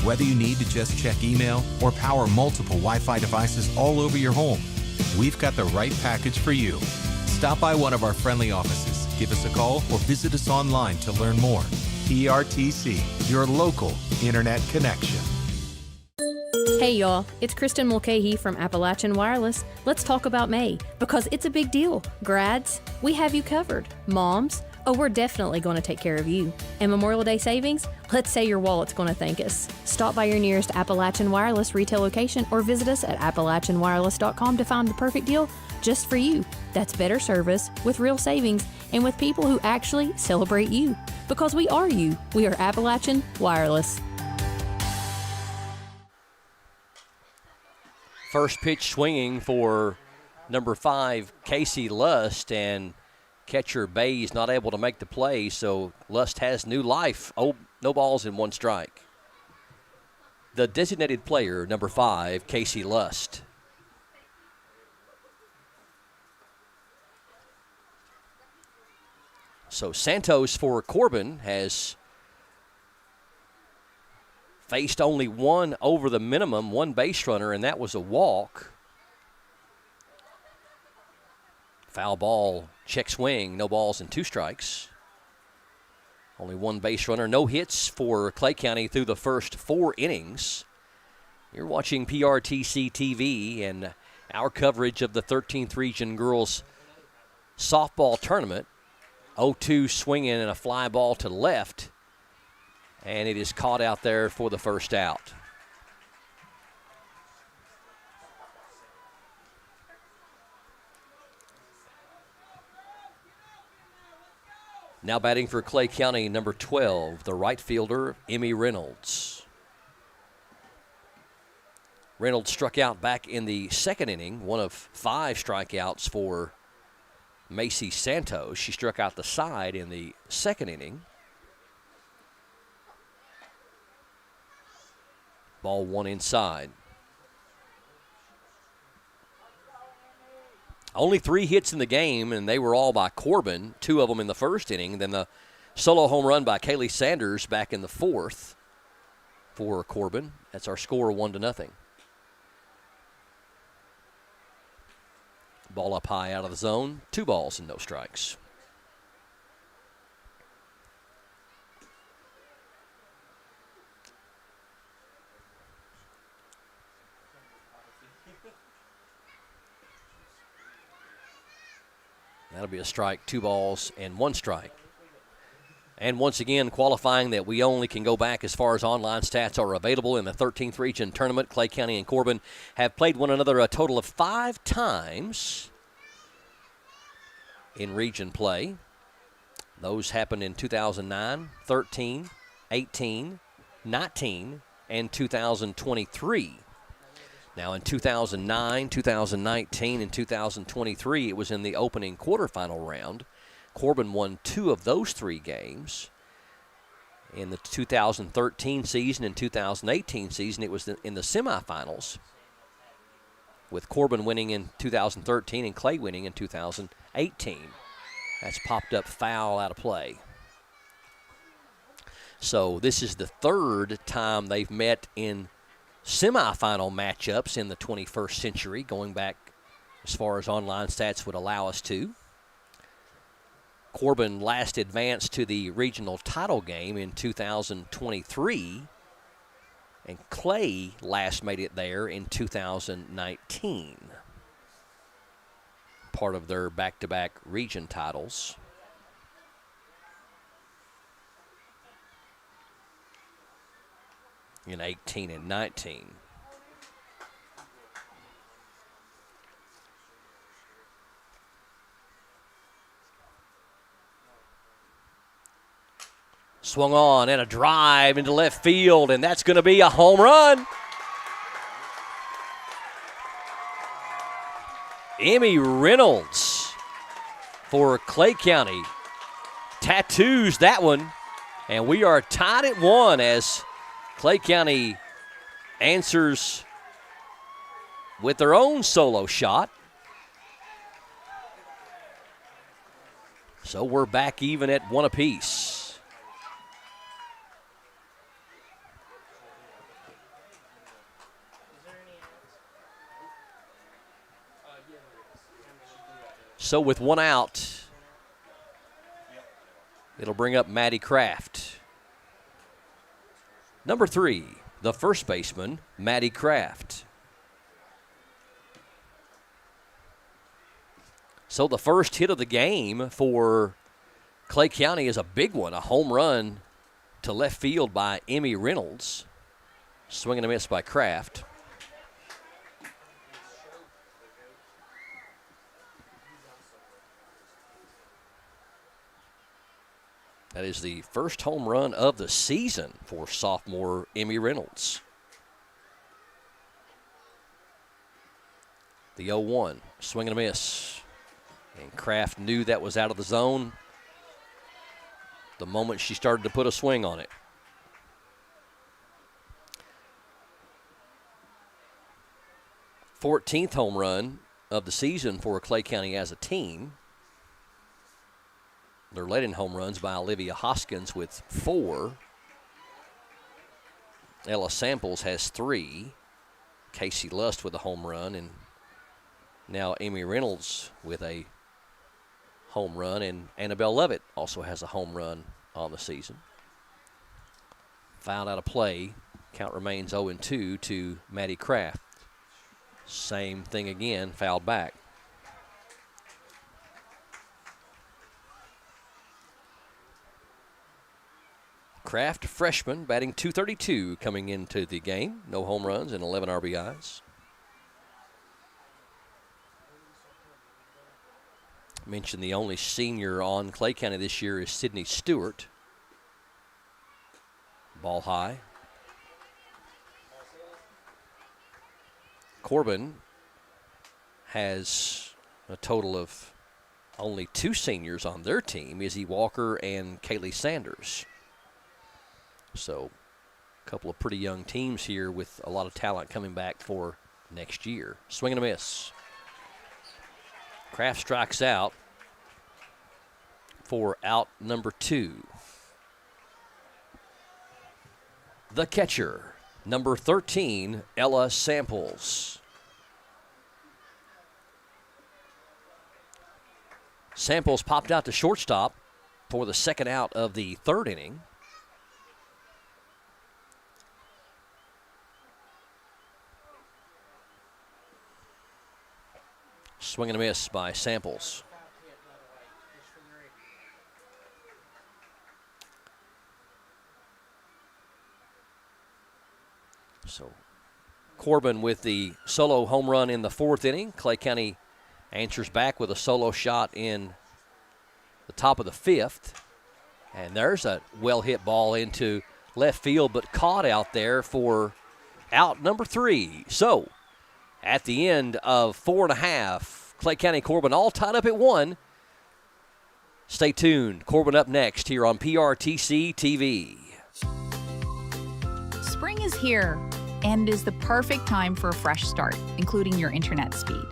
Whether you need to just check email or power multiple Wi-Fi devices all over your home, we've got the right package for you. Stop by one of our friendly offices, give us a call, or visit us online to learn more. PRTC, your local internet connection. Hey y'all, it's Kristen Mulcahy from Appalachian Wireless. Let's talk about May, because it's a big deal. Grads, we have you covered. Moms, oh, we're definitely going to take care of you. And Memorial Day savings, let's say your wallet's going to thank us. Stop by your nearest Appalachian Wireless retail location or visit us at appalachianwireless.com to find the perfect deal just for you. That's better service with real savings and with people who actually celebrate you. Because we are you. We are Appalachian Wireless. First pitch swinging for number 5, Casey Lust, and catcher Bays not able to make the play, so Lust has new life. Oh, no balls and 1 strike. The designated player, number 5, Casey Lust. So Santos for Corbin has faced only 1 over the minimum, 1 base runner, and that was a walk. Foul ball, check swing, no balls and 2 strikes. Only 1 base runner, no hits for Clay County through the first 4 innings. You're watching PRTC TV and our coverage of the 13th Region Girls Softball Tournament. 0-2 swinging and a fly ball to left, and it is caught out there for the first out. Now batting for Clay County, number 12, the right fielder, Emmy Reynolds. Reynolds struck out back in the 2nd inning, 1 of 5 strikeouts for Macy Santos. She struck out the side in the 2nd inning. Ball 1 inside. Only 3 hits in the game, and they were all by Corbin, 2 of them in the 1st inning. Then the solo home run by Kaylee Sanders back in the 4th for Corbin. That's our score, 1-0. Ball up high out of the zone, 2 balls and no strikes. That'll be a strike, 2 balls and 1 strike. And once again, qualifying that we only can go back as far as online stats are available in the 13th Region Tournament. Clay County and Corbin have played one another a total of 5 times in region play. Those happened in 2009, 13, 18, 19, and 2023. Now in 2009, 2019, and 2023, it was in the opening quarterfinal round. Corbin won 2 of those 3 games. In the 2013 season and 2018 season, it was in the semifinals, with Corbin winning in 2013 and Clay winning in 2018. That's popped up foul out of play. So this is the 3rd time they've met in semifinal matchups in the 21st century, going back as far as online stats would allow us to. Corbin last advanced to the regional title game in 2023, and Clay last made it there in 2019. Part of their back-to-back region titles. In 18 and 19. Swung on and a drive into left field, and that's going to be a home run. Emmy Reynolds for Clay County tattoos that one, and we are tied at 1 as Clay County answers with their own solo shot. So we're back even at 1 apiece. So with 1 out, it'll bring up Maddie Kraft. Number 3, the first baseman, Maddie Kraft. So the first hit of the game for Clay County is a big one, a home run to left field by Emmy Reynolds. Swing and a miss by Kraft. That is the first home run of the season for sophomore Emmy Reynolds. The 0-1, swing and a miss. And Kraft knew that was out of the zone the moment she started to put a swing on it. Fourteenth home run of the season for Clay County as a team. They're led in home runs by Olivia Hoskins with 4. Ella Samples has 3. Casey Lust with a home run, and now Emmy Reynolds with a home run, and Annabelle Lovett also has a home run on the season. Fouled out of play. Count remains 0-2 to Maddie Kraft. Same thing again, fouled back. Kraft, freshman, batting .232 coming into the game. No home runs and 11 RBIs. Mentioned the only senior on Clay County this year is Sydney Stewart. Ball high. Corbin has a total of only 2 seniors on their team, Izzy Walker and Kaylee Sanders. So a couple of pretty young teams here with a lot of talent coming back for next year. Swing and a miss. Kraft strikes out for out number 2. The catcher, number 13, Ella Samples. Samples popped out to shortstop for the second out of the 3rd inning. Swing and a miss by Samples. So Corbin with the solo home run in the 4th inning. Clay County answers back with a solo shot in the top of the 5th. And there's a well-hit ball into left field, but caught out there for out number 3. So at the end of 4.5, Clay County Corbin all tied up at 1. Stay tuned. Corbin up next here on PRTC TV. Spring is here and is the perfect time for a fresh start, including your internet speed.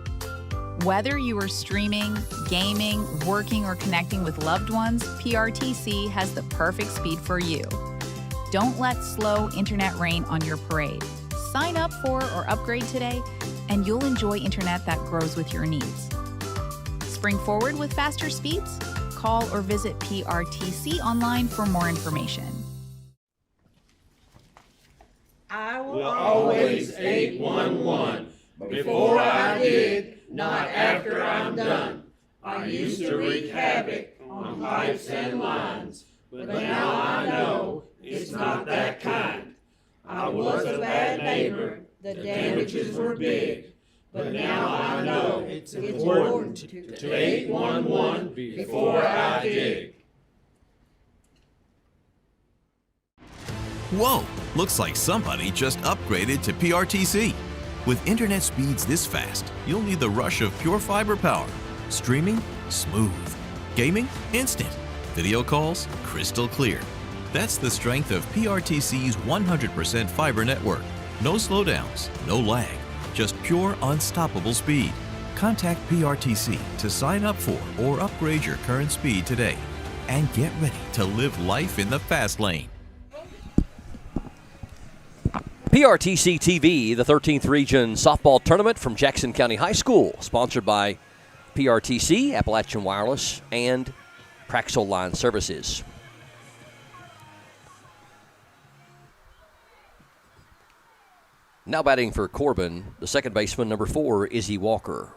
Whether you are streaming, gaming, working, or connecting with loved ones, PRTC has the perfect speed for you. Don't let slow internet rain on your parade. Sign up for or upgrade today, and you'll enjoy internet that grows with your needs. Spring forward with faster speeds? call or visit PRTC online for more information. I will always 811. Before I did, not after I'm done. I used to wreak havoc on pipes and lines, but now I know it's not that kind. I was a bad neighbor, the damages were big, but now I know it's important to 811 before I dig. Whoa! Looks like somebody just upgraded to PRTC. With internet speeds this fast, you'll need the rush of pure fiber power. Streaming? Smooth. Gaming? Instant. Video calls? Crystal clear. That's the strength of PRTC's 100% fiber network. No slowdowns, no lag, just pure unstoppable speed. Contact PRTC to sign up for or upgrade your current speed today. And get ready to live life in the fast lane. PRTC TV, the 13th Region Softball Tournament from Jackson County High School, sponsored by PRTC, Appalachian Wireless, and Praxel Line Services. Now batting for Corbin, the second baseman, number 4, Izzy Walker.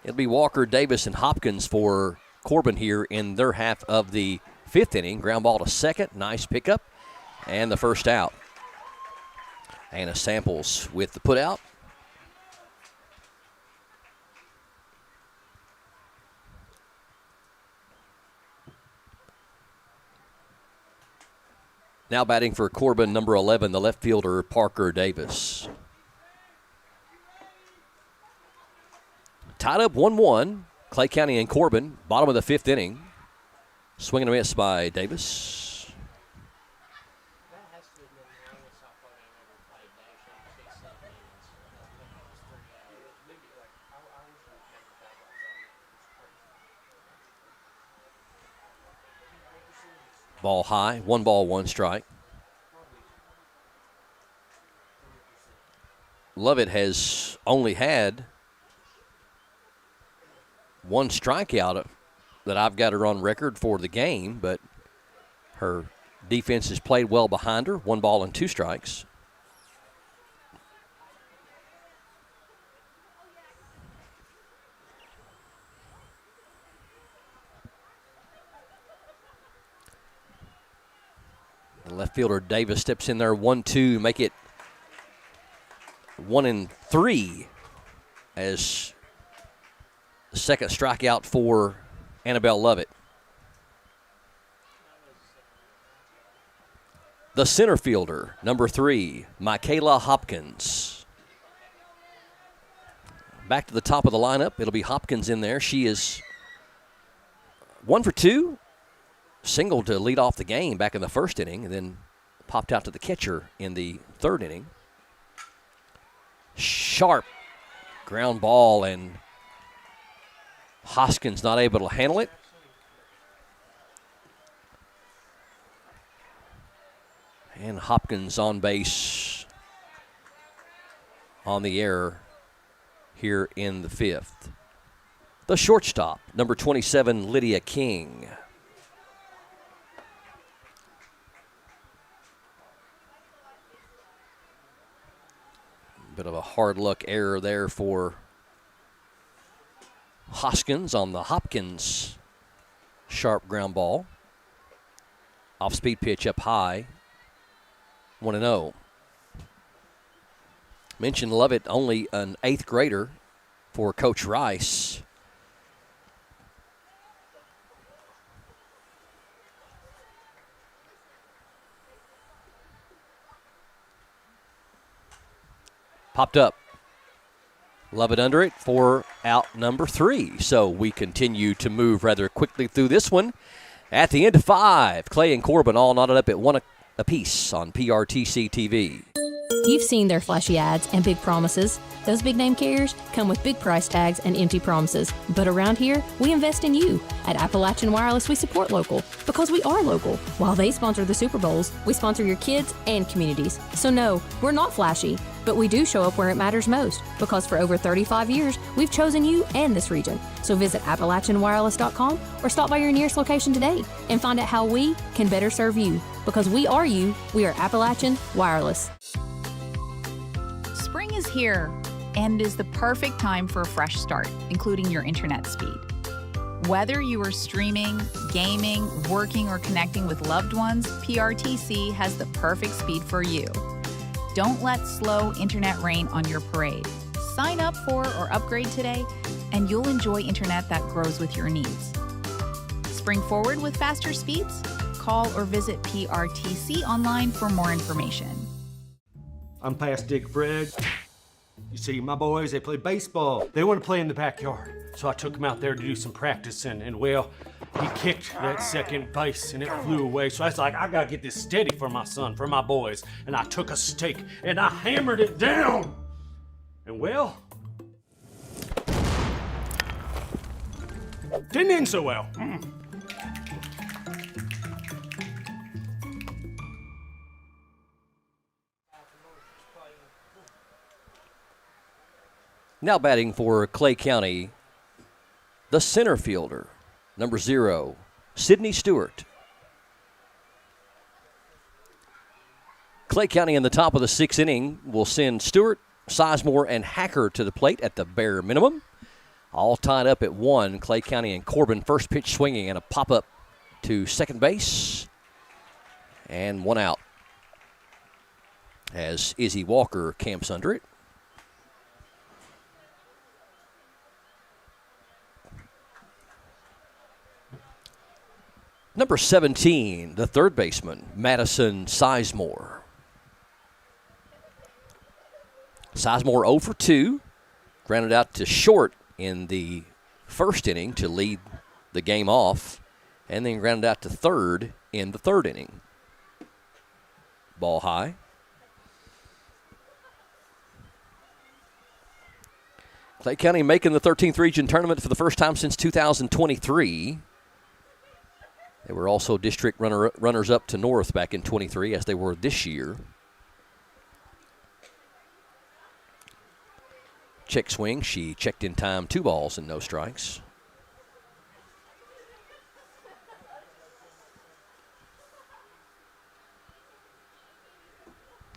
It'll be Walker, Davis, and Hopkins for Corbin here in their half of the 5th inning. Ground ball to second, nice pickup, and the first out. Anna Samples with the put out. Now batting for Corbin, number 11, the left fielder, Parker Davis. Tied up 1-1, Clay County and Corbin, bottom of the 5th inning. Swing and a miss by Davis. Ball high, 1 ball, 1 strike. Lovett has only had 1 strikeout that I've got her on record for the game, but her defense has played well behind her. 1 ball and 2 strikes. The left fielder Davis steps in there, 1-2, make it 1-3 as the second strikeout for Annabelle Lovett. The center fielder, number 3, Michaela Hopkins. Back to the top of the lineup, it'll be Hopkins in there. She is 1 for 2. Single to lead off the game back in the 1st inning, and then popped out to the catcher in the 3rd inning. Sharp ground ball, and Hoskins not able to handle it. And Hopkins on base on the error here in the 5th. The shortstop, number 27, Lydia King. Bit of a hard luck error there for Hoskins on the Hopkins sharp ground ball. Off-speed pitch up high, 1-0. Mentioned Lovett, only an 8th grader for Coach Rice. Popped up. Lovett under it for out number 3. So we continue to move rather quickly through this one. At the end of 5, Clay and Corbin all knotted up at 1 apiece on PRTC TV. You've seen their flashy ads and big promises. Those big name carriers come with big price tags and empty promises. But around here, we invest in you. At Appalachian Wireless, we support local because we are local. While they sponsor the Super Bowls, we sponsor your kids and communities. So no, we're not flashy, But we do show up where it matters most, because for over 35 years, we've chosen you and this region. So visit AppalachianWireless.com or stop by your nearest location today and find out how we can better serve you. Because we are you, we are Appalachian Wireless. Spring is here and is the perfect time for a fresh start, including your internet speed. Whether you are streaming, gaming, working, or connecting with loved ones, PRTC has the perfect speed for you. Don't let slow internet rain on your parade. Sign up for or upgrade today, and you'll enjoy internet that grows with your needs. Spring forward with faster speeds? Call or visit PRTC online for more information. I'm past Dick Fred. You see, my boys, they play baseball. They want to play in the backyard. So I took them out there to do some practicing, and well, he kicked that second base and it flew away. So I was like, I gotta get this steady for my son, for my boys. And I took a stake and I hammered it down. And well, didn't end so well. Now batting for Clay County, the center fielder, number 0, Sydney Stewart. Clay County in the top of the 6th inning will send Stewart, Sizemore, and Hacker to the plate at the bare minimum. All tied up at 1. Clay County and Corbin, first pitch swinging and a pop-up to second base. And 1 out as Izzy Walker camps under it. Number 17, the third baseman, Madison Sizemore. Sizemore 0 for 2, grounded out to short in the first inning to lead the game off, and then grounded out to third in the third inning. Ball high. Clay County making the 13th region tournament for the first time since 2023. They were also district runners-up to North back in 23, as they were this year. Check swing. She checked in time, 2 balls and no strikes.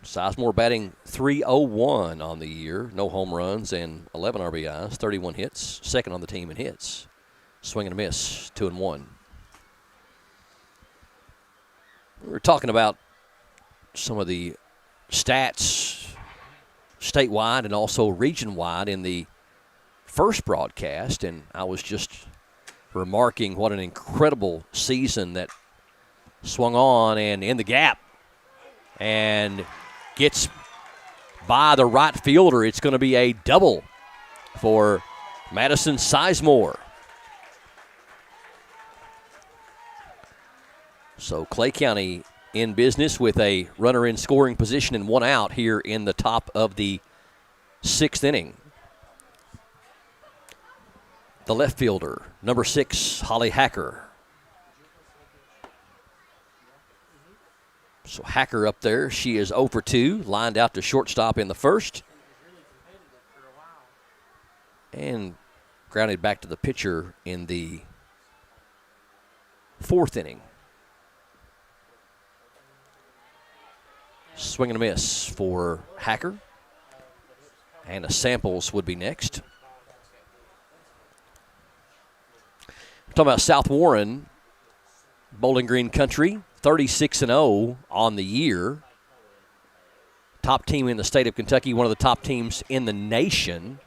Sizemore batting .301 on the year. No home runs and 11 RBIs, 31 hits. Second on the team in hits. Swing and a miss, 2-1. We were talking about some of the stats statewide and also region-wide in the first broadcast, and I was just remarking what an incredible season that swung on and in the gap and gets by the right fielder. It's going to be a double for Madison Sizemore. So Clay County in business with a runner in scoring position and 1 out here in the top of the 6th inning. The left fielder, number 6, Holly Hacker. So Hacker up there. She is 0 for 2, lined out to shortstop in the first. And grounded back to the pitcher in the 4th inning. Swing and a miss for Hacker. And a Samples would be next. We're talking about South Warren, Bowling Green Country, 36-0 on the year. Top team in the state of Kentucky, one of the top teams in the nation.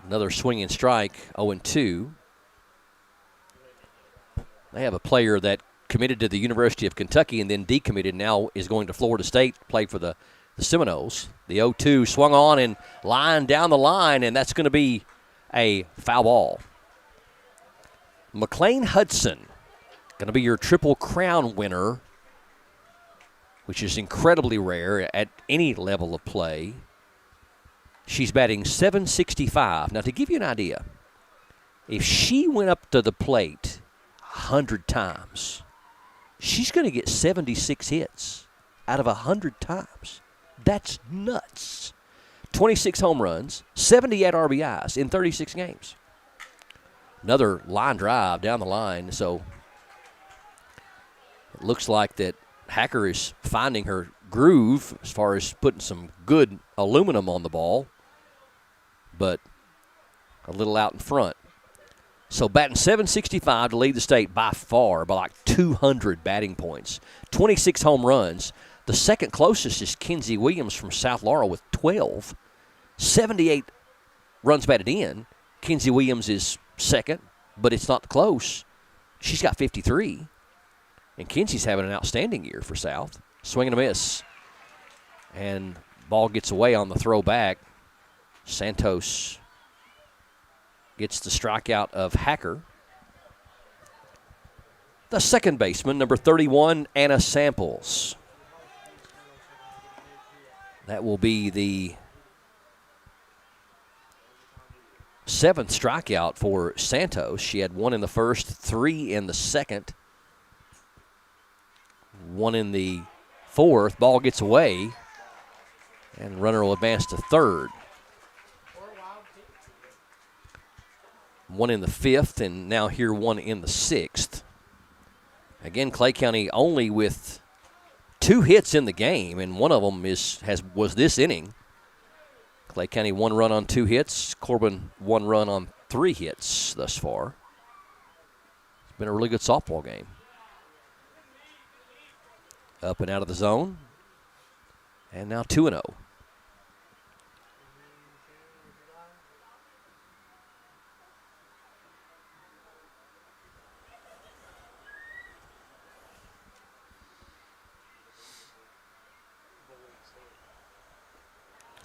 Another swing and strike, 0-2. They have a player that committed to the University of Kentucky and then decommitted, now is going to Florida State, played for the Seminoles. The 0-2 swung on and lined down the line, and that's going to be a foul ball. McLean Hudson, going to be your Triple Crown winner, which is incredibly rare at any level of play. She's batting .765. Now, to give you an idea, if she went up to the plate 100 times, she's going to get 76 hits out of 100 times. That's nuts. 26 home runs, 78 RBIs in 36 games. Another line drive down the line, so it looks like that Hacker is finding her groove as far as putting some good aluminum on the ball, but a little out in front. So batting .765 to lead the state by far, by like 200 batting points. 26 home runs. The second closest is Kenzie Williams from South Laurel with 12. 78 runs batted in. Kenzie Williams is second, but it's not close. She's got 53. And Kenzie's having an outstanding year for South. Swing and a miss. And ball gets away on the throwback. Santos gets the strikeout of Hacker. The second baseman, number 31, Anna Samples. That will be the seventh strikeout for Santos. She had one in the first, three in the second, one in the fourth. Ball gets away, and runner will advance to third. One in the fifth, and now here one in the sixth. Again, Clay County only with 2 hits in the game, and one of them was this inning. Clay County 1 run on 2 hits. Corbin 1 run on 3 hits thus far. It's been a really good softball game. Up and out of the zone. And now 2-0.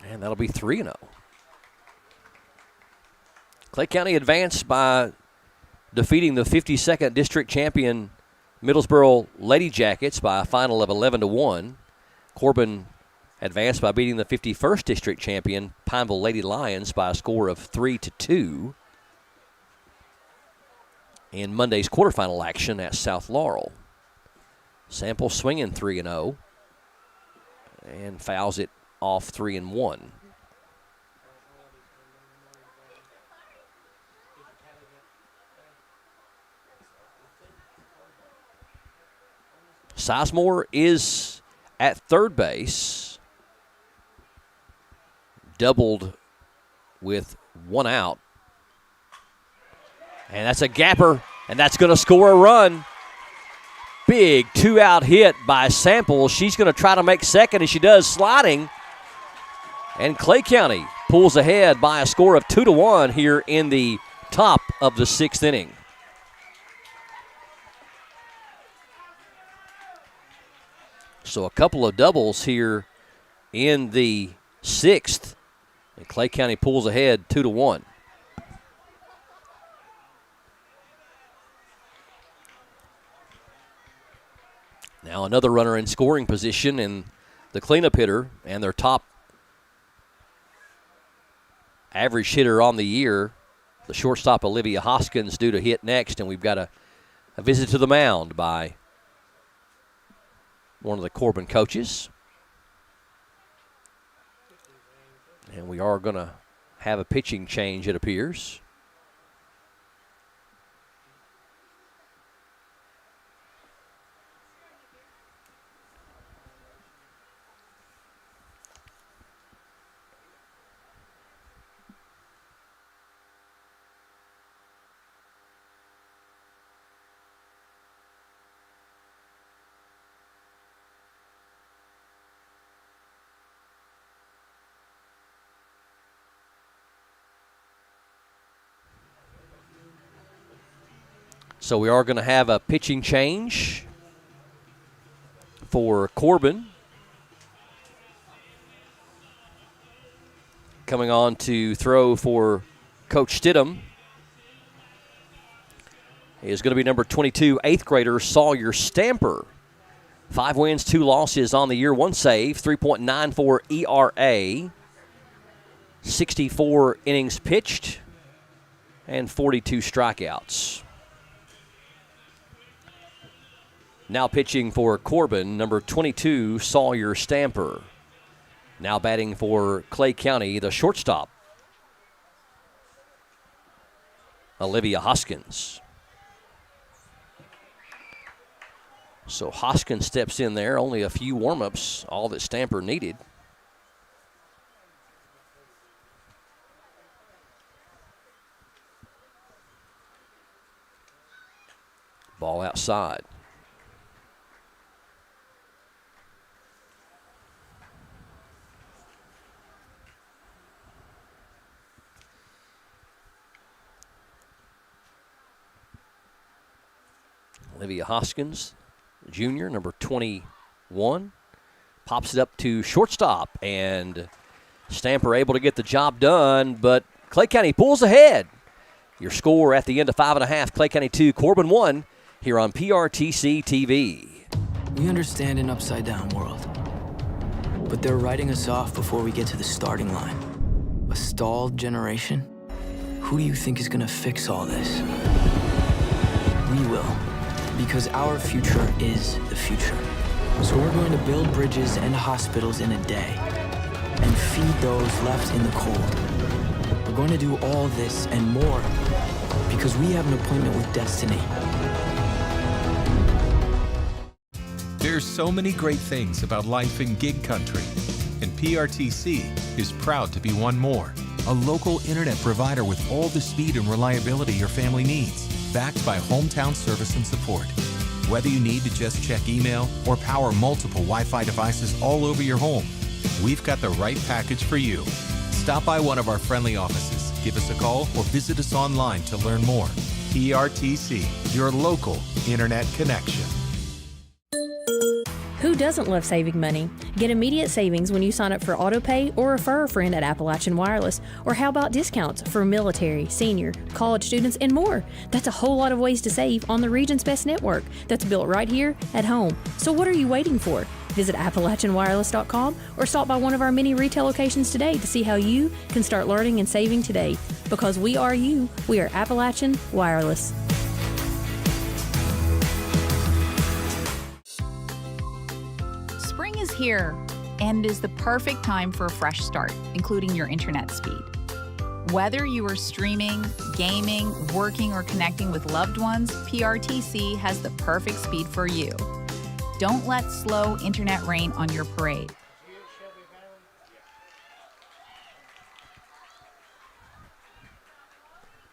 And that'll be 3-0. Clay County advanced by defeating the 52nd district champion Middlesboro Lady Jackets by a final of 11-1. Corbin advanced by beating the 51st district champion Pineville Lady Lions by a score of 3-2 in Monday's quarterfinal action at South Laurel. Sample swinging 3-0 and fouls it off 3-1. Sizemore is at third base, doubled with 1 out. And that's a gapper, and that's going to score a run. Big 2-out hit by Sample. She's going to try to make second, and she does, sliding. And Clay County pulls ahead by a score of 2-1 here in the top of the 6th inning. So a couple of doubles here in the 6th. And Clay County pulls ahead 2-1. Now another runner in scoring position, and the cleanup hitter and their top average hitter on the year, the shortstop Olivia Hoskins, due to hit next, and we've got a visit to the mound by one of the Corbin coaches. And we are going to have a pitching change, it appears. So we are going to have a pitching change for Corbin. Coming on to throw for Coach Stidham is going to be number 22, 8th grader Sawyer Stamper. 5 wins, 2 losses on the year, 1 save, 3.94 ERA, 64 innings pitched, and 42 strikeouts. Now pitching for Corbin, number 22, Sawyer Stamper. Now batting for Clay County, the shortstop, Olivia Hoskins. So Hoskins steps in there, only a few warm-ups, all that Stamper needed. Ball outside. Olivia Hoskins, junior, number 21, pops it up to shortstop, and Stamper able to get the job done, but Clay County pulls ahead. Your score at the end of 5.5, Clay County 2, Corbin 1, here on PRTC TV. We understand an upside-down world, but they're writing us off before we get to the starting line. A stalled generation? Who do you think is gonna fix all this? We will, because our future is the future. So we're going to build bridges and hospitals in a day and feed those left in the cold. We're going to do all this and more because we have an appointment with destiny. There's so many great things about life in gig country, and PRTC is proud to be one more. A local internet provider with all the speed and reliability your family needs, backed by hometown service and support. Whether you need to just check email or power multiple Wi-Fi devices all over your home, we've got the right package for you. Stop by one of our friendly offices, give us a call, or visit us online to learn more. PRTC, your local internet connection. Who doesn't love saving money? Get immediate savings when you sign up for AutoPay or refer a friend at Appalachian Wireless. Or how about discounts for military, senior, college students, and more? That's a whole lot of ways to save on the region's best network that's built right here at home. So what are you waiting for? Visit AppalachianWireless.com or stop by one of our many retail locations today to see how you can start learning and saving today. Because we are you. We are Appalachian Wireless. Spring is here and is the perfect time for a fresh start, including your internet speed. Whether you are streaming, gaming, working, or connecting with loved ones, PRTC has the perfect speed for you. Don't let slow internet rain on your parade.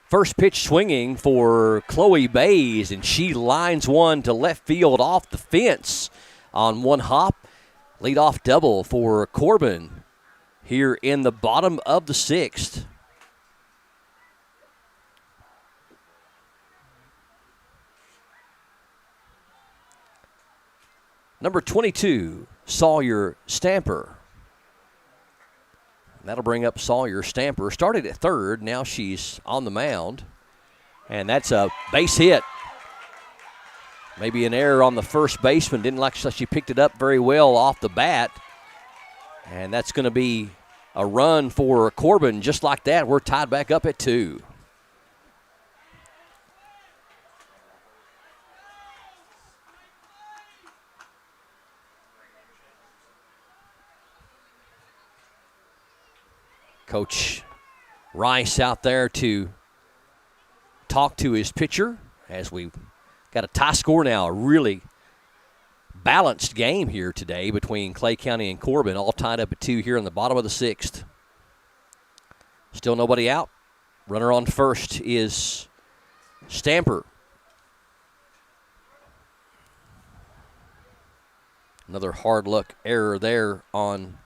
First pitch swinging for Chloe Bays, and she lines one to left field off the fence on one hop. Leadoff double for Corbin here in the bottom of the sixth. Number 22, Sawyer Stamper. That'll bring up Sawyer Stamper. Started at third, now she's on the mound. And that's a base hit. Maybe an error on the first baseman. Didn't like she picked it up very well off the bat. And that's going to be a run for Corbin. Just like that, we're tied back up at 2. Coach Rice out there to talk to his pitcher as we've got a tie score now. A really balanced game here today between Clay County and Corbin, all tied up at 2 here in the bottom of the sixth. Still nobody out. Runner on first is Stamper. Another hard luck error there on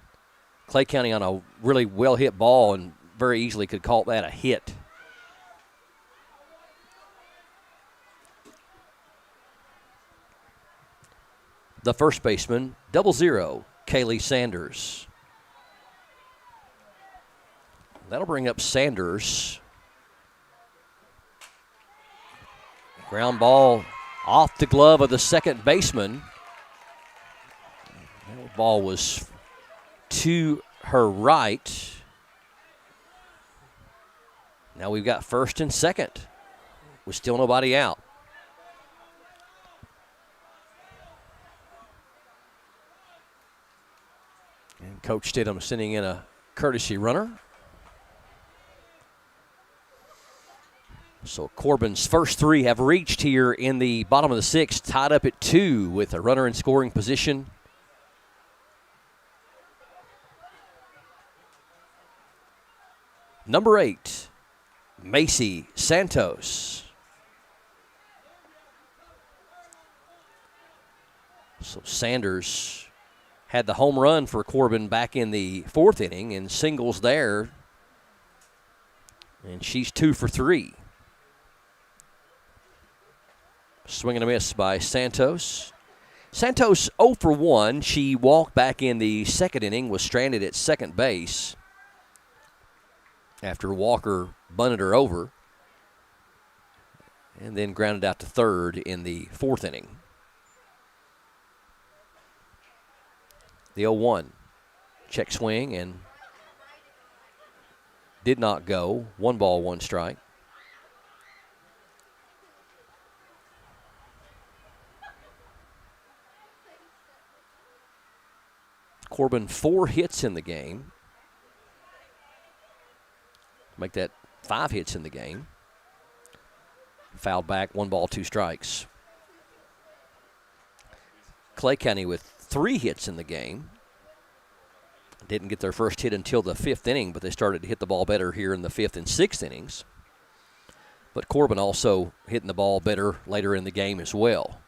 Clay County on a really well-hit ball, and very easily could call that a hit. The first baseman, 0-0, Kaylee Sanders. That'll bring up Sanders. Ground ball off the glove of the second baseman. That ball was to her right. Now we've got first and second with still nobody out. And Coach Stidham sending in a courtesy runner. So Corbin's first three have reached here in the bottom of the sixth, tied up at 2 with a runner in scoring position. Number 8, Macy Santos. So Sanders had the home run for Corbin back in the 4th inning and singles there. And she's 2 for 3. Swing and a miss by Santos. Santos 0 for 1. She walked back in the 2nd inning, was stranded at second base after Walker bunted her over, and then grounded out to 3rd in the 4th inning. The 0-1. Check swing and did not go. 1 ball, 1 strike. Corbin 4 hits in the game. Make that 5 hits in the game. Fouled back, 1 ball, 2 strikes. Clay County with 3 hits in the game. Didn't get their first hit until the 5th inning, but they started to hit the ball better here in the 5th and 6th innings. But Corbin also hitting the ball better later in the game as well.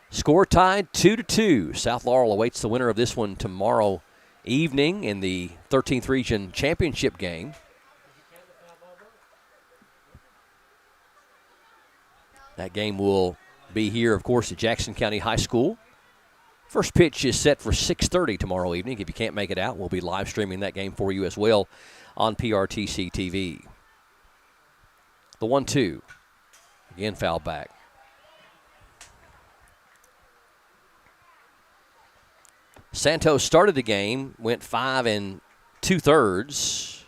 Score tied 2-2. South Laurel awaits the winner of this one tomorrow evening in the 13th Region Championship game. That game will be here, of course, at Jackson County High School. First pitch is set for 6:30 tomorrow evening. If you can't make it out, we'll be live streaming that game for you as well on PRTC TV. The 1-2. Again, foul back. Santos started the game, went 5 2/3.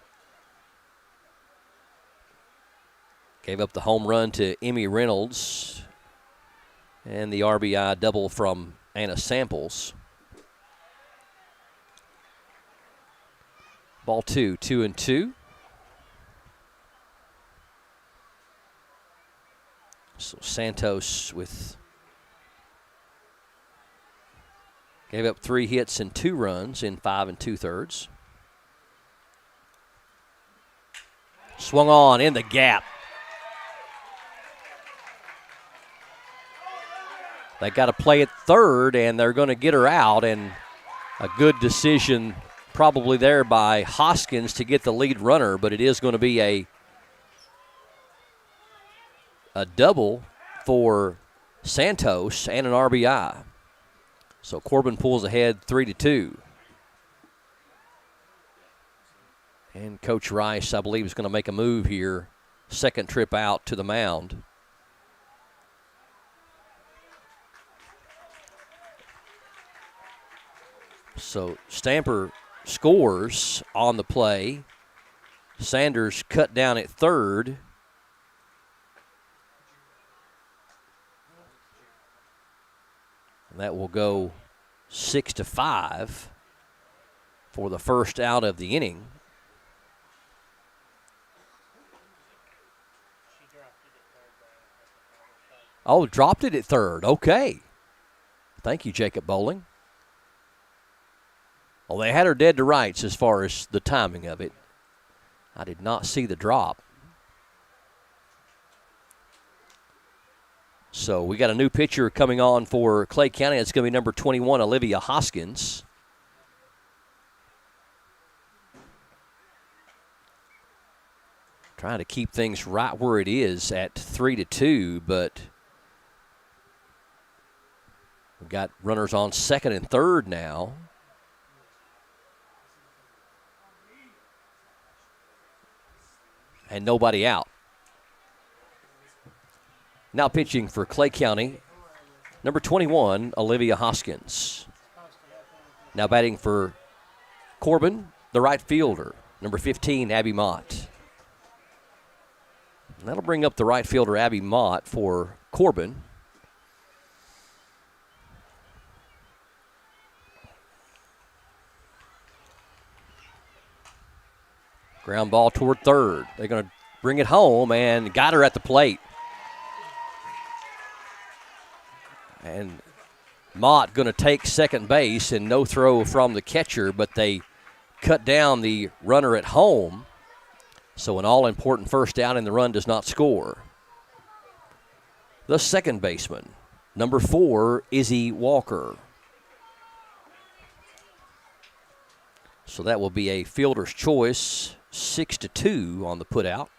Gave up the home run to Emmy Reynolds and the RBI double from Anna Samples. Ball 2, 2-2. So Santos gave up 3 hits and 2 runs in 5 2/3. Swung on in the gap. They got to play at third, and they're going to get her out, and a good decision probably there by Hoskins to get the lead runner, but it is going to be a double for Santos and an RBI. So Corbin pulls ahead 3-2. And Coach Rice, I believe, is going to make a move here. Second trip out to the mound. So Stamper scores on the play. Sanders cut down at third. And that will go 6-5 for the first out of the inning. Oh, dropped it at third. Okay. Thank you, Jacob Bowling. Well, they had her dead to rights as far as the timing of it. I did not see the drop. So we got a new pitcher coming on for Clay County. It's going to be number 21, Olivia Hoskins. Trying to keep things right where it is at 3-2, but we've got runners on second and third now. And nobody out. Now pitching for Clay County, number 21, Olivia Hoskins. Now batting for Corbin, the right fielder, number 15, Abby Mott. And that'll bring up the right fielder, Abby Mott, for Corbin. Ground ball toward third. They're going to bring it home and got her at the plate. And Mott going to take second base and no throw from the catcher, but they cut down the runner at home. So an all-important first down and the run does not score. The second baseman, number 4, Izzy Walker. So that will be a fielder's choice, 6-2 on the putout.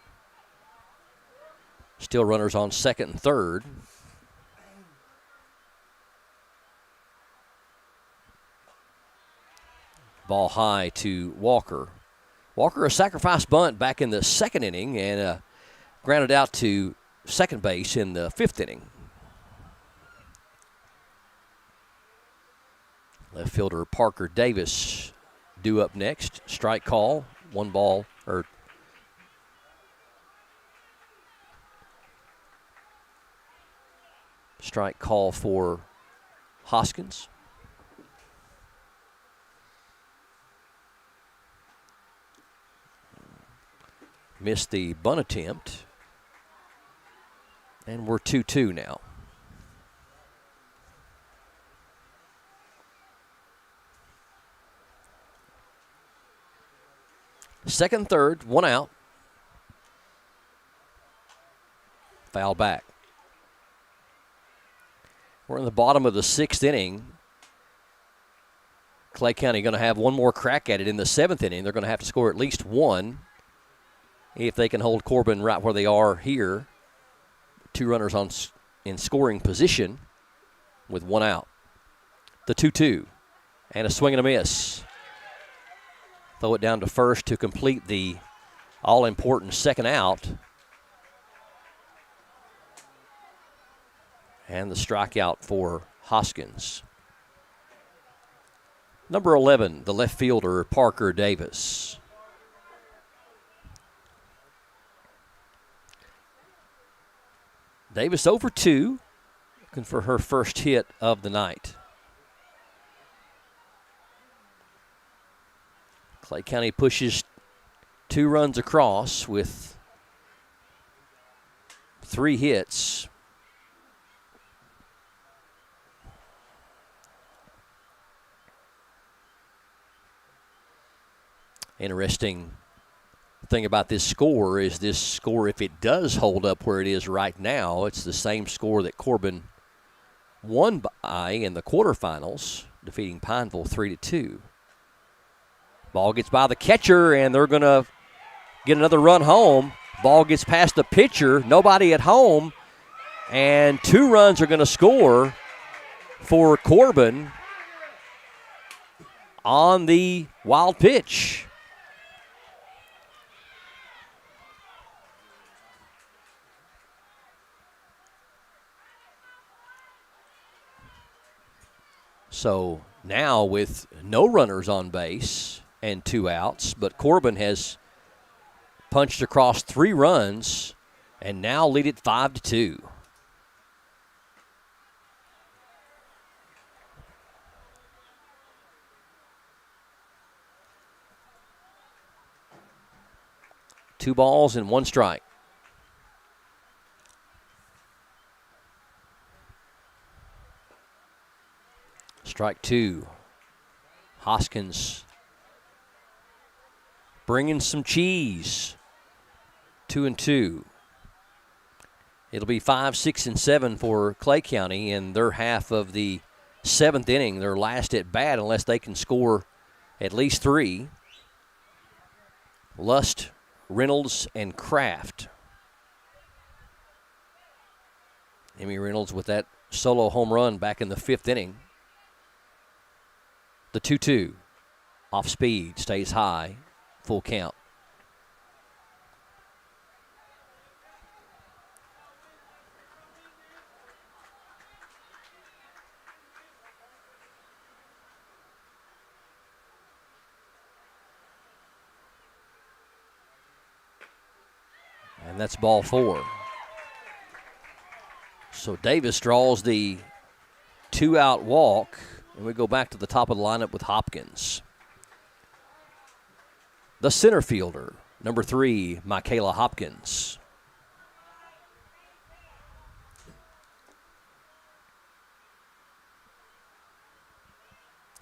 Still runners on second and third. Ball high to Walker. Walker, a sacrifice bunt back in the second inning and grounded out to second base in the 5th inning. Left fielder Parker Davis due up next. Strike call, strike call for Hoskins. Missed the bunt attempt. And we're 2-2 now. Second, third, 1 out. Foul back. We're in the bottom of the 6th inning. Clay County going to have one more crack at it in the 7th inning. They're going to have to score at least 1 if they can hold Corbin right where they are here. 2 runners in scoring position with 1 out. The 2-2 and a swing and a miss. Throw it down to first to complete the all-important second out. And the strikeout for Hoskins. Number 11, the left fielder, Parker Davis. Davis over 2, looking for her first hit of the night. Clay County pushes 2 runs across with 3 hits. Interesting thing about this score is this score, if it does hold up where it is right now, it's the same score that Corbin won by in the quarterfinals, defeating Pineville 3-2. Ball gets by the catcher, and they're going to get another run home. Ball gets past the pitcher, nobody at home, and 2 runs are going to score for Corbin on the wild pitch. So now with no runners on base and 2 outs, but Corbin has punched across 3 runs and now lead it 5-2. Two balls and 1 strike. Strike 2. Hoskins bringing some cheese. 2-2. It'll be 5, 6, and 7 for Clay County in their half of the 7th inning. Their last at bat, unless they can score at least 3. Lust, Reynolds, and Kraft. Emmy Reynolds with that solo home run back in the 5th inning. The 2-2, off speed, stays high, full count. And that's ball 4. So Davis draws the 2-out walk. And we go back to the top of the lineup with Hopkins. The center fielder, number 3, Michaela Hopkins.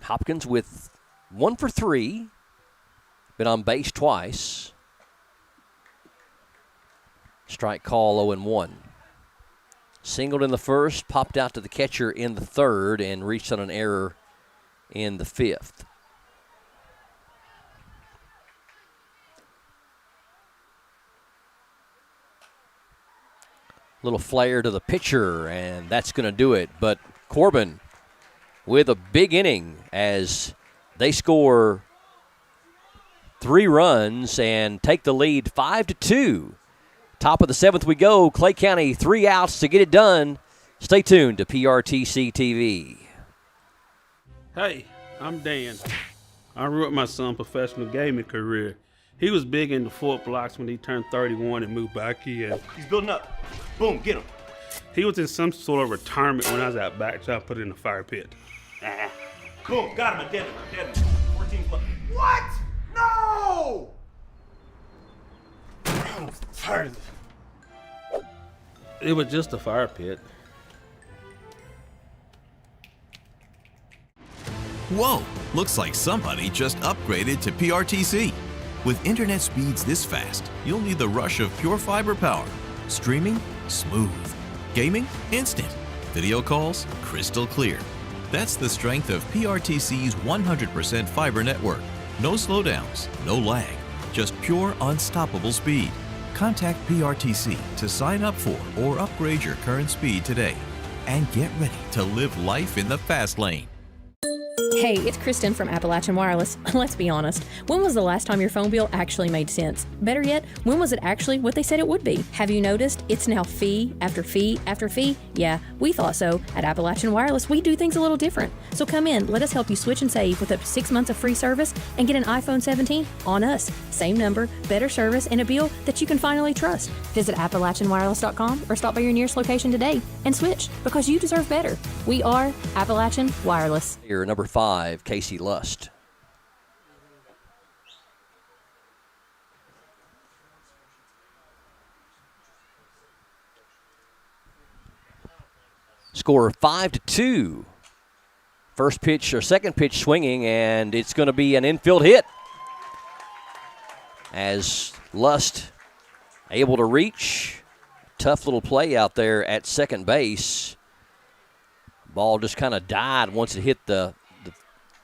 Hopkins with 1 for 3. Been on base twice. Strike call 0-1. Singled in the first, popped out to the catcher in the third, and reached on an error in the fifth. Little flare to the pitcher, and that's going to do it. But Corbin with a big inning as they score 3 runs and take the lead 5-2. Top of the 7th we go. Clay County 3 outs to get it done. Stay tuned to PRTC TV. Hey, I'm Dan. I ruined my son's professional gaming career. He was big into Fort Blocks when he turned 31 and moved back here. He's building up. Boom, get him. He was in some sort of retirement when I was out back, so I put it in the fire pit. Boom, got him. I dead him. 14 left. What? No! I'm tired of this. It was just a fire pit. Whoa! Looks like somebody just upgraded to PRTC. With internet speeds this fast, you'll need the rush of pure fiber power. Streaming? Smooth. Gaming? Instant. Video calls? Crystal clear. That's the strength of PRTC's 100% fiber network. No slowdowns, no lag, just pure unstoppable speed. Contact PRTC to sign up for or upgrade your current speed today. And get ready to live life in the fast lane. Hey, it's Kristen from Appalachian Wireless. Let's be honest. When was the last time your phone bill actually made sense? Better yet, when was it actually what they said it would be? Have you noticed it's now fee after fee after fee? Yeah, we thought so. At Appalachian Wireless, we do things a little different. So come in, let us help you switch and save with up to 6 months of free service and get an iPhone 17 on us. Same number, better service, and a bill that you can finally trust. Visit AppalachianWireless.com or stop by your nearest location today and switch because you deserve better. We are Appalachian Wireless. Here, number 5, Casey Lust. Score 5-2. First pitch or second pitch swinging, and it's going to be an infield hit. As Lust able to reach. Tough little play out there at second base. Ball just kind of died once it hit the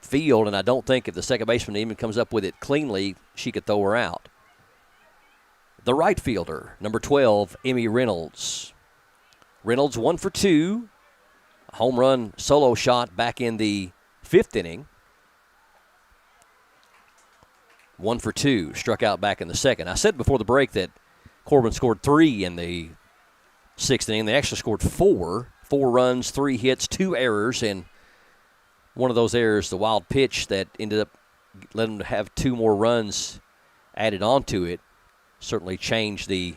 field, and I don't think if the second baseman even comes up with it cleanly, she could throw her out. The right fielder, number 12, Emmy Reynolds. Reynolds 1 for 2. A home run solo shot back in the 5th inning. 1 for 2, struck out back in the 2nd. I said before the break that Corbin scored 3 in the 6th inning. They actually scored 4. 4 runs, 3 hits, 2 errors, and one of those errors, the wild pitch that ended up letting them have 2 more runs added onto it, certainly changed the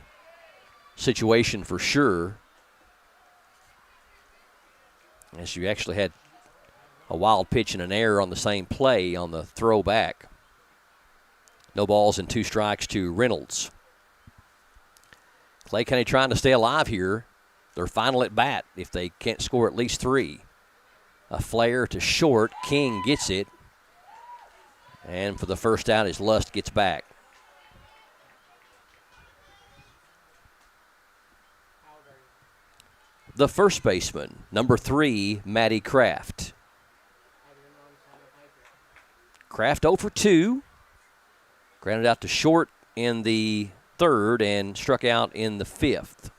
situation for sure. As you actually had a wild pitch and an error on the same play on the throwback. No balls and 2 strikes to Reynolds. Clay County trying to stay alive here. Their final at bat if they can't score at least 3. A flare to short. King gets it. And for the first out as Lust gets back. The first baseman, number 3, Maddie Kraft. Kraft 0 for 2. Grounded out to short in the 3rd and struck out in the 5th.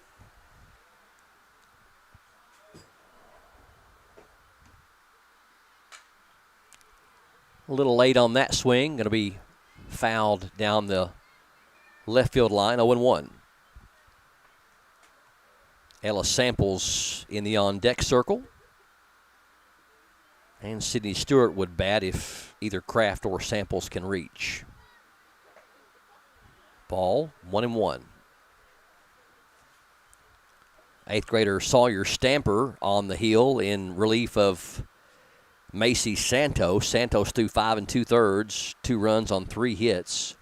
A little late on that swing. Going to be fouled down the left field line, 0-1. Ella Samples in the on-deck circle. And Sydney Stewart would bat if either Kraft or Samples can reach. Ball, 1-1. 8th grader Sawyer Stamper on the hill in relief of Macy Santos. Santos threw 5 2/3, 2 runs on 3 hits.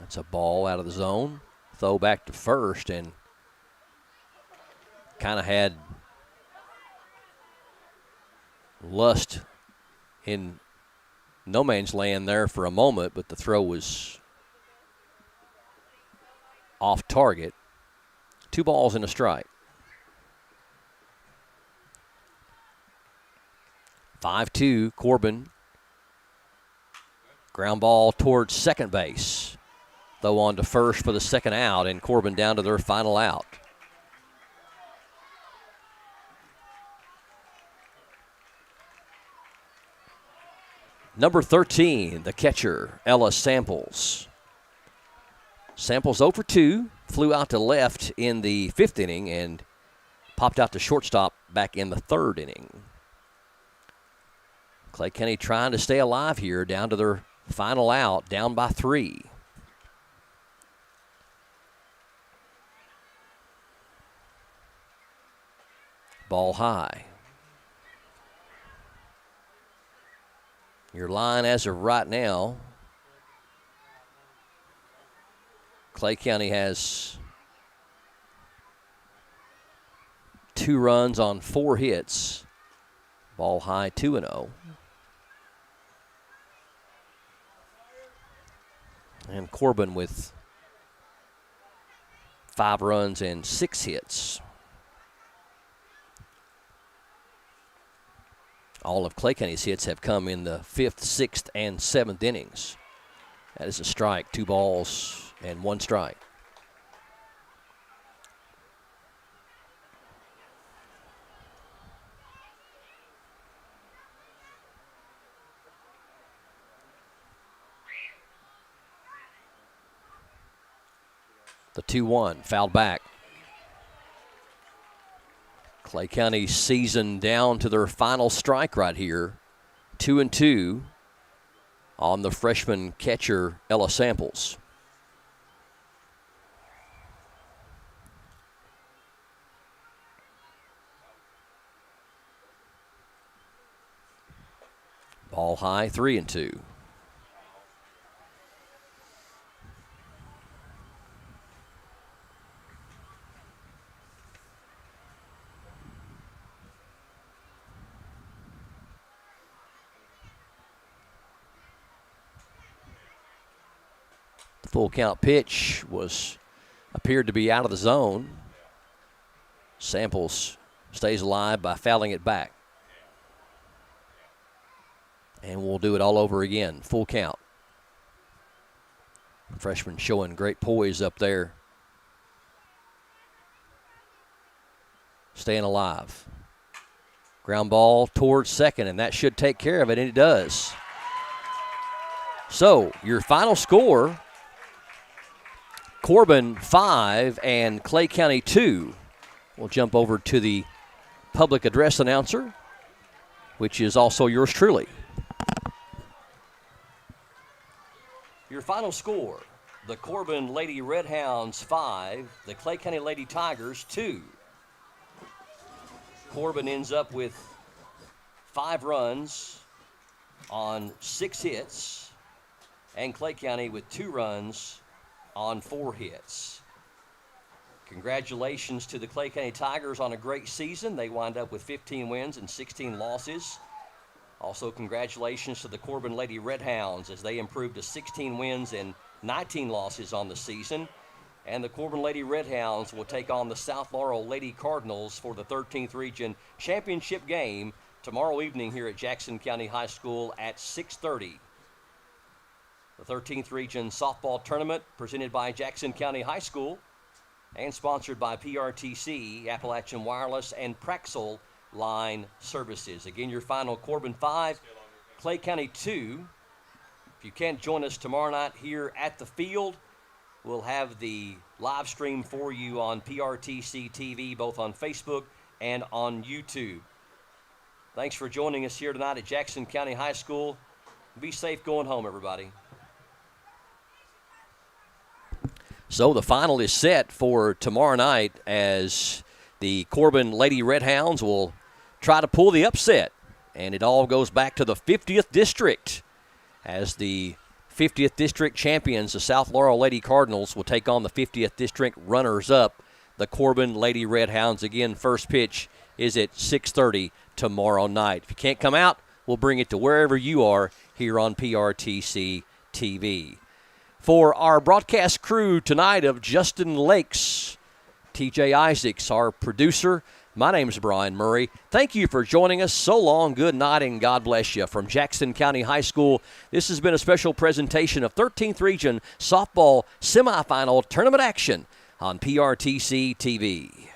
It's a ball out of the zone. Throw back to first, and kind of had Lust in no man's land there for a moment, but the throw was off target. 2 balls and a strike. 5-2, Corbin. Ground ball towards second base. Throw on to first for the second out, and Corbin down to their final out. Number 13, the catcher, Ella Samples. Samples 0 for 2, flew out to left in the 5th inning and popped out to shortstop back in the 3rd inning. Clay County trying to stay alive here, down to their final out, down by 3. Ball high. Your line as of right now, Clay County has 2 runs on 4 hits. Ball high, 2-0. And Corbin with 5 runs and 6 hits. All of Clay County's hits have come in the 5th, 6th, and 7th innings. That is a strike, 2 balls and 1 strike. The 2-1, fouled back. Clay County season down to their final strike right here. 2-2 on the freshman catcher, Ella Samples. Ball high, 3-2. Full count pitch appeared to be out of the zone. Samples stays alive by fouling it back. And we'll do it all over again. Full count. Freshman showing great poise up there. Staying alive. Ground ball towards second, and that should take care of it, and it does. So, your final score, Corbin 5 and Clay County 2. We'll jump over to the public address announcer, which is also yours truly. Your final score, the Corbin Lady Redhounds 5, the Clay County Lady Tigers 2. Corbin ends up with 5 runs on 6 hits, and Clay County with 2 runs on 4 hits. Congratulations to the Clay County Tigers on a great season. They wind up with 15 wins and 16 losses. Also, congratulations to the Corbin Lady Redhounds as they improved to 16 wins and 19 losses on the season. And the Corbin Lady Redhounds will take on the South Laurel Lady Cardinals for the 13th Region Championship game tomorrow evening here at Jackson County High School at 6:30. The 13th Region Softball Tournament presented by Jackson County High School and sponsored by PRTC, Appalachian Wireless, and Praxel Line Services. Again, your final, Corbin 5, Clay County 2. If you can't join us tomorrow night here at the field, we'll have the live stream for you on PRTC TV, both on Facebook and on YouTube. Thanks for joining us here tonight at Jackson County High School. Be safe going home, everybody. So the final is set for tomorrow night as the Corbin Lady Redhounds will try to pull the upset. And it all goes back to the 50th District as the 50th District champions, the South Laurel Lady Cardinals, will take on the 50th District runners-up, the Corbin Lady Red Hounds. Again, first pitch is at 6:30 tomorrow night. If you can't come out, we'll bring it to wherever you are here on PRTC TV. For our broadcast crew tonight of Justin Lakes, TJ Isaacs, our producer, my name's Brian Murray. Thank you for joining us. So long, good night, and God bless you. From Jackson County High School, this has been a special presentation of 13th Region Softball Semifinal Tournament action on PRTC TV.